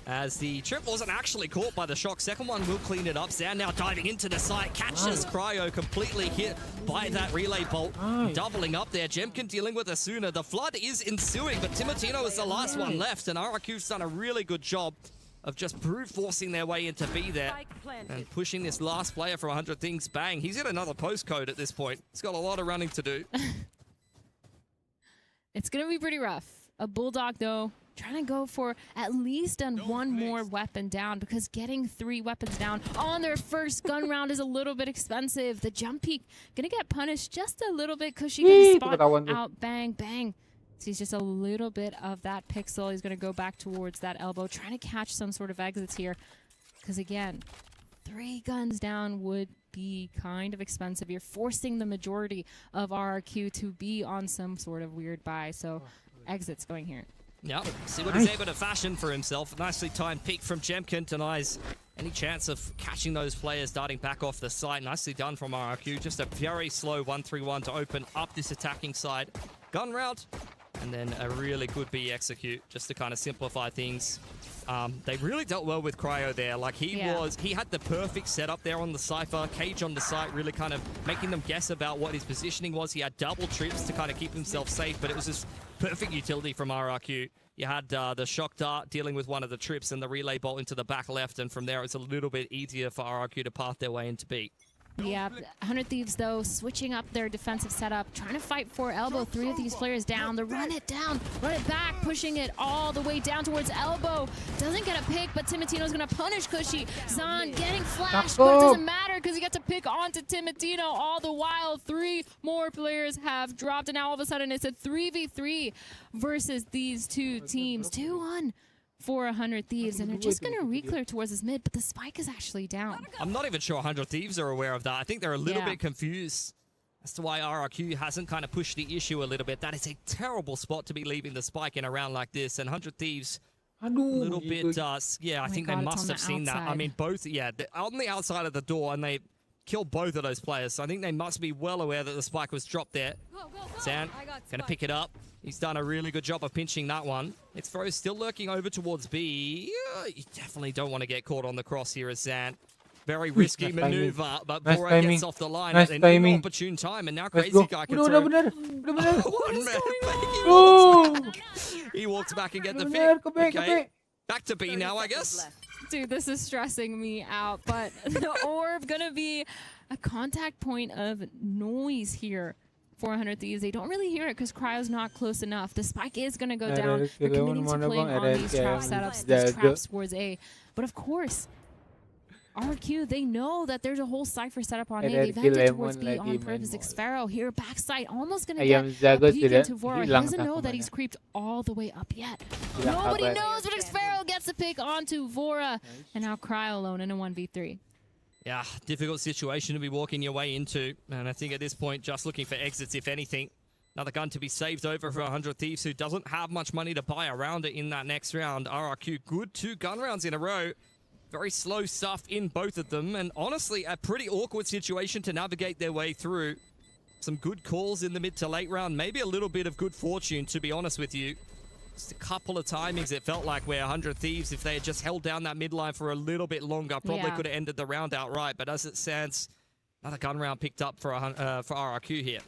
As the trip wasn't actually caught by the shock. Second one will clean it up. Zan now diving into the site. Catches Cryo completely hit by that relay bolt. Doubling up there. Jemkin dealing with Asuna. The flood is ensuing, but Timotino is the last one left. And RRQ's done a really good job of just brute forcing their way into B there. And pushing this last player for 100 things. Bang. He's in another postcode at this point. He's got a lot of running to do. It's going to be pretty rough. A Bulldog, though, trying to go for at least one more weapon down, because getting 3 weapons down on their first gun round is a little bit expensive. The jump peak going to get punished just a little bit because she can spot out. Bang, bang. Sees just a little bit of that pixel. He's going to go back towards that elbow, trying to catch some sort of exits here. Because, again, 3 guns down would be kind of expensive. You're forcing the majority of RRQ to be on some sort of weird buy. So exits going here. Yep, see what he's able to fashion for himself. Nicely timed peek from Jemkin, denies any chance of catching those players darting back off the site. Nicely done from RRQ. Just a very slow 1-3-1 to open up this attacking side. Gun route, and then a really good B execute, just to kind of simplify things. They really dealt well with Cryo there. Like, he had the perfect setup there on the Cypher. Cage on the site, really kind of making them guess about what his positioning was. He had double trips to kind of keep himself safe, but it was just perfect utility from RRQ. You had the shock dart dealing with one of the trips and the relay bolt into the back left, and from there it's a little bit easier for RRQ to path their way into B. Yeah, 100 Thieves, though, switching up their defensive setup, trying to fight for elbow. 3 of these players down. The run it down, run it back, pushing it all the way down towards elbow. Doesn't get a pick, but Timotino's going to punish Cushy. Zan getting flashed, but it doesn't matter because he gets a pick onto Timotino. All the while, 3 more players have dropped, and now all of a sudden it's a 3v3 versus these 2 teams. 2-1. For 100 Thieves, and they're just going to re-clear towards his mid, but the spike is actually down. I'm not even sure 100 Thieves are aware of that. I think they're a little bit confused as to why RRQ hasn't kind of pushed the issue a little bit. That is a terrible spot to be leaving the spike in a round like this, and 100 Thieves a little bit, yeah, I think they must have seen that. I mean, both, on the outside of the door, and they killed both of those players, so I think they must be well aware that the spike was dropped there. Zan, going to pick it up. He's done a really good job of pinching that one. It's Throw still lurking over towards B. You definitely don't want to get caught on the cross here as Zan. Very risky maneuver, but Bora gets off the line at an inopportune time, and now Crazy Guy can throw. He walks back and gets the pick. Okay, back to B now, I guess. Dude, this is stressing me out, but the orb gonna be a contact point of noise here. 400 Thieves. They don't really hear it because Cryo's not close enough. The spike is going to go down. They're committing to playing on these trap setups, these traps towards A. But of course, RRQ, they know that there's a whole Cypher setup on A. They've entered towards B on purpose. Xfero here, backside, almost going to get a peek into Vora. He doesn't know that he's creeped all the way up yet. Nobody knows, but Xfero gets the pick onto Vora. And now Cryo alone in a 1v3. Yeah, difficult situation to be walking your way into. And I think at this point, just looking for exits, if anything. Another gun to be saved over for 100 Thieves, who doesn't have much money to buy around it in that next round. RRQ, good 2 gun rounds in a row. Very slow stuff in both of them. And honestly, a pretty awkward situation to navigate their way through. Some good calls in the mid to late round. Maybe a little bit of good fortune, to be honest with you. Just a couple of timings it felt like where 100 Thieves, if they had just held down that midline for a little bit longer, probably could have ended the round outright. But as it stands, another gun round picked up for RRQ here.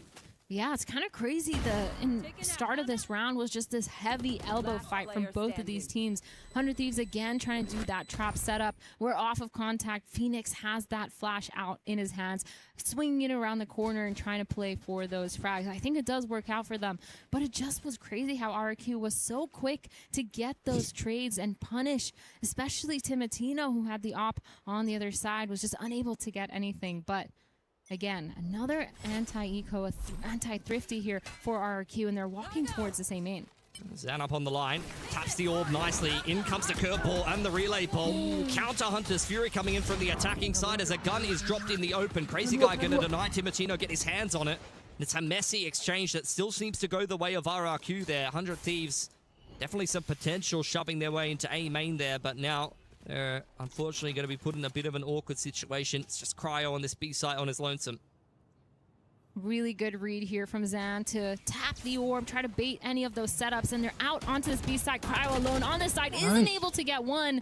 Yeah, it's kind of crazy. The start of this round was just this heavy elbow fight from both of these teams. 100 Thieves again trying to do that trap setup. We're off of contact. Phoenix has that flash out in his hands, swinging it around the corner and trying to play for those frags. I think it does work out for them, but it just was crazy how RRQ was so quick to get those trades and punish, especially Timotino, who had the op on the other side, was just unable to get anything. But again, another anti-eco, anti-thrifty here for RRQ, and they're walking towards the same main. Zan up on the line, taps the orb nicely. In comes the curveball and the relay ball. Counter Hunter's Fury coming in from the attacking side as a gun is dropped in the open. Crazy Guy going to deny Timotino get his hands on it. It's a messy exchange that still seems to go the way of RRQ there. 100 Thieves, definitely some potential shoving their way into A main there, but now they're unfortunately going to be put in a bit of an awkward situation. It's just Cryo on this B site on his lonesome. Really good read here from Zan to tap the orb, try to bait any of those setups, and they're out onto this B side. Cryo alone on this side isn't able to get one.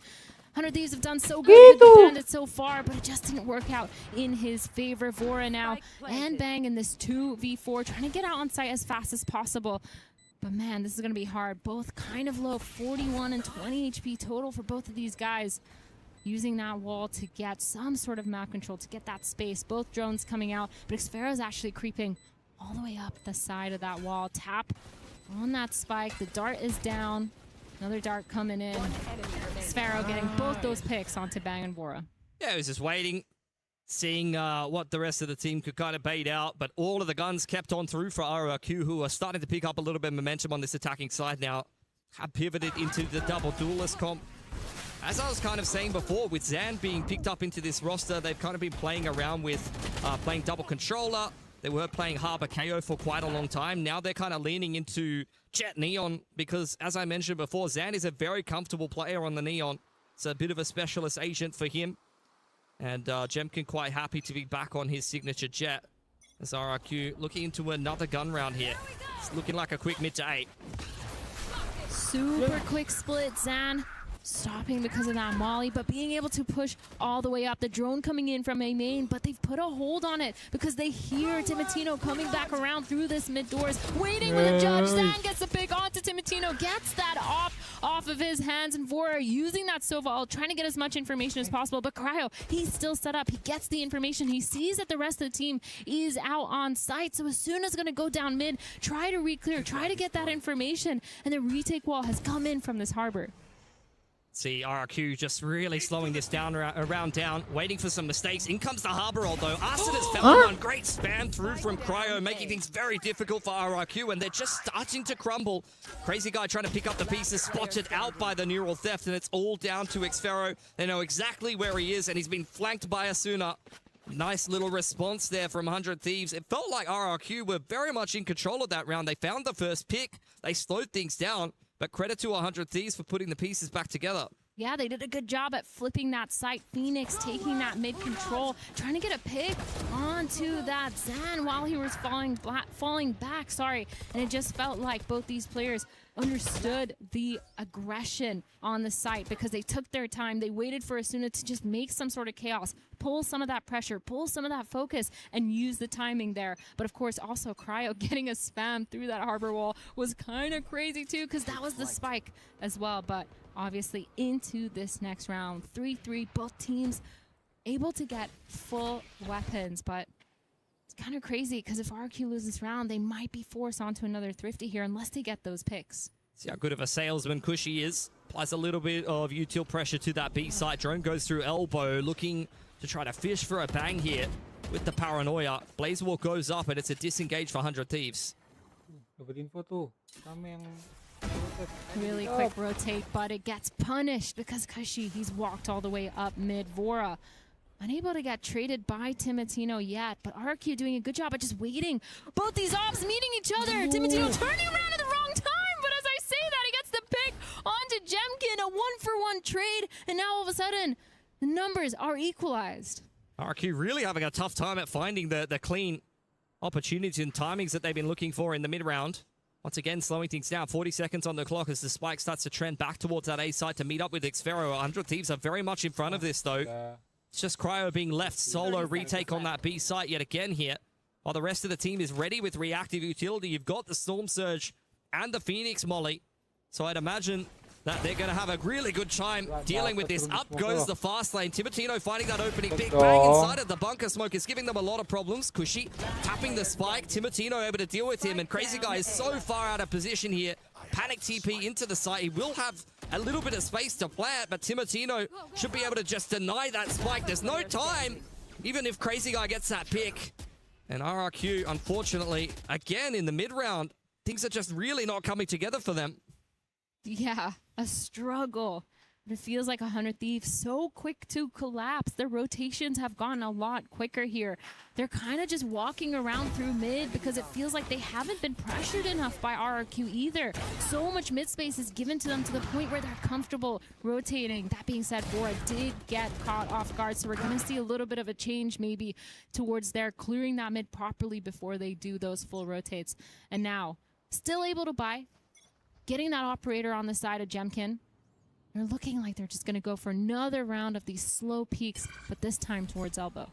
100 Thieves have done so good with the bandits so far, but it just didn't work out in his favor. Vora now and Bang in this 2v4, trying to get out on site as fast as possible. But man, this is going to be hard. Both kind of low, 41 and 20 HP total for both of these guys. Using that wall to get some sort of map control, to get that space. Both drones coming out, but Xfero's actually creeping all the way up the side of that wall. Tap on that spike. The dart is down. Another dart coming in. Xfero getting both those picks onto Bang and Vora. Yeah, he was just waiting, seeing what the rest of the team could kind of bait out, but all of the guns kept on through for RRQ, who are starting to pick up a little bit of momentum on this attacking side now. Have pivoted into the double duelist comp. As I was kind of saying before, with Zan being picked up into this roster, they've kind of been playing around with playing double controller. They were playing Harbor KO for quite a long time. Now they're kind of leaning into Jet Neon because, as I mentioned before, Zan is a very comfortable player on the Neon. It's a bit of a specialist agent for him. And Jemkin quite happy to be back on his signature Jet. As RRQ looking into another gun round here. It's looking like a quick mid to 8. Super quick split, Zan. Stopping because of that molly, but being able to push all the way up. The drone coming in from A main, but they've put a hold on it because they hear Timatino coming back around through this mid doors, waiting with a judge. Zan gets the pick onto Timatino, gets that off of his hands, and Vora using that Sova ult, trying to get as much information as possible. But Cryo, he's still set up. He gets the information. He sees that the rest of the team is out on site. So as soon as it's going to go down mid, try to re-clear, try to get that information, and the retake wall has come in from this harbor. See RRQ just really slowing this down around down, waiting for some mistakes. In comes the Harbor ult though. Arson has found one. Great spam through from Cryo, making things very difficult for RRQ, and they're just starting to crumble. Crazy Guy trying to pick up the pieces, spotted out by the neural theft, and it's all down to Xfero. They know exactly where he is, and he's been flanked by Asuna. Nice little response there from 100 Thieves. It felt like RRQ were very much in control of that round. They found the first pick. They slowed things down. But credit to 100 Thieves for putting the pieces back together. Yeah, they did a good job at flipping that site. Phoenix taking that mid control, trying to get a pick onto that Zan while he was falling back. And it just felt like both these players understood the aggression on the site because they took their time. They waited for Asuna to just make some sort of chaos, pull some of that pressure, pull some of that focus, and use the timing there. But of course, also Cryo getting a spam through that harbor wall was kind of crazy too, because that was the spike as well. But obviously into this next round, 3-3, both teams able to get full weapons, but it's kind of crazy because if RRQ loses this round, they might be forced onto another Thrifty here unless they get those picks. See how good of a salesman Cushy is. Applies a little bit of util pressure to that B site. Drone goes through elbow, looking to try to fish for a bang here with the paranoia. Blazewalk goes up, and it's a disengage for 100 Thieves. Really quick rotate, but it gets punished because Cushy, he's walked all the way up mid. Vora unable to get traded by Timatino yet, but RRQ doing a good job at just waiting. Both these ops meeting each other. Timatino turning around at the wrong time, but as I say that, he gets the pick onto Jemkin, a 1-for-1 trade, and now all of a sudden, the numbers are equalized. RRQ really having a tough time at finding the clean opportunities and timings that they've been looking for in the mid-round. Once again, slowing things down. 40 seconds on the clock as the spike starts to trend back towards that A side to meet up with Xfero. 100 Thieves are very much in front of this, though. It's just Cryo being left solo. Retake on that B site yet again here. While the rest of the team is ready with reactive utility. You've got the Storm Surge and the Phoenix Molly. So I'd imagine that they're going to have a really good time dealing with this. Up goes the fast lane. Timatino finding that opening. Big bang inside of the bunker smoke is giving them a lot of problems. Cushy tapping the spike. Timatino able to deal with him. And Crazy Guy is so far out of position here. Panic TP into the site. He will have a little bit of space to plant, but Timatino should be able to just deny that spike. There's no time, even if Crazy Guy gets that pick. And RRQ, unfortunately, again in the mid-round, things are just really not coming together for them. Yeah, a struggle It feels like 100 Thieves so quick to collapse. Their rotations have gone a lot quicker here. They're kind of just walking around through mid because it feels like they haven't been pressured enough by RRQ either. So much mid space is given to them to the point where they're comfortable rotating. That being said, Bora did get caught off guard, so we're going to see a little bit of a change maybe towards their clearing that mid properly before they do those full rotates. And now, still able to buy, getting that operator on the side of Jemkin. They're looking like they're just going to go for another round of these slow peaks, but this time towards elbow.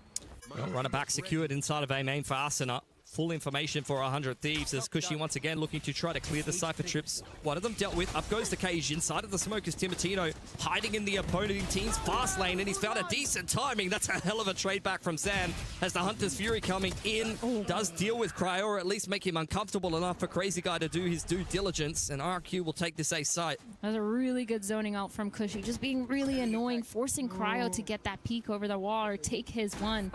Well, runner back secured inside of A main for Asuna. Full information for 100 Thieves as Cushy once again looking to try to clear the Cypher trips. One of them dealt with. Up goes the Cage. Inside of the smoke is Timatino, hiding in the opponent team's fast lane, and he's found a decent timing. That's a hell of a trade back from Zan as the Hunter's Fury coming in does deal with Cryo, or at least make him uncomfortable enough for Crazy Guy to do his due diligence, and RRQ will take this A site. That was a really good zoning out from Cushy, just being really annoying, forcing Cryo to get that peek over the wall or take his one.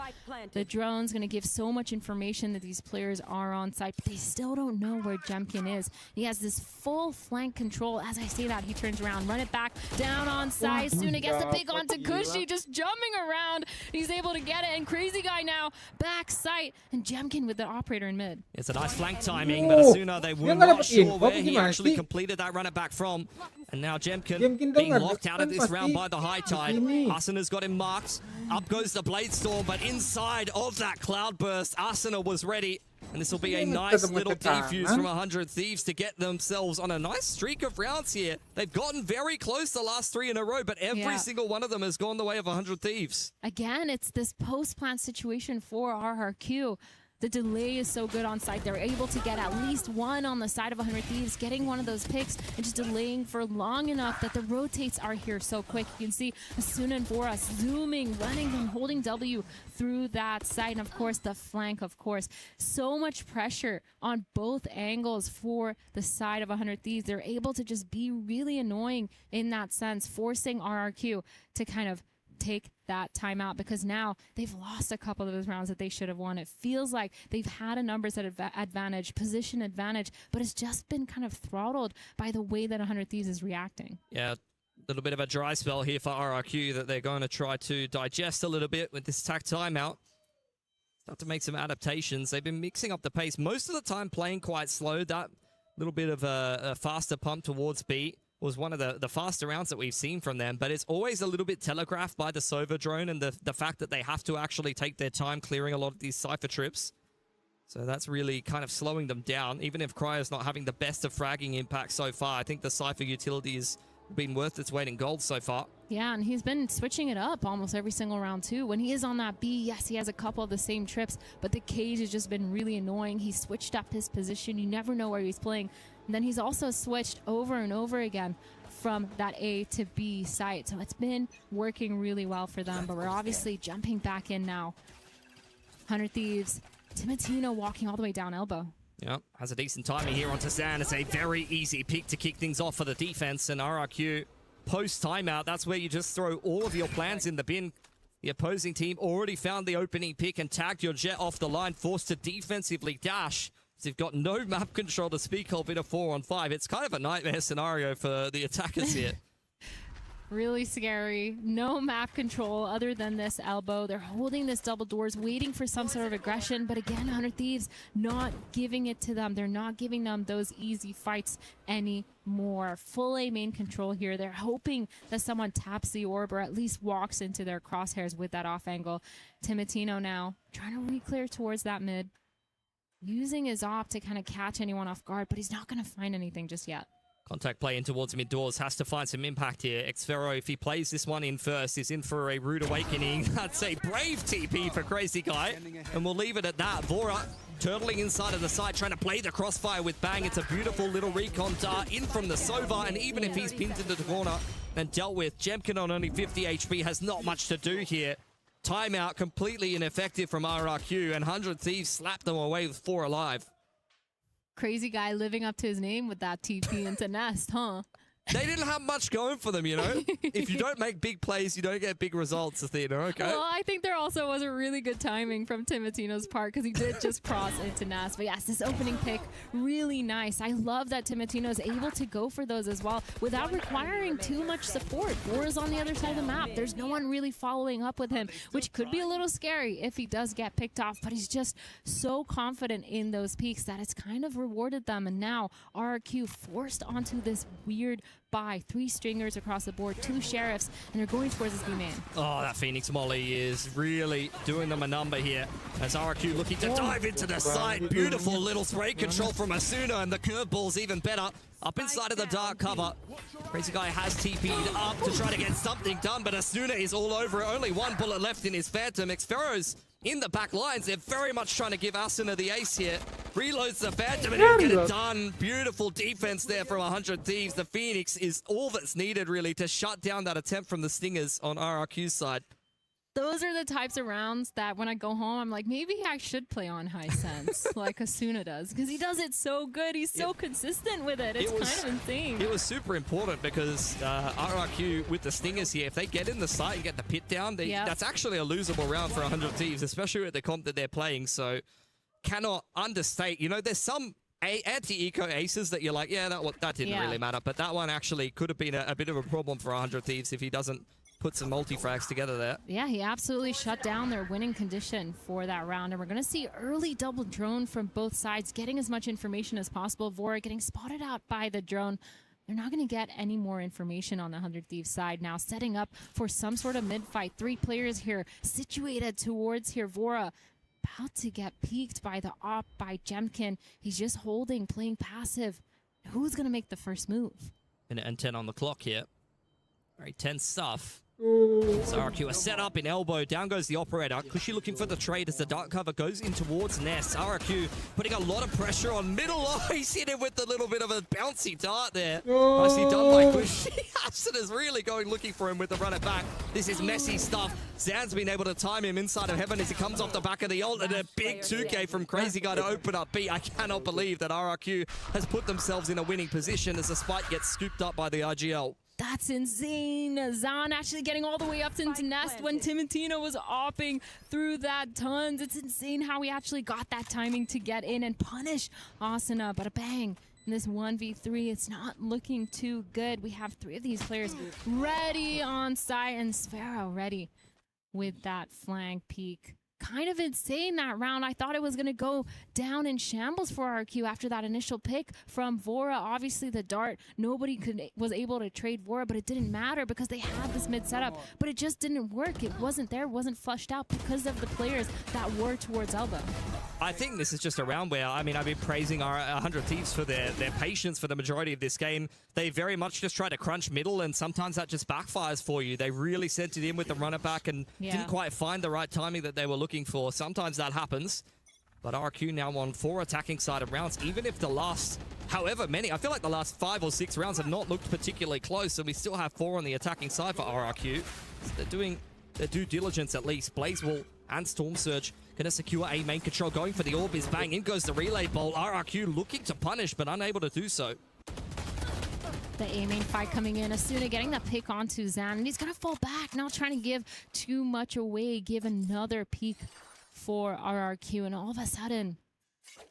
The drone's going to give so much information that these players are on site, but they still don't know where Jemkin is. He has this full flank control. As I say that, he turns around, run it back, down on side. Suna gets the pick onto Cushy, just jumping around. He's able to get it, and Crazy Guy now back site, and Jemkin with the operator in mid. It's a nice flank timing, but Asuna, they were not sure where he actually completed that run it back from. And now Jemkin being locked out of this round by the high tide. Asuna's got him marked. Up goes the Blade Storm, but inside of that Cloud Burst, Asuna was ready. And this will be a nice little defuse from 100 Thieves to get themselves on a nice streak of rounds here. They've gotten very close the last 3 in a row, but every single one of them has gone the way of 100 Thieves. Again, it's this post-plant situation for RRQ. The delay is so good on site. They're able to get at least one on the side of 100 Thieves, getting one of those picks and just delaying for long enough that the rotates are here so quick. You can see Asuna and Boras zooming, running them, holding W through that side. And of course, the flank, of course. So much pressure on both angles for the side of 100 Thieves. They're able to just be really annoying in that sense, forcing RRQ to kind of take that timeout, because now they've lost a couple of those rounds that they should have won. It feels like they've had a numbers advantage, position advantage, but it's just been kind of throttled by the way that 100 Thieves is reacting. Yeah, a little bit of a dry spell here for RRQ that they're going to try to digest a little bit with this tack timeout. Start to make some adaptations. They've been mixing up the pace. Most of the time playing quite slow. That little bit of a faster pump towards B was one of the faster rounds that we've seen from them, but it's always a little bit telegraphed by the Sova drone and the fact that they have to actually take their time clearing a lot of these Cypher trips. So that's really kind of slowing them down, even if Cryo's not having the best of fragging impact so far. I think the Cypher utility has been worth its weight in gold so far. Yeah, and he's been switching it up almost every single round too. When he is on that B, yes, he has a couple of the same trips, but the Cage has just been really annoying. He switched up his position. You never know where he's playing. And then he's also switched over and over again from that A to B site. So it's been working really well for them, but we're obviously jumping back in now. 100 Thieves, Timatino walking all the way down elbow. Yep, has a decent timing here onto Zan. It's a very easy pick to kick things off for the defense, and RRQ post-timeout, that's where you just throw all of your plans in the bin. The opposing team already found the opening pick and tagged your jet off the line, forced to defensively dash. So you've got no map control to speak of in a 4-on-5. It's kind of a nightmare scenario for the attackers here. Really scary. No map control other than this elbow. They're holding this double doors, waiting for some sort of aggression. But again, 100 Thieves not giving it to them. They're not giving them those easy fights anymore. Full A main control here. They're hoping that someone taps the orb or at least walks into their crosshairs with that off angle. Timatino now trying to re-clear towards that mid. Using his op to kind of catch anyone off guard, but he's not going to find anything just yet. Contact play in towards mid doors, has to find some impact here. Xfero, if he plays this one in first, is in for a rude awakening. That's a brave TP for Crazy Guy, and we'll leave it at that. Vora turtling inside of the site, trying to play the crossfire with Bang. It's a beautiful little recon dart in from the Sova, and even if he's pinned into the corner and dealt with, Jemkin on only 50 HP has not much to do here. Timeout completely ineffective from RRQ, and 100 Thieves slapped them away with 4 alive. Crazy Guy living up to his name with that TP into Nest, huh? They didn't have much going for them, you know? If you don't make big plays, you don't get big results, Athena, okay? Well, I think there also wasn't really good timing from Timotino's part because he did just cross into Nas. But yes, this opening pick, really nice. I love that Timotino is able to go for those as well without requiring too much support. Vora's on the other side of the map. There's no one really following up with him, which could be a little scary if he does get picked off. But he's just so confident in those peaks that it's kind of rewarded them. And now RRQ forced onto this weird buy. 3 stringers across the board, 2 sheriffs, and they're going towards this B-man. Oh, that Phoenix Molly is really doing them a number here as RRQ looking to dive into the site. Beautiful little spray control from Asuna, and the curveball's even better. Up inside of the dark cover. Crazy Guy has TP'd up to try to get something done, but Asuna is all over it. Only 1 bullet left in his Phantom. Xfero's in the back lines. They're very much trying to give Asuna the ace here. Reloads the Phantom and he'll get it done. Beautiful defense there from 100 Thieves. The Phoenix is all that's needed, really, to shut down that attempt from the Stingers on RRQ's side. Those are the types of rounds that when I go home, I'm like, maybe I should play on high sense like Asuna does, because he does it so good. He's so consistent with it. It's kind of insane. It was super important because RRQ with the Stingers here, if they get in the site and get the pit down, that's actually a losable round for 100 Thieves, especially with the comp that they're playing. So cannot understate. You know, there's some anti-eco aces that you're like, yeah, that didn't really matter. But that one actually could have been a bit of a problem for 100 Thieves if he doesn't put some multi-frags together there. Yeah, he absolutely shut down their winning condition for that round. And we're going to see early double drone from both sides, getting as much information as possible. Vora getting spotted out by the drone. They're not going to get any more information on the 100 Thieves side now, setting up for some sort of mid-fight. 3 players here situated towards here. Vora about to get peeked by the op by Jemkin. He's just holding, playing passive. Who's going to make the first move? Minute and 10 on the clock here. Very tense stuff. So RRQ are set up in elbow. Down goes the operator. Kushi looking for the trade as the dark cover goes in towards Ness. RRQ putting a lot of pressure on middle. Oh, he's hit him with a little bit of a bouncy dart there. Nicely done by Kushi. Hudson really going looking for him with the run it back. This is messy stuff. Zan's been able to time him inside of heaven as he comes off the back of the ult, and a big 2K from Crazy Guy to open up B. I cannot believe that RRQ has put themselves in a winning position as the spike gets scooped up by the IGL. That's insane. Zan actually getting all the way up into Nest when Timotino was opping through that tons. It's insane how he actually got that timing to get in and punish Asuna. But a bang. In this 1v3, it's not looking too good. We have 3 of these players ready on site, and Sphero ready with that flank peek. Kind of insane that round. I thought it was going to go down in shambles for RRQ after that initial pick from Vora. Obviously, the dart, nobody was able to trade Vora, but it didn't matter because they had this mid setup. But it just didn't work. It wasn't there, wasn't flushed out because of the players that were towards elbow. I think this is just a round where, I mean, I've been praising our 100 Thieves for their patience for the majority of this game. They very much just try to crunch middle, and sometimes that just backfires for you. They really sent it in with the runner back and didn't quite find the right timing that they were looking for. Sometimes that happens. But RRQ now on 4 attacking side of rounds, even if the last, however many, I feel like the last 5 or 6 rounds have not looked particularly close, and we still have 4 on the attacking side for RRQ. So they're doing their due diligence at least. Blazewall and Storm Surge gonna secure A main control, going for the orb is bang. In goes the relay bolt. RRQ looking to punish, but unable to do so. The A main fight coming in. Asuna getting the pick onto Zan, and he's gonna fall back, not trying to give too much away, give another peek for RRQ, and all of a sudden,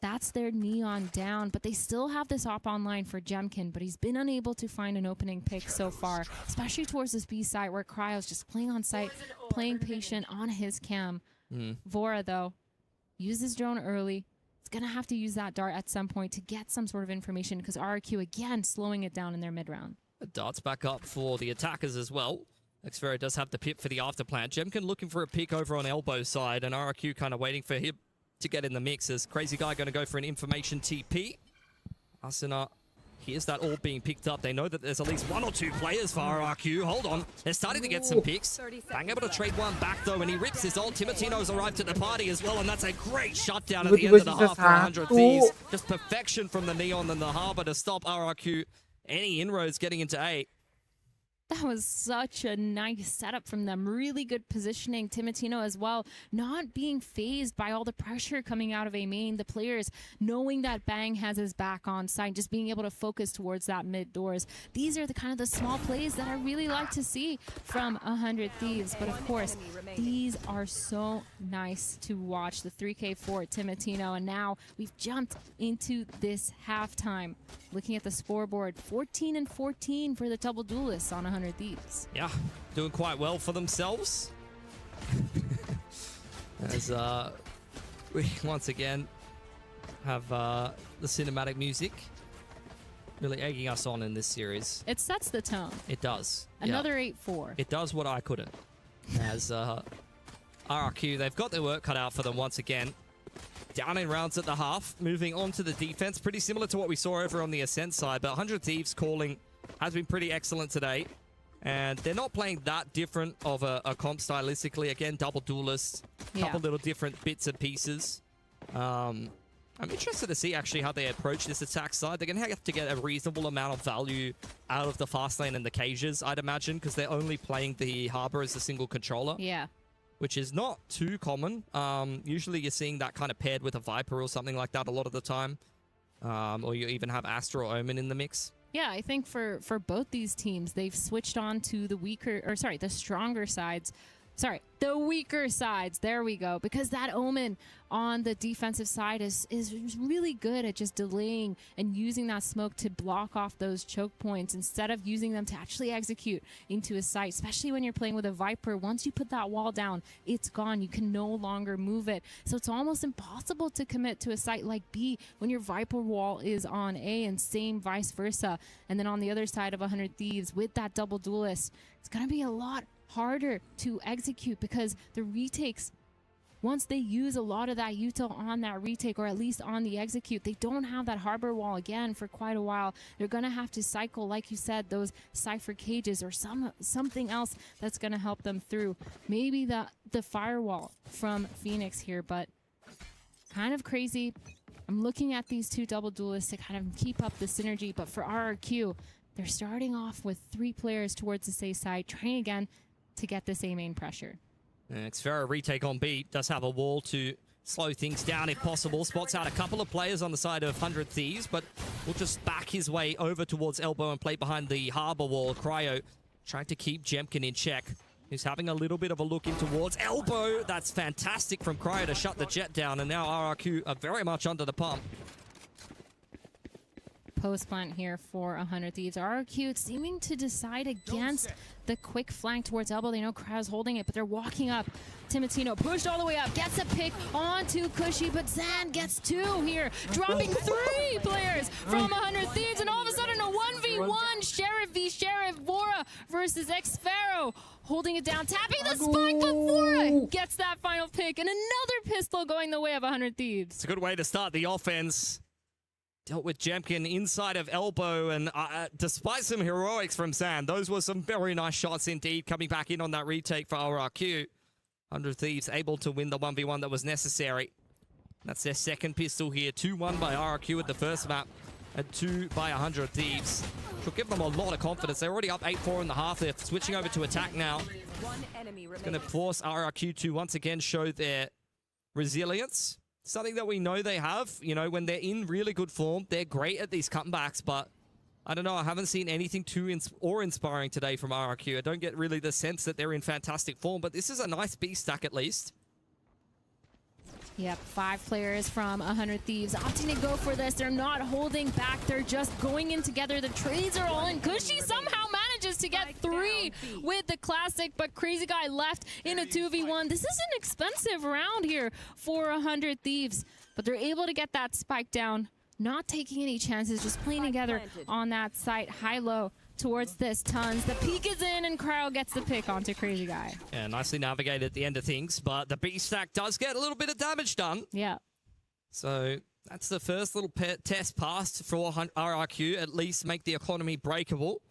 that's their neon down, but they still have this op online for Jemkin, but he's been unable to find an opening pick so far, especially towards this B site where Cryo's just playing on site, playing patient on his cam. Vora, though, uses drone early. It's going to have to use that dart at some point to get some sort of information because RRQ, again, slowing it down in their mid-round. The dart's back up for the attackers as well. Xferro does have the pip for the afterplant. Jemkin looking for a peek over on elbow side, and RRQ kind of waiting for him to get in the mix. As Crazy Guy going to go for an information TP. Asuna, here's that all being picked up. They know that there's at least 1 or 2 players for RRQ. Hold on. They're starting to get some picks. Bang able to trade one back, though, and he rips his ult. Timotino's arrived at the party as well, and that's a great shutdown at the end of the half for 100 Thieves. Just perfection from the Neon and the Harbor to stop RRQ. Any inroads getting into A. That was such a nice setup from them. Really good positioning. Timotino as well, not being phased by all the pressure coming out of A main. The players knowing that Bang has his back on site, just being able to focus towards that mid doors. These are the kind of the small plays that I really like to see from 100 Thieves. But of course, these are so nice to watch. The 3K for Timotino. And now we've jumped into this halftime. Looking at the scoreboard, 14-14 for the double duelists on 100 Thieves. Yeah, doing quite well for themselves. As we once again have the cinematic music really egging us on in this series. It sets the tone. It does. Another 8-4. It does what I couldn't. As RRQ, they've got their work cut out for them once again. Down in rounds at the half, moving on to the defense. Pretty similar to what we saw over on the Ascent side, but 100 Thieves calling has been pretty excellent today. And they're not playing that different of a comp stylistically. Again, double duelist, couple little different bits and pieces. I'm interested to see actually how they approach this attack side. They're going to have to get a reasonable amount of value out of the fast lane and the cages, I'd imagine, because they're only playing the Harbor as a single controller. Yeah. Which is not too common. Usually you're seeing that kind of paired with a Viper or something like that a lot of the time. Or you even have Astra or Omen in the mix. Yeah, I think for both these teams, they've switched on to the stronger sides. The weaker sides. There we go. Because that Omen on the defensive side is really good at just delaying and using that smoke to block off those choke points instead of using them to actually execute into a site, especially when you're playing with a Viper. Once you put that wall down, it's gone. You can no longer move it. So it's almost impossible to commit to a site like B when your Viper wall is on A, and same vice versa. And then on the other side of 100 Thieves with that double duelist, it's going to be a lot harder to execute because the retakes, once they use a lot of that util on that retake, or at least on the execute, they don't have that harbor wall again for quite a while. They're going to have to cycle, like you said, those Cypher cages or something else that's going to help them through. Maybe the firewall from Phoenix here, but kind of crazy. I'm looking at these two double duelists to kind of keep up the synergy, but for RRQ, they're starting off with 3 players towards the safe side, trying again to get this A main pressure. Xfera retake on B does have a wall to slow things down if possible. Spots out a couple of players on the side of 100 Thieves, but will just back his way over towards Elbow and play behind the Harbor wall. Cryo trying to keep Jemkin in check. He's having a little bit of a look in towards Elbow. That's fantastic from Cryo to shut the jet down, and now RRQ are very much under the pump. Post plant here for 100 Thieves. RRQ seeming to decide against the quick flank towards Elbow. They know Cryo's holding it, but they're walking up. Timotino pushed all the way up, gets a pick onto Cushy, but Zan gets 2 here, dropping 3 players from 100 Thieves, and all of a sudden a 1v1, Sheriff v Sheriff, Vora versus Xfero, holding it down, tapping the spike, but Vora gets that final pick, and another pistol going the way of 100 Thieves. It's a good way to start the offense. Dealt with Jemkin inside of Elbow, and despite some heroics from Zan, those were some very nice shots indeed, coming back in on that retake for RRQ. 100 Thieves able to win the 1v1 that was necessary. That's their second pistol here. 2-1 by RRQ at the first map, and 2 by 100 Thieves. Should give them a lot of confidence. They're already up 8-4 in the half. They're switching over to attack now. It's going to force RRQ to once again show their resilience. Something that we know they have. You know, when they're in really good form, they're great at these comebacks, but I don't know, I haven't seen anything too inspiring today from RRQ. I don't get really the sense that they're in fantastic form, but this is a nice B stack at least. Yep, 5 players from 100 Thieves opting to go for this. They're not holding back. They're just going in together. The trades are all in. Cushy somehow manages to get 3 with the classic, but Crazy Guy left in a 2v1. This is an expensive round here for 100 Thieves, but they're able to get that spike down, not taking any chances, just playing together on that site, high-low towards this Tons. The peek is in, and Cryo gets the pick onto Crazy Guy. Yeah, nicely navigated at the end of things, but the B stack does get a little bit of damage done. Yeah. So that's the first little test passed for RRQ. At least make the economy breakable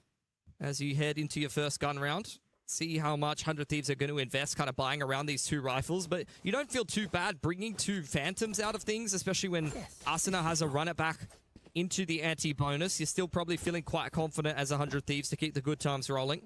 as you head into your first gun round. See how much 100 Thieves are going to invest kind of buying around these 2 rifles, but you don't feel too bad bringing 2 Phantoms out of things, especially when Asuna has a run it back into the anti-bonus. You're still probably feeling quite confident as 100 Thieves to keep the good times rolling.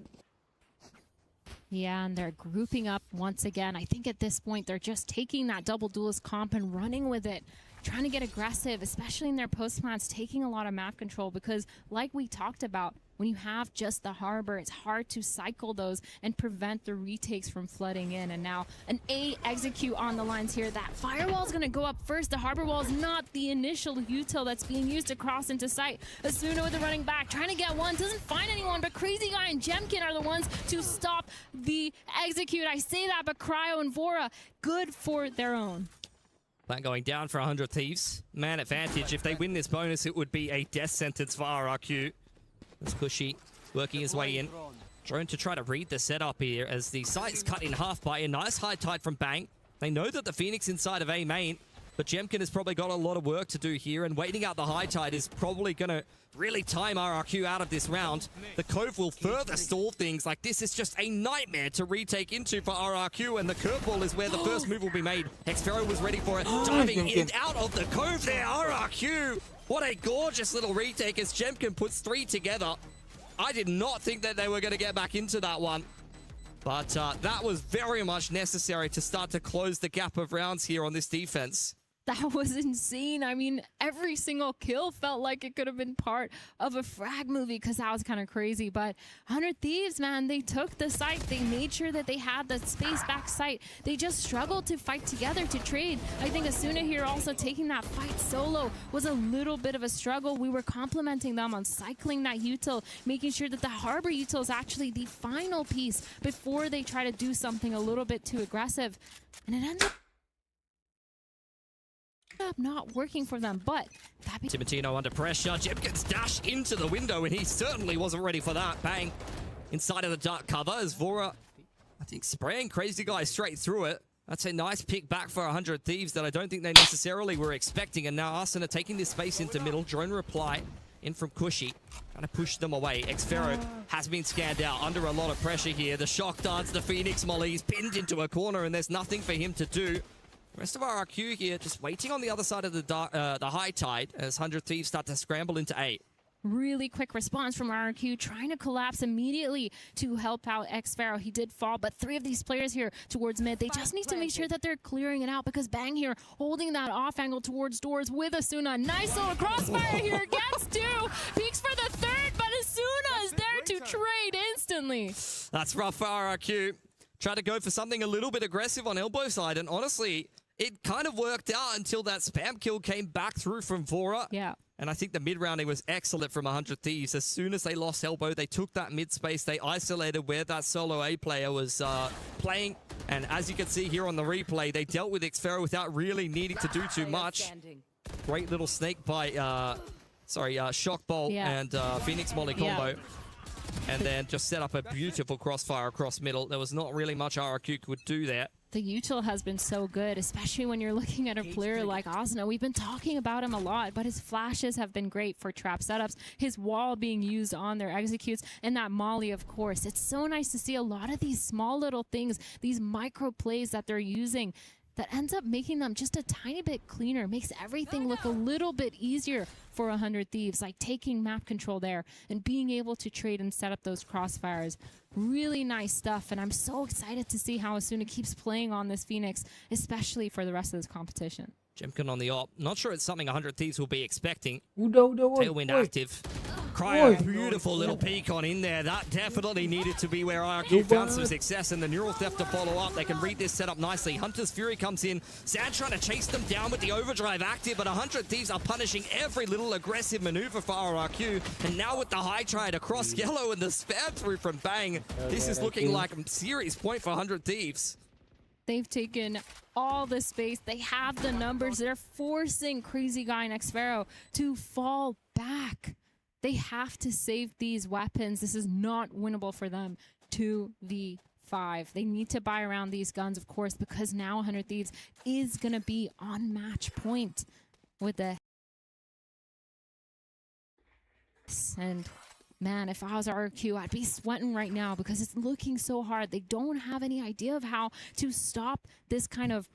Yeah, and they're grouping up once again. I think at this point, they're just taking that double duelist comp and running with it, trying to get aggressive, especially in their post plants, taking a lot of map control because, like we talked about, when you have just the harbor, it's hard to cycle those and prevent the retakes from flooding in. And now an A execute on the lines here. That firewall is going to go up first. The harbor wall is not the initial util that's being used to cross into sight. Asuna with the running back, trying to get one, doesn't find anyone, but Crazy Guy and Jemkin are the ones to stop the execute. I say that, but Cryo and Vora, good for their own. Plan going down for 100 Thieves. Man advantage. If they win this bonus, it would be a death sentence for RRQ. It's Pushy working his way in. Drone to try to read the setup here as the site's cut in half by a nice high tide from Bang. They know that the Phoenix inside of A main, but Jemkin has probably got a lot of work to do here, and waiting out the high tide is probably going to really time RRQ out of this round. The Cove will further stall things. Like, this is just a nightmare to retake into for RRQ, and the curveball is where the first move will be made. Xfero was ready for it, diving in and out of the Cove there. RRQ, what a gorgeous little retake as Jemkin puts 3 together. I did not think that they were going to get back into that one, but that was very much necessary to start to close the gap of rounds here on this defense. That was insane. I mean, every single kill felt like it could have been part of a frag movie because that was kind of crazy. But 100 Thieves, man, they took the site. They made sure that they had the space back site. They just struggled to fight together to trade. I think Asuna here also taking that fight solo was a little bit of a struggle. We were complimenting them on cycling that util, making sure that the harbor util is actually the final piece before they try to do something a little bit too aggressive. And it ended up not working for them, but Timotino under pressure. Jeb gets dashed into the window, and he certainly wasn't ready for that. Bang. Inside of the dark cover as Vora, I think, spraying Crazy Guy straight through it. That's a nice pick back for 100 Thieves that I don't think they necessarily were expecting. And now Arsena taking this space into middle. Drone reply in from Cushy, trying to push them away. Xfero has been scanned out under a lot of pressure here. The shock dance, the Phoenix Molly, he's pinned into a corner, and there's nothing for him to do. The rest of RRQ here just waiting on the other side of the high tide as 100 Thieves start to scramble into 8. Really quick response from RRQ, trying to collapse immediately to help out Xfero. He did fall, but 3 of these players here towards mid, they just need to make sure that they're clearing it out because Bang here holding that off angle towards doors with Asuna. Nice little crossfire here, gets 2, peeks for the 3rd, but Asuna is there to trade instantly. That's rough for RRQ. Tried to go for something a little bit aggressive on elbow side, and honestly, it kind of worked out until that spam kill came back through from Vora. Yeah. And I think the mid-rounding was excellent from 100 Thieves. As soon as they lost elbow, they took that mid-space. They isolated where that solo A player was playing. And as you can see here on the replay, they dealt with Xfero without really needing to do too much. Great little snake bite, shock bolt and Phoenix Molly combo. Yeah. And then just set up a beautiful crossfire across middle. There was not really much RRQ could do there. The util has been so good, especially when you're looking at a player like Asuna. We've been talking about him a lot, but his flashes have been great for trap setups. His wall being used on their executes, and that molly, of course. It's so nice to see a lot of these small little things, these micro plays that they're using that ends up making them just a tiny bit cleaner, makes everything look a little bit easier for 100 Thieves, like taking map control there and being able to trade and set up those crossfires. Really nice stuff, and I'm so excited to see how Asuna keeps playing on this Phoenix, especially for the rest of this competition. Jemkin on the op. Not sure it's something 100 Thieves will be expecting. Udah, Tailwind active. Cryo, beautiful little peek on in there. That definitely needed to be where RRQ found some success, and the neural theft to follow up. They can read this setup nicely. Hunter's Fury comes in. Sad trying to chase them down with the overdrive active, but 100 Thieves are punishing every little aggressive maneuver for RRQ. And now with the high trade across yellow and the spam through from Bang, this is looking like a serious point for 100 Thieves. They've taken all the space. They have the numbers. They're forcing Crazy Guy and Xfero to fall back. They have to save these weapons. This is not winnable for them. 2v5. They need to buy around these guns, of course, because now 100 Thieves is going to be on match point with the... And... man, if I was RRQ, I'd be sweating right now because it's looking so hard. They don't have any idea of how to stop this kind of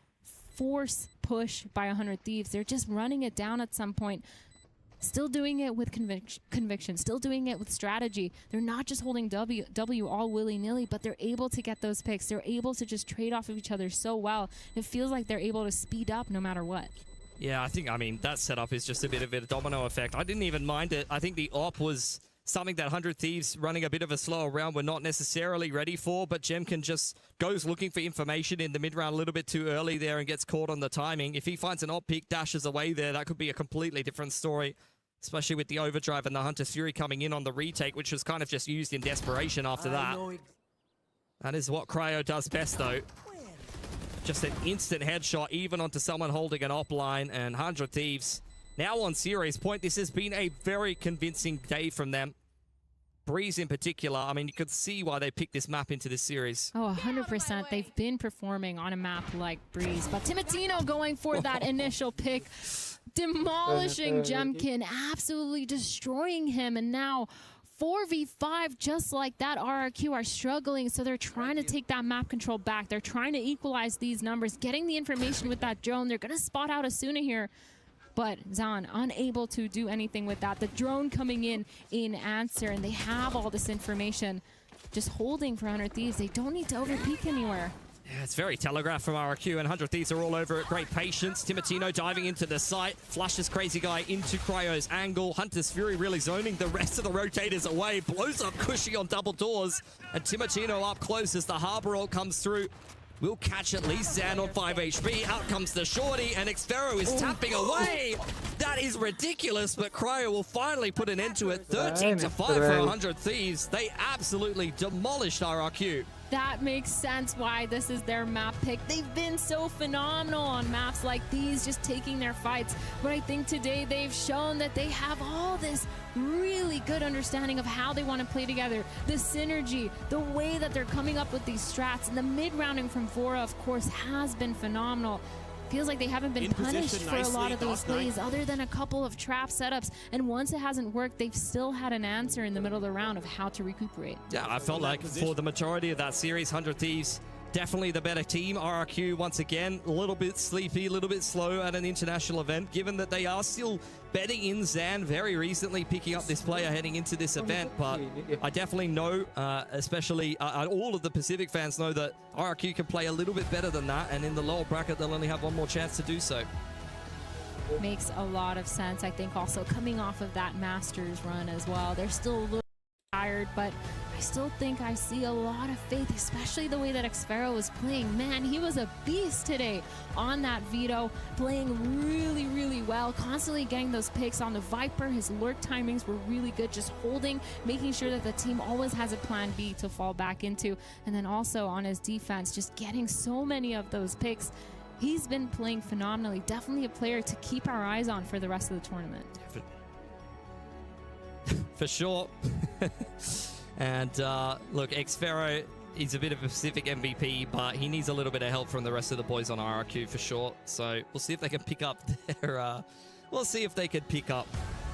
force push by 100 Thieves. They're just running it down at some point. Still doing it with conviction, still doing it with strategy. They're not just holding W all willy-nilly, but they're able to get those picks. They're able to just trade off of each other so well. It feels like they're able to speed up no matter what. Yeah, I mean, that setup is just a bit of a domino effect. I didn't even mind it. I think the op was something that 100 Thieves running a bit of a slower round were not necessarily ready for, but Jemkin just goes looking for information in the mid-round a little bit too early there and gets caught on the timing. If he finds an op pick, dashes away there, that could be a completely different story, especially with the overdrive and the Hunter's Fury coming in on the retake, which was kind of just used in desperation after that. That is what Cryo does best, though. Just an instant headshot, even onto someone holding an op line, and 100 Thieves now on serious point. This has been a very convincing day from them. Breeze in particular, I mean, you could see why they picked this map into this series. Oh, 100%. They've been performing on a map like Breeze. But Timotino going for that initial pick, demolishing Jemkin, absolutely destroying him. And now 4v5, just like that, RRQ are struggling, so they're trying to take that map control back. They're trying to equalize these numbers, getting the information with that drone. They're going to spot out Asuna here. But Zan unable to do anything with that. The drone coming in answer, and they have all this information just holding for 100 Thieves. They don't need to overpeak anywhere. Yeah, it's very telegraphed from RRQ, and 100 Thieves are all over it. Great patience. Timotino diving into the site, flushes Crazy Guy into Cryo's angle. Hunter's Fury really zoning the rest of the rotators away, blows up Cushy on double doors, and Timotino up close as the Harbor ult comes through. We'll catch at least Zan on 5 HP. Out comes the Shorty, and Xfero is tapping away. That is ridiculous, but Cryo will finally put an end to it. 13-5 for 100 Thieves. They absolutely demolished RRQ. That makes sense why this is their map pick. They've been so phenomenal on maps like these, just taking their fights. But I think today they've shown that they have all this really good understanding of how they want to play together, the synergy, the way that they're coming up with these strats. And the mid-rounding from Vora, of course, has been phenomenal. Feels like they haven't been punished for a lot of those plays other than a couple of trap setups. And once it hasn't worked, they've still had an answer in the middle of the round of how to recuperate. Yeah, I felt like for the majority of that series, 100 Thieves definitely the better team. RRQ, once again, a little bit sleepy, a little bit slow at an international event, given that they are still betting in Zan very recently, picking up this player heading into this event. But I definitely know, especially all of the Pacific fans know that RRQ can play a little bit better than that, and in the lower bracket, they'll only have one more chance to do so. Makes a lot of sense. I think also coming off of that Masters run as well, they're still a little tired, but I still think I see a lot of faith, especially the way that Xfero was playing. Man, he was a beast today on that Vito, playing really, really well, constantly getting those picks on the Viper. His lurk timings were really good, just holding, making sure that the team always has a plan B to fall back into. And then also on his defense, just getting so many of those picks. He's been playing phenomenally. Definitely a player to keep our eyes on for the rest of the tournament. For sure. And look, Xfero is a bit of a Pacific MVP, but he needs a little bit of help from the rest of the boys on RRQ for sure. So we'll see if they can pick up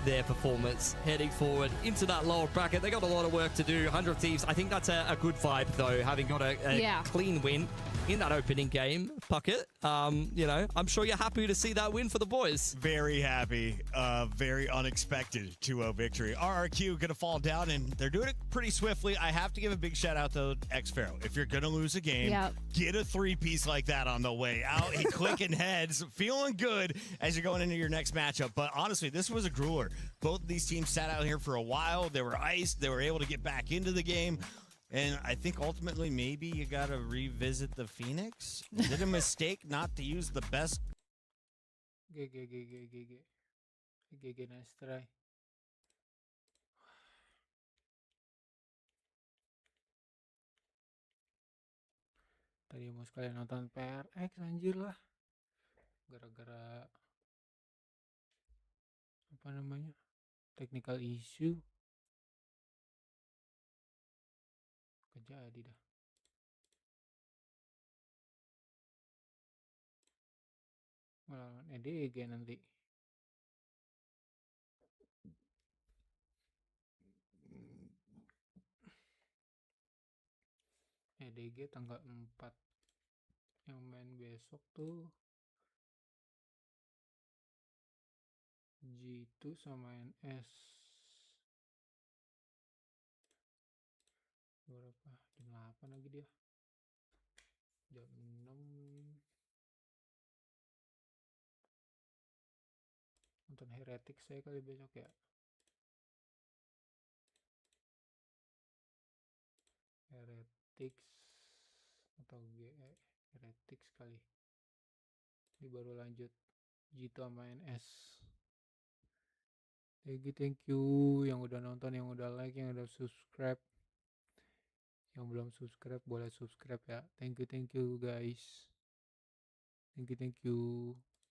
their performance heading forward into that lower bracket. They got a lot of work to do. 100 Thieves, I think that's a good vibe though, having got a clean win in that opening game. Puckett, you know, I'm sure you're happy to see that win for the boys. Very happy. Very unexpected 2-0 victory. RRQ gonna fall down, and they're doing it pretty swiftly. I have to give a big shout out to Xfero. If you're gonna lose a game, get a three-piece like that on the way out. He clicking heads, feeling good as you're going into your next matchup. But honestly, this was a grueler. Both of these teams sat out here for a while. They were iced. They were able to get back into the game. And I think ultimately maybe you got to revisit the Phoenix. Is it a mistake not to use the best? GG, nice try. Tadi mau sekalian nonton PRX anjir lah. Gara-gara apa namanya? Technical issue. Kejadi dah. Melawan EDG nanti. EDG tanggal 4 yang main besok tuh G2 sama NS. Berapa? Jam 8 lagi dia. Jam 6. Nonton Heretics saya kali besok ya. Heretics atau GE Heretics kali. Ini baru lanjut G2 sama NS. Thank you yang udah nonton, yang udah like, yang udah subscribe. Yang belum subscribe boleh subscribe ya. Thank you guys. Thank you.